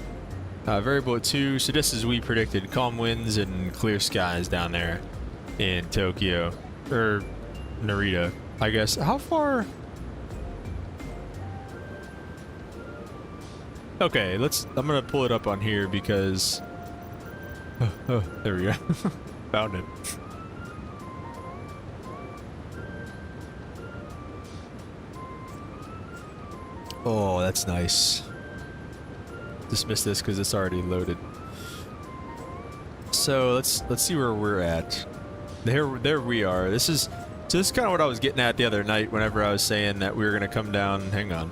variable 2. So just as we predicted, calm winds and clear skies down there in Tokyo. Or Narita, I guess. How far? Okay, I'm gonna pull it up on here because... Oh, there we go. Found it. Oh, that's nice. Dismiss this because it's already loaded. So let's see where we're at. There we are. This is kind of what I was getting at the other night whenever I was saying that we were gonna come down. Hang on.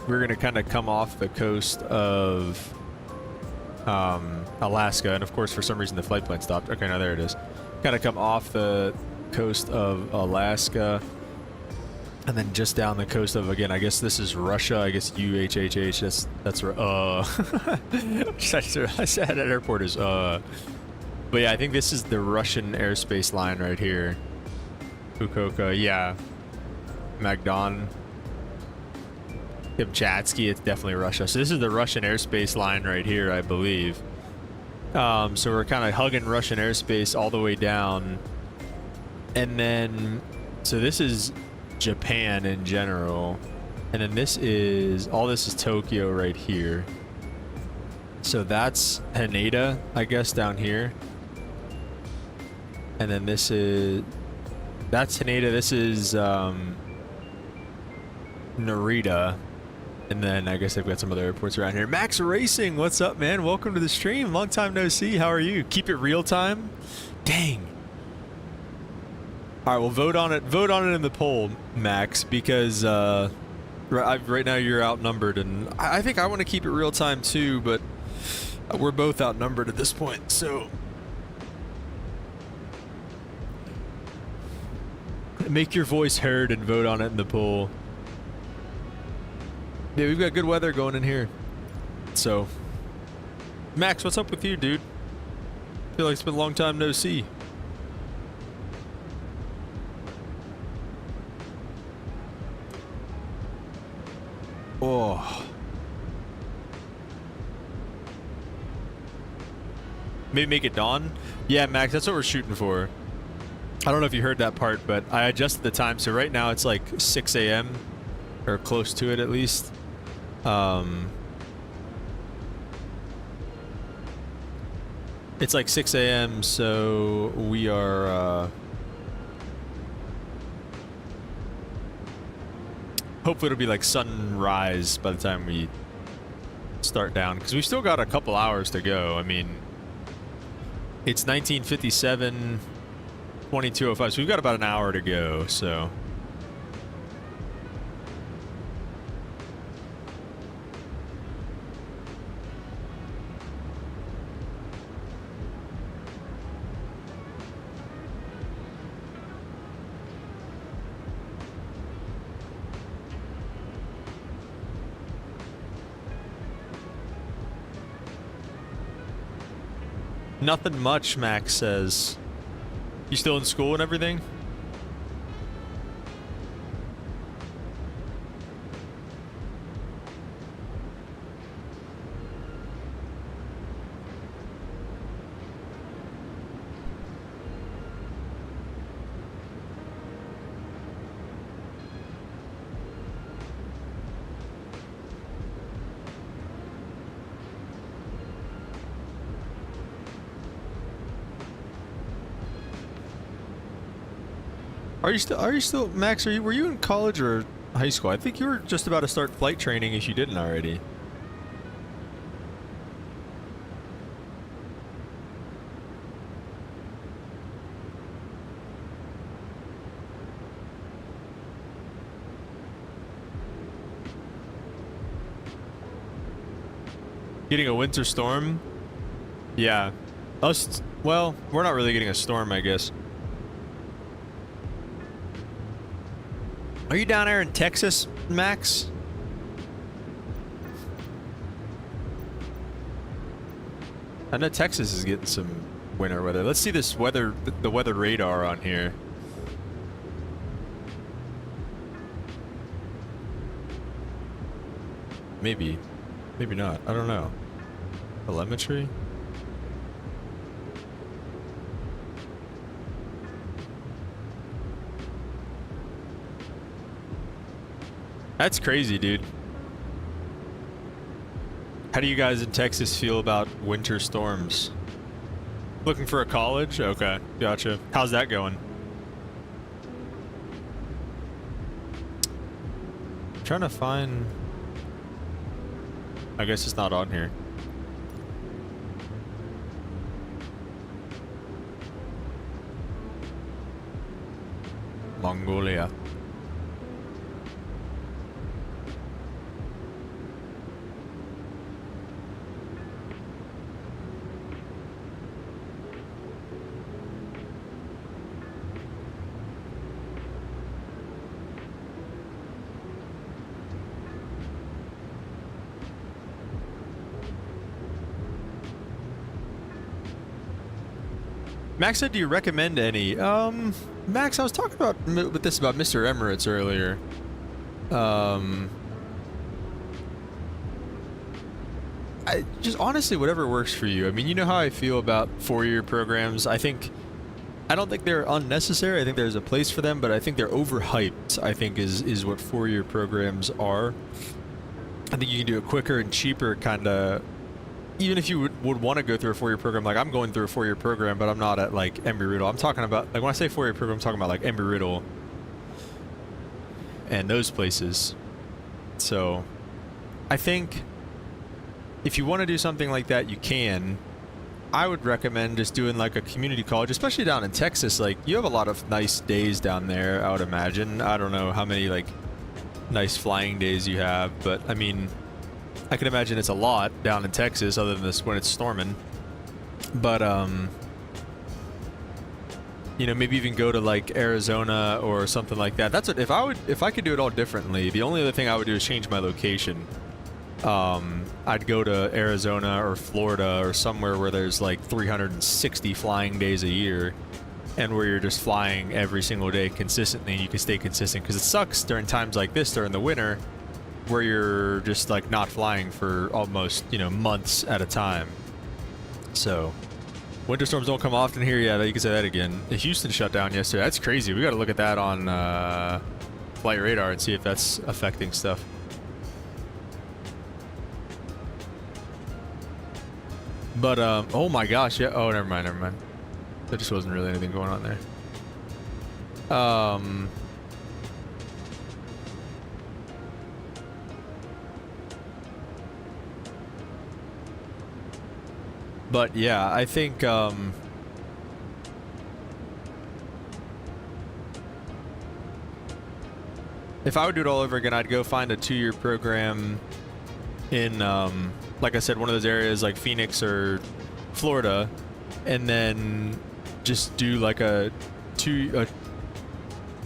We're gonna kind of come off the coast of Alaska, and of course for some reason the flight plan stopped. Okay, now there it is. Kind of come off the coast of Alaska, and then just down the coast of, again, I guess this is Russia. I guess UHHH. That's I said at airport is but yeah, I think this is the Russian airspace line right here. Fukuoka, yeah. Magdan. Kamchatsky, it's definitely Russia. So this is the Russian airspace line right here, I believe. So we're kind of hugging Russian airspace all the way down. And then, so this is Japan in general. And then all this is Tokyo right here. So that's Haneda, I guess, down here. And then that's Haneda. This is Narita. And then I guess I've got some other airports around here. Max Racing, what's up, man? Welcome to the stream. Long time no see. How are you? Keep it real time? Dang. All right, well, vote on it. Vote on it in the poll, Max, because right now you're outnumbered, and I think I want to keep it real time too, but we're both outnumbered at this point, so make your voice heard and vote on it in the poll. Yeah, we've got good weather going in here. So, Max, what's up with you, dude? I feel like it's been a long time no see. Oh. Maybe make it dawn? Yeah, Max, that's what we're shooting for. I don't know if you heard that part, but I adjusted the time. So right now it's like 6 a.m. or close to it at least. It's like 6 a.m. So we are hopefully it'll be like sunrise by the time we start down, because we've still got a couple hours to go. I mean, it's 1957, 22:05, so we've got about an hour to go. So nothing much, Max says. You still in school and everything? Are you still Max, were you in college or high school? I think you were just about to start flight training if you didn't already. Getting a winter storm? Yeah. Well, we're not really getting a storm, I guess. Are you down there in Texas, Max? I know Texas is getting some winter weather. Let's see this weather, the weather radar on here. Maybe. Maybe not. I don't know. Telemetry? That's crazy, dude. How do you guys in Texas feel about winter storms? Looking for a college? Okay, gotcha. How's that going? I'm trying to find... I guess it's not on here. Mongolia. Max said, do you recommend any? Max, I was talking about with this about Mr. Emirates earlier. I just honestly, whatever works for you. I mean, you know how I feel about four-year programs. I don't think they're unnecessary. I think there's a place for them, but I think they're overhyped. I think is what four-year programs are. I think you can do it quicker and cheaper, kind of. Even if you would want to go through a four-year program, like I'm going through a four-year program, but I'm not at like Embry-Riddle. I'm talking about, like when I say four-year program, I'm talking about like Embry-Riddle and those places. So I think if you want to do something like that, you can. I would recommend just doing like a community college, especially down in Texas. Like you have a lot of nice days down there, I would imagine. I don't know how many like nice flying days you have, but I mean, I can imagine it's a lot down in Texas, other than this when it's storming. But you know, maybe even go to like Arizona or something like that. That's what if I could do it all differently. The only other thing I would do is change my location. I'd go to Arizona or Florida or somewhere where there's like 360 flying days a year, and where you're just flying every single day consistently, and you can stay consistent, because it sucks during times like this during the winter, where you're just like not flying for almost, you know, months at a time. So Winter storms don't come often here. Yeah, you can say that again. Houston shut down yesterday. That's crazy. We got to look at that on flight radar and see if that's affecting stuff. But oh my gosh, yeah. Oh, never mind. There just wasn't really anything going on there. But yeah, I think if I would do it all over again, I'd go find a 2-year program in like I said, one of those areas like Phoenix or Florida, and then just do like a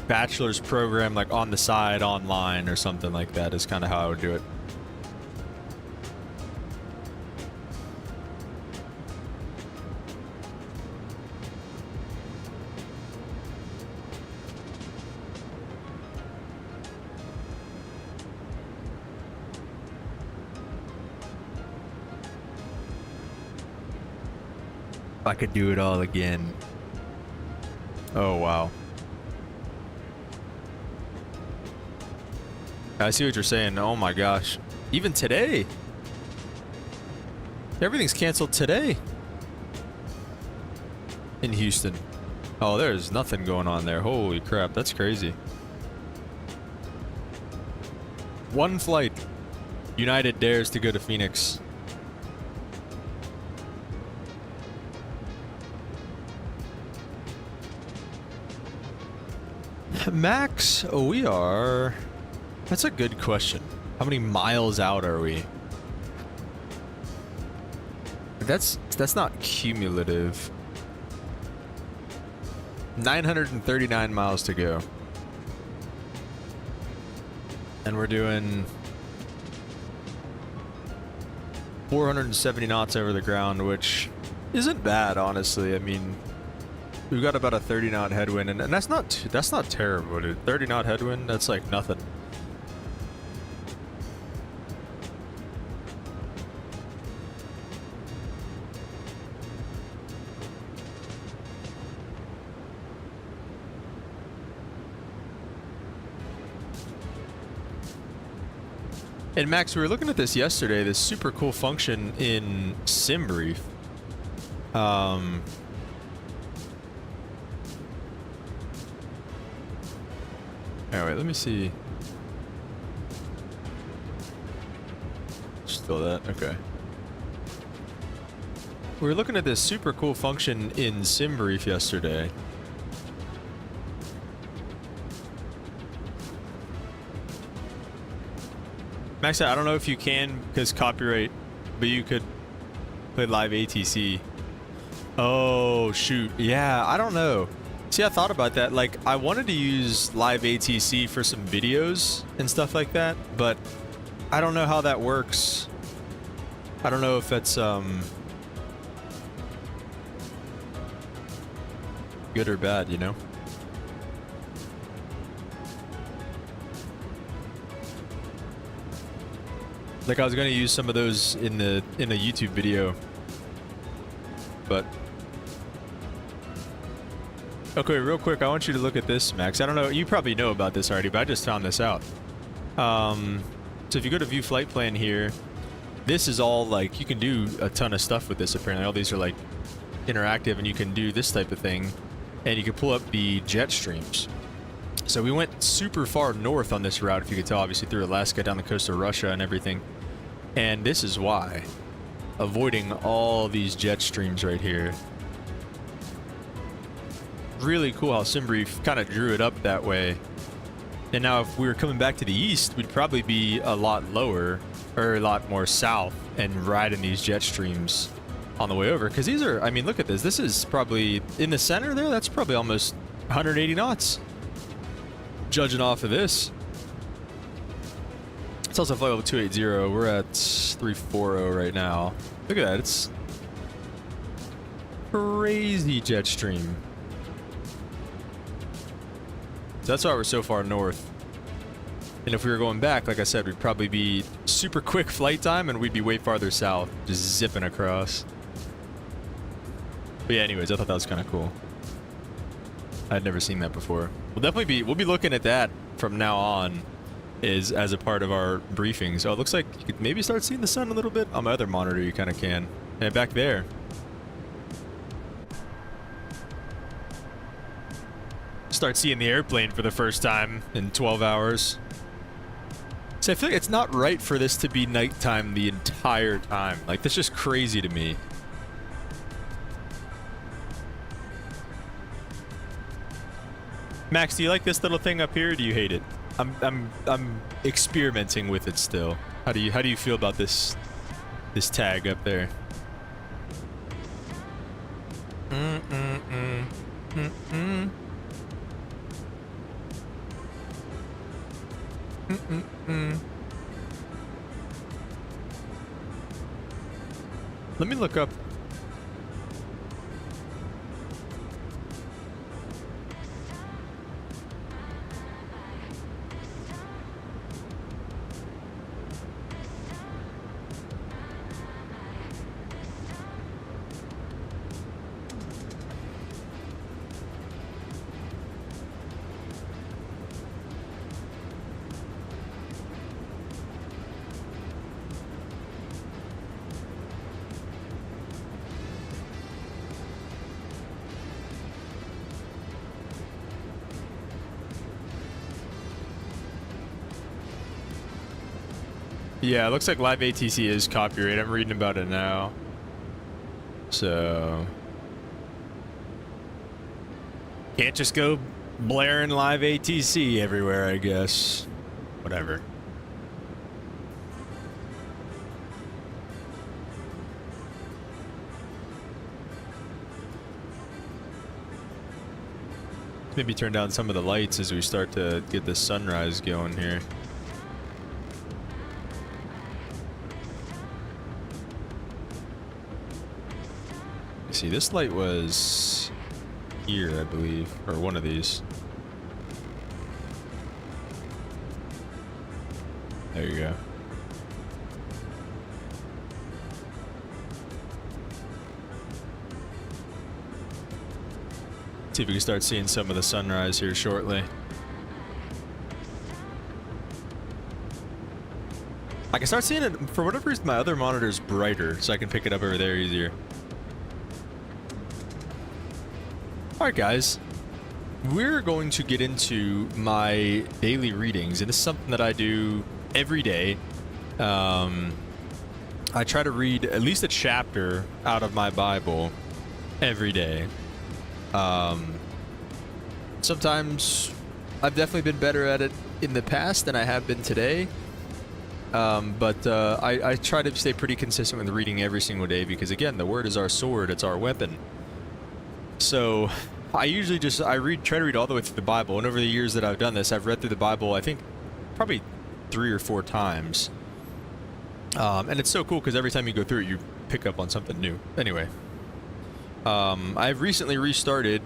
bachelor's program like on the side online or something like that is kind of how I would do it. If I could do it all again. Oh, wow. I see what you're saying. Oh my gosh. Even today. Everything's canceled today. In Houston. Oh, there's nothing going on there. Holy crap. That's crazy. One flight. United dares to go to Phoenix. Max, we are... That's a good question. How many miles out are we? That's not cumulative. 939 miles to go. And we're doing 470 knots over the ground, which isn't bad, honestly. I mean, we've got about a 30 knot headwind, and that's not terrible, dude. 30 knot headwind, that's like nothing. And Max, we were looking at this yesterday, this super cool function in SimBrief. Alright, let me see. Still that? Okay. We were looking at this super cool function in SimBrief yesterday. Max, I don't know if you can because copyright, but you could play live ATC. Oh, shoot. Yeah, I don't know. See, I thought about that. Like, I wanted to use live ATC for some videos and stuff like that, but I don't know how that works. I don't know if that's good or bad, you know? Like, I was gonna use some of those in a YouTube video, but okay, real quick, I want you to look at this, Max. I don't know, you probably know about this already, but I just found this out. So if you go to view flight plan here, this is all like, you can do a ton of stuff with this apparently. All these are like interactive, and you can do this type of thing, and you can pull up the jet streams. So we went super far north on this route, if you could tell, obviously through Alaska, down the coast of Russia and everything. And this is why. Avoiding all these jet streams right here. Really cool how SimBrief kind of drew it up that way. And now if we were coming back to the east, we'd probably be a lot lower, or a lot more south, and riding these jet streams on the way over. Because these are, I mean, look at this. This is probably, in the center there, that's probably almost 180 knots. Judging off of this. It's also flight level 280. We're at 340 right now. Look at that. It's crazy jet stream. So that's why we're so far north. And if we were going back, like I said, we'd probably be super quick flight time, and we'd be way farther south, just zipping across. But But yeah, anyways, I thought that was kind of cool. I'd never seen that before. We'll be looking at that from now on, is as a part of our briefings. Oh, it looks like you could maybe start seeing the sun a little bit. On my other monitor, you kind of can. And back there. Start seeing the airplane for the first time in 12 hours. So I feel like it's not right for this to be nighttime the entire time. Like, that's just crazy to me. Max, do you like this little thing up here, or do you hate it? I'm experimenting with it still. How do you feel about this tag up there? Let me look up. Yeah, it looks like live ATC is copyright. I'm reading about it now. So can't just go blaring live ATC everywhere, I guess. Whatever. Maybe turn down some of the lights as we start to get the sunrise going here. See, this light was here, I believe, or one of these. There you go. See if we can start seeing some of the sunrise here shortly. I can start seeing it, for whatever reason, my other monitor's brighter, so I can pick it up over there easier. Alright guys, we're going to get into my daily readings, and this is something that I do every day. I try to read at least a chapter out of my Bible every day. Sometimes I've definitely been better at it in the past than I have been today. But I try to stay pretty consistent with reading every single day because, again, the Word is our sword, it's our weapon. So I usually just try to read all the way through the Bible, and over the years that I've done this, I've read through the Bible, I think, probably 3 or 4 times. And it's so cool because every time you go through it, you pick up on something new. Anyway, I've recently restarted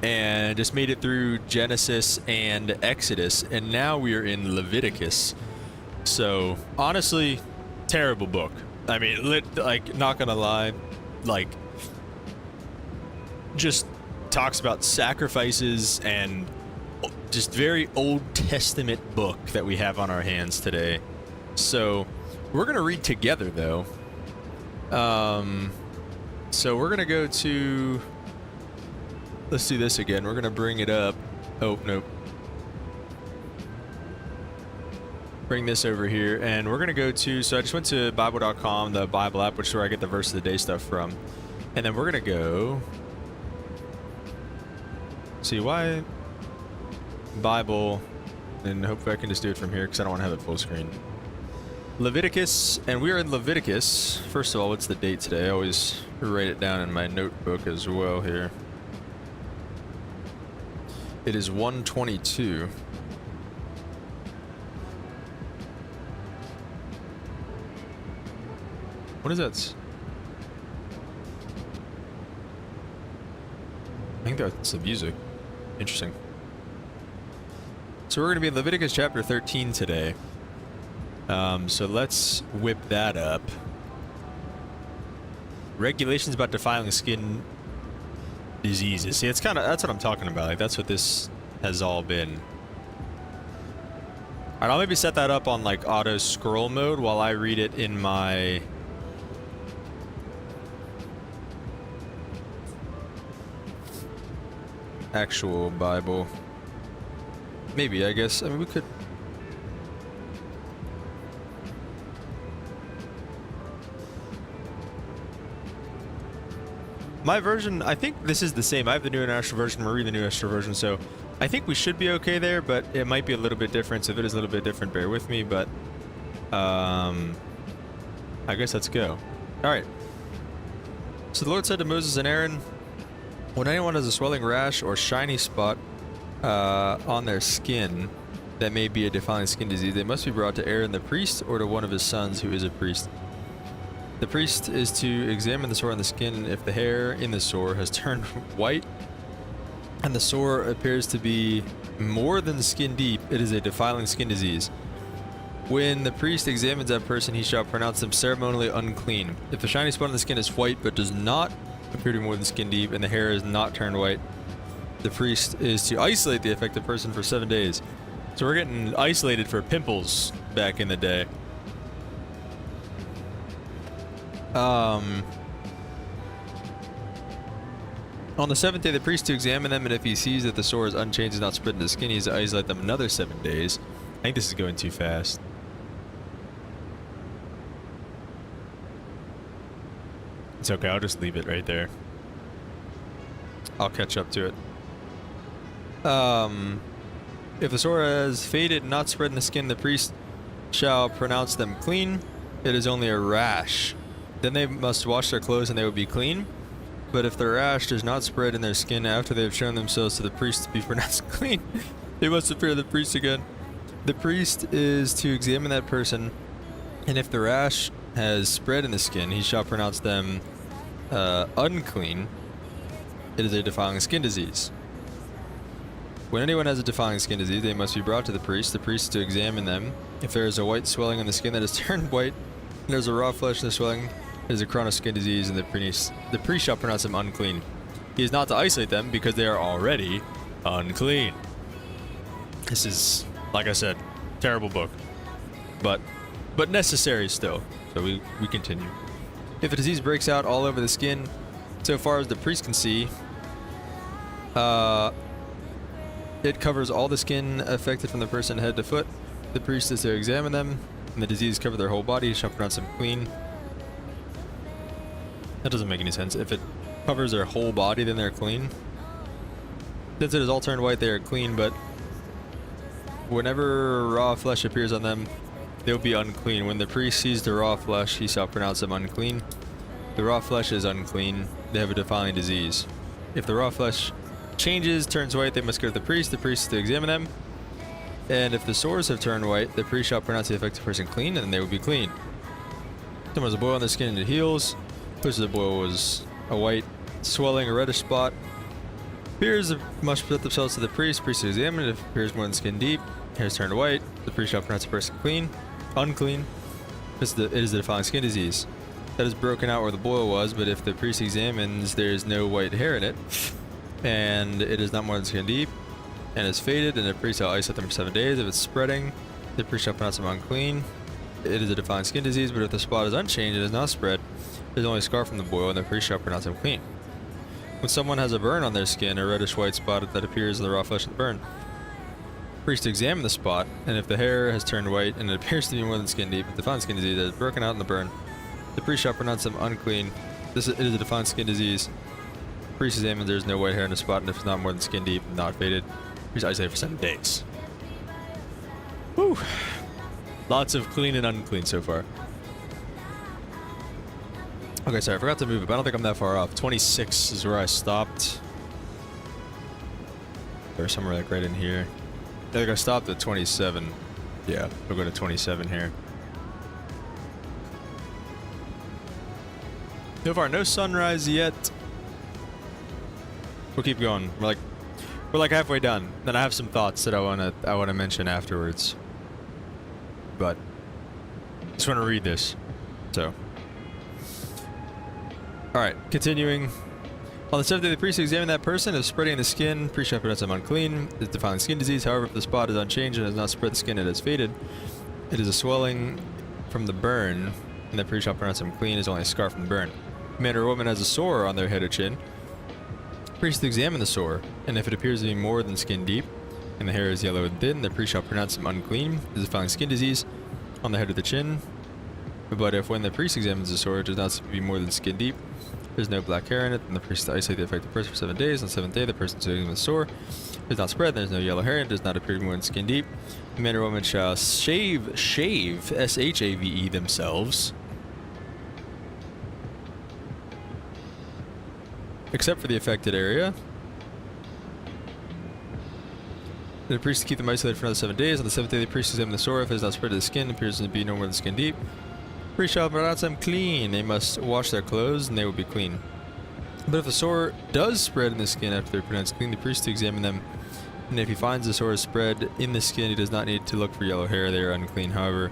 and just made it through Genesis and Exodus, and now we are in Leviticus. So honestly, terrible book. I mean, like, not gonna lie, like, just talks about sacrifices and just very Old Testament book that we have on our hands today. So we're gonna read together though. So we're gonna go to, let's do this again. We're gonna bring it up. Oh, nope. Bring this over here, and we're gonna go to, so I just went to Bible.com, the Bible app, which is where I get the verse of the day stuff from. And then we're gonna go, see why Bible, and hopefully I can just do it from here because I don't want to have it full screen. Leviticus, and we are in Leviticus. First of all, what's the date today? I always write it down in my notebook as well here. It is 1/22. What is that? I think that's the music. Interesting. So we're going to be in Leviticus chapter 13 today. So let's whip that up. regulations about defiling skin diseases. See, that's what I'm talking about. Like, that's what this has all been. Alright, I'll maybe set that up on like auto scroll mode while I read it in my actual Bible. Maybe, I guess. I mean, we could. My version, I think this is the same. I have the New International Version, Marie the New International Version, so I think we should be okay there, but it might be a little bit different. So if it is a little bit different, bear with me, but I guess let's go. Alright. So the Lord said to Moses and Aaron, when anyone has a swelling rash or shiny spot on their skin that may be a defiling skin disease, they must be brought to Aaron the priest or to one of his sons who is a priest. The priest is to examine the sore on the skin. If the hair in the sore has turned white and the sore appears to be more than skin deep, it is a defiling skin disease. When the priest examines that person, he shall pronounce them ceremonially unclean. If the shiny spot on the skin is white but does not appear to be more than skin deep and the hair is not turned white, the priest is to isolate the affected person for 7 days. So we're getting isolated for pimples back in the day. On the 7th day, the priest to examine them, and if he sees that the sore is unchanged and not spread into the skin, he is to isolate them another 7 days. I think this is going too fast. It's okay, I'll just leave it right there. I'll catch up to it. If the sore has faded and not spread in the skin, the priest shall pronounce them clean. It is only a rash. Then they must wash their clothes and they will be clean. But if the rash does not spread in their skin after they have shown themselves to the priest to be pronounced clean, they must appear to the priest again. The priest is to examine that person, and if the rash has spread in the skin, he shall pronounce them unclean. It is a defiling skin disease. When anyone has a defiling skin disease, they must be brought to the priest. The priest is to examine them. If there is a white swelling on the skin that has turned white, and there is a raw flesh in the swelling, it is a chronic skin disease, and the priest shall pronounce them unclean. He is not to isolate them because they are already unclean. This is, like I said, terrible book, but necessary still. So we continue. If a disease breaks out all over the skin, so far as the priest can see, it covers all the skin affected from the person head to foot. The priest is to examine them, and the disease covers their whole body. He shall pronounce them clean. That doesn't make any sense. If it covers their whole body, then they're clean. Since it is all turned white, they are clean, but whenever raw flesh appears on them, they will be unclean. When the priest sees the raw flesh, he shall pronounce them unclean. The raw flesh is unclean. They have a defiling disease. If the raw flesh changes, turns white, they must go to the priest. The priest is to examine them. And if the sores have turned white, the priest shall pronounce the affected person clean, and they will be clean. If there was a boil on their skin and it heals, close to the boil was a white swelling, a reddish spot. Appears must present themselves to the priest. Priest to examine it. If it appears more than skin deep, hair is turned white, the priest shall pronounce the person clean, unclean. It is a defiling skin disease. That is broken out where the boil was, but if the priest examines, there is no white hair in it, and it is not more than skin deep, and is faded, and the priest shall isolate them for 7 days. If it's spreading, the priest shall pronounce them unclean. It is a defiling skin disease, but if the spot is unchanged and is not spread, there is only a scar from the boil, and the priest shall pronounce them clean. When someone has a burn on their skin, a reddish white spot that appears in the raw flesh of the burn, the priest examine the spot, and if the hair has turned white and it appears to be more than skin deep, the defiling skin disease that is broken out in the burn, the priest shall pronounce them unclean. It is a defiling skin disease. The priest examines, there is no white hair in the spot, and if it's not more than skin deep and not faded, the priest isolates for 7 days. Whew. Lots of clean and unclean so far. Okay, sorry, I forgot to move it, but I don't think I'm that far off. 26 is where I stopped. Or somewhere like right in here. I think I stopped at 27. Yeah, we'll go to 27 here. So far, no sunrise yet. We'll keep going. We're like halfway done. Then I have some thoughts that I wanna mention afterwards. But just want to read this. So Alright, continuing. On the 7th day, the priest examined that person. If spreading the skin, priest shall pronounce him unclean. It is defiling skin disease. However, if the spot is unchanged and has not spread the skin, it has faded. It is a swelling from the burn, and the priest shall pronounce him clean. It is only a scar from the burn. A man or woman has a sore on their head or chin. Priest examine the sore, and if it appears to be more than skin deep, and the hair is yellow and thin, the priest shall pronounce him unclean. It is defiling skin disease on the head or the chin. But if when the priest examines the sore, it does not seem to be more than skin deep, there's no black hair in it, then the priest isolate the affected person for 7 days. On the 7th day, the person who examines the sore is not spread, there's no yellow hair, and does not appear to be more than skin deep. The man or woman shall shave, S-H-A-V-E, themselves, except for the affected area. The priest keep them isolated for another 7 days. On the 7th day, the priest examines the sore. If it is not spread to the skin, it appears to be no more than skin deep. The priest shall pronounce them clean. They must wash their clothes, and they will be clean. But if the sore does spread in the skin after they're pronounced clean, the priest to examine them, and if he finds the sore is spread in the skin, he does not need to look for yellow hair. They are unclean. However,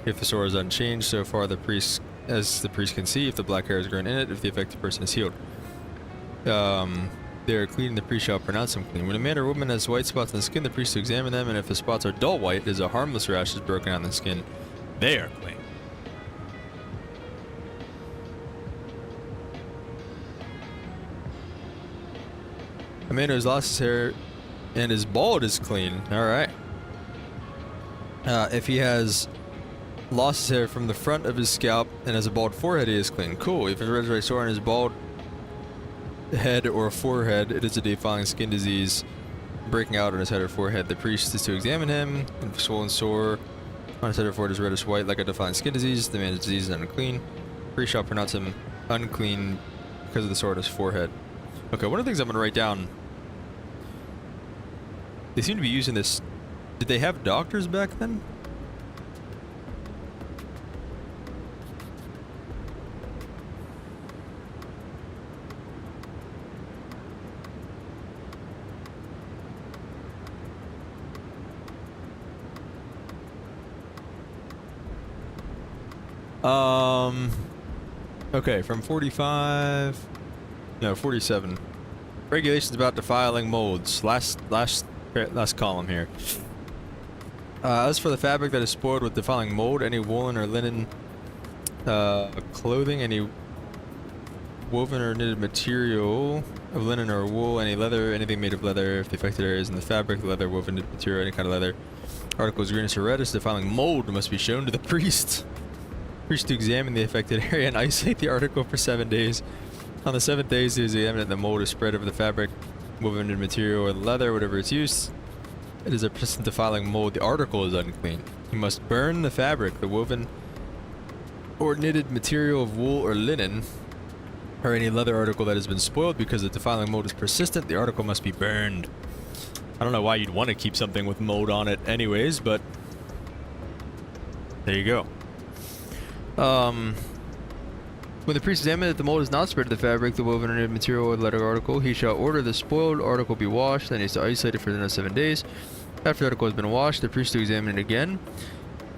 if the sore is unchanged so far, the priest can see if the black hair is grown in it, if the affected person is healed. They are clean, and the priest shall pronounce them clean. When a man or woman has white spots on the skin, the priest to examine them, and if the spots are dull white, it is a harmless rash is broken out in the skin. They are clean. A man who has lost his hair and is bald is clean. Alright. If he has lost his hair from the front of his scalp and has a bald forehead, he is clean. Cool. If he has a sore on his bald head or forehead, it is a defiling skin disease breaking out on his head or forehead. The priest is to examine him, and if swollen sore on his head or forehead is reddish white like a defiling skin disease, the man's disease is unclean. The priest shall pronounce him unclean because of the sore on his forehead. Okay, one of the things I'm going to write down, they seem to be using this. Did they have doctors back then? Okay, from 47. Regulations about defiling molds. Last column here. As for the fabric that is spoiled with defiling mold, any woolen or linen clothing, any woven or knitted material of linen or wool, any leather, anything made of leather, if the affected area is in the fabric, leather, woven knitted material, any kind of leather, articles greenish or reddish, defiling mold must be shown to the priest. Priest to examine the affected area and isolate the article for 7 days. On the 7th day, he is examined and the mold is spread over the fabric, woven knitted material, or leather, whatever its use. It is a persistent defiling mold. The article is unclean. He must burn the fabric, the woven or knitted material of wool or linen, or any leather article that has been spoiled because the defiling mold is persistent. The article must be burned. I don't know why you'd want to keep something with mold on it anyways, but there you go. When the priest examines that the mold is not spread to the fabric, the woven or knitted material, or the leather article, he shall order the spoiled article be washed, then he is to isolate it for the next 7 days. After the article has been washed, the priest to examine it again,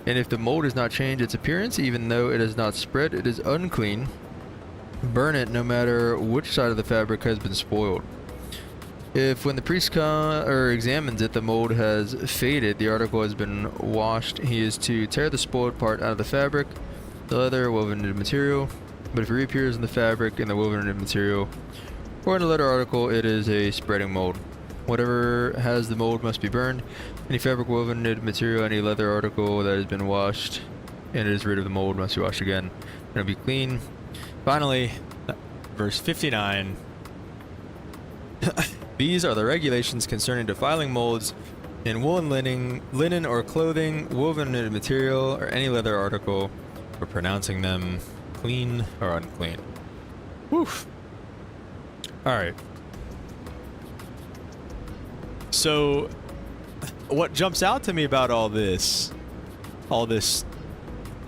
and if the mold has not changed its appearance, even though it has not spread, it is unclean. Burn it no matter which side of the fabric has been spoiled. If when the priest examines it, the mold has faded, the article has been washed, he is to tear the spoiled part out of the fabric, the leather, woven knitted material. But if it reappears in the fabric, in the woven knitted material, or in a leather article, it is a spreading mold. Whatever has the mold must be burned. Any fabric, woven knitted material, any leather article that has been washed and it is rid of the mold must be washed again. It'll be clean. Finally, verse 59. These are the regulations concerning defiling molds in woolen linen or clothing, woven knitted material, or any leather article, for pronouncing them clean or unclean. Woof. Alright. So, what jumps out to me about all this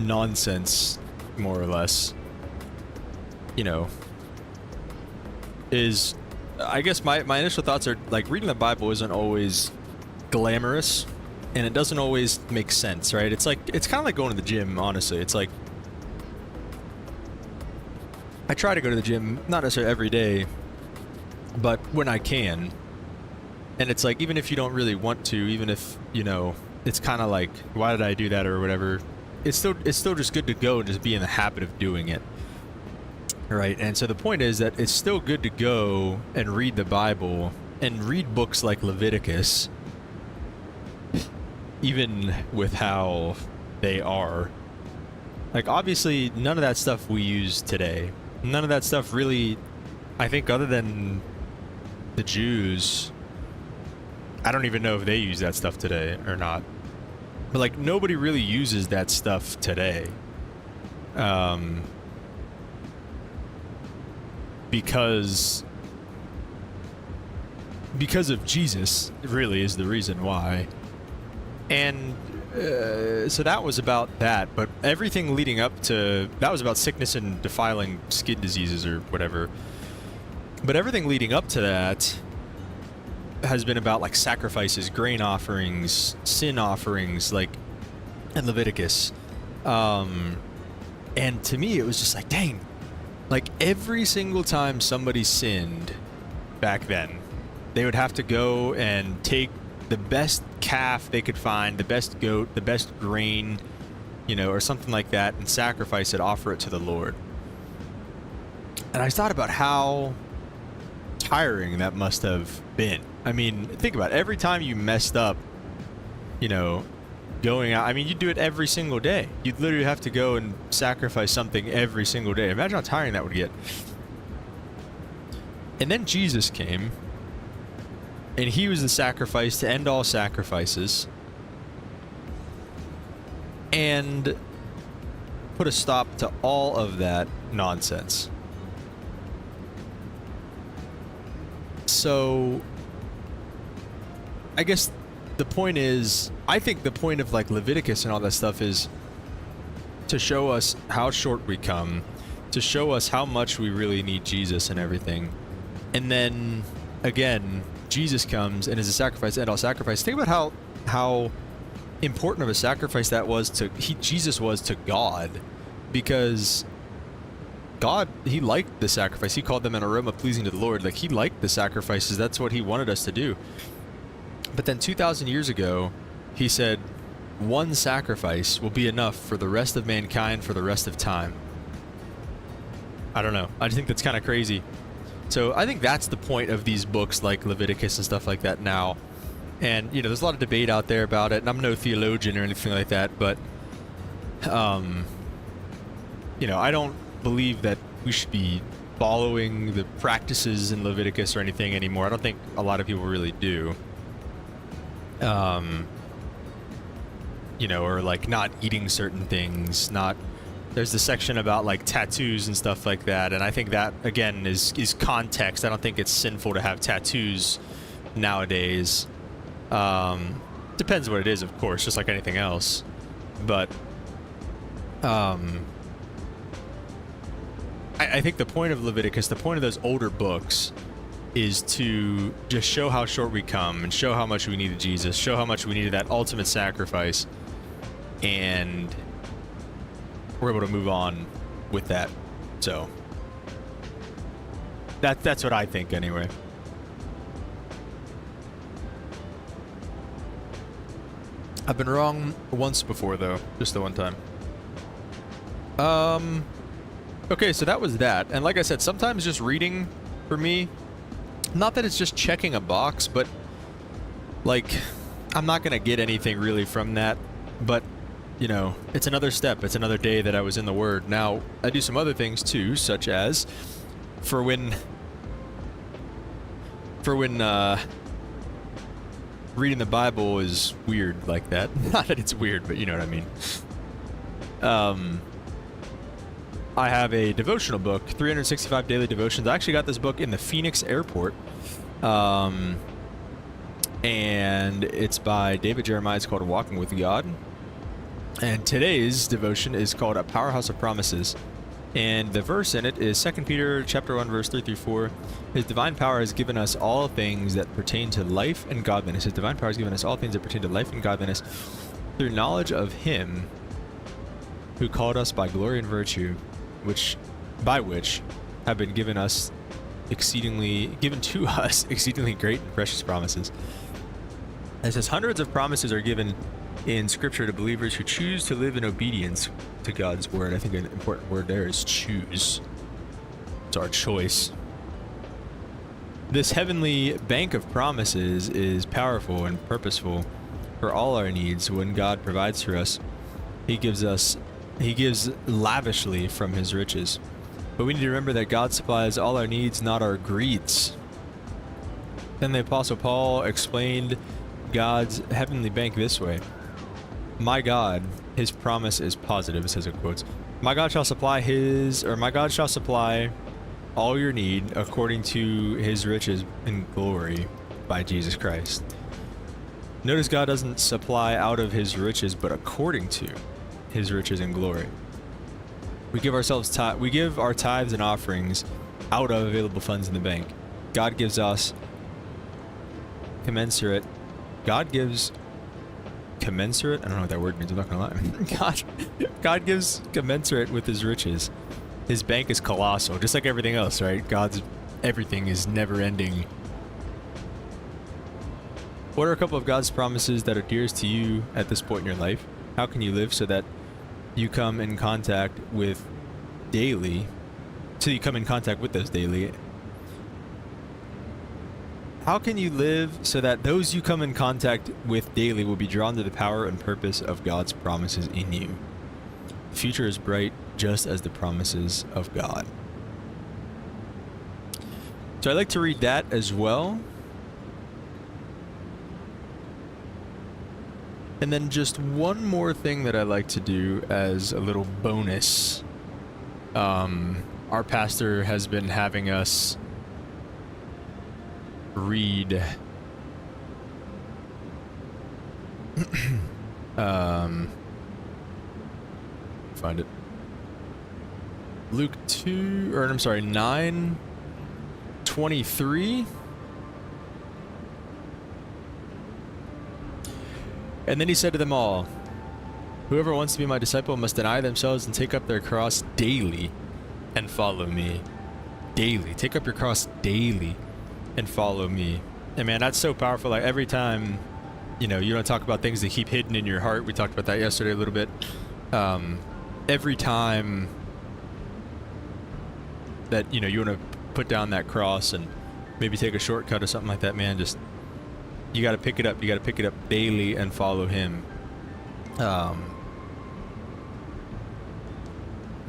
nonsense, more or less, you know, is, I guess my initial thoughts are, like, reading the Bible isn't always glamorous, and it doesn't always make sense, right? It's like, it's kind of like going to the gym, honestly. It's like, I try to go to the gym, not necessarily every day, but when I can. And it's like, even if you don't really want to, even if, you know, it's kind of like, why did I do that or whatever, it's still just good to go and just be in the habit of doing it. Right? And so the point is that it's still good to go and read the Bible and read books like Leviticus, even with how they are. Like, obviously, none of that stuff we use today. None of that stuff really, I think, other than the Jews, I don't even know if they use that stuff today or not. But, like, nobody really uses that stuff today. Because of Jesus, really, is the reason why. And so that was about that, but everything leading up to that was about sickness and defiling skin diseases or whatever. But everything leading up to that has been about like sacrifices, grain offerings, sin offerings, like in Leviticus. And to me, it was just like, dang, like every single time somebody sinned back then, they would have to go and take the best calf they could find, the best goat, the best grain, you know, or something like that, and sacrifice it, offer it to the Lord. And I thought about how tiring that must have been. I mean, think about it. Every time you messed up, you know, going out, I mean, you do it every single day. You'd literally have to go and sacrifice something every single day. Imagine how tiring that would get. And then Jesus came, and he was the sacrifice to end all sacrifices and put a stop to all of that nonsense. So I guess the point is, I think the point of like Leviticus and all that stuff is to show us how short we come, to show us how much we really need Jesus and everything. And then again, Jesus comes and is a sacrifice and all sacrifice. Think about how important of a sacrifice that was to Jesus was to God, because God, he liked the sacrifice. He called them an aroma pleasing to the Lord. Like, he liked the sacrifices. That's what he wanted us to do. But then 2,000 years ago, he said, one sacrifice will be enough for the rest of mankind for the rest of time. I don't know. I just think that's kind of crazy. So I think that's the point of these books like Leviticus and stuff like that now. And, you know, there's a lot of debate out there about it, and I'm no theologian or anything like that, but, you know, I don't believe that we should be following the practices in Leviticus or anything anymore. I don't think a lot of people really do. You know, or like not eating certain things, there's the section about like tattoos and stuff like that, and I think that again is context. I don't think it's sinful to have tattoos nowadays. Depends what it is, of course, just like anything else. But I think the point of Leviticus, the point of those older books, is to just show how short we come and show how much we needed Jesus, show how much we needed that ultimate sacrifice, and we're able to move on with that. So that's what I think anyway. I've been wrong once before though, just the one time. Okay, so that was that. And like I said, sometimes just reading for me, not that it's just checking a box, but like I'm not gonna get anything really from that, but you know, it's another step. It's another day that I was in the Word. Now, I do some other things too, such as for when reading the Bible is weird like that. Not that it's weird, but you know what I mean. I have a devotional book, 365 Daily Devotions. I actually got this book in the Phoenix airport. And it's by David Jeremiah. It's called Walking with God. And today's devotion is called A Powerhouse of Promises. And the verse in it is 2 Peter chapter 1, verse 3 through 4. His divine power has given us all things that pertain to life and godliness. His divine power has given us all things that pertain to life and godliness through knowledge of him who called us by glory and virtue, which by which have been given to us exceedingly great and precious promises. It says hundreds of promises are given in Scripture to believers who choose to live in obedience to God's word. I think an important word there is choose. It's our choice. This heavenly bank of promises is powerful and purposeful for all our needs. When God provides for us, He gives lavishly from His riches. But we need to remember that God supplies all our needs, not our greeds. Then the Apostle Paul explained God's heavenly bank this way. My God, His promise is positive, it says in quotes. My God shall supply all your need according to His riches in glory by Jesus Christ. Notice God doesn't supply out of His riches, but according to His riches in glory. We give our tithes and offerings out of available funds in the bank. God gives us commensurate. God gives commensurate. I don't know what that word means. I'm not gonna lie. God gives commensurate with His riches. His bank is colossal, just like everything else, right? God's everything is never ending. What are a couple of God's promises that are dearest to you at this point in your life? How can you live so that you come in contact with daily, so you come in contact with those daily? How can you live so that those you come in contact with daily will be drawn to the power and purpose of God's promises in you? The future is bright, just as the promises of God. So I like to read that as well. And then just one more thing that I like to do as a little bonus. Our pastor has been having us read find it. Luke 9:23. And then he said to them all, whoever wants to be my disciple must deny themselves and take up their cross daily and follow me. Daily. Take up your cross daily and follow me. And man, that's so powerful. Like every time, you don't talk about things that keep hidden in your heart. We talked about that yesterday a little bit. Every time that, you want to put down that cross and maybe take a shortcut or something like that, man, just, you got to pick it up. You got to pick it up daily and follow Him.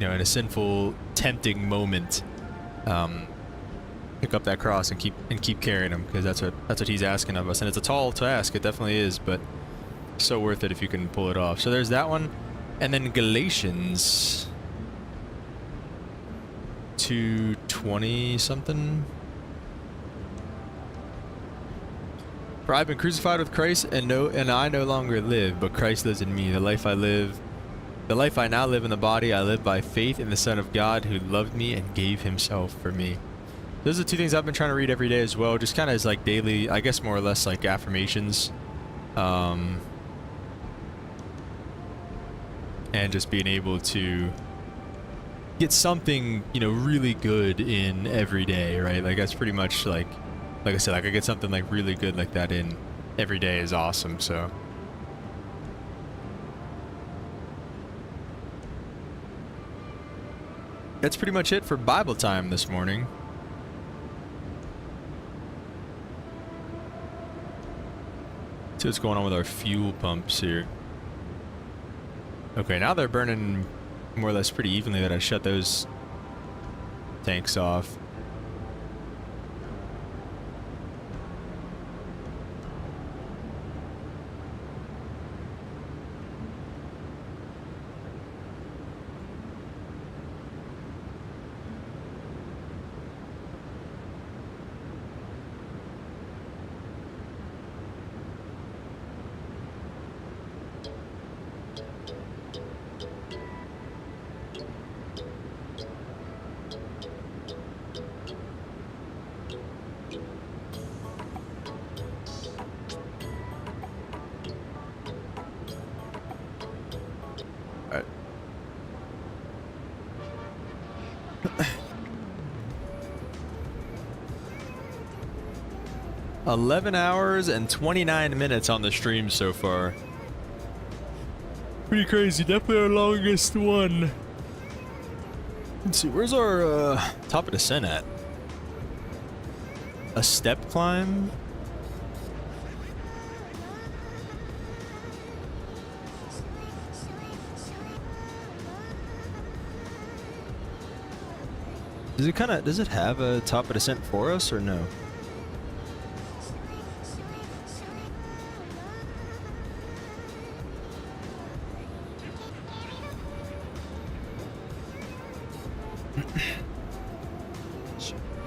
In a sinful, tempting moment, pick up that cross and keep carrying Him, because that's what He's asking of us. And it's a tall task. It definitely is, but so worth it if you can pull it off. So there's that one, and then Galatians 2:20 something. For I've been crucified with Christ, and I no longer live, but Christ lives in me. The life I now live in the body, I live by faith in the Son of God who loved me and gave Himself for me. Those are two things I've been trying to read every day as well, just kind of as like daily, I guess more or less like affirmations. And just being able to get something, really good in every day, right? Like that's pretty much like I said, like I get something like really good like that in every day is awesome. So that's pretty much it for Bible time this morning. See what's going on with our fuel pumps here. Okay, now they're burning more or less pretty evenly that I shut those tanks off. 11 hours and 29 minutes on the stream so far. Pretty crazy. Definitely our longest one. Let's see. Where's our top of descent at? A step climb? Does it have a top of descent for us or no?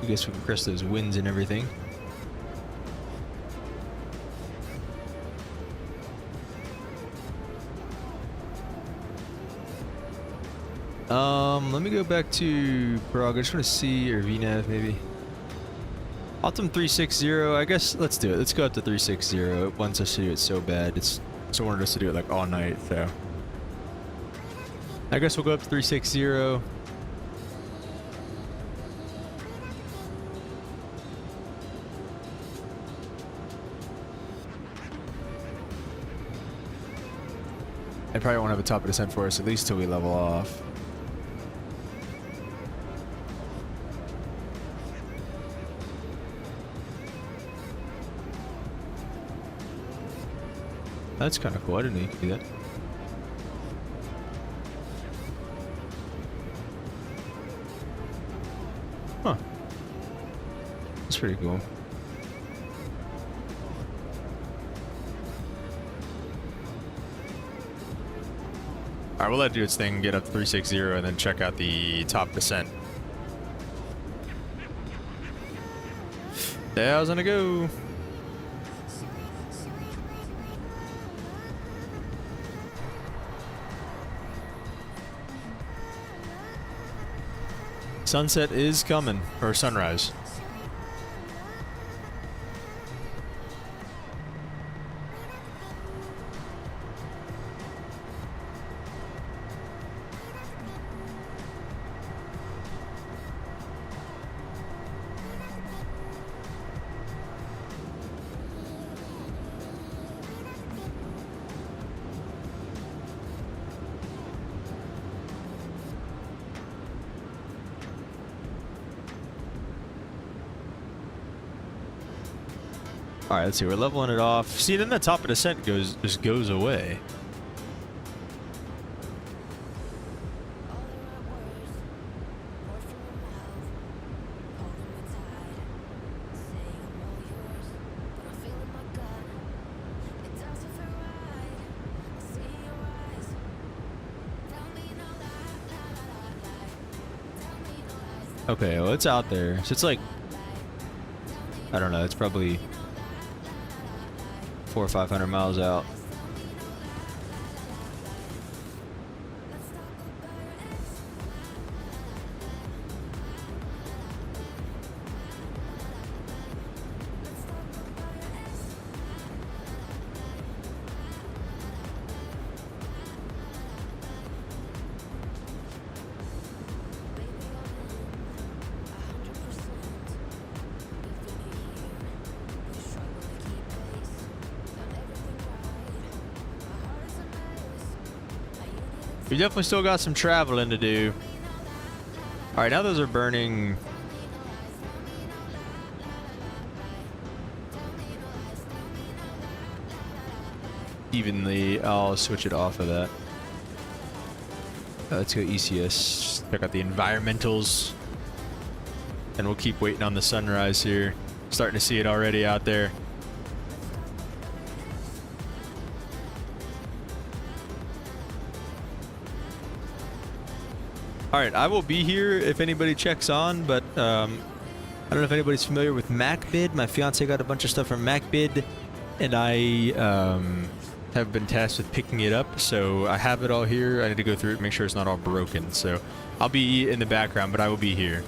I guess we can press those winds and everything. Let me go back to Prague. I just want to see, or VNAV maybe. Optum 360, I guess let's do it. Let's go up to 360. It wants us to do it so bad. It's wanted us to do it like all night, so. I guess we'll go up to 360. I probably won't have a top of descent for us at least till we level off. That's kind of cool. I didn't know you could do that. Huh. That's pretty cool. Alright, we'll let it do its thing, get up to 360, and then check out the top descent. There's gonna go. Sunset is coming, or sunrise. All right, let's see. We're leveling it off. See, then the top of descent just goes away. Okay, well, it's out there. So it's like, I don't know. It's probably 400 or 500 miles out. We definitely still got some traveling to do. All right, now those are burning. Evenly. I'll switch it off of that. Let's go ECS. Check out the environmentals. And we'll keep waiting on the sunrise here. Starting to see it already out there. Alright, I will be here if anybody checks on, but I don't know if anybody's familiar with MacBid. My fiance got a bunch of stuff from MacBid, and I have been tasked with picking it up, so I have it all here. I need to go through it and make sure it's not all broken. So I'll be in the background, but I will be here.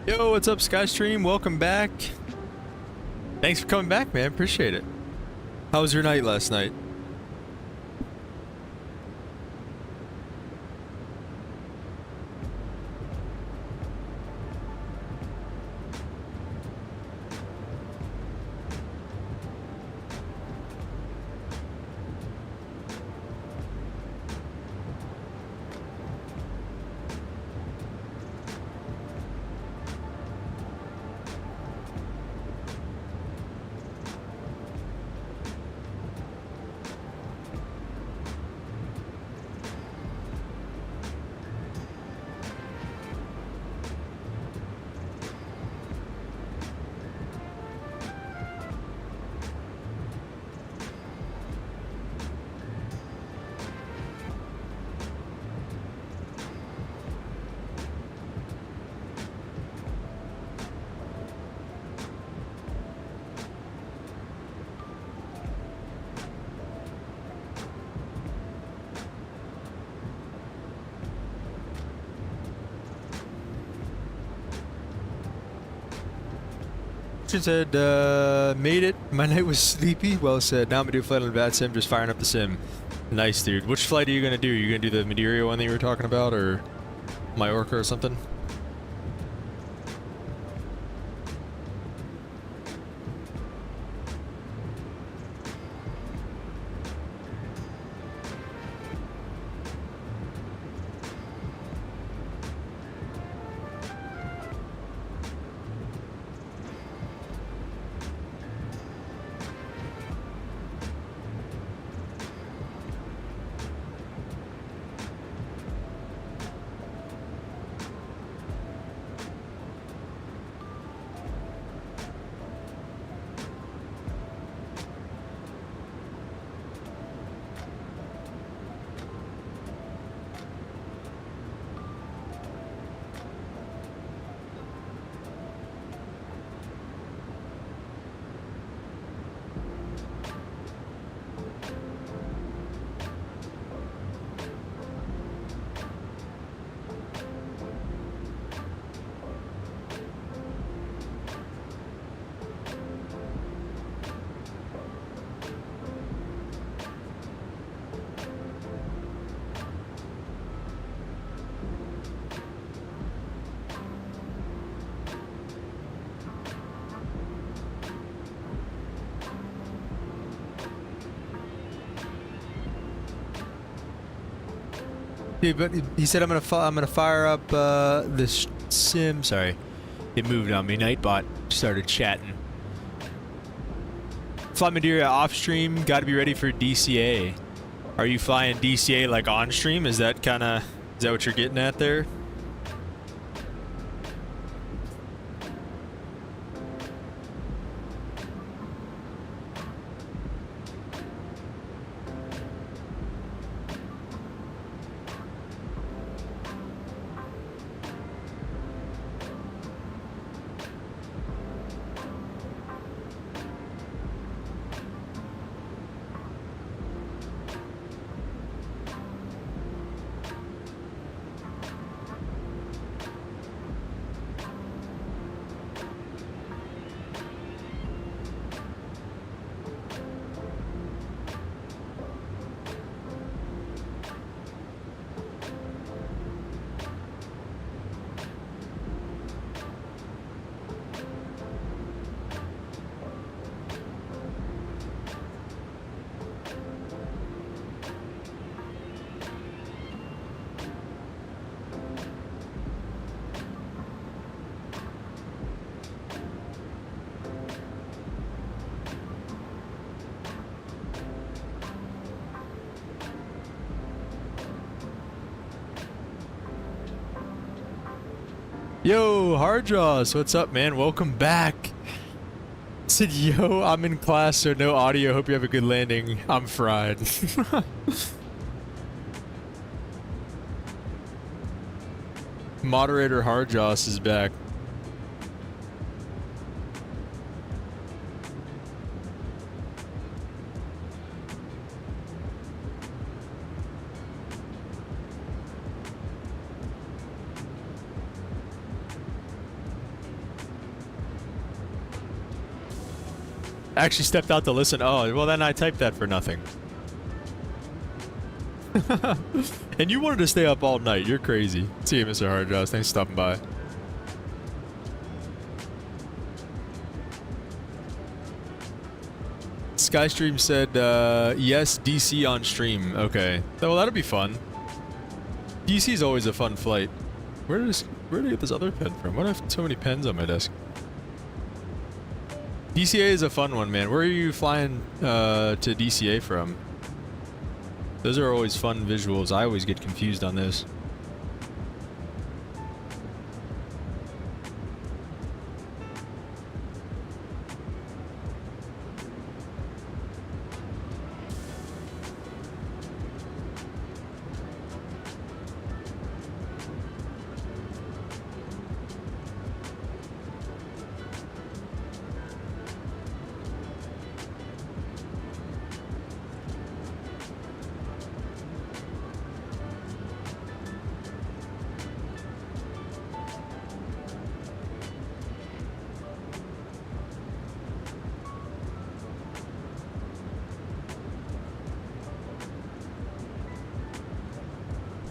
Yo, what's up, Skystream? Welcome back. Thanks for coming back, man. Appreciate it. How was your night last night? Said, made it. My night was sleepy. Well said. Now I'm gonna do a flight on VATSIM, just firing up the sim. Nice, dude. Which flight are you gonna do? You gonna do the Madeira one that you were talking about, or Mallorca or something? Yeah, but he said I'm gonna fire up this sim. Sorry, it moved on me. Nightbot started chatting. Fly Madeira off stream. Got to be ready for DCA. Are you flying DCA like on stream? Is that what you're getting at there? Yo, Hardjaws, what's up, man? Welcome back. Said, yo, I'm in class, so no audio. Hope you have a good landing. I'm fried. Moderator Hardjaws is back. I actually stepped out to listen. Oh, well then I typed that for nothing. And you wanted to stay up all night. You're crazy. See you, Mr. Hardjaws. Thanks for stopping by. Skystream said, yes, DC on stream. Okay. Well, that'll be fun. DC is always a fun flight. Where did I get this other pen from? Why do I have so many pens on my desk? DCA is a fun one, man. Where are you flying to DCA from? Those are always fun visuals. I always get confused on this.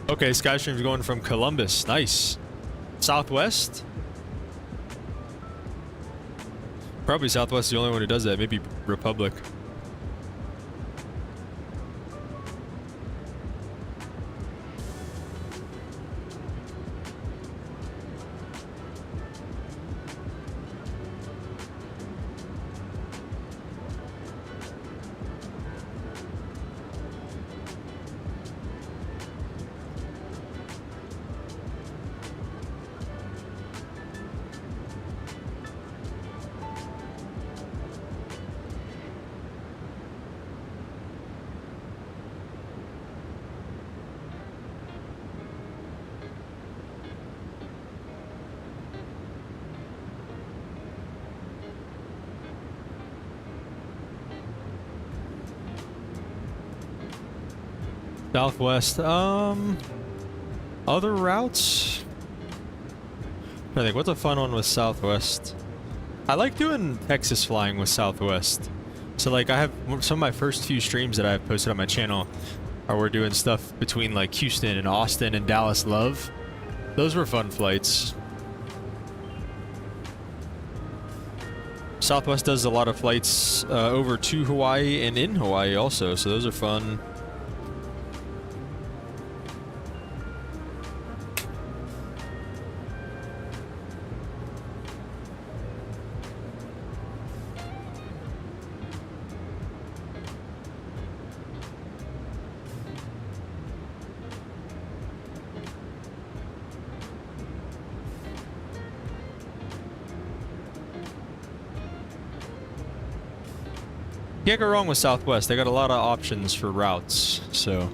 Okay, Skystream's going from Columbus. Nice. Southwest? Probably Southwest is the only one who does that. Maybe Republic. Southwest, other routes? I think, what's a fun one with Southwest? I like doing Texas flying with Southwest. So like I have some of my first few streams that I've posted on my channel are we're doing stuff between like Houston and Austin and Dallas Love. Those were fun flights. Southwest does a lot of flights over to Hawaii and in Hawaii also, so those are fun. Can't go wrong with Southwest. They got a lot of options for routes, so.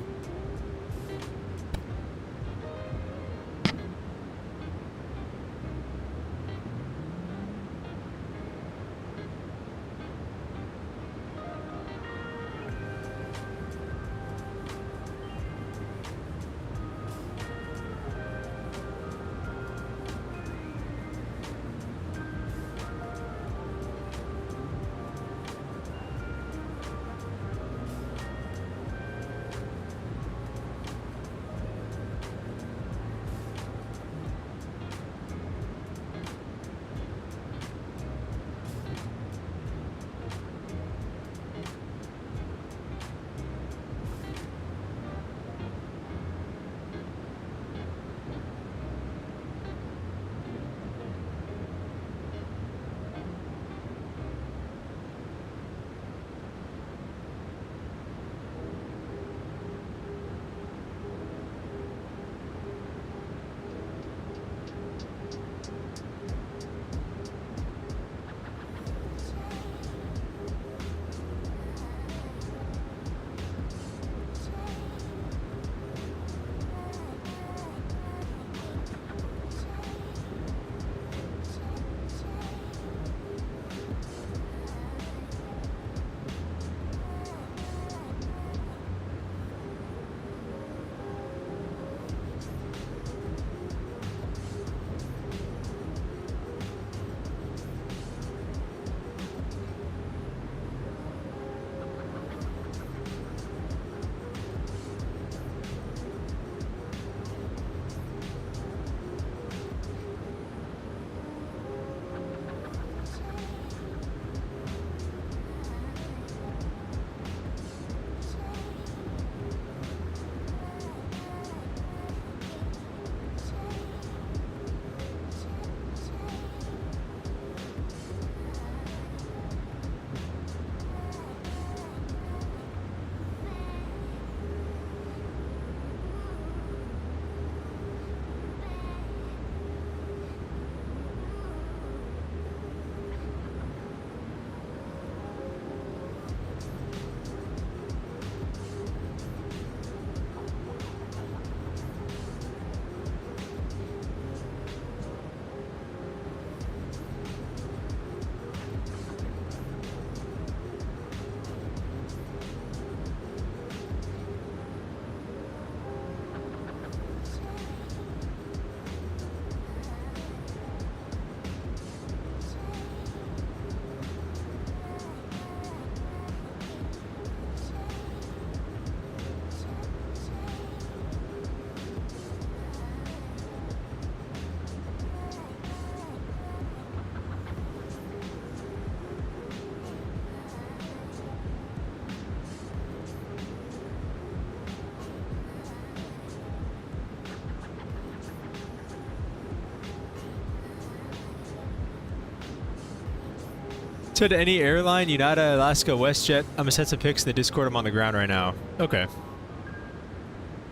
Said any airline, United, Alaska, WestJet. I'm gonna set some pics in the Discord. I'm on the ground right now. Okay.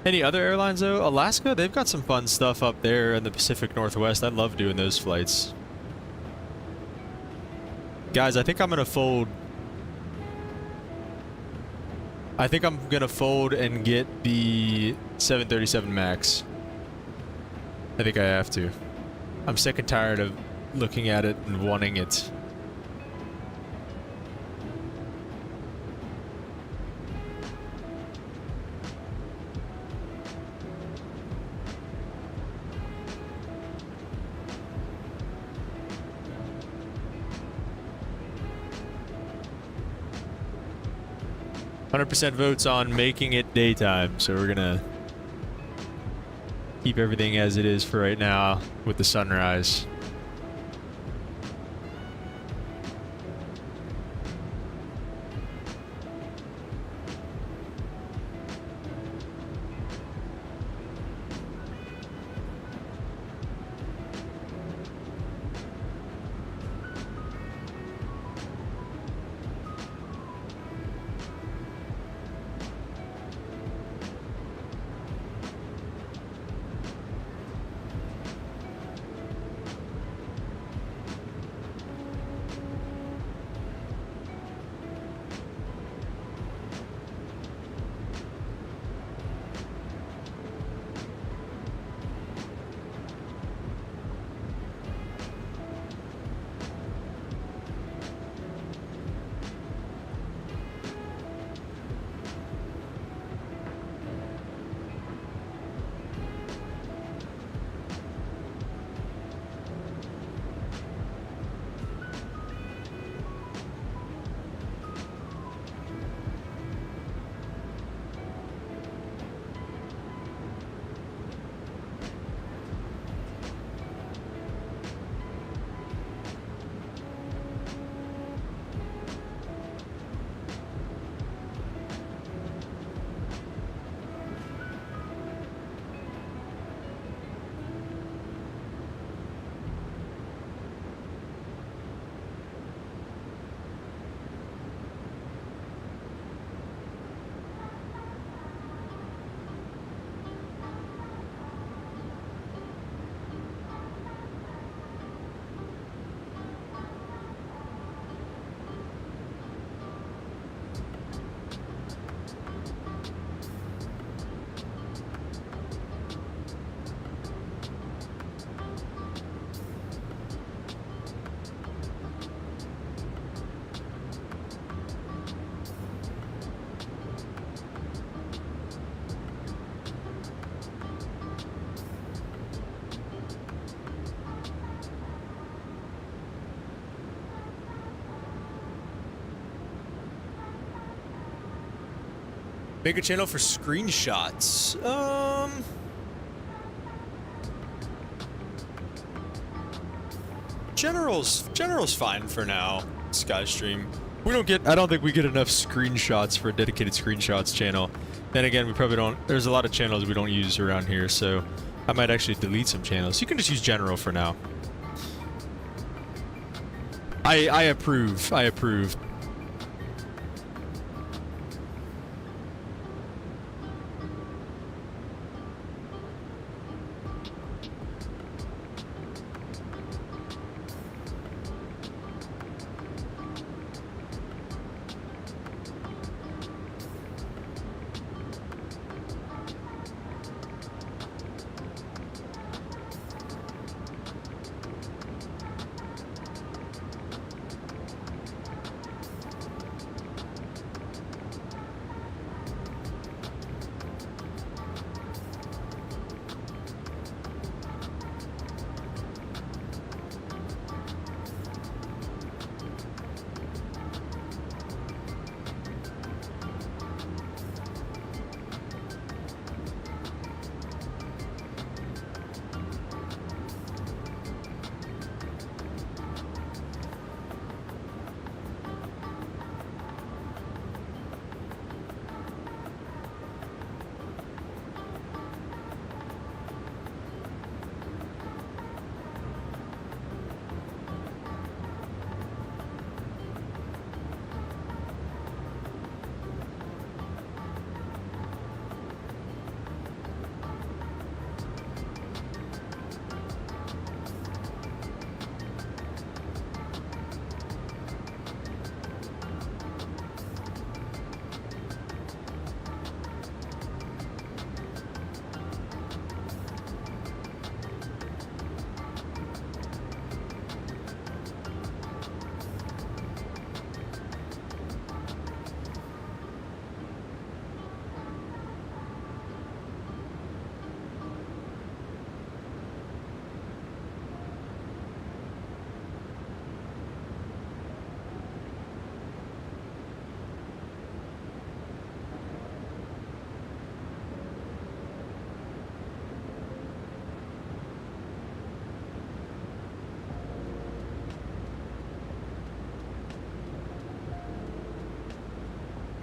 Any other airlines though? Alaska, they've got some fun stuff up there in the Pacific Northwest. I love doing those flights. Guys, I think I'm gonna fold. I think I'm gonna fold and get the 737 MAX. I think I have to. I'm sick and tired of looking at it and wanting it. % votes on making it daytime, so we're gonna keep everything as it is for right now with the sunrise. Make a channel for screenshots. General's fine for now. Skystream. I don't think we get enough screenshots for a dedicated screenshots channel. Then again, we probably don't. There's a lot of channels we don't use around here, so I might actually delete some channels. You can just use general for now. I approve. I approve.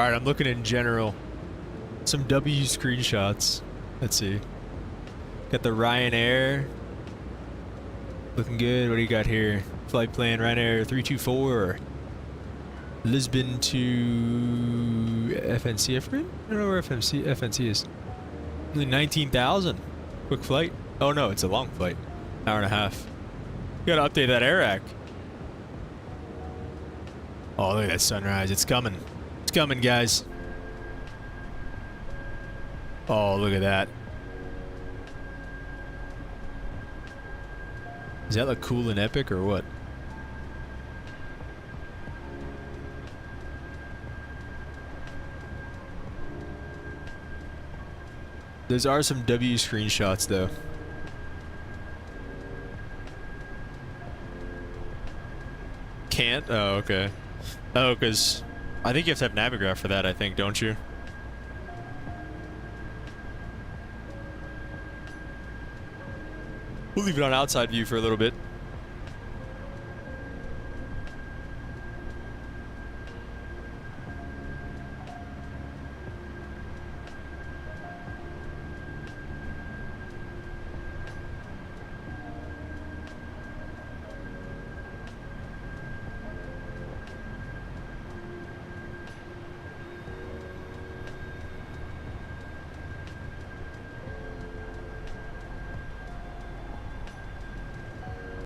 All right, I'm looking in general. Some W screenshots. Let's see. Got the Ryanair. Looking good. What do you got here? Flight plan Ryanair 324. Lisbon to FNC. I don't know where FNC is. Only 19,000. Quick flight. Oh no, it's a long flight. Hour and a half. You gotta update that AirAC. Oh, look at that sunrise. It's coming. It's coming, guys. Oh, look at that. Does that look cool and epic or what? Those are some W screenshots though. Can't? Oh, okay. Oh, because I think you have to have Navigraph for that, I think, don't you? We'll leave it on outside view for a little bit.